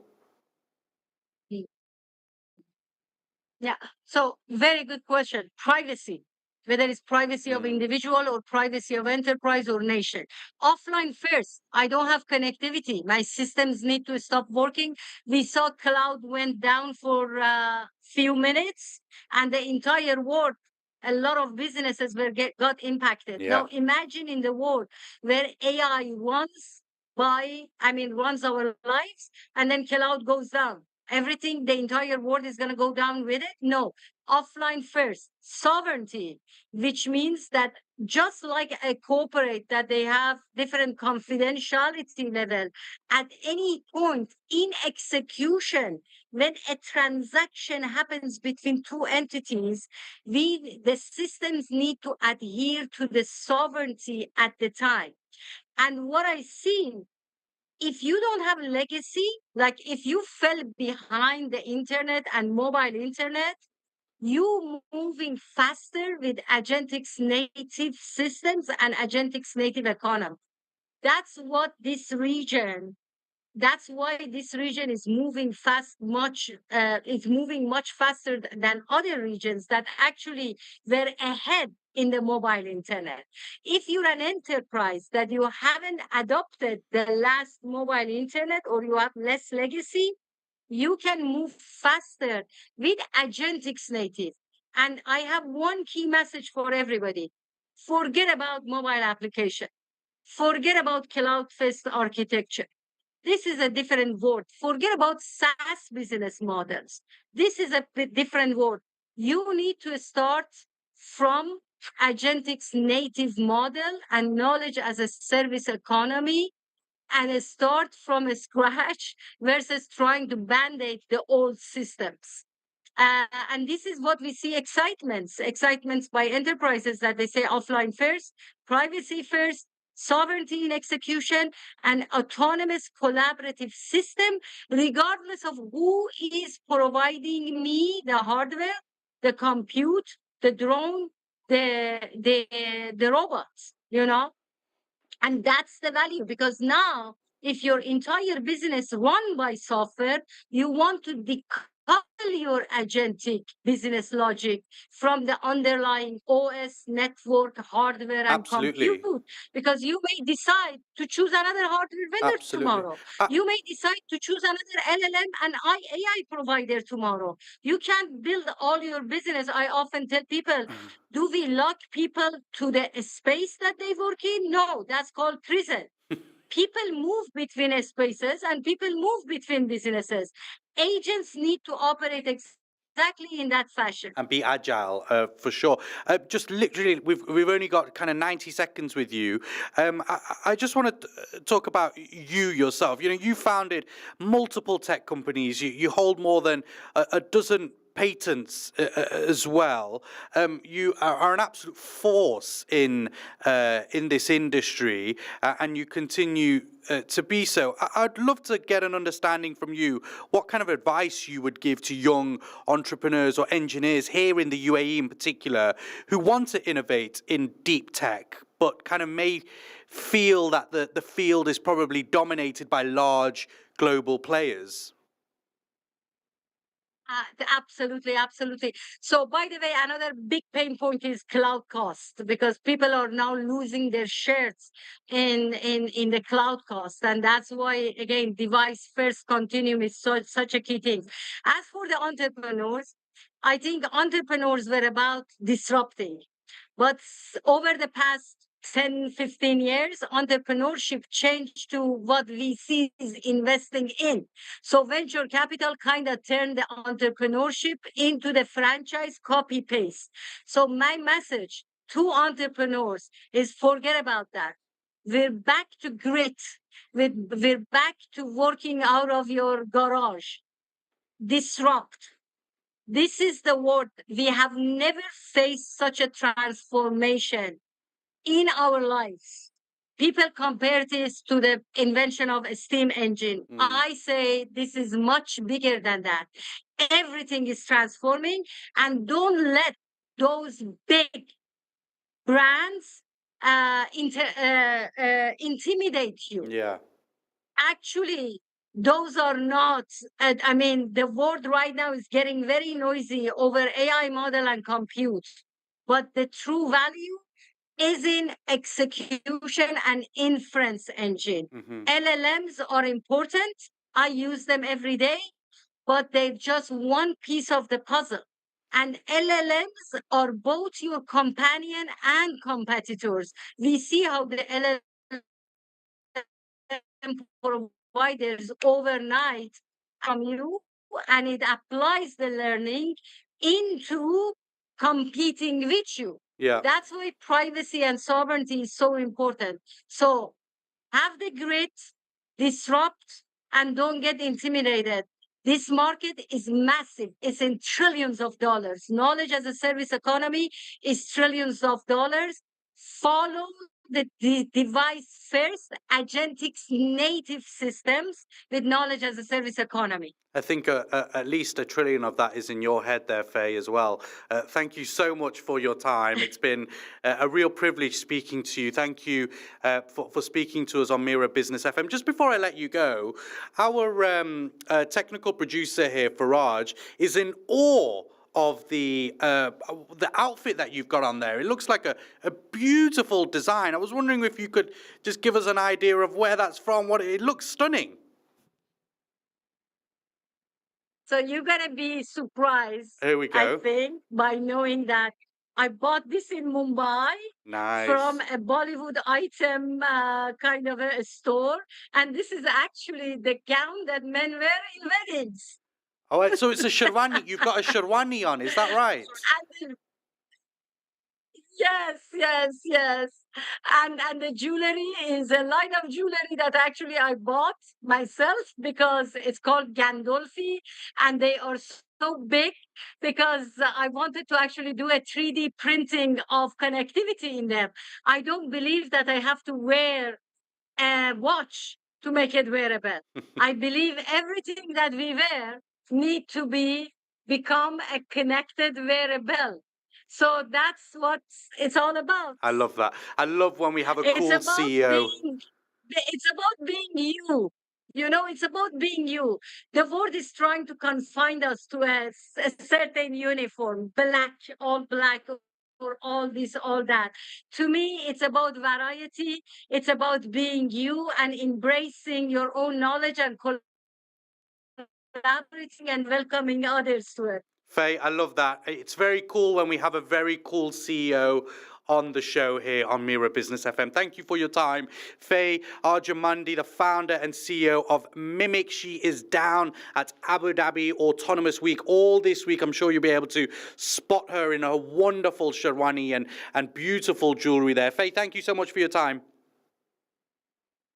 Yeah, so very good question. Privacy, whether it's privacy of individual or privacy of enterprise or nation. Offline first, I don't have connectivity. My systems need to stop working. We saw cloud went down for a few minutes and the entire world, a lot of businesses got impacted. Yeah. Now imagine in the world where AI runs our lives, and then cloud goes down. Everything, the entire world is going to go down with it? No. Offline first. Sovereignty, which means that just like a corporate, that they have different confidentiality level, at any point in execution, when a transaction happens between two entities, the systems need to adhere to the sovereignty at the time. And what I see, if you don't have legacy, like if you fell behind the internet and mobile internet, you moving faster with Agentix native systems and Agentix native economy. That's why this region is moving moving much faster than other regions that actually were ahead in the mobile internet. If you're an enterprise that you haven't adopted the last mobile internet, or you have less legacy, you can move faster with Agentix native. And I have one key message for everybody. Forget about mobile application. Forget about cloud-first architecture. This is a different world. Forget about SaaS business models. This is a different world. You need to start from agentic's native model and knowledge as a service economy, and start from scratch versus trying to band-aid the old systems. And this is what we see excitements by enterprises that they say offline first, privacy first, sovereignty in execution, and autonomous collaborative system, regardless of who is providing me the hardware, the compute, the drone, the robots, and that's the value, because now if your entire business run by software, you want to decouple your agentic business logic from the underlying OS, network, hardware, and Absolutely. compute, because you may decide to choose another hardware vendor Absolutely. tomorrow. You may decide to choose another LLM and AI provider tomorrow. You can't build all your business. I often tell people, do we lock people to the space that they work in? No, that's called prison. People move between spaces and people move between businesses. Agents need to operate exactly in that fashion. And be agile, for sure. Just literally, we've only got kind of 90 seconds with you. I just want to talk about you yourself. You founded multiple tech companies. You hold more than a dozen patents as well. You are an absolute force in this industry, and you continue to be so. I'd love to get an understanding from you what kind of advice you would give to young entrepreneurs or engineers here in the UAE in particular who want to innovate in deep tech but kind of may feel that the field is probably dominated by large global players. Absolutely. So, by the way, another big pain point is cloud cost, because people are now losing their shares in the cloud cost, and that's why, again, device first continuum is such a key thing. As for the entrepreneurs, I think entrepreneurs were about disrupting, but over the past 10, 15 years, entrepreneurship changed to what VC is investing in. So venture capital kind of turned the entrepreneurship into the franchise copy paste. So my message to entrepreneurs is forget about that. We're back to grit. We're back to working out of your garage. Disrupt. This is the word. We have never faced such a transformation in our lives. People compare this to the invention of a steam engine. I say this is much bigger than that. Everything is transforming, and don't let those big brands intimidate you. Yeah. Actually, those are not, the world right now is getting very noisy over AI model and compute, but the true value is in execution and inference engine. LLMs are important. I use them every day, but they're just one piece of the puzzle. And LLMs are both your companion and competitors. We see how the LLM providers overnight from you, and it applies the learning into competing with you. Yeah. That's why privacy and sovereignty is so important. So have the grit, disrupt, and don't get intimidated. This market is massive. It's in trillions of dollars. Knowledge as a service economy is trillions of dollars. Follow the device first, agentic's native systems with knowledge as a service economy. I think at least $1 trillion of that is in your head there, Faye, as well. Thank you so much for your time. It's been a real privilege speaking to you. Thank you for speaking to us on Mira Business FM. Just before I let you go, our technical producer here, Faraj, is in awe of the outfit that you've got on there. It looks like a beautiful design. I was wondering if you could just give us an idea of where that's from. It looks stunning. So you're going to be surprised, Here we go. I think, by knowing that I bought this in Mumbai Nice. from a Bollywood item kind of a store. And this is actually the gown that men wear in weddings. Oh, so it's a sherwani. You've got a sherwani on, is that right? And yes. And the jewelry is a line of jewelry that actually I bought myself because it's called Gandolfi, and they are so big because I wanted to actually do a 3D printing of connectivity in them. I don't believe that I have to wear a watch to make it wearable. I believe everything that we wear need to become a connected wearable. So that's what it's all about. I love that. I love when we have a It's cool about CEO. it's about being you. You know, it's about being you. The world is trying to confine us to a certain uniform, black, all black, or all this, all that. To me, it's about variety. It's about being you and embracing your own knowledge and collaborating and welcoming others to it. Faye, I love that. It's very cool when we have a very cool CEO on the show here on Mira Business FM. Thank you for your time. Faye Arjamandi, the founder and CEO of Mimic. She is down at Abu Dhabi Autonomous Week all this week. I'm sure you'll be able to spot her in a wonderful sherwani and beautiful jewelry there. Faye, thank you so much for your time.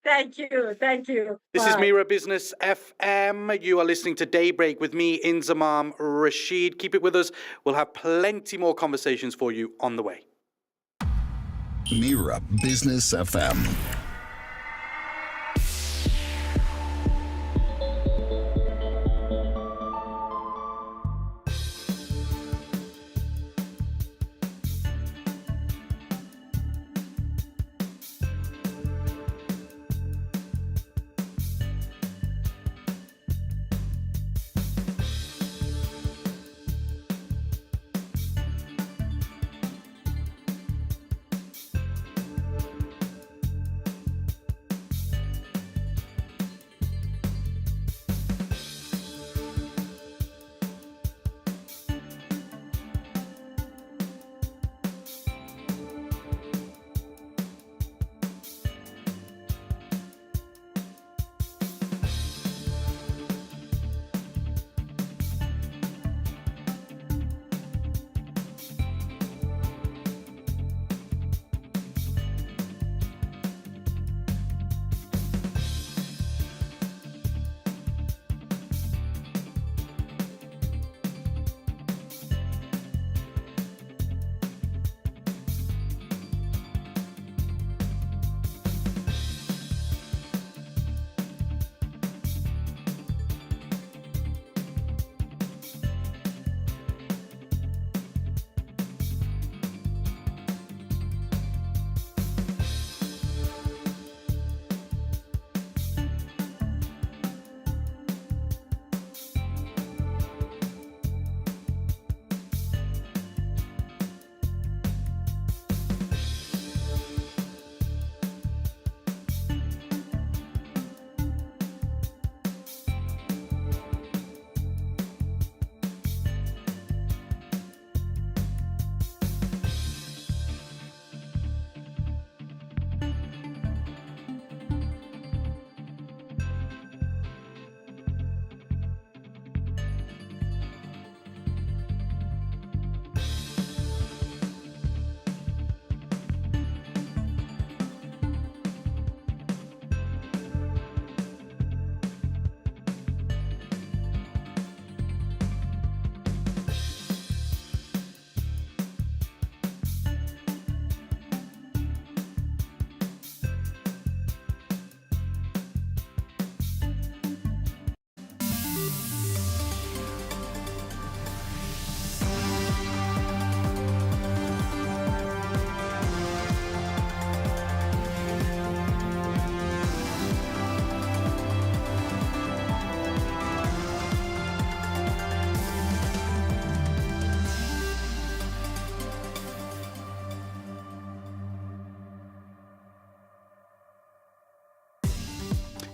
Thank you. This is Mira Business FM. You are listening to Daybreak with me, Inzamam Rashid. Keep it with us. We'll have plenty more conversations for you on the way. Mira Business FM.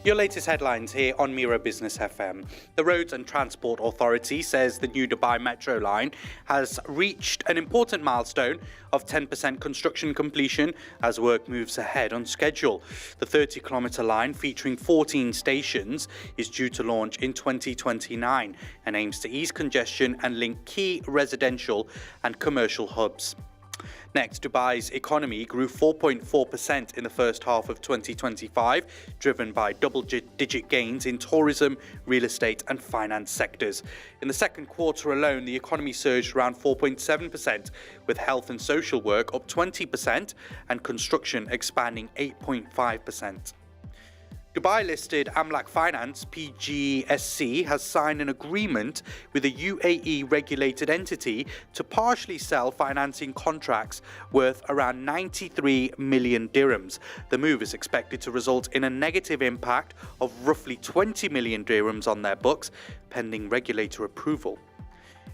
Your latest headlines here on Mira Business FM. The Roads and Transport Authority says the new Dubai Metro line has reached an important milestone of 10% construction completion as work moves ahead on schedule. The 30-kilometre line, featuring 14 stations, is due to launch in 2029 and aims to ease congestion and link key residential and commercial hubs. Next, Dubai's economy grew 4.4% in the first half of 2025, driven by double-digit gains in tourism, real estate and finance sectors. In the second quarter alone, the economy surged around 4.7%, with health and social work up 20% and construction expanding 8.5%. Dubai-listed Amlak Finance, PGSC, has signed an agreement with a UAE-regulated entity to partially sell financing contracts worth around 93 million dirhams. The move is expected to result in a negative impact of roughly 20 million dirhams on their books, pending regulator approval.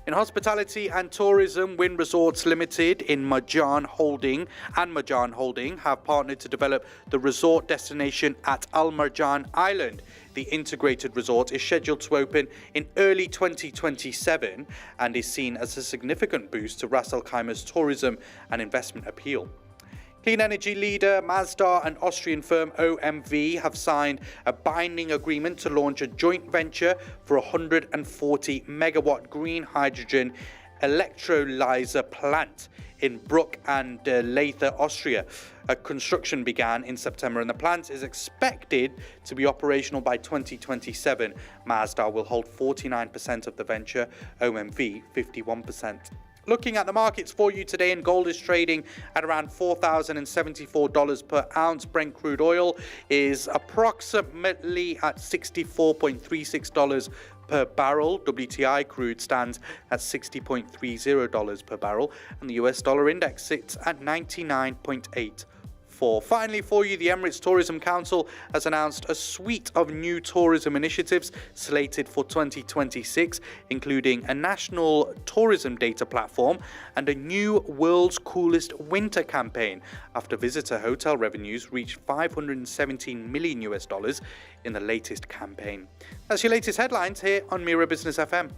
In hospitality and tourism, Wynn Resorts Limited in Marjan Holding have partnered to develop the resort destination at Al Marjan Island. The integrated resort is scheduled to open in early 2027 and is seen as a significant boost to Ras Al Khaima's tourism and investment appeal. Clean energy leader Mazda and Austrian firm OMV have signed a binding agreement to launch a joint venture for a 140 megawatt green hydrogen electrolyzer plant in Bruck and Leitha, Austria. Construction began in September and the plant is expected to be operational by 2027. Mazda will hold 49% of the venture, OMV 51%. Looking at the markets for you today, and gold is trading at around $4,074 per ounce. Brent crude oil is approximately at $64.36 per barrel. WTI crude stands at $60.30 per barrel, and the US dollar index sits at 99.84. Finally, for you, the Emirates Tourism Council has announced a suite of new tourism initiatives slated for 2026, including a national tourism data platform and a new World's Coolest Winter campaign, after visitor hotel revenues reached $517 million in the latest campaign. That's your latest headlines here on Mira Business FM.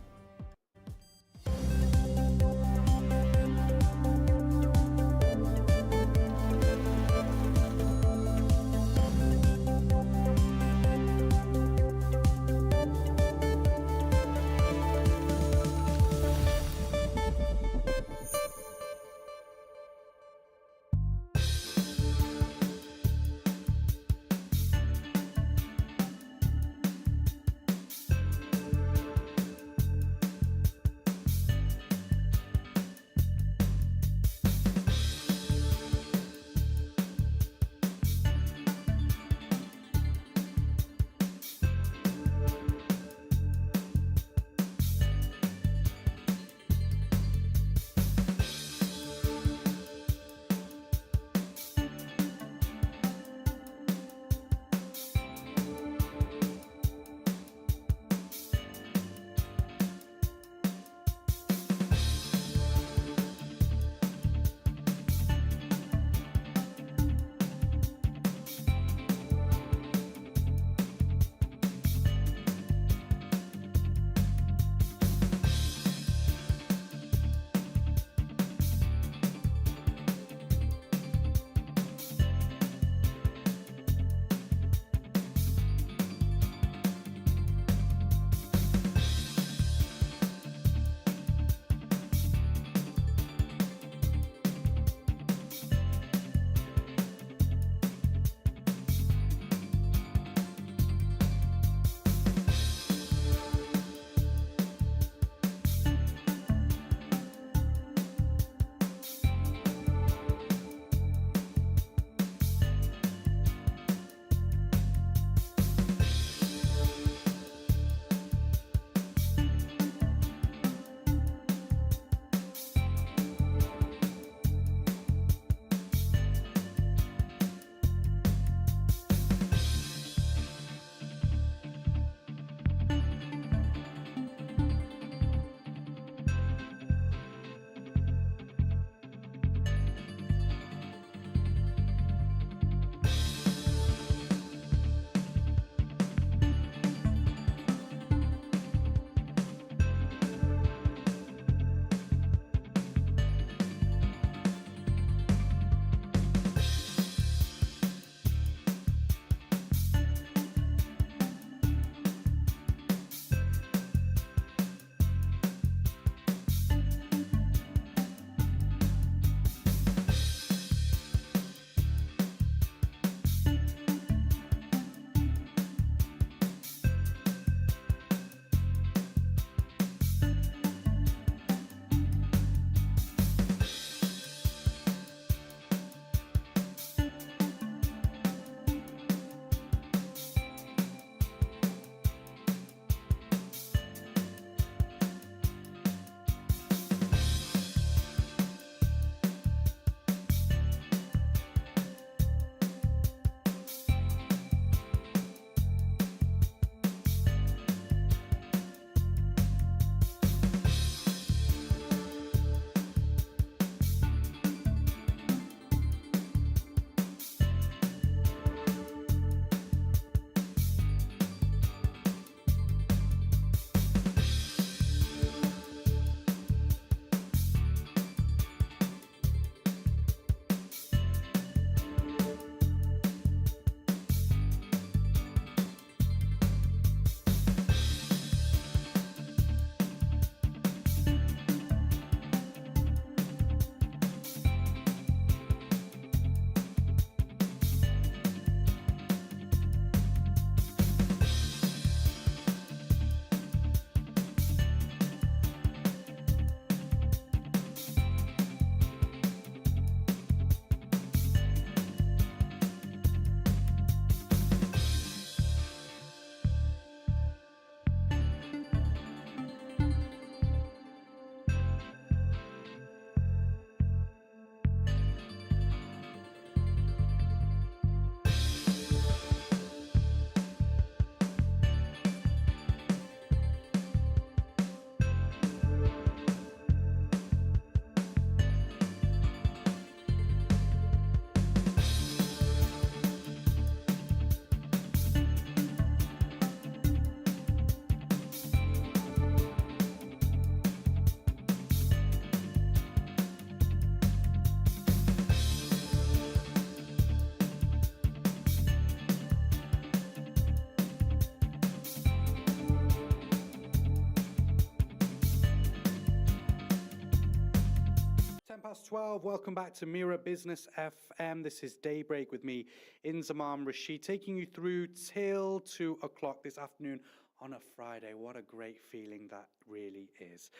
12. Welcome back to Mira Business FM. This is Daybreak with me, Inzamam Rashid, taking you through till 2 o'clock this afternoon on a Friday. What a great feeling that really is.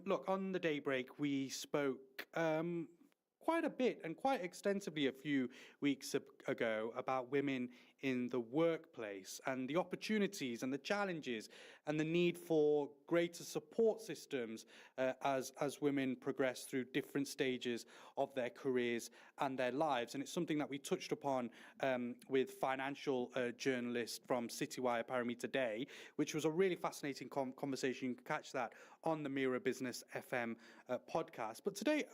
Look, on the Daybreak, we spoke quite a bit and quite extensively a few weeks ago about women in the workplace and the opportunities and the challenges and the need for greater support systems as women progress through different stages of their careers and their lives. And it's something that we touched upon with financial journalist from Citywire, Paramita Day, which was a really fascinating conversation. You can catch that on the Mira Business FM podcast. But today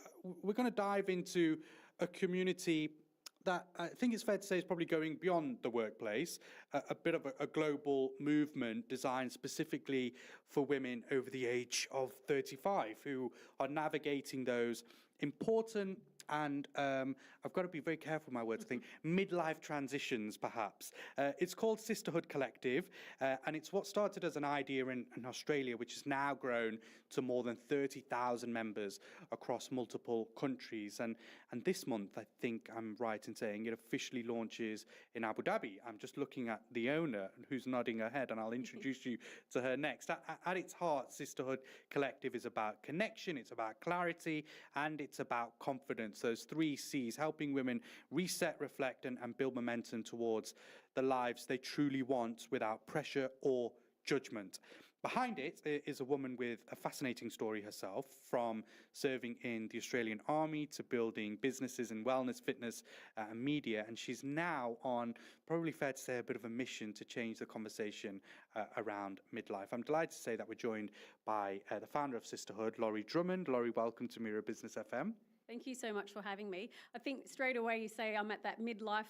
we're going to dive into a community that I think it's fair to say is probably going beyond the workplace, a bit of a global movement designed specifically for women over the age of 35 who are navigating those important and I've got to be very careful with my words, I think, midlife transitions, perhaps. It's called Sisterhood Collective, and it's what started as an idea in Australia, which has now grown to more than 30,000 members across multiple countries. And this month, I think I'm right in saying, it officially launches in Abu Dhabi. I'm just looking at the owner, who's nodding her head, and I'll introduce you to her next. At its heart, Sisterhood Collective is about connection, it's about clarity, and it's about confidence. Those 3 C's, helping women reset, reflect, and build momentum towards the lives they truly want without pressure or judgment. Behind it is a woman with a fascinating story herself, from serving in the Australian Army to building businesses in wellness, fitness, and media. And she's now on, probably fair to say, a bit of a mission to change the conversation around midlife. I'm delighted to say that we're joined by the founder of Sisterhood, Laurie Drummond. Laurie, welcome to Mira Business FM. Thank you so much for having me. I think straight away you say I'm at that midlife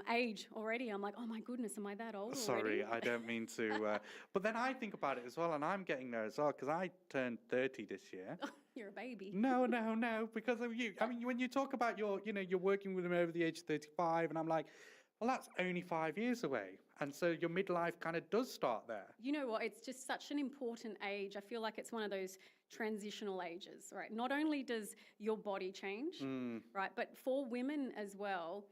age already. I'm like, oh my goodness, am I that old already? Sorry, I don't mean to. But then I think about it as well, and I'm getting there as well, because I turned 30 this year. You're a baby. No, because of you. I mean, when you talk about you're working with them over the age of 35, and I'm like, well, that's only 5 years away. And so your midlife kind of does start there. You know what? It's just such an important age. I feel like it's one of those transitional ages, right? Not only does your body change, right, but for women as well,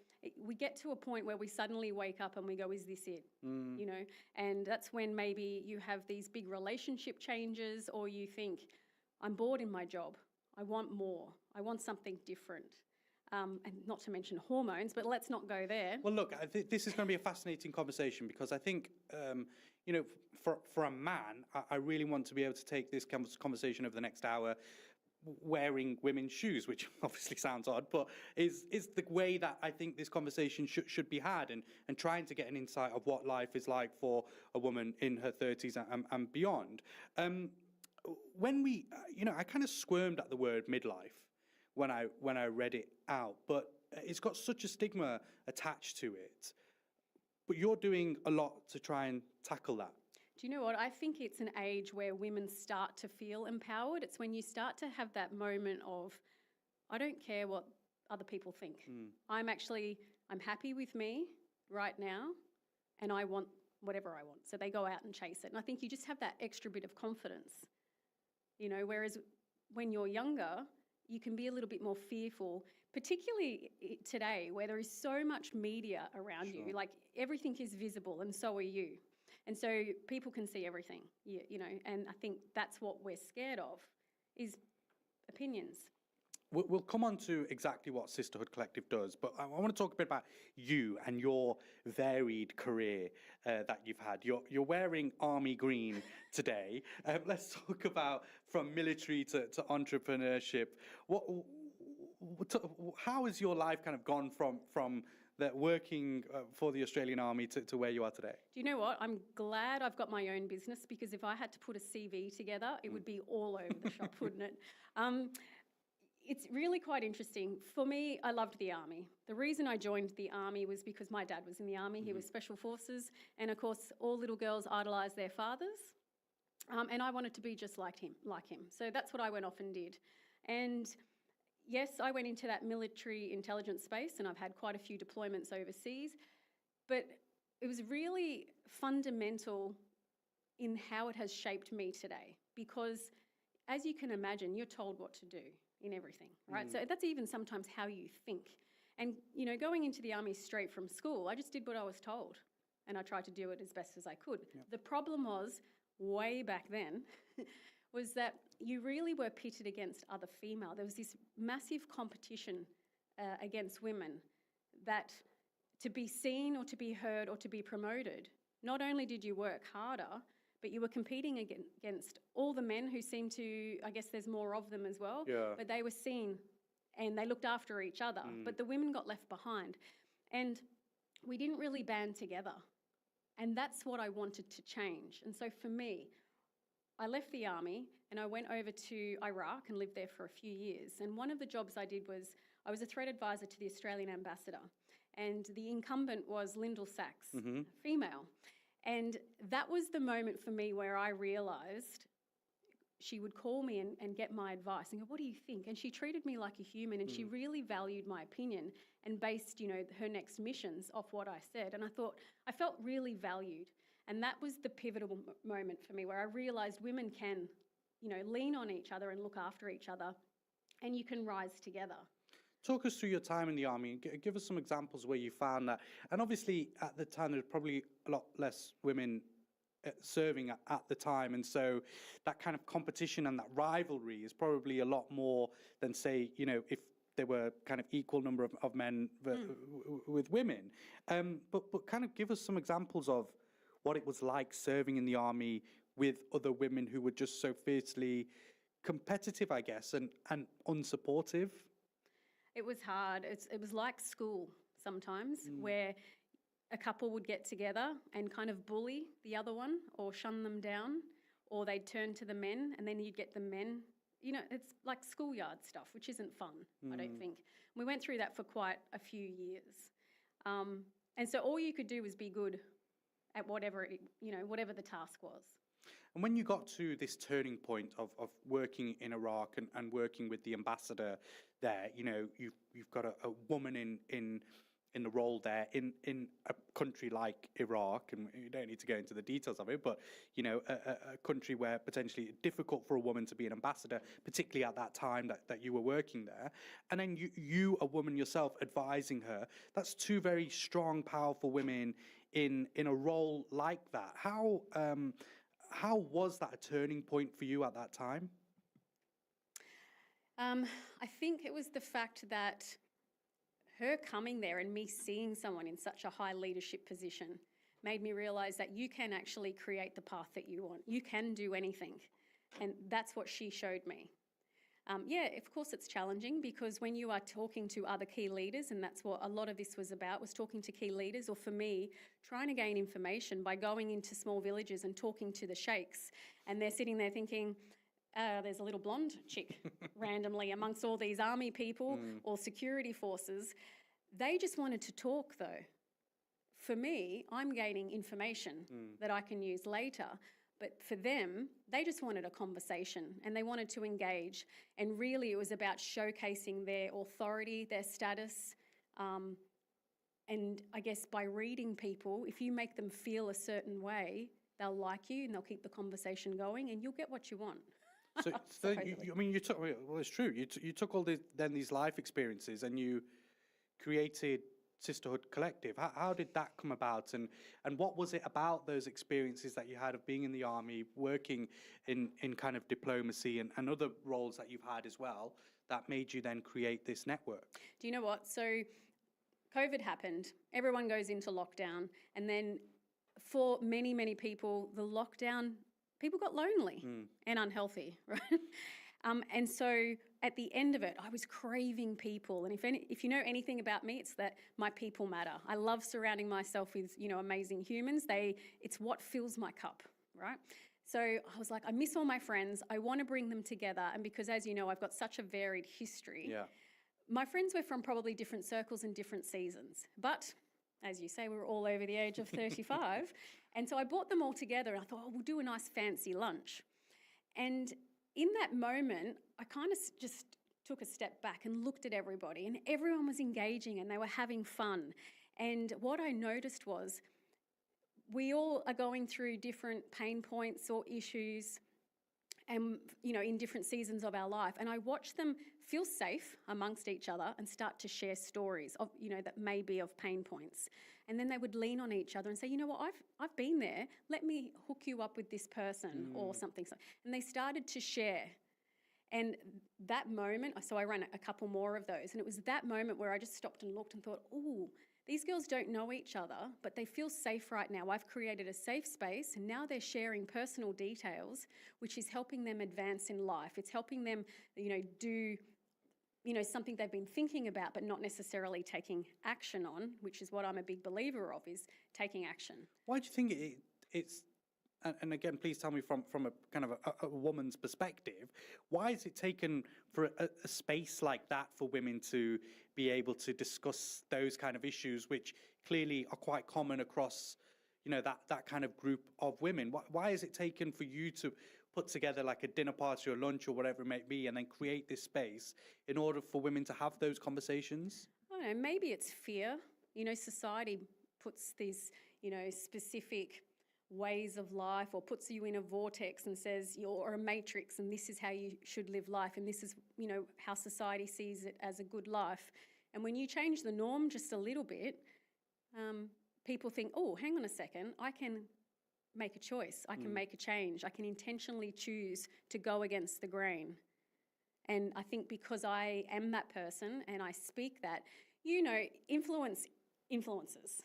we get to a point where we suddenly wake up and we go, is this it? You know, and that's when maybe you have these big relationship changes, or you think, I'm bored in my job. I want more. I want something different. And not to mention hormones, but let's not go there. Well, look, this is going to be a fascinating conversation, because I think, for a man, I really want to be able to take this conversation over the next hour wearing women's shoes, which obviously sounds odd, but is the way that I think this conversation should be had, and trying to get an insight of what life is like for a woman in her 30s and beyond. When we, I kind of squirmed at the word midlife when I read it out, but it's got such a stigma attached to it. But you're doing a lot to try and tackle that. Do you know what? I think it's an age where women start to feel empowered. It's when you start to have that moment of, I don't care what other people think. I'm happy with me right now, and I want whatever I want. So they go out and chase it. And I think you just have that extra bit of confidence, whereas when you're younger, you can be a little bit more fearful, particularly today where there is so much media around you. Like, everything is visible, and so are you. And so people can see everything, and I think that's what we're scared of, is opinions. We'll come on to exactly what Sisterhood Collective does, but I want to talk a bit about you and your varied career that you've had. You're wearing army green today. Let's talk about from military to entrepreneurship. How has your life kind of gone from that working for the Australian Army to where you are today? Do you know what? I'm glad I've got my own business, because if I had to put a CV together, it would be all over the shop, wouldn't it? It's really quite interesting. For me, I loved the Army. The reason I joined the Army was because my dad was in the Army. He was Special Forces. And of course, all little girls idolise their fathers. And I wanted to be just like him. So that's what I went off and did. And yes, I went into that military intelligence space, and I've had quite a few deployments overseas. But it was really fundamental in how it has shaped me today, because as you can imagine, you're told what to do. in everything, right? So that's even sometimes how you think. And, you know, going into the army straight from school, I just did what I was told and I tried to do it as best as I could. The problem was, way back then, was that you really were pitted against other female. There was this massive competition against women that to be seen or to be heard or to be promoted, not only did you work harder, but you were competing against all the men who seemed to, I guess there's more of them as well, but they were seen and they looked after each other, but the women got left behind. And we didn't really band together. And that's what I wanted to change. And so for me, I left the army and I went over to Iraq and lived there for a few years. And one of the jobs I did was, I was a threat advisor to the Australian ambassador. And the incumbent was Lyndall Sachs, female. And that was the moment for me where I realised she would call me and get my advice and go, what do you think? And she treated me like a human and she really valued my opinion and based, you know, her next missions off what I said. And I thought, I felt really valued. And that was the pivotal moment for me where I realised women can, you know, lean on each other and look after each other and you can rise together. Talk us through your time in the army. Give us some examples where you found that. And obviously, at the time, there were probably a lot less women serving at the time. And so that kind of competition and that rivalry is probably a lot more than, say, you know, if there were kind of equal number of men with women. But kind of give us some examples of what it was like serving in the army with other women who were just so fiercely competitive, I guess, and unsupportive. It was hard. It was like school sometimes, where a couple would get together and kind of bully the other one or shun them down, or they'd turn to the men and then you'd get the men. You know, it's like schoolyard stuff, which isn't fun, I don't think. We went through that for quite a few years. And so all you could do was be good at whatever, whatever the task was. And when you got to this turning point of working in Iraq and working with the ambassador there, you know, you've got a woman in the role there in a country like Iraq, and you don't need to go into the details of it, but, you know, a country where potentially it's difficult for a woman to be an ambassador, particularly at that time that you were working there. And then you, a woman yourself, advising her. That's two very strong, powerful women in a role like that. How was that a turning point for you at that time? I think it was the fact that her coming there and me seeing someone in such a high leadership position made me realise that you can actually create the path that you want. You can do anything. And that's what she showed me. Yeah, of course it's challenging because when you are talking to other key leaders, and that's what a lot of this was about, was talking to key leaders, or for me, trying to gain information by going into small villages and talking to the sheikhs. And they're sitting there thinking, there's a little blonde chick randomly amongst all these army people or security forces. They just wanted to talk though. For me, I'm gaining information that I can use later. But for them, they just wanted a conversation and they wanted to engage. And really it was about showcasing their authority, their status. And I guess by reading people, if you make them feel a certain way, they'll like you and they'll keep the conversation going and you'll get what you want. So you took, well, it's true. You took all these life experiences and you created Sisterhood Collective. How did that come about, and what was it about those experiences that you had of being in the army, working in kind of diplomacy and other roles that you've had as well, that made you then create this network? Do you know what? So COVID happened, everyone goes into lockdown, and then for many, many people, the lockdown, people got lonely and unhealthy, right? And so at the end of it, I was craving people. And if you know anything about me, it's that my people matter. I love surrounding myself with, amazing humans. It's what fills my cup, right? So I was like, I miss all my friends. I want to bring them together. And because, as you know, I've got such a varied history. Yeah. My friends were from probably different circles and different seasons. But as you say, we were all over the age of 35. And so I brought them all together and I thought, we'll do a nice fancy lunch. And in that moment, I kind of just took a step back and looked at everybody, and everyone was engaging and they were having fun. And what I noticed was we all are going through different pain points or issues and, in different seasons of our life. And I watched them feel safe amongst each other and start to share stories of, that may be of pain points. And then they would lean on each other and say, you know what, I've been there. Let me hook you up with this person or something. And they started to share. And that moment, so I ran a couple more of those, and it was that moment where I just stopped and looked and thought, oh, these girls don't know each other, but they feel safe right now. I've created a safe space, and now they're sharing personal details, which is helping them advance in life. It's helping them, do, something they've been thinking about, but not necessarily taking action on, which is what I'm a big believer of, is taking action. Why do you think it's, and again, please tell me from a kind of a woman's perspective, why is it taken for a space like that for women to be able to discuss those kind of issues, which clearly are quite common across, that kind of group of women? Why is it taken for you to put together like a dinner party or lunch or whatever it may be, and then create this space in order for women to have those conversations? I don't know, maybe it's fear. Society puts these, specific ways of life, or puts you in a vortex and says you're a matrix and this is how you should live life, and this is how society sees it as a good life. And when you change the norm just a little bit, people think, oh, hang on a second, I can make a choice, I can make a change, I can intentionally choose to go against the grain. And I think because I am that person and I speak that, influences,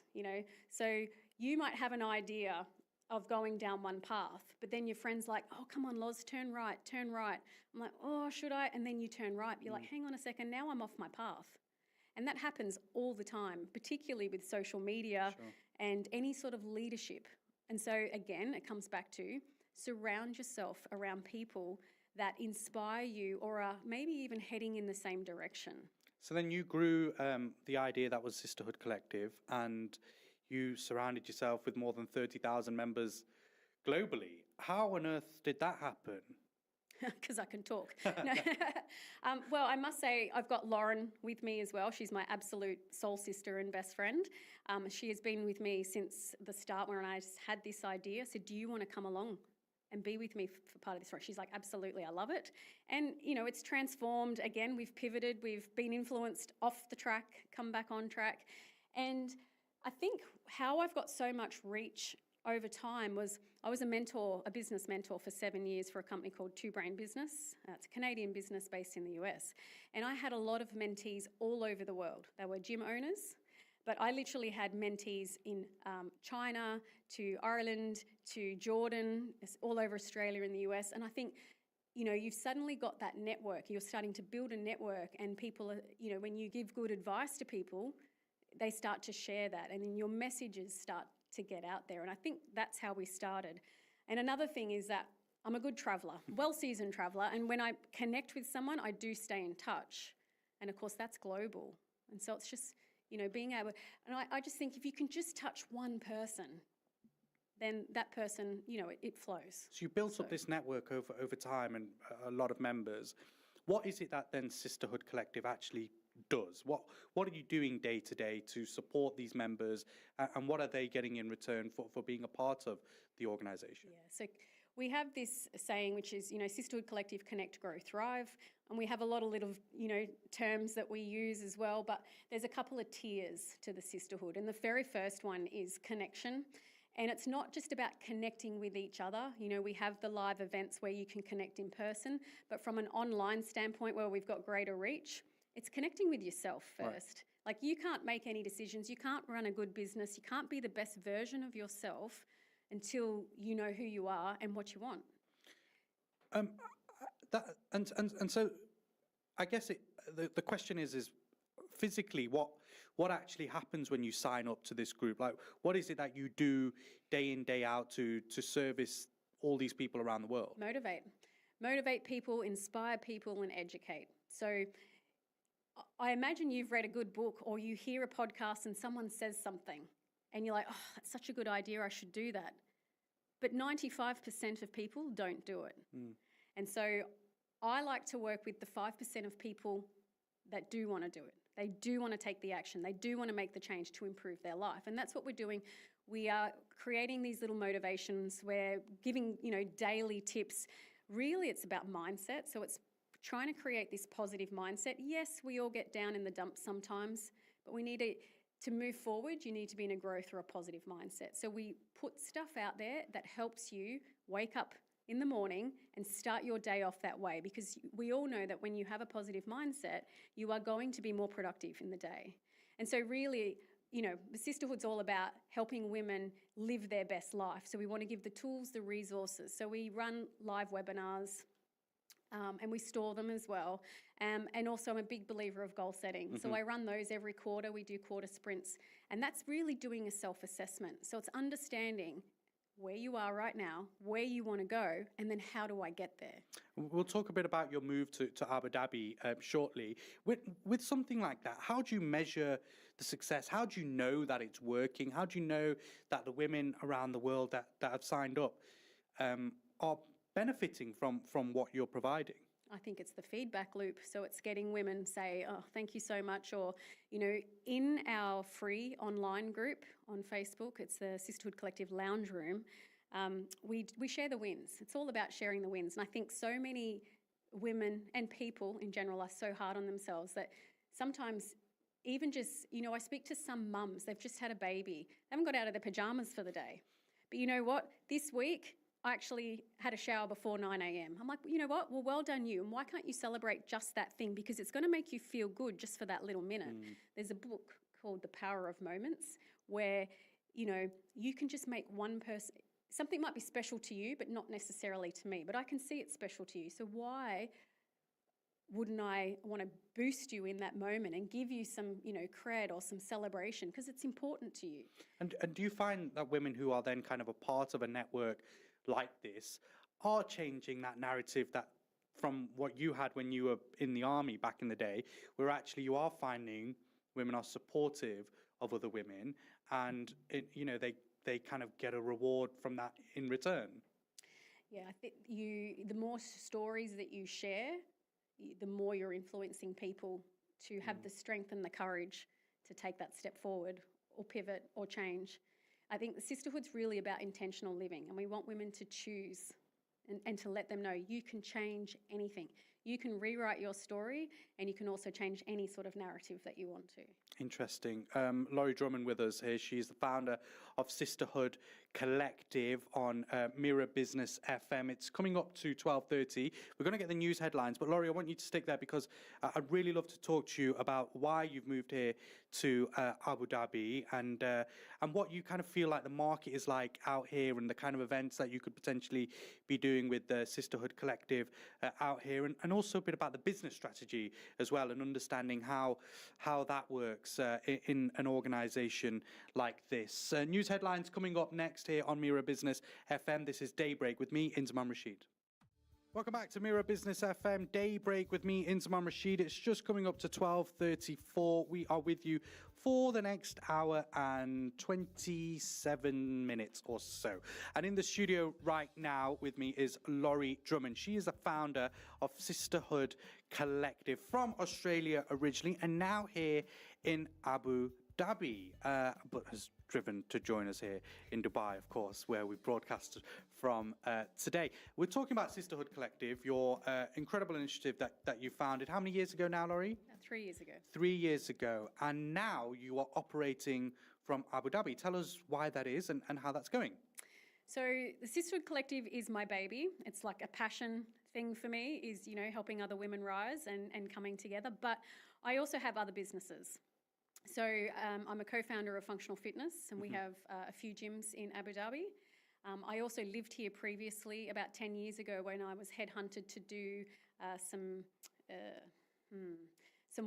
so you might have an idea of going down one path, but then your friend's like, oh, come on, Loz, turn right, turn right. I'm like, oh, should I? And then you turn right. You're like, hang on a second, now I'm off my path. And that happens all the time, particularly with social media and any sort of leadership. And so, again, it comes back to surround yourself around people that inspire you or are maybe even heading in the same direction. So then you grew the idea that was Sisterhood Collective, and you surrounded yourself with more than 30,000 members globally. How on earth did that happen? Because I can talk. No. Well, I must say I've got Lauren with me as well. She's my absolute soul sister and best friend. She has been with me since the start when I just had this idea. I said, do you want to come along and be with me for part of this? She's like, absolutely, I love it. And, it's transformed. Again, we've pivoted. We've been influenced off the track, come back on track. And I think how I've got so much reach over time was I was a business mentor for 7 years for a company called Two Brain Business. It's a Canadian business based in the US. And I had a lot of mentees all over the world. They were gym owners, but I literally had mentees in China, to Ireland, to Jordan, all over Australia and the US. And I think, you've suddenly got that network. You're starting to build a network, and people are, when you give good advice to people, they start to share that, and then your messages start to get out there. And I think that's how we started. And another thing is that I'm a good traveller, well-seasoned traveller, and when I connect with someone, I do stay in touch. And of course, that's global. And so it's just, being able, and I just think if you can just touch one person, then that person, it flows. So you built up this network over time and a lot of members. What is it that then Sisterhood Collective actually does? What are you doing day to day to support these members, and what are they getting in return for being a part of the organisation? Yeah, so we have this saying, which is, Sisterhood Collective, connect, grow, thrive. And we have a lot of little, terms that we use as well, but there's a couple of tiers to the sisterhood. And the very first one is connection. And it's not just about connecting with each other. We have the live events where you can connect in person, but from an online standpoint where we've got greater reach, it's connecting with yourself first. Right. Like, you can't make any decisions. You can't run a good business. You can't be the best version of yourself until you know who you are and what you want. So I guess the question is physically what actually happens when you sign up to this group? Like, what is it that you do day in, day out to service all these people around the world? Motivate people, inspire people, and educate. So I imagine you've read a good book, or you hear a podcast and someone says something and you're like, oh, that's such a good idea, I should do that. But 95% of people don't do it. And so I like to work with the 5% of people that do want to do it. They do want to take the action. They do want to make the change to improve their life. And that's what we're doing. We are creating these little motivations. We're giving, daily tips. Really, it's about mindset. So it's trying to create this positive mindset. Yes, we all get down in the dumps sometimes, but we need to move forward, you need to be in a growth or a positive mindset. So we put stuff out there that helps you wake up in the morning and start your day off that way, because we all know that when you have a positive mindset, you are going to be more productive in the day. And so really, you know, the sisterhood's all about helping women live their best life. So we want to give the tools, the resources. So we run live webinars, and we store them as well. And also I'm a big believer of goal setting. So I run those every quarter. We do quarter sprints. And that's really doing a self-assessment. So it's understanding where you are right now, where you want to go, and then how do I get there? We'll talk a bit about your move to Abu Dhabi shortly. With something like that, how do you measure the success? How do you know that it's working? How do you know that the women around the world that have signed up are benefiting from what you're providing? I think it's the feedback loop. So it's getting women say, oh, thank you so much. Or, you know, in our free online group on Facebook, it's the Sisterhood Collective Lounge Room, we share the wins. It's all about sharing the wins. And I think so many women and people in general are so hard on themselves that sometimes even just, you know, I speak to some mums, they've just had a baby. They haven't got out of their pajamas for the day. But you know what? This week, I actually had a shower before 9 a.m. I'm like, you know what? Well, well done you. And why can't you celebrate just that thing? Because it's going to make you feel good just for that little minute. There's a book called The Power of Moments where, you know, you can just make one person, something might be special to you, but not necessarily to me. But I can see it's special to you. So why wouldn't I want to boost you in that moment and give you some, you know, cred or some celebration because it's important to you? And do you find that women who are then kind of a part of a network like this are changing that narrative that from what you had when you were in the army back in the day, where actually you are finding women are supportive of other women and you know they kind of get a reward from that in return? Yeah, I think the more stories that you share, the more you're influencing people to have the strength and the courage to take that step forward or pivot or change. I think the sisterhood's really about intentional living, and we want women to choose and to let them know you can change anything. You can rewrite your story, and you can also change any sort of narrative that you want to. Interesting. Laurie Drummond with us here. She's the founder of Sisterhood Collective on Mira Business FM. It's coming up to 12:30. We're going to get the news headlines, but Laurie, I want you to stick there because I'd really love to talk to you about why you've moved here to Abu Dhabi and what you kind of feel like the market is like out here and the kind of events that you could potentially be doing with the Sisterhood Collective out here, and also a bit about the business strategy as well, and understanding how that works in an organisation like this. News headlines coming up next here on Mira Business FM. This is Daybreak with me, Inzamam Rashid. Welcome back to Mira Business FM, Daybreak with me, Inzamam Rashid. It's just coming up to 12:34. We are with you for the next hour and 27 minutes or so. And in the studio right now with me is Laurie Drummond. She is the founder of Sisterhood Collective from Australia originally and now here in Abu Dhabi, but has driven to join us here in Dubai, of course, where we broadcasted from today. We're talking about Sisterhood Collective, your incredible initiative that you founded. How many years ago now, Laurie? 3 years ago. 3 years ago. And now you are operating from Abu Dhabi. Tell us why that is and how that's going. So the Sisterhood Collective is my baby. It's like a passion thing for me, is, you know, helping other women rise and coming together. But I also have other businesses. So I'm a co-founder of Functional Fitness, and we have a few gyms in Abu Dhabi. I also lived here previously about 10 years ago when I was headhunted to do some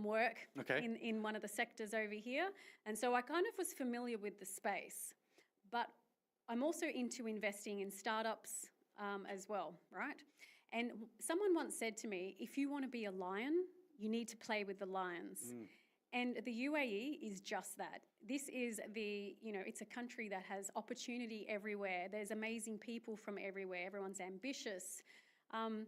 work in one of the sectors over here. And so I kind of was familiar with the space. But I'm also into investing in startups as well, right? And someone once said to me, if you want to be a lion, you need to play with the lions. And the UAE is just that. This is it's a country that has opportunity everywhere. There's amazing people from everywhere. Everyone's ambitious. And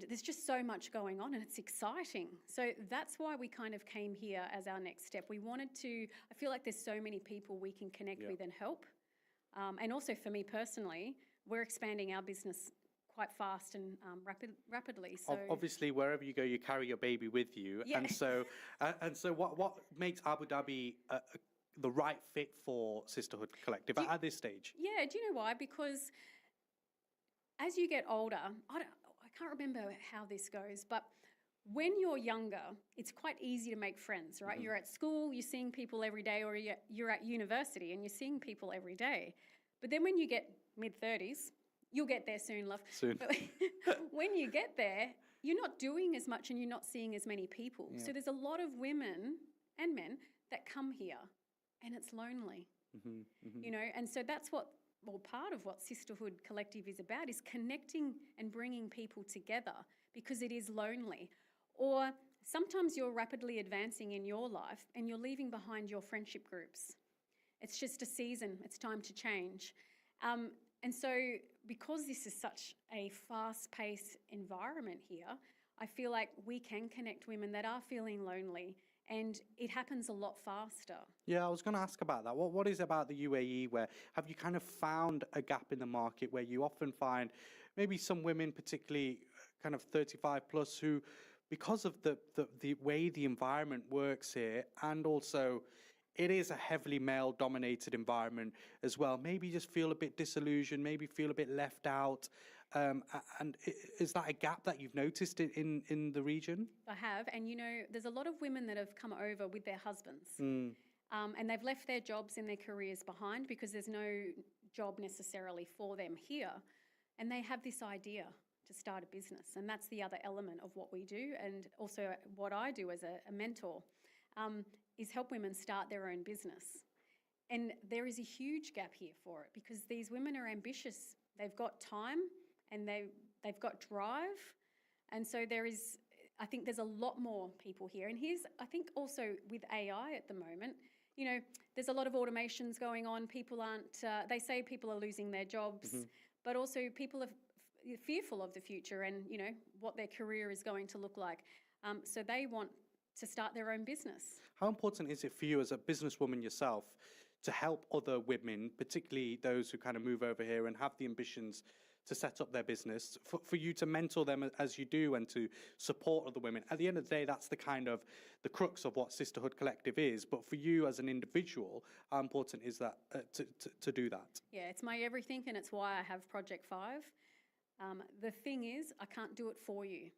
there's just so much going on and it's exciting. So that's why we kind of came here as our next step. We wanted to, I feel like there's so many people we can connect with and help. And also for me personally, we're expanding our business quite fast and rapidly. So Obviously, wherever you go, you carry your baby with you, Yeah. and so what makes Abu Dhabi the right fit for Sisterhood Collective at this stage? yeah, do you know why? Because as you get older, I can't remember how this goes, but when you're younger, it's quite easy to make friends, right? You're at school, you're seeing people every day, or you're at university and you're seeing people every day. But then when you get mid-30s, you'll get there soon, love. Soon. But when you get there, you're not doing as much and you're not seeing as many people. Yeah. So there's a lot of women and men that come here and it's lonely, you know, and so that's what, well, part of what Sisterhood Collective is about is connecting and bringing people together because it is lonely. Or sometimes you're rapidly advancing in your life and you're leaving behind your friendship groups. It's just a season, it's time to change. And so because this is such a fast-paced environment here, I feel like we can connect women that are feeling lonely and it happens a lot faster. Yeah, I was going to ask about that. What is it about the UAE where have you kind of found a gap in the market where you often find maybe some women, particularly kind of 35 plus, who, because of the way the environment works here, and also it is a heavily male-dominated environment as well, maybe just feel a bit disillusioned, maybe feel a bit left out. And is that a gap that you've noticed in the region? I have, and you know, there's a lot of women that have come over with their husbands. And they've left their jobs and their careers behind because there's no job necessarily for them here. And they have this idea to start a business. And that's the other element of what we do. And also what I do as a mentor is help women start their own business. And there is a huge gap here for it because these women are ambitious. They've got time and they've got drive. And so I think there's a lot more people here. And here's, I think also with AI at the moment, you know, there's a lot of automations going on. People aren't, they say people are losing their jobs, but also people are fearful of the future and, you know, what their career is going to look like. So they want to start their own business. How important is it for you as a businesswoman yourself to help other women, particularly those who kind of move over here and have the ambitions to set up their business, for you to mentor them as you do and to support other women? At the end of the day, that's the kind of the crux of what Sisterhood Collective is. But for you as an individual, how important is that to do that? Yeah, it's my everything, and it's why I have Project 5. The thing is, I can't do it for you.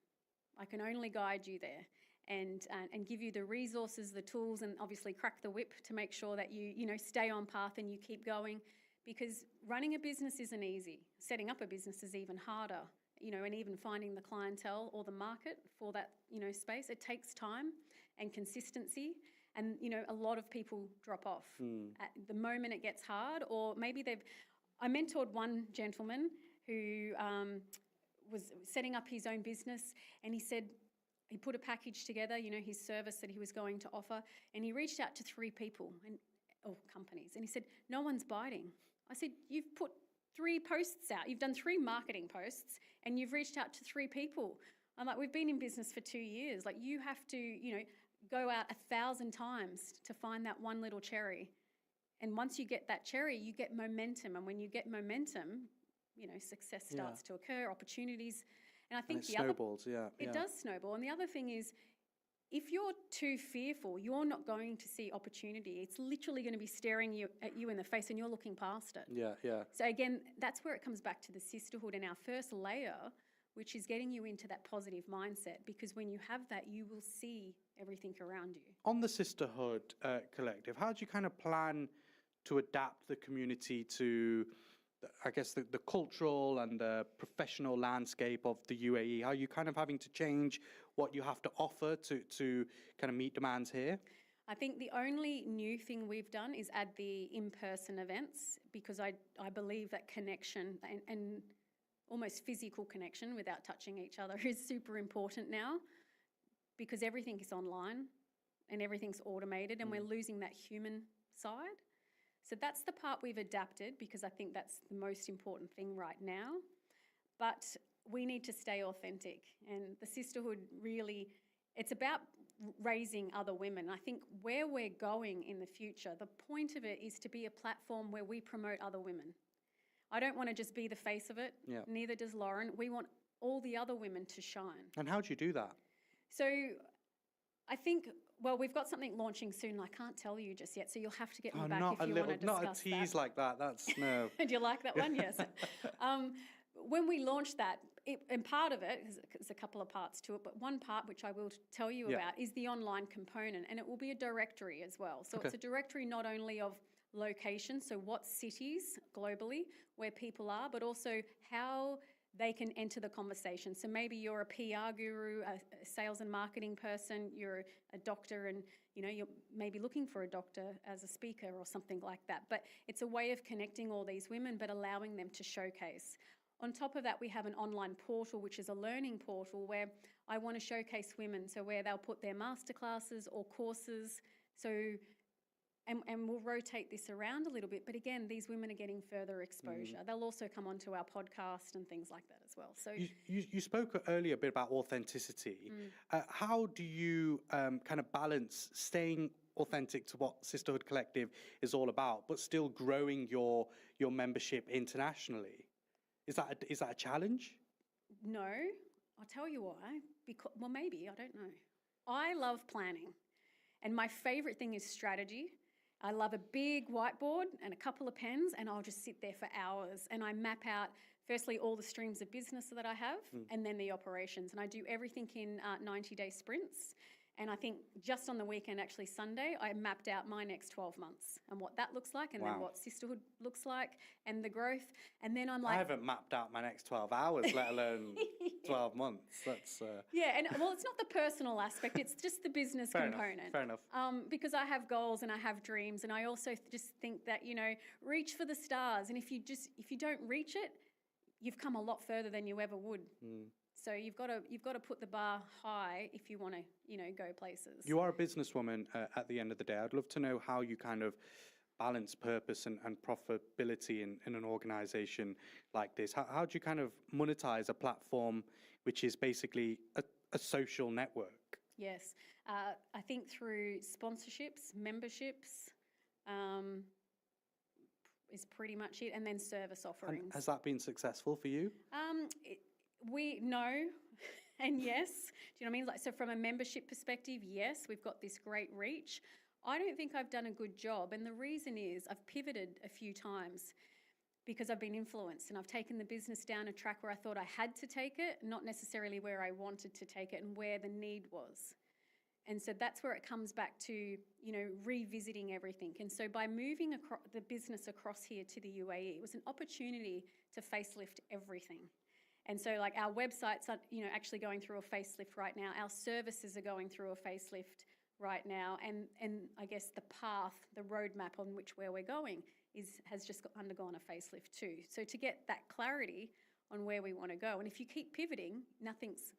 I can only guide you there and give you the resources, the tools, and obviously crack the whip to make sure that you know, stay on path and you keep going. Because running a business isn't easy. Setting up a business is even harder, you know, and even finding the clientele or the market for that, you know, space. It takes time and consistency. And, you know, a lot of people drop off at the moment it gets hard, or maybe I mentored one gentleman who was setting up his own business, and he said, he put a package together, you know, his service that he was going to offer, and he reached out to 3 people or companies, and he said, no one's biting. I said, you've put 3 posts out, you've done 3 marketing posts, and you've reached out to 3 people. I'm like, we've been in business for 2 years. Like, you have to, you know, go out 1,000 times to find that one little cherry. And once you get that cherry, you get momentum. And when you get momentum, you know, success starts to occur, opportunities. And I think it snowballs, it does snowball. And the other thing is, if you're too fearful, you're not going to see opportunity. It's literally going to be staring at you in the face and you're looking past it. Yeah. So again, that's where it comes back to the sisterhood and our first layer, which is getting you into that positive mindset, because when you have that, you will see everything around you. On the Sisterhood Collective, how do you kind of plan to adapt the community to, I guess, the cultural and the professional landscape of the UAE? Are you kind of having to change what you have to offer to kind of meet demands here? I think the only new thing we've done is add the in-person events, because I believe that connection and almost physical connection without touching each other is super important now, because everything is online and everything's automated and we're losing that human side. So that's the part we've adapted, because I think that's the most important thing right now. But we need to stay authentic, and the sisterhood really, it's about raising other women. I think where we're going in the future, the point of it is to be a platform where we promote other women. I don't want to just be the face of it. Yeah. Neither does Lauren. We want all the other women to shine. And how do you do that? So I think, well, we've got something launching soon. I can't tell you just yet, so you'll have to get me back if you want to discuss not a tease that. like that. That's no. Do you like that one? Yes. When we launched that, and part of it, there's a couple of parts to it, but one part which I will tell you about is the online component, and it will be a directory as well. So it's a directory not only of locations, so what cities globally where people are, but also how they can enter the conversation. So maybe you're a PR guru, a sales and marketing person, you're a doctor, and you're maybe looking for a doctor as a speaker or something like that. But it's a way of connecting all these women, but allowing them to showcase. On top of that, we have an online portal, which is a learning portal where I want to showcase women, so where they'll put their masterclasses or courses. So, and we'll rotate this around a little bit. But again, these women are getting further exposure. They'll also come onto our podcast and things like that as well. So you spoke earlier a bit about authenticity. How do you kind of balance staying authentic to what Sisterhood Collective is all about, but still growing your membership internationally? Is that a challenge? No, I'll tell you why. Well, maybe, I don't know. I love planning, and my favourite thing is strategy. I love a big whiteboard and a couple of pens, and I'll just sit there for hours, and I map out, firstly, all the streams of business that I have, and then the operations. And I do everything in 90-day sprints. And I think just on the weekend, actually Sunday, I mapped out my next 12 months and what that looks like, and then what Sisterhood looks like, and the growth. And then I'm like, I haven't mapped out my next 12 hours, let alone 12 months. That's yeah, and well, it's not the personal aspect; it's just the business component. Fair enough. Because I have goals and I have dreams, and I also just think that reach for the stars. And if you don't reach it, you've come a lot further than you ever would. So you've got to put the bar high if you want to, go places. You are a businesswoman at the end of the day. I'd love to know how you kind of balance purpose and profitability in an organization like this. How do you kind of monetize a platform which is basically a social network? Yes. I think through sponsorships, memberships, is pretty much it, and then service offerings. And has that been successful for you? We know, and yes. Do you know what I mean? So from a membership perspective, yes, we've got this great reach. I don't think I've done a good job, and the reason is I've pivoted a few times because I've been influenced, and I've taken the business down a track where I thought I had to take it, not necessarily where I wanted to take it and where the need was. And so that's where it comes back to, revisiting everything. And so by moving the business across here to the UAE, it was an opportunity to facelift everything. And so like our websites are, actually going through a facelift right now. Our services are going through a facelift right now. And I guess the path, the roadmap on where we're going has just undergone a facelift too. So to get that clarity on where we want to go. And if you keep pivoting, nothing's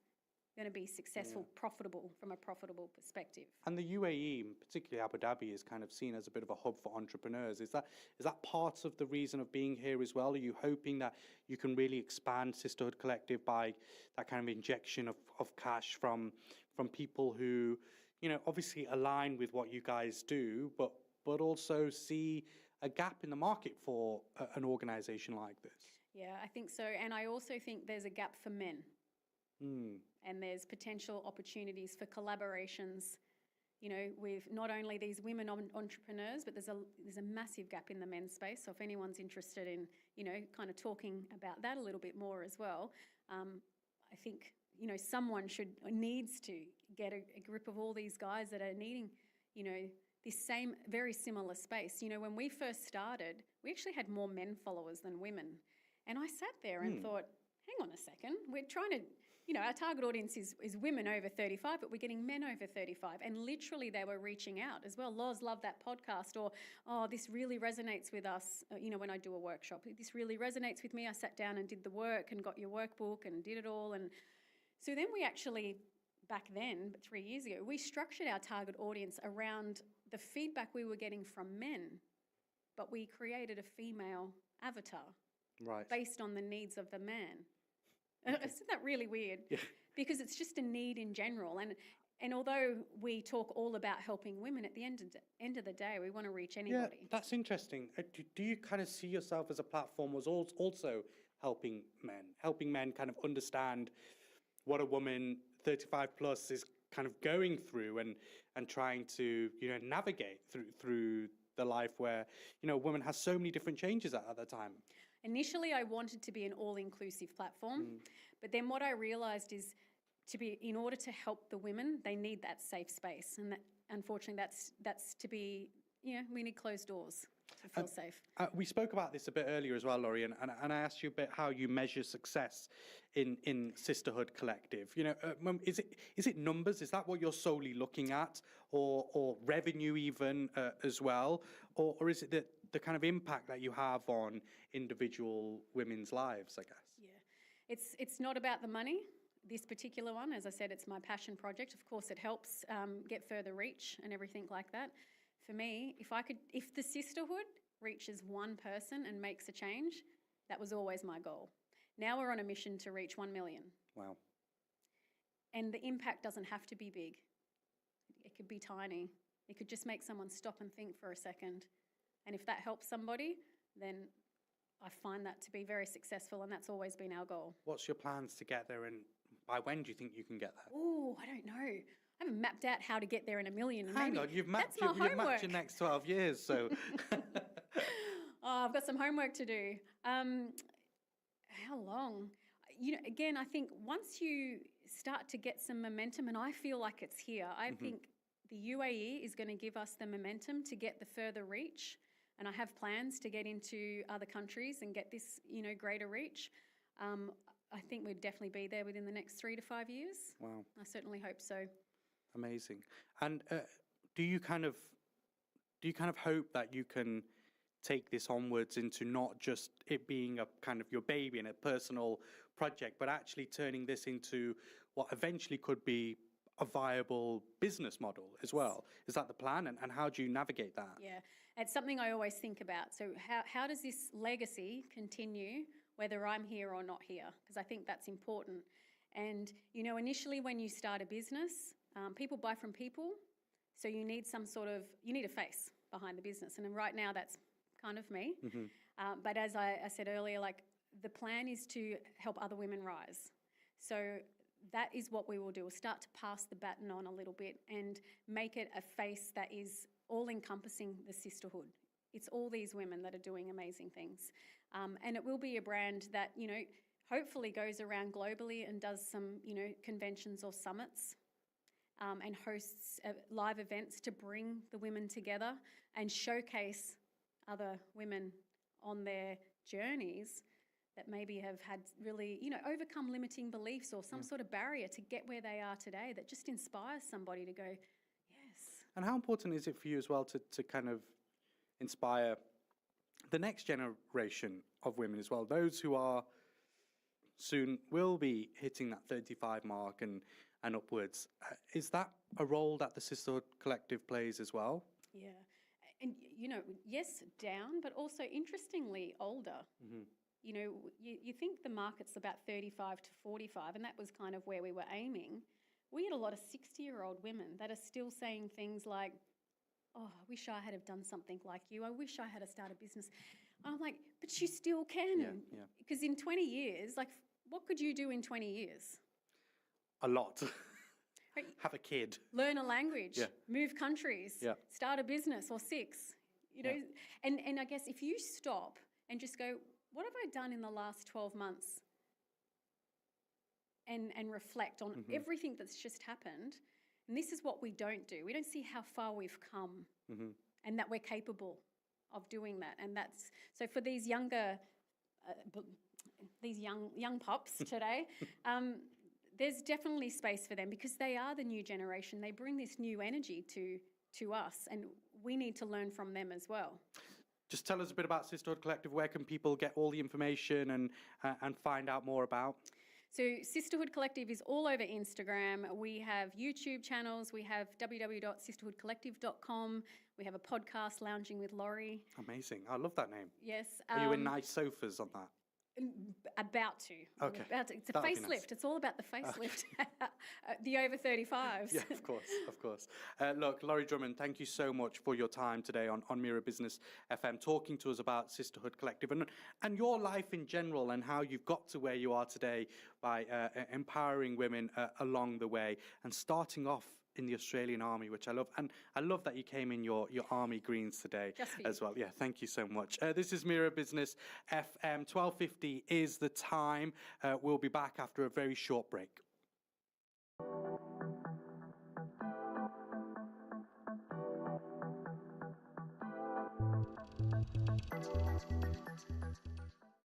going to be successful, profitable from a profitable perspective. And the UAE, particularly Abu Dhabi, is kind of seen as a bit of a hub for entrepreneurs. Is that part of the reason of being here as well? Are you hoping that you can really expand Sisterhood Collective by that kind of injection of cash from people who, obviously align with what you guys do, but also see a gap in the market for an organization like this? Yeah, I think so. And I also think there's a gap for men. And there's potential opportunities for collaborations, with not only these women entrepreneurs, but there's a massive gap in the men's space. So if anyone's interested in, kind of talking about that a little bit more as well, I think, someone needs to get a grip of all these guys that are needing, this same, very similar space. When we first started, we actually had more men followers than women. And I sat there and thought, hang on a second, we're trying to... our target audience is women over 35, but we're getting men over 35. And literally they were reaching out as well. Loz, love that podcast. Or, this really resonates with us, when I do a workshop. This really resonates with me. I sat down and did the work and got your workbook and did it all. And so then we actually, back then, but 3 years ago, we structured our target audience around the feedback we were getting from men, but we created a female avatar based on the needs of the man. Isn't that really weird? Yeah. Because it's just a need in general. And And although we talk all about helping women, at the end of the day, we want to reach anybody. Yeah, that's interesting. Do you kind of see yourself as a platform was also helping men kind of understand what a woman 35 plus is kind of going through and trying to, navigate through the life where, a woman has so many different changes at the time? Initially, I wanted to be an all-inclusive platform, but then what I realised is in order to help the women, they need that safe space, and that, unfortunately, that's to be, we need closed doors to feel safe. We spoke about this a bit earlier as well, Laurie, and I asked you a bit how you measure success in Sisterhood Collective. Is it numbers? Is that what you're solely looking at, or revenue even as well, or is it the kind of impact that you have on individual women's lives, I guess? Yeah, it's not about the money. This particular one, as I said, it's my passion project. Of course, it helps get further reach and everything like that. For me, if the sisterhood reaches one person and makes a change, that was always my goal. Now we're on a mission to reach 1 million. Wow. And the impact doesn't have to be big. It could be tiny. It could just make someone stop and think for a second. And if that helps somebody, then I find that to be very successful, and that's always been our goal. What's your plans to get there, and by when do you think you can get there? Oh, I don't know. I haven't mapped out how to get there in 1 million. Hang on, you've mapped your next 12 years, so... I've got some homework to do. How long? Again, I think once you start to get some momentum, and I feel like it's here, I think the UAE is going to give us the momentum to get the further reach, and I have plans to get into other countries and get this, greater reach. I think we'd definitely be there within the next 3 to 5 years. Wow. I certainly hope so. Amazing. And do you kind of hope that you can take this onwards into not just it being a kind of your baby and a personal project, but actually turning this into what eventually could be a viable business model as well? Is that the plan? And how do you navigate that? Yeah, it's something I always think about. So how does this legacy continue whether I'm here or not here? Because I think that's important. And, initially when you start a business, people buy from people. So you need you need a face behind the business. And right now that's kind of me. But as I said earlier, the plan is to help other women rise. So that is what we will do. We'll start to pass the baton on a little bit and make it a face that is all-encompassing the sisterhood. It's all these women that are doing amazing things. And it will be a brand that, hopefully goes around globally and does some, conventions or summits and hosts live events to bring the women together and showcase other women on their journeys that maybe have had really, overcome limiting beliefs or some sort of barrier to get where they are today, that just inspires somebody to go, yes. And how important is it for you as well to kind of inspire the next generation of women as well, those who are soon will be hitting that 35 mark and upwards? Is that a role that the Sisterhood Collective plays as well? Yeah. And, yes, down, but also interestingly older. You think the market's about 35 to 45, and that was kind of where we were aiming. We had a lot of 60-year-old women that are still saying things like, oh, I wish I had have done something like you. I wish I had have started a business. I'm like, but you still can. Yeah. Because in 20 years, what could you do in 20 years? A lot. Right. Have a kid. Learn a language. Yeah. Move countries. Yeah. Start a business or 6. And I guess if you stop and just go, what have I done in the last 12 months? And reflect on everything that's just happened. And this is what we don't do. We don't see how far we've come and that we're capable of doing that. And that's, so for these younger, these young pups today, there's definitely space for them because they are the new generation. They bring this new energy to us, and we need to learn from them as well. Just tell us a bit about Sisterhood Collective. Where can people get all the information and find out more about? So Sisterhood Collective is all over Instagram. We have YouTube channels. We have www.sisterhoodcollective.com. We have a podcast, Lounging with Laurie. Amazing. I love that name. Yes. Are you in nice sofas on that? About to. We're Okay. about to. It's a That'll be facelift. nice. It's all about the facelift. The over 35s. Yeah, of course, of course. Look, Laurie Drummond, thank you so much for your time today on Mira Business FM, talking to us about Sisterhood Collective and your life in general and how you've got to where you are today by empowering women along the way and starting off in the Australian Army, which I love. And I love that you came in your Army greens today as well. Yeah, thank you so much. This is Mira Business FM. 12:50 is the time. We'll be back after a very short break.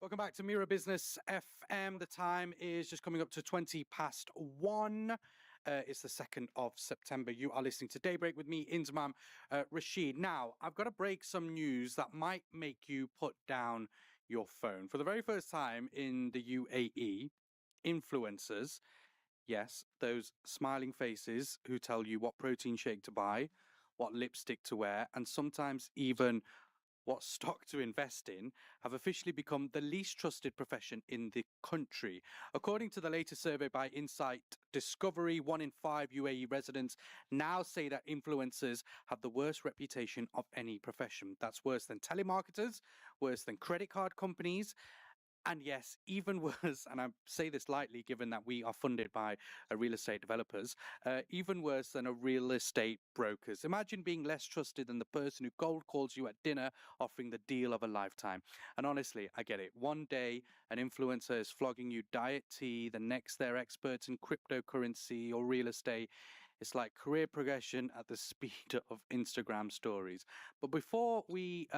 Welcome back to Mira Business FM. The time is just coming up to 1:20. It's the 2nd of September. You are listening to Daybreak with me, Inzamam Rashid. Now, I've got to break some news that might make you put down your phone. For the very first time in the UAE, influencers, yes, those smiling faces who tell you what protein shake to buy, what lipstick to wear, and sometimes even what stock to invest in, have officially become the least trusted profession in the country. According to the latest survey by Insight Discovery, 1 in 5 UAE residents now say that influencers have the worst reputation of any profession. That's worse than telemarketers, worse than credit card companies, and yes, even worse, and I say this lightly given that we are funded by real estate developers, even worse than a real estate brokers. Imagine being less trusted than the person who cold calls you at dinner offering the deal of a lifetime. And honestly, I get it. One day, an influencer is flogging you diet tea, the next they're experts in cryptocurrency or real estate. It's like career progression at the speed of Instagram stories. But before we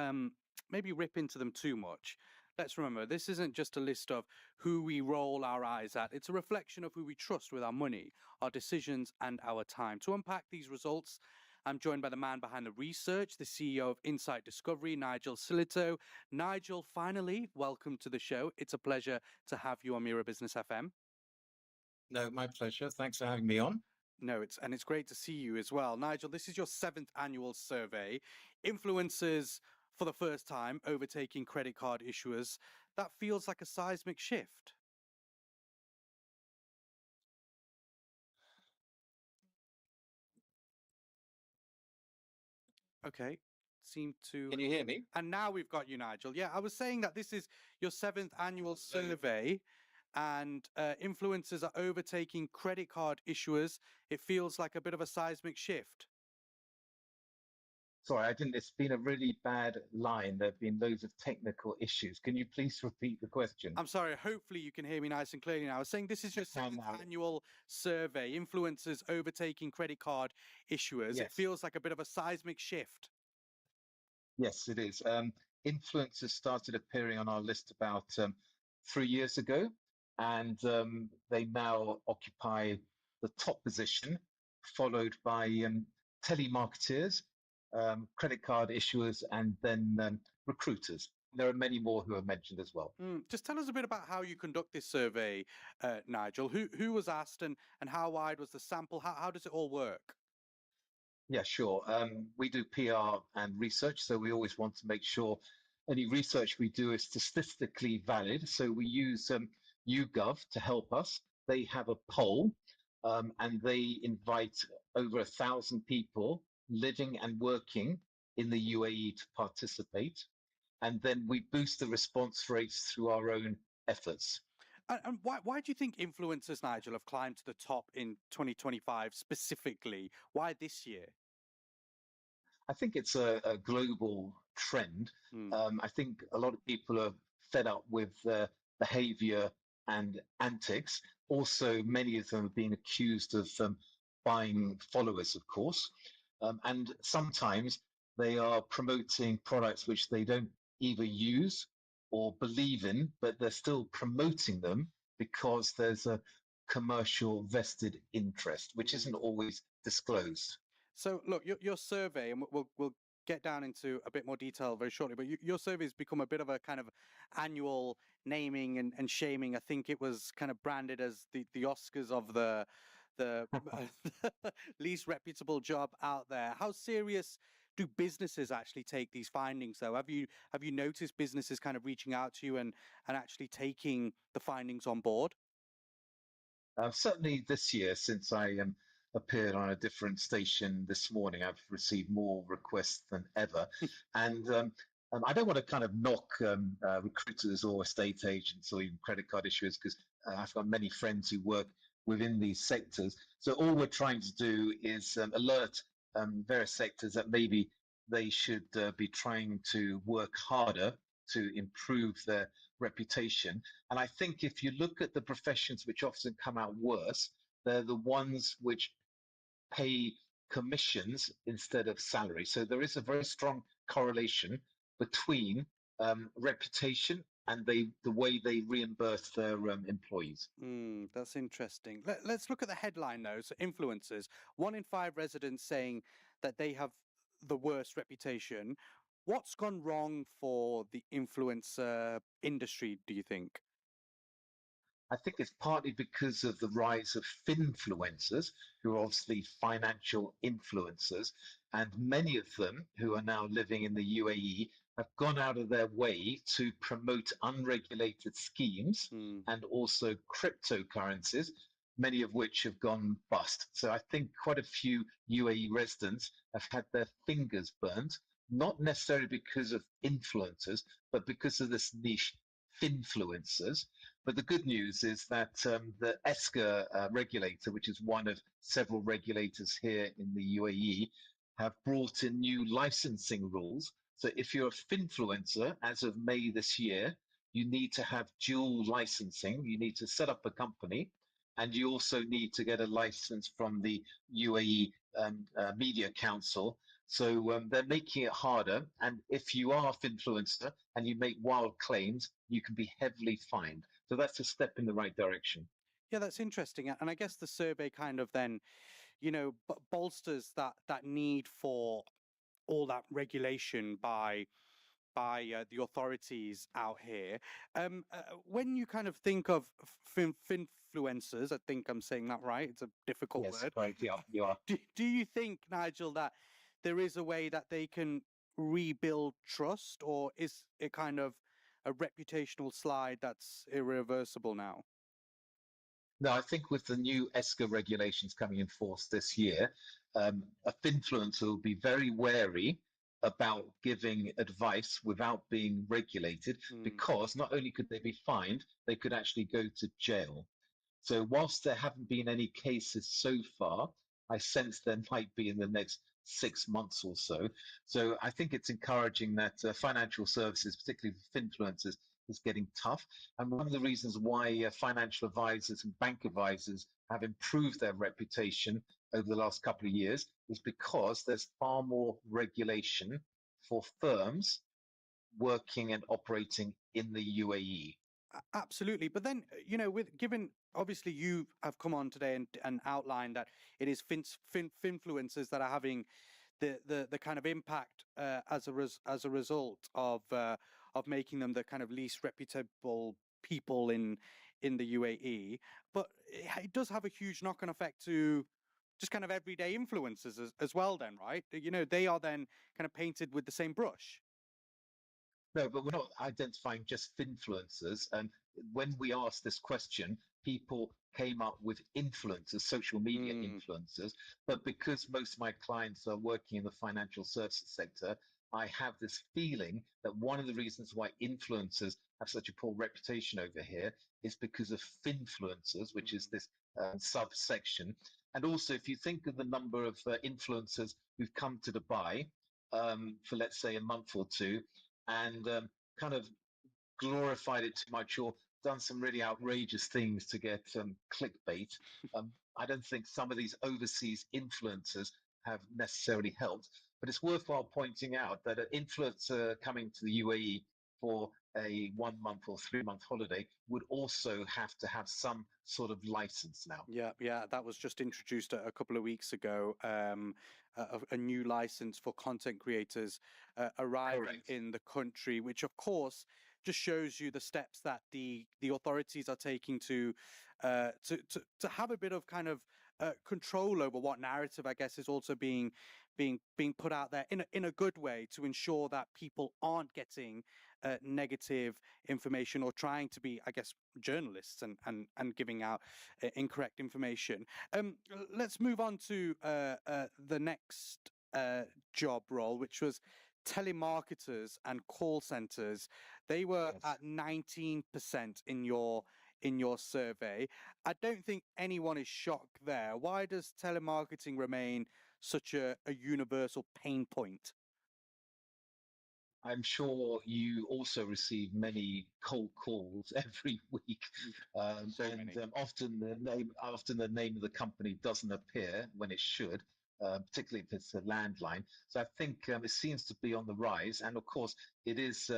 maybe rip into them too much, let's remember, this isn't just a list of who we roll our eyes at. It's a reflection of who we trust with our money, our decisions, and our time. To unpack these results, I'm joined by the man behind the research, the CEO of Insight Discovery, Nigel Silito. Nigel, finally, welcome to the show. It's a pleasure to have you on Mira Business FM. No, my pleasure. Thanks for having me on. No, it's great to see you as well. Nigel, this is your 7th annual survey. Influencers for the first time overtaking credit card issuers. That feels like a seismic shift. Okay, seem to... Can you hear me? And now we've got you, Nigel. Yeah, I was saying that this is your 7th annual survey and influencers are overtaking credit card issuers. It feels like a bit of a seismic shift. Sorry, I didn't. It's been a really bad line. There have been loads of technical issues. Can you please repeat the question? I'm sorry. Hopefully you can hear me nice and clearly now. I was saying this is your 7th annual survey. Influencers overtaking credit card issuers. Yes. It feels like a bit of a seismic shift. Yes, it is. Influencers started appearing on our list about 3 years ago, and they now occupy the top position, followed by telemarketers, credit card issuers, and then recruiters. There are many more who are mentioned as well. Just tell us a bit about how you conduct this survey, Nigel. Who was asked and how wide was the sample? How does it all work? Yeah, sure. We do PR and research, so we always want to make sure any research we do is statistically valid. So we use YouGov to help us. They have a poll, and they invite over 1,000 people living and working in the UAE to participate. And then we boost the response rates through our own efforts. And why do you think influencers, Nigel, have climbed to the top in 2025 specifically? Why this year? I think it's a global trend. I think a lot of people are fed up with behavior and antics. Also, many of them are being accused of buying followers, of course. And sometimes they are promoting products which they don't either use or believe in, but they're still promoting them because there's a commercial vested interest, which isn't always disclosed. So, look, your survey, and we'll get down into a bit more detail very shortly, but your survey has become a bit of a kind of annual naming and shaming. I think it was kind of branded as the Oscars of the least reputable job out there. How serious do businesses actually take these findings though? Have you noticed businesses kind of reaching out to you and actually taking the findings on board? Certainly this year, since I appeared on a different station this morning, I've received more requests than ever. And I don't want to kind of knock recruiters or estate agents or even credit card issuers, because I've got many friends who work within these sectors. So all we're trying to do is alert various sectors that maybe they should be trying to work harder to improve their reputation. And I think if you look at the professions which often come out worse, they're the ones which pay commissions instead of salary. So there is a very strong correlation between reputation and the way they reimburse their employees. That's interesting. Let's look at the headline though. So influencers, 1 in 5 residents saying that they have the worst reputation. What's gone wrong for the influencer industry, do you think? I think it's partly because of the rise of finfluencers, who are obviously financial influencers, and many of them who are now living in the UAE have gone out of their way to promote unregulated schemes and also cryptocurrencies, many of which have gone bust. So I think quite a few UAE residents have had their fingers burnt, not necessarily because of influencers, but because of this niche finfluencers. But the good news is that the ESCA regulator, which is one of several regulators here in the UAE, have brought in new licensing rules. So if you're a finfluencer, as of May this year, you need to have dual licensing. You need to set up a company, and you also need to get a license from the UAE Media Council. So they're making it harder. And if you are a finfluencer and you make wild claims, you can be heavily fined. So that's a step in the right direction. Yeah, that's interesting. And I guess the survey kind of then, bolsters that need for all that regulation by the authorities out here. When you kind of think of finfluencers, I think I'm saying that right. It's a difficult word. Right. Yeah, you are. Do you think, Nigel, that there is a way that they can rebuild trust, or is it kind of a reputational slide that's irreversible now? No, I think with the new ESCA regulations coming in force this year, a finfluencer will be very wary about giving advice without being regulated, because not only could they be fined, they could actually go to jail. So whilst there haven't been any cases so far, I sense there might be in the next 6 months or so. So I think it's encouraging that financial services, particularly for influencers, is getting tough. And one of the reasons why financial advisors and bank advisors have improved their reputation over the last couple of years is because there's far more regulation for firms working and operating in the UAE. Absolutely. But then, given obviously you have come on today and outlined that it is finfluencers that are having the kind of impact as a result of making them the kind of least reputable people in the UAE. But it does have a huge knock-on effect to just kind of everyday influencers as well then, right? They are then kind of painted with the same brush. No, but we're not identifying just finfluencers. And when we asked this question, people came up with influencers, social media influencers. But because most of my clients are working in the financial services sector, I have this feeling that one of the reasons why influencers have such a poor reputation over here is because of finfluencers, which is this subsection. And also, if you think of the number of influencers who've come to Dubai for, let's say, a month or two, and kind of glorified it too much or done some really outrageous things to get clickbait. I don't think some of these overseas influencers have necessarily helped, but it's worthwhile pointing out that an influencer coming to the UAE for a 1 month or 3 month holiday would also have to have some sort of license now. Yeah, that was just introduced a couple of weeks ago. A new license for content creators arriving in the country, which of course just shows you the steps that the authorities are taking to have a bit of kind of control over what narrative, I guess, is also being being put out there in a good way to ensure that people aren't getting negative information or trying to be, I guess, journalists and giving out incorrect information. Let's move on to the next job role, which was telemarketers and call centers. They were at 19% in your survey. I don't think anyone is shocked there. Why does telemarketing remain such a universal pain point? I'm sure you also receive many cold calls every week, often the name of the company doesn't appear when it should, particularly if it's a landline. So I think it seems to be on the rise, and of course it is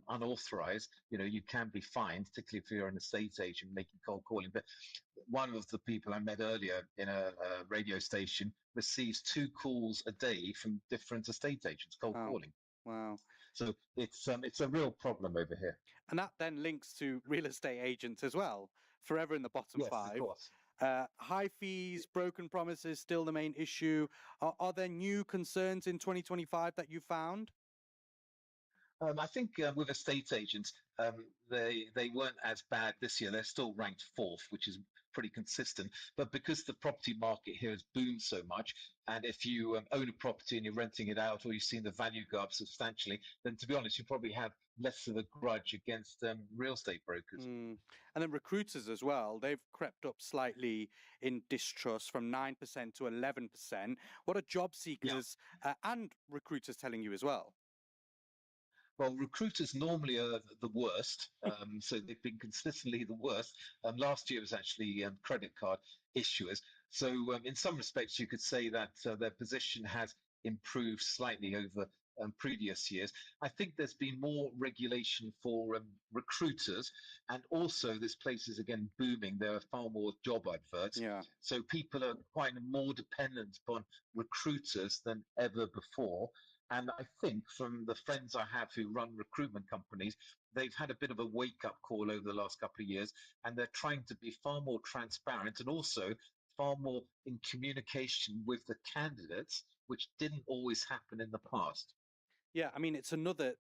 unauthorized. You can be fined, particularly if you're an estate agent making cold calling. But one of the people I met earlier in a radio station receives 2 calls a day from different estate agents cold calling. Wow. So it's a real problem over here. And that then links to real estate agents as well, forever in the bottom 5. Yes, of course. High fees, broken promises, still the main issue. Are there new concerns in 2025 that you found? I think with estate agents, they weren't as bad this year. They're still ranked 4th, which is pretty consistent. But because the property market here has boomed so much, and if you own a property and you're renting it out, or you've seen the value go up substantially, then to be honest, you probably have less of a grudge against real estate brokers. And then recruiters as well. They've crept up slightly in distrust from 9% to 11%. What are job seekers and recruiters telling you as well? Well, recruiters normally are the worst, so they've been consistently the worst. Last year was actually credit card issuers. So in some respects, you could say that their position has improved slightly over previous years. I think there's been more regulation for recruiters, and also this place is again booming. There are far more job adverts. So people are quite more dependent upon recruiters than ever before. And I think from the friends I have who run recruitment companies, they've had a bit of a wake-up call over the last couple of years, and they're trying to be far more transparent and also far more in communication with the candidates, which didn't always happen in the past. Yeah, I mean, it's another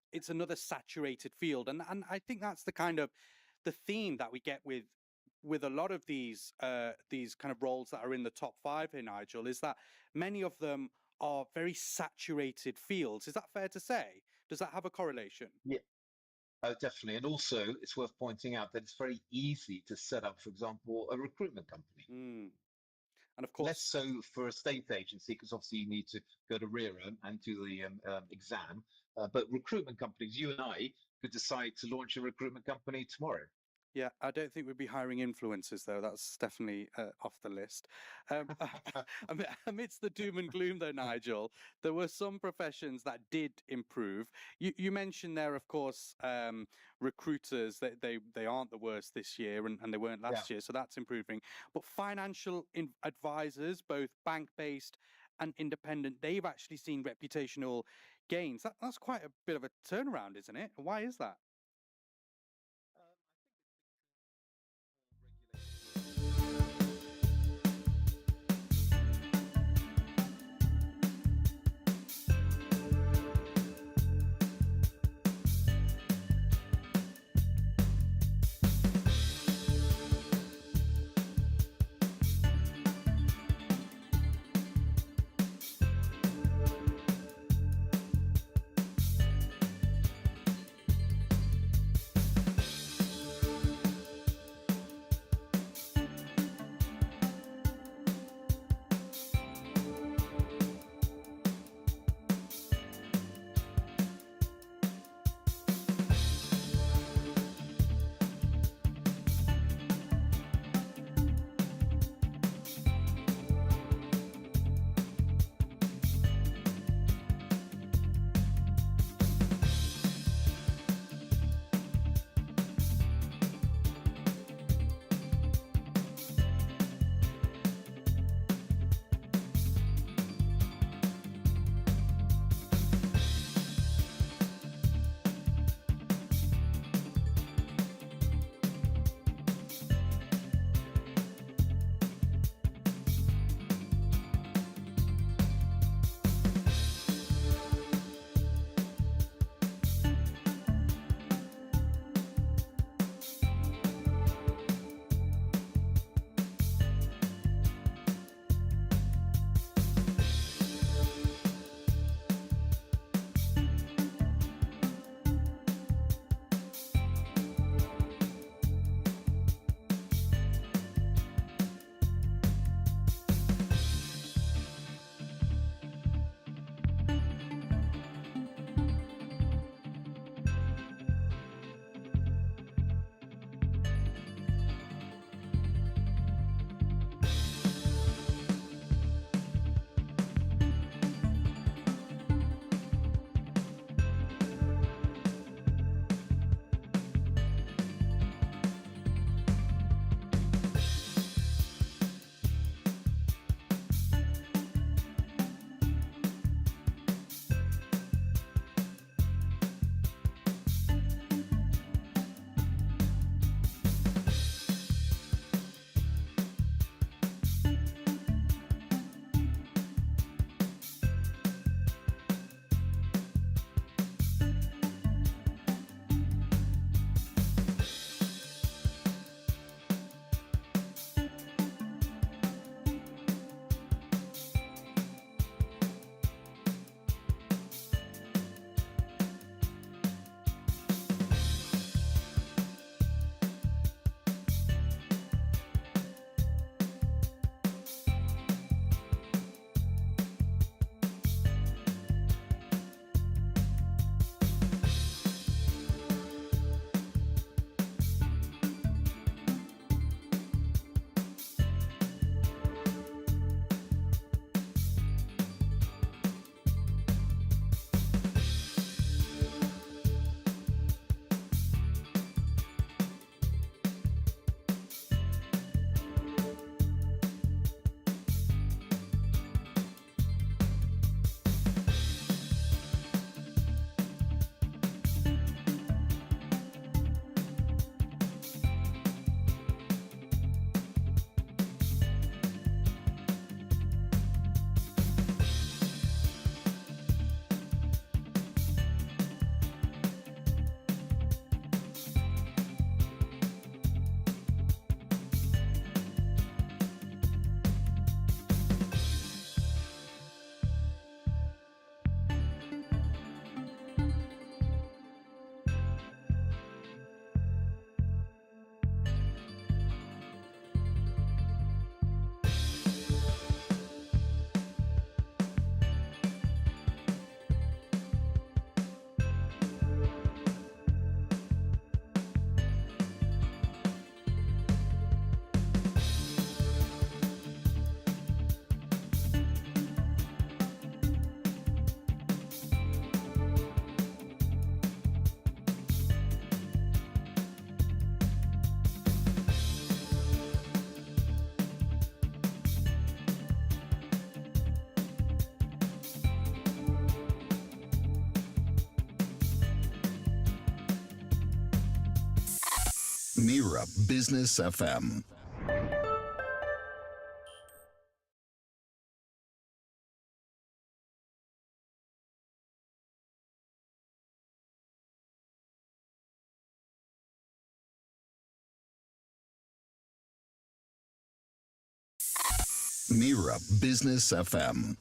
saturated field, and I think that's the kind of the theme that we get with a lot of these kind of roles that are in the top 5 here, Nigel, is that many of them are very saturated fields. Is that fair to say? Does that have a correlation? Yeah, definitely. And also, it's worth pointing out that it's very easy to set up, for example, a recruitment company. And of course, less so for a state agency, because obviously you need to go to RERA and do the exam. But recruitment companies, you and I could decide to launch a recruitment company tomorrow. Yeah, I don't think we'd be hiring influencers, though. That's definitely off the list. Amidst the doom and gloom, though, Nigel, there were some professions that did improve. You mentioned there, of course, recruiters. They aren't the worst this year, and they weren't last year, so that's improving. But financial advisors, both bank-based and independent, they've actually seen reputational gains. That's quite a bit of a turnaround, isn't it? Why is that? Mira Business FM. Mira Business FM.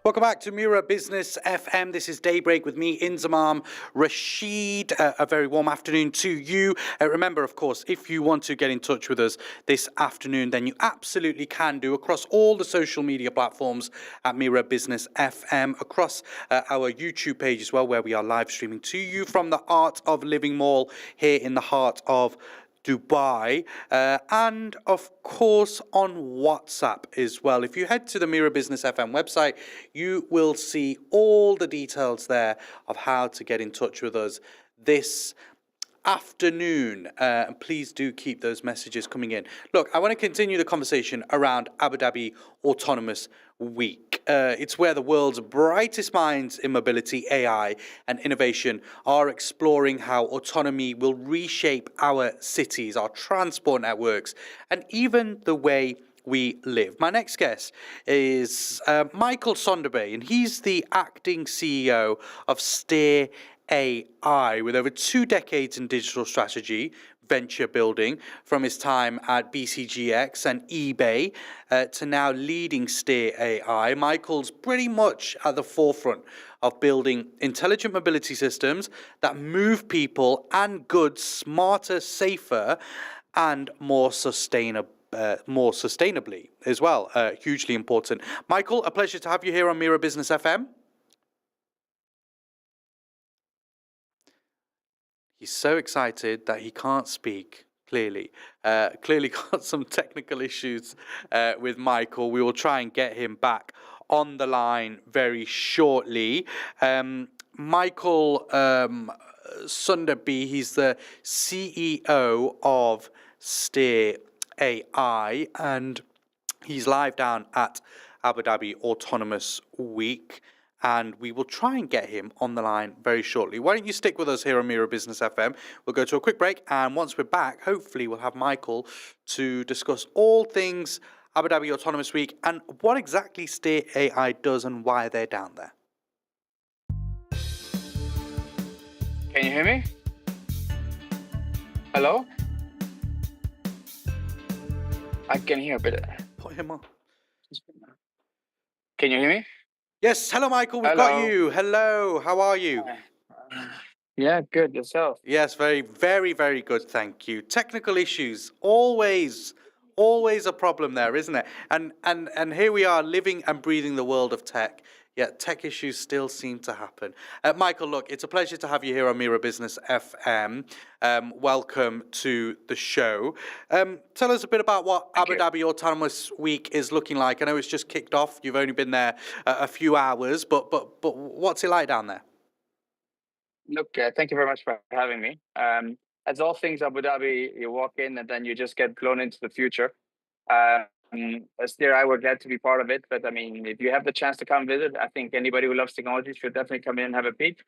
Welcome back to Mira Business FM. This is Daybreak with me, Inzamam Rashid. A very warm afternoon to you. Remember, of course, if you want to get in touch with us this afternoon, then you absolutely can do across all the social media platforms at Mira Business FM, across our YouTube page as well, where we are live streaming to you from the Art of Living Mall here in the heart of Dubai, and of course on WhatsApp as well. If you head to the Mira Business FM website, you will see all the details there of how to get in touch with us this afternoon. Please do keep those messages coming in. Look, I want to continue the conversation around Abu Dhabi Autonomous Week. It's where the world's brightest minds in mobility, AI, and innovation are exploring how autonomy will reshape our cities, our transport networks, and even the way we live. My next guest is Michael Sonderbay, and he's the acting CEO of Steer AI, with over 2 decades in digital strategy, venture building, from his time at BCGX and eBay to now leading Steer AI. Michael's pretty much at the forefront of building intelligent mobility systems that move people and goods smarter, safer, and more sustainably as well. Hugely important. Michael, a pleasure to have you here on Mira Business FM. He's so excited that he can't speak, clearly. Clearly got some technical issues with Michael. We will try and get him back on the line very shortly. Michael Sunderby, he's the CEO of Steer AI, and he's live down at Abu Dhabi Autonomous Week, and we will try and get him on the line very shortly. Why don't you stick with us here on Mira Business FM? We'll go to a quick break, and once we're back, hopefully we'll have Michael to discuss all things Abu Dhabi Autonomous Week and what exactly Steer AI does and why they're down there. Can you hear me? Hello? I can hear, but Put him on. Can you hear me? Yes, hello Michael, we've got you. Hello, how are you? Yeah, good. Yourself? Yes, very, very, very good, thank you. Technical issues, always a problem there, isn't it? And here we are living and breathing the world of tech, yet tech issues still seem to happen. Michael, look, it's a pleasure to have you here on Mira Business FM. Welcome to the show. Tell us a bit about what Abu Dhabi Autonomous Week is looking like. I know it's just kicked off. You've only been there a few hours, but what's it like down there? Look, thank you very much for having me. As all things Abu Dhabi, you walk in and then you just get blown into the future. As there, I were glad to be part of it. But I mean, if you have the chance to come visit, I think anybody who loves technology should definitely come in and have a peek.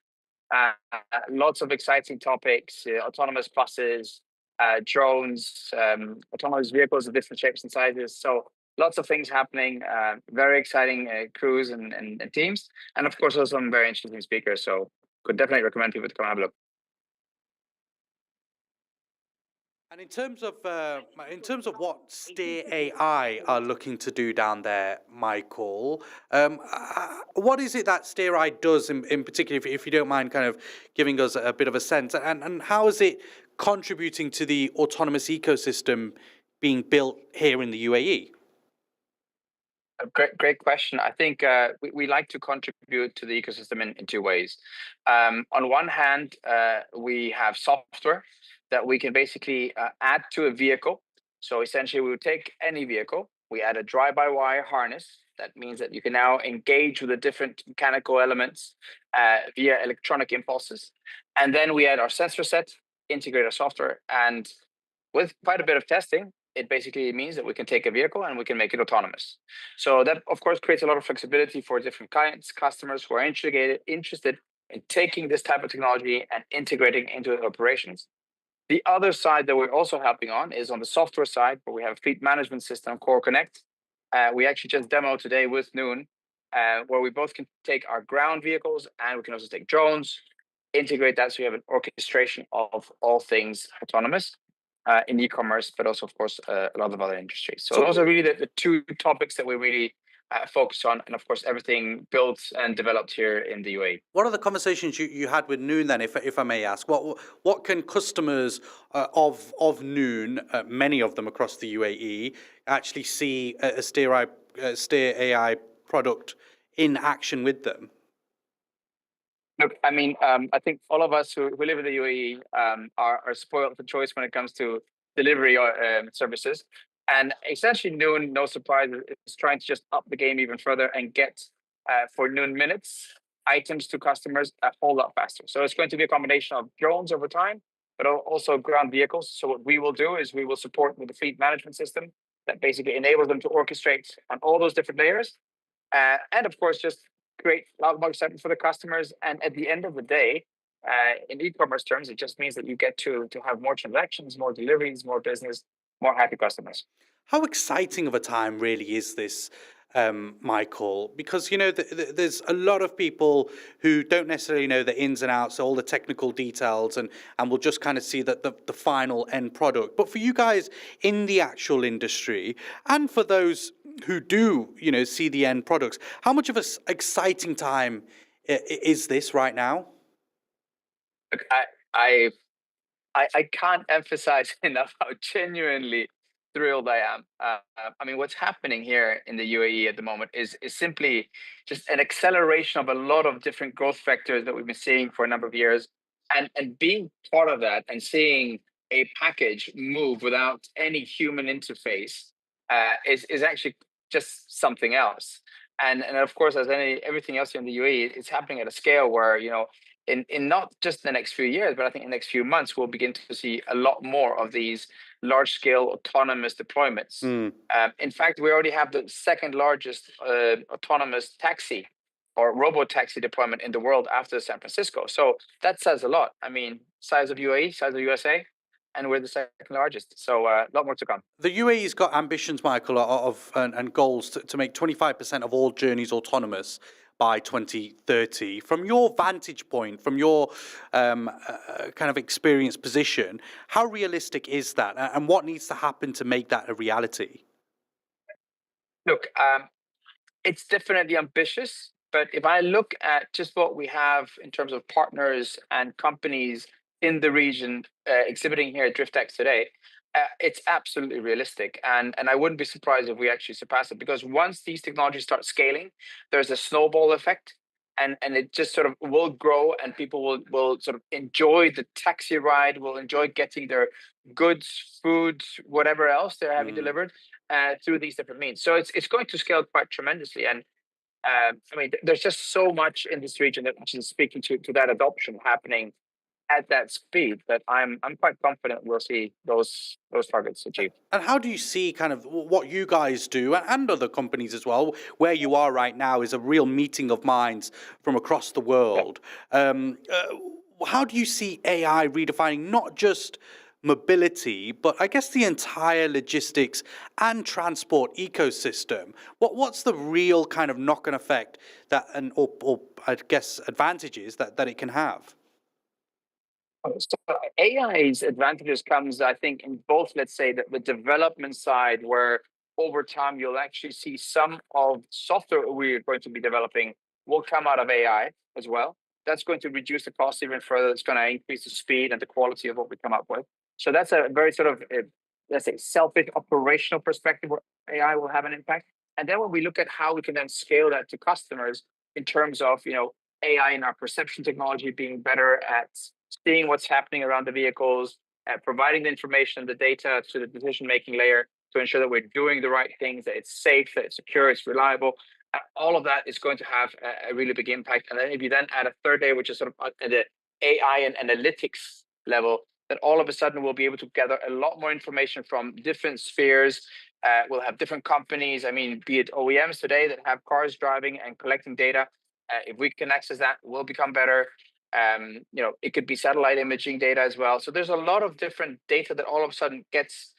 Lots of exciting topics, autonomous buses, drones, autonomous vehicles of different shapes and sizes. So lots of things happening, very exciting crews and teams. And of course, also some very interesting speakers. So could definitely recommend people to come have a look. And in terms of what Steer AI are looking to do down there, Michael, what is it that Steer AI does in particular, if you don't mind kind of giving us a bit of a sense, and how is it contributing to the autonomous ecosystem being built here in the UAE? Great question. I think we like to contribute to the ecosystem in 2 ways. On one hand, we have software that we can basically add to a vehicle. So essentially, we would take any vehicle, we add a drive-by-wire harness. That means that you can now engage with the different mechanical elements via electronic impulses. And then we add our sensor set, integrate our software, and with quite a bit of testing, it basically means that we can take a vehicle and we can make it autonomous. So that, of course, creates a lot of flexibility for different clients, customers who are interested in taking this type of technology and integrating into the operations. The other side that we're also helping on is on the software side, where we have a fleet management system, Core Connect. We actually just demoed today with Noon, where we both can take our ground vehicles and we can also take drones, integrate that so we have an orchestration of all things autonomous in e-commerce, but also, of course, a lot of other industries. So those are really the two topics that we really focus on, and of course, everything built and developed here in the UAE. What are the conversations you had with Noon then, if I may ask? What can customers of Noon, many of them across the UAE, actually see a Steer AI product in action with them? Look, I mean, I think all of us who live in the UAE are spoiled for choice when it comes to delivery services. And essentially, Noon, no surprise, is trying to just up the game even further and get for Noon minutes items to customers a whole lot faster. So it's going to be a combination of drones over time, but also ground vehicles. So what we will do is we will support with the fleet management system that basically enables them to orchestrate on all those different layers. And of course, just create a lot more excitement for the customers. And at the end of the day, in e-commerce terms, it just means that you get to have more transactions, more deliveries, more business, more happy customers. How exciting of a time really is this, Michael? Because, there's a lot of people who don't necessarily know the ins and outs, all the technical details, and will just kind of see the final end product. But for you guys in the actual industry, and for those who do, see the end products, how much of an exciting time is this right now? Look, I can't emphasize enough how genuinely thrilled I am. I mean, what's happening here in the UAE at the moment is simply just an acceleration of a lot of different growth factors that we've been seeing for a number of years. And being part of that and seeing a package move without any human interface is actually just something else. And of course, as everything else here in the UAE, it's happening at a scale where, in not just the next few years, but I think in the next few months, we'll begin to see a lot more of these large-scale autonomous deployments. In fact, we already have the second largest autonomous taxi or robo-taxi deployment in the world after San Francisco. So that says a lot. I mean, size of UAE, size of USA, and we're the second largest. So a lot more to come. The UAE's got ambitions, Michael, and goals to make 25% of all journeys autonomous by 2030. From your vantage point, from your kind of experience position, how realistic is that, and what needs to happen to make that a reality? Look, it's definitely ambitious, but if I look at just what we have in terms of partners and companies in the region exhibiting here at DriftX today, it's absolutely realistic. And I wouldn't be surprised if we actually surpass it, because once these technologies start scaling, there's a snowball effect, and it just sort of will grow, and people will sort of enjoy the taxi ride, will enjoy getting their goods, food, whatever else they're having delivered through these different means. So it's going to scale quite tremendously. And I mean, there's just so much in this region that which is speaking to that adoption happening at that speed that I'm quite confident we'll see those targets achieved. And how do you see kind of what you guys do and other companies as well? Where you are right now is a real meeting of minds from across the world. How do you see AI redefining not just mobility, but I guess the entire logistics and transport ecosystem? What's the real kind of knock-on effect that, or I guess advantages that it can have? So AI's advantages comes, I think, in both, let's say, the development side, where over time you'll actually see some of software we're going to be developing will come out of AI as well. That's going to reduce the cost even further. It's going to increase the speed and the quality of what we come up with. So that's a very sort of, let's say, selfish operational perspective where AI will have an impact. And then when we look at how we can then scale that to customers in terms of, AI in our perception technology being better at seeing what's happening around the vehicles, providing the information and the data to the decision-making layer to ensure that we're doing the right things, that it's safe, that it's secure, it's reliable. All of that is going to have a really big impact. And then if you then add a third layer, which is sort of at the AI and analytics level, that all of a sudden we'll be able to gather a lot more information from different spheres. We'll have different companies, I mean, be it OEMs today that have cars driving and collecting data, If we can access that, we'll become better. It could be satellite imaging data as well. So there's a lot of different data that all of a sudden gets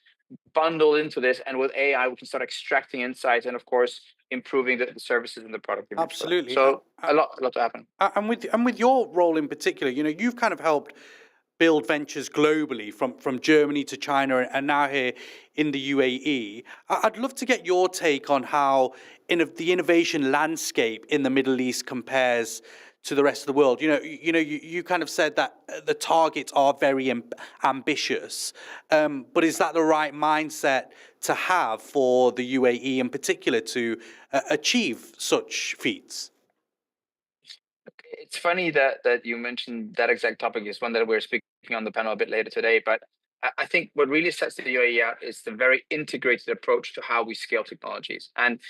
bundled into this, and with AI, we can start extracting insights and, of course, improving the services and the product. Absolutely. So a lot to happen. And with your role in particular, you've kind of helped build ventures globally from Germany to China and now here in the UAE. I'd love to get your take on how the innovation landscape in the Middle East compares to the rest of the world. You kind of said that the targets are very ambitious, but is that the right mindset to have for the UAE in particular to achieve such feats? It's funny that you mentioned that exact topic. Is one that we're speaking on the panel a bit later today, but I think what really sets the UAE out is the very integrated approach to how we scale technologies. And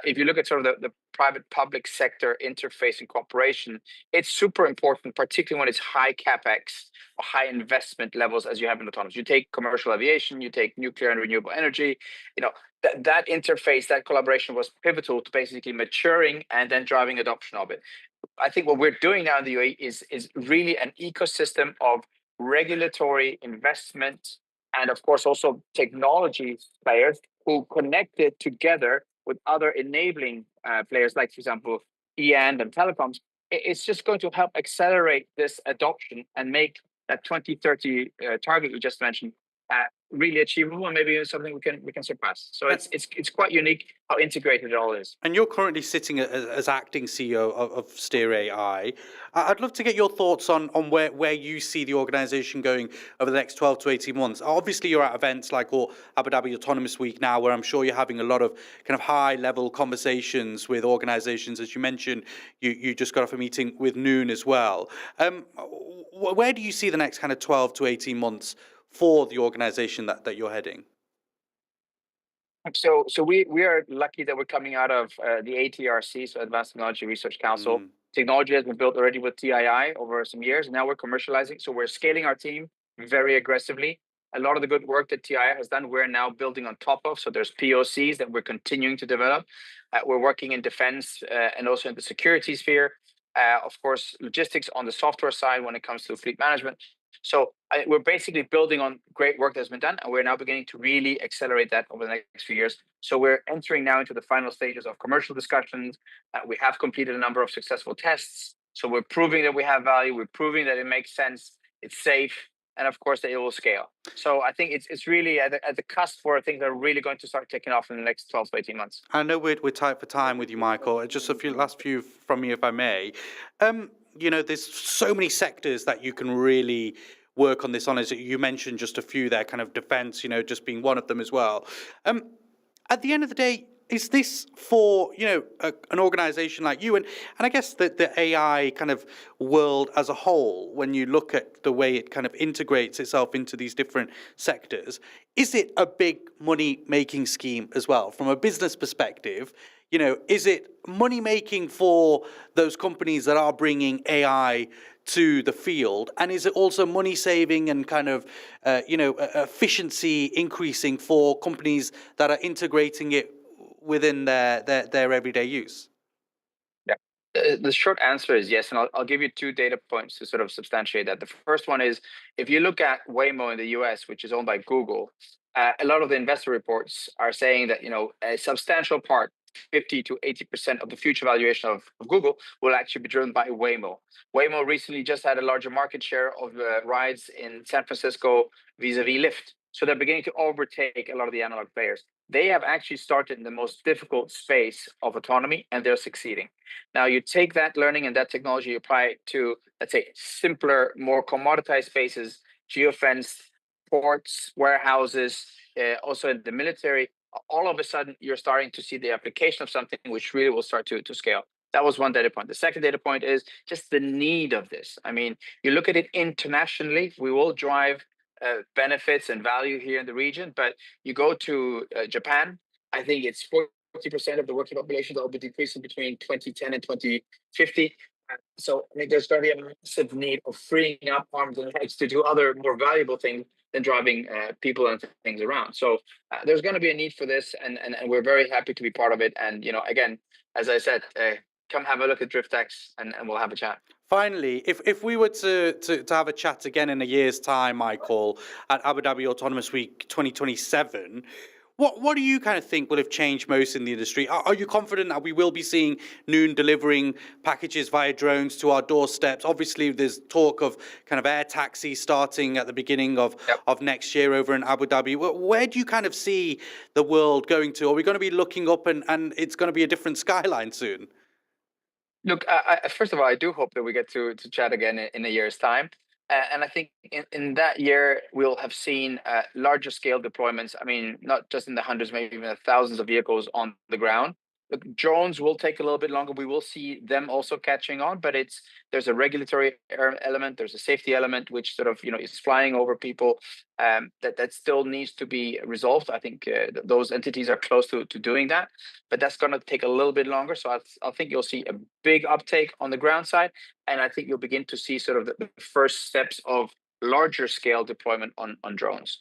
if you look at sort of the private-public sector interface and cooperation, it's super important, particularly when it's high capex or high investment levels as you have in autonomous. You take commercial aviation, you take nuclear and renewable energy. That interface, that collaboration was pivotal to basically maturing and then driving adoption of it. I think what we're doing now in the UAE is really an ecosystem of regulatory investment and, of course, also technology players who connected together with other enabling players, like, for example, and telecoms. It's just going to help accelerate this adoption and make that 2030 target you just mentioned really achievable, and maybe something we can surpass. So it's quite unique how integrated it all is. And you're currently sitting as acting CEO of Steer AI. I'd love to get your thoughts on where you see the organisation going over the next 12 to 18 months. Obviously, you're at events like Abu Dhabi Autonomous Week now, where I'm sure you're having a lot of kind of high-level conversations with organisations. As you mentioned, you just got off a meeting with Noon as well. Where do you see the next kind of 12 to 18 months for the organisation that you're heading? So we are lucky that we're coming out of the ATRC, so Advanced Technology Research Council. Technology has been built already with TII over some years, and now we're commercializing. So we're scaling our team very aggressively. A lot of the good work that TII has done, we're now building on top of. So there's POCs that we're continuing to develop. We're working in defense and also in the security sphere. Of course, logistics on the software side when it comes to fleet management. So we're basically building on great work that's been done, and we're now beginning to really accelerate that over the next few years. So we're entering now into the final stages of commercial discussions. We have completed a number of successful tests. So we're proving that we have value. We're proving that it makes sense. It's safe. And of course, that it will scale. So I think it's really at the cusp for things that are really going to start taking off in the next 12 to 18 months. I know we're tight for time with you, Michael. Just last few from me, if I may. There's so many sectors that you can really work on this on. As you mentioned just a few there, kind of defense, just being one of them as well. At the end of the day, is this for, an organization like you and I guess the AI kind of world as a whole, when you look at the way it kind of integrates itself into these different sectors, is it a big money-making scheme as well? From a business perspective, is it money-making for those companies that are bringing AI to the field? And is it also money-saving and kind of, efficiency increasing for companies that are integrating it within their everyday use? Yeah, the short answer is yes, and I'll give you two data points to sort of substantiate that. The first one is, if you look at Waymo in the US, which is owned by Google, a lot of the investor reports are saying that a substantial part, 50 to 80% of the future valuation of Google will actually be driven by Waymo. Waymo recently just had a larger market share of rides in San Francisco vis-a-vis Lyft. So they're beginning to overtake a lot of the analog players. They have actually started in the most difficult space of autonomy, and they're succeeding. Now, you take that learning and that technology, you apply it to, let's say, simpler, more commoditized spaces, geofenced, ports, warehouses, also in the military. All of a sudden, you're starting to see the application of something which really will start to scale. That was one data point. The second data point is just the need of this. I mean, you look at it internationally, we will drive benefits and value here in the region, but you go to Japan, I think it's 40% of the working population that will be decreasing between 2010 and 2050. So I think there's going to be a massive need of freeing up arms and legs to do other more valuable things than driving people and things around. So there's going to be a need for this, and we're very happy to be part of it. And again, as I said, come have a look at DriftX and we'll have a chat. Finally, if we were to have a chat again in a year's time, Michael, at Abu Dhabi Autonomous Week 2027, what do you kind of think will have changed most in the industry? Are you confident that we will be seeing Noon delivering packages via drones to our doorsteps? Obviously, there's talk of kind of air taxi starting at the beginning of next year over in Abu Dhabi. Where do you kind of see the world going to? Are we going to be looking up and it's going to be a different skyline soon? Look, first of all, I do hope that we get to chat again in a year's time. And I think in that year, we'll have seen larger scale deployments. I mean, not just in the hundreds, maybe even the thousands of vehicles on the ground. Look, drones will take a little bit longer. We will see them also catching on, but there's a regulatory element, there's a safety element, which sort of is flying over people that still needs to be resolved. I think those entities are close to doing that, but that's going to take a little bit longer. So I think you'll see a big uptake on the ground side, and I think you'll begin to see sort of the first steps of larger scale deployment on drones.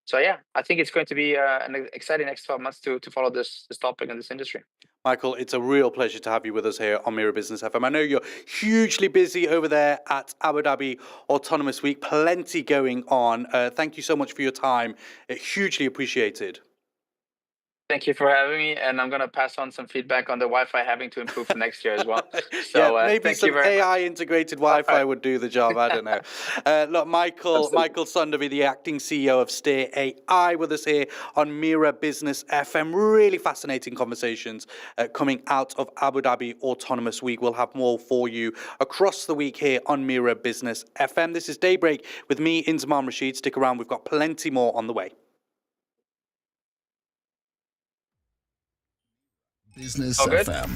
So yeah, I think it's going to be an exciting next 12 months to follow this topic in this industry. Michael, it's a real pleasure to have you with us here on Mira Business FM. I know you're hugely busy over there at Abu Dhabi Autonomous Week. Plenty going on. Thank you so much for your time. Hugely appreciated. Thank you for having me, and I'm going to pass on some feedback on the Wi-Fi having to improve for next year as well. So yeah, maybe some AI-integrated Wi-Fi would do the job. I don't know. Look, Michael Sunderby, the acting CEO of Steer AI, with us here on Mira Business FM. Really fascinating conversations coming out of Abu Dhabi Autonomous Week. We'll have more for you across the week here on Mira Business FM. This is Daybreak with me, Inzamam Rashid. Stick around. We've got plenty more on the way. Business FM.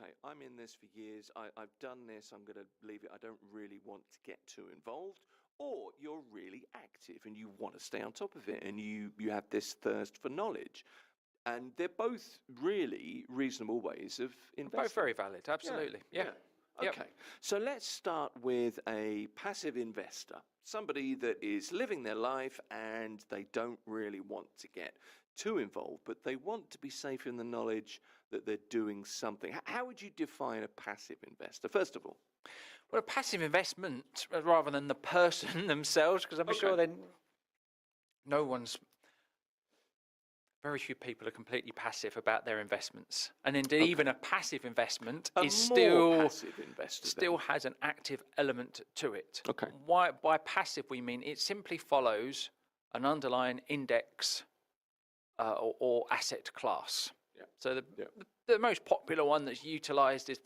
okay, I'm in this for years, I've done this, I'm going to leave it, I don't really want to get too involved, or you're really active and you want to stay on top of it and you have this thirst for knowledge. And they're both really reasonable ways of investing. Both very valid, absolutely. Yeah. Okay, so let's start with a passive investor, somebody that is living their life and they don't really want to get too involved, but they want to be safe in the knowledge that they're doing something. How would you define a passive investor, first of all? Well, a passive investment, rather than the person themselves, because I'm sure then very few people are completely passive about their investments. And indeed, even a passive investment still has an active element to it. Okay. By passive, we mean it simply follows an underlying index or asset class. Yeah. So the most popular one that's utilised is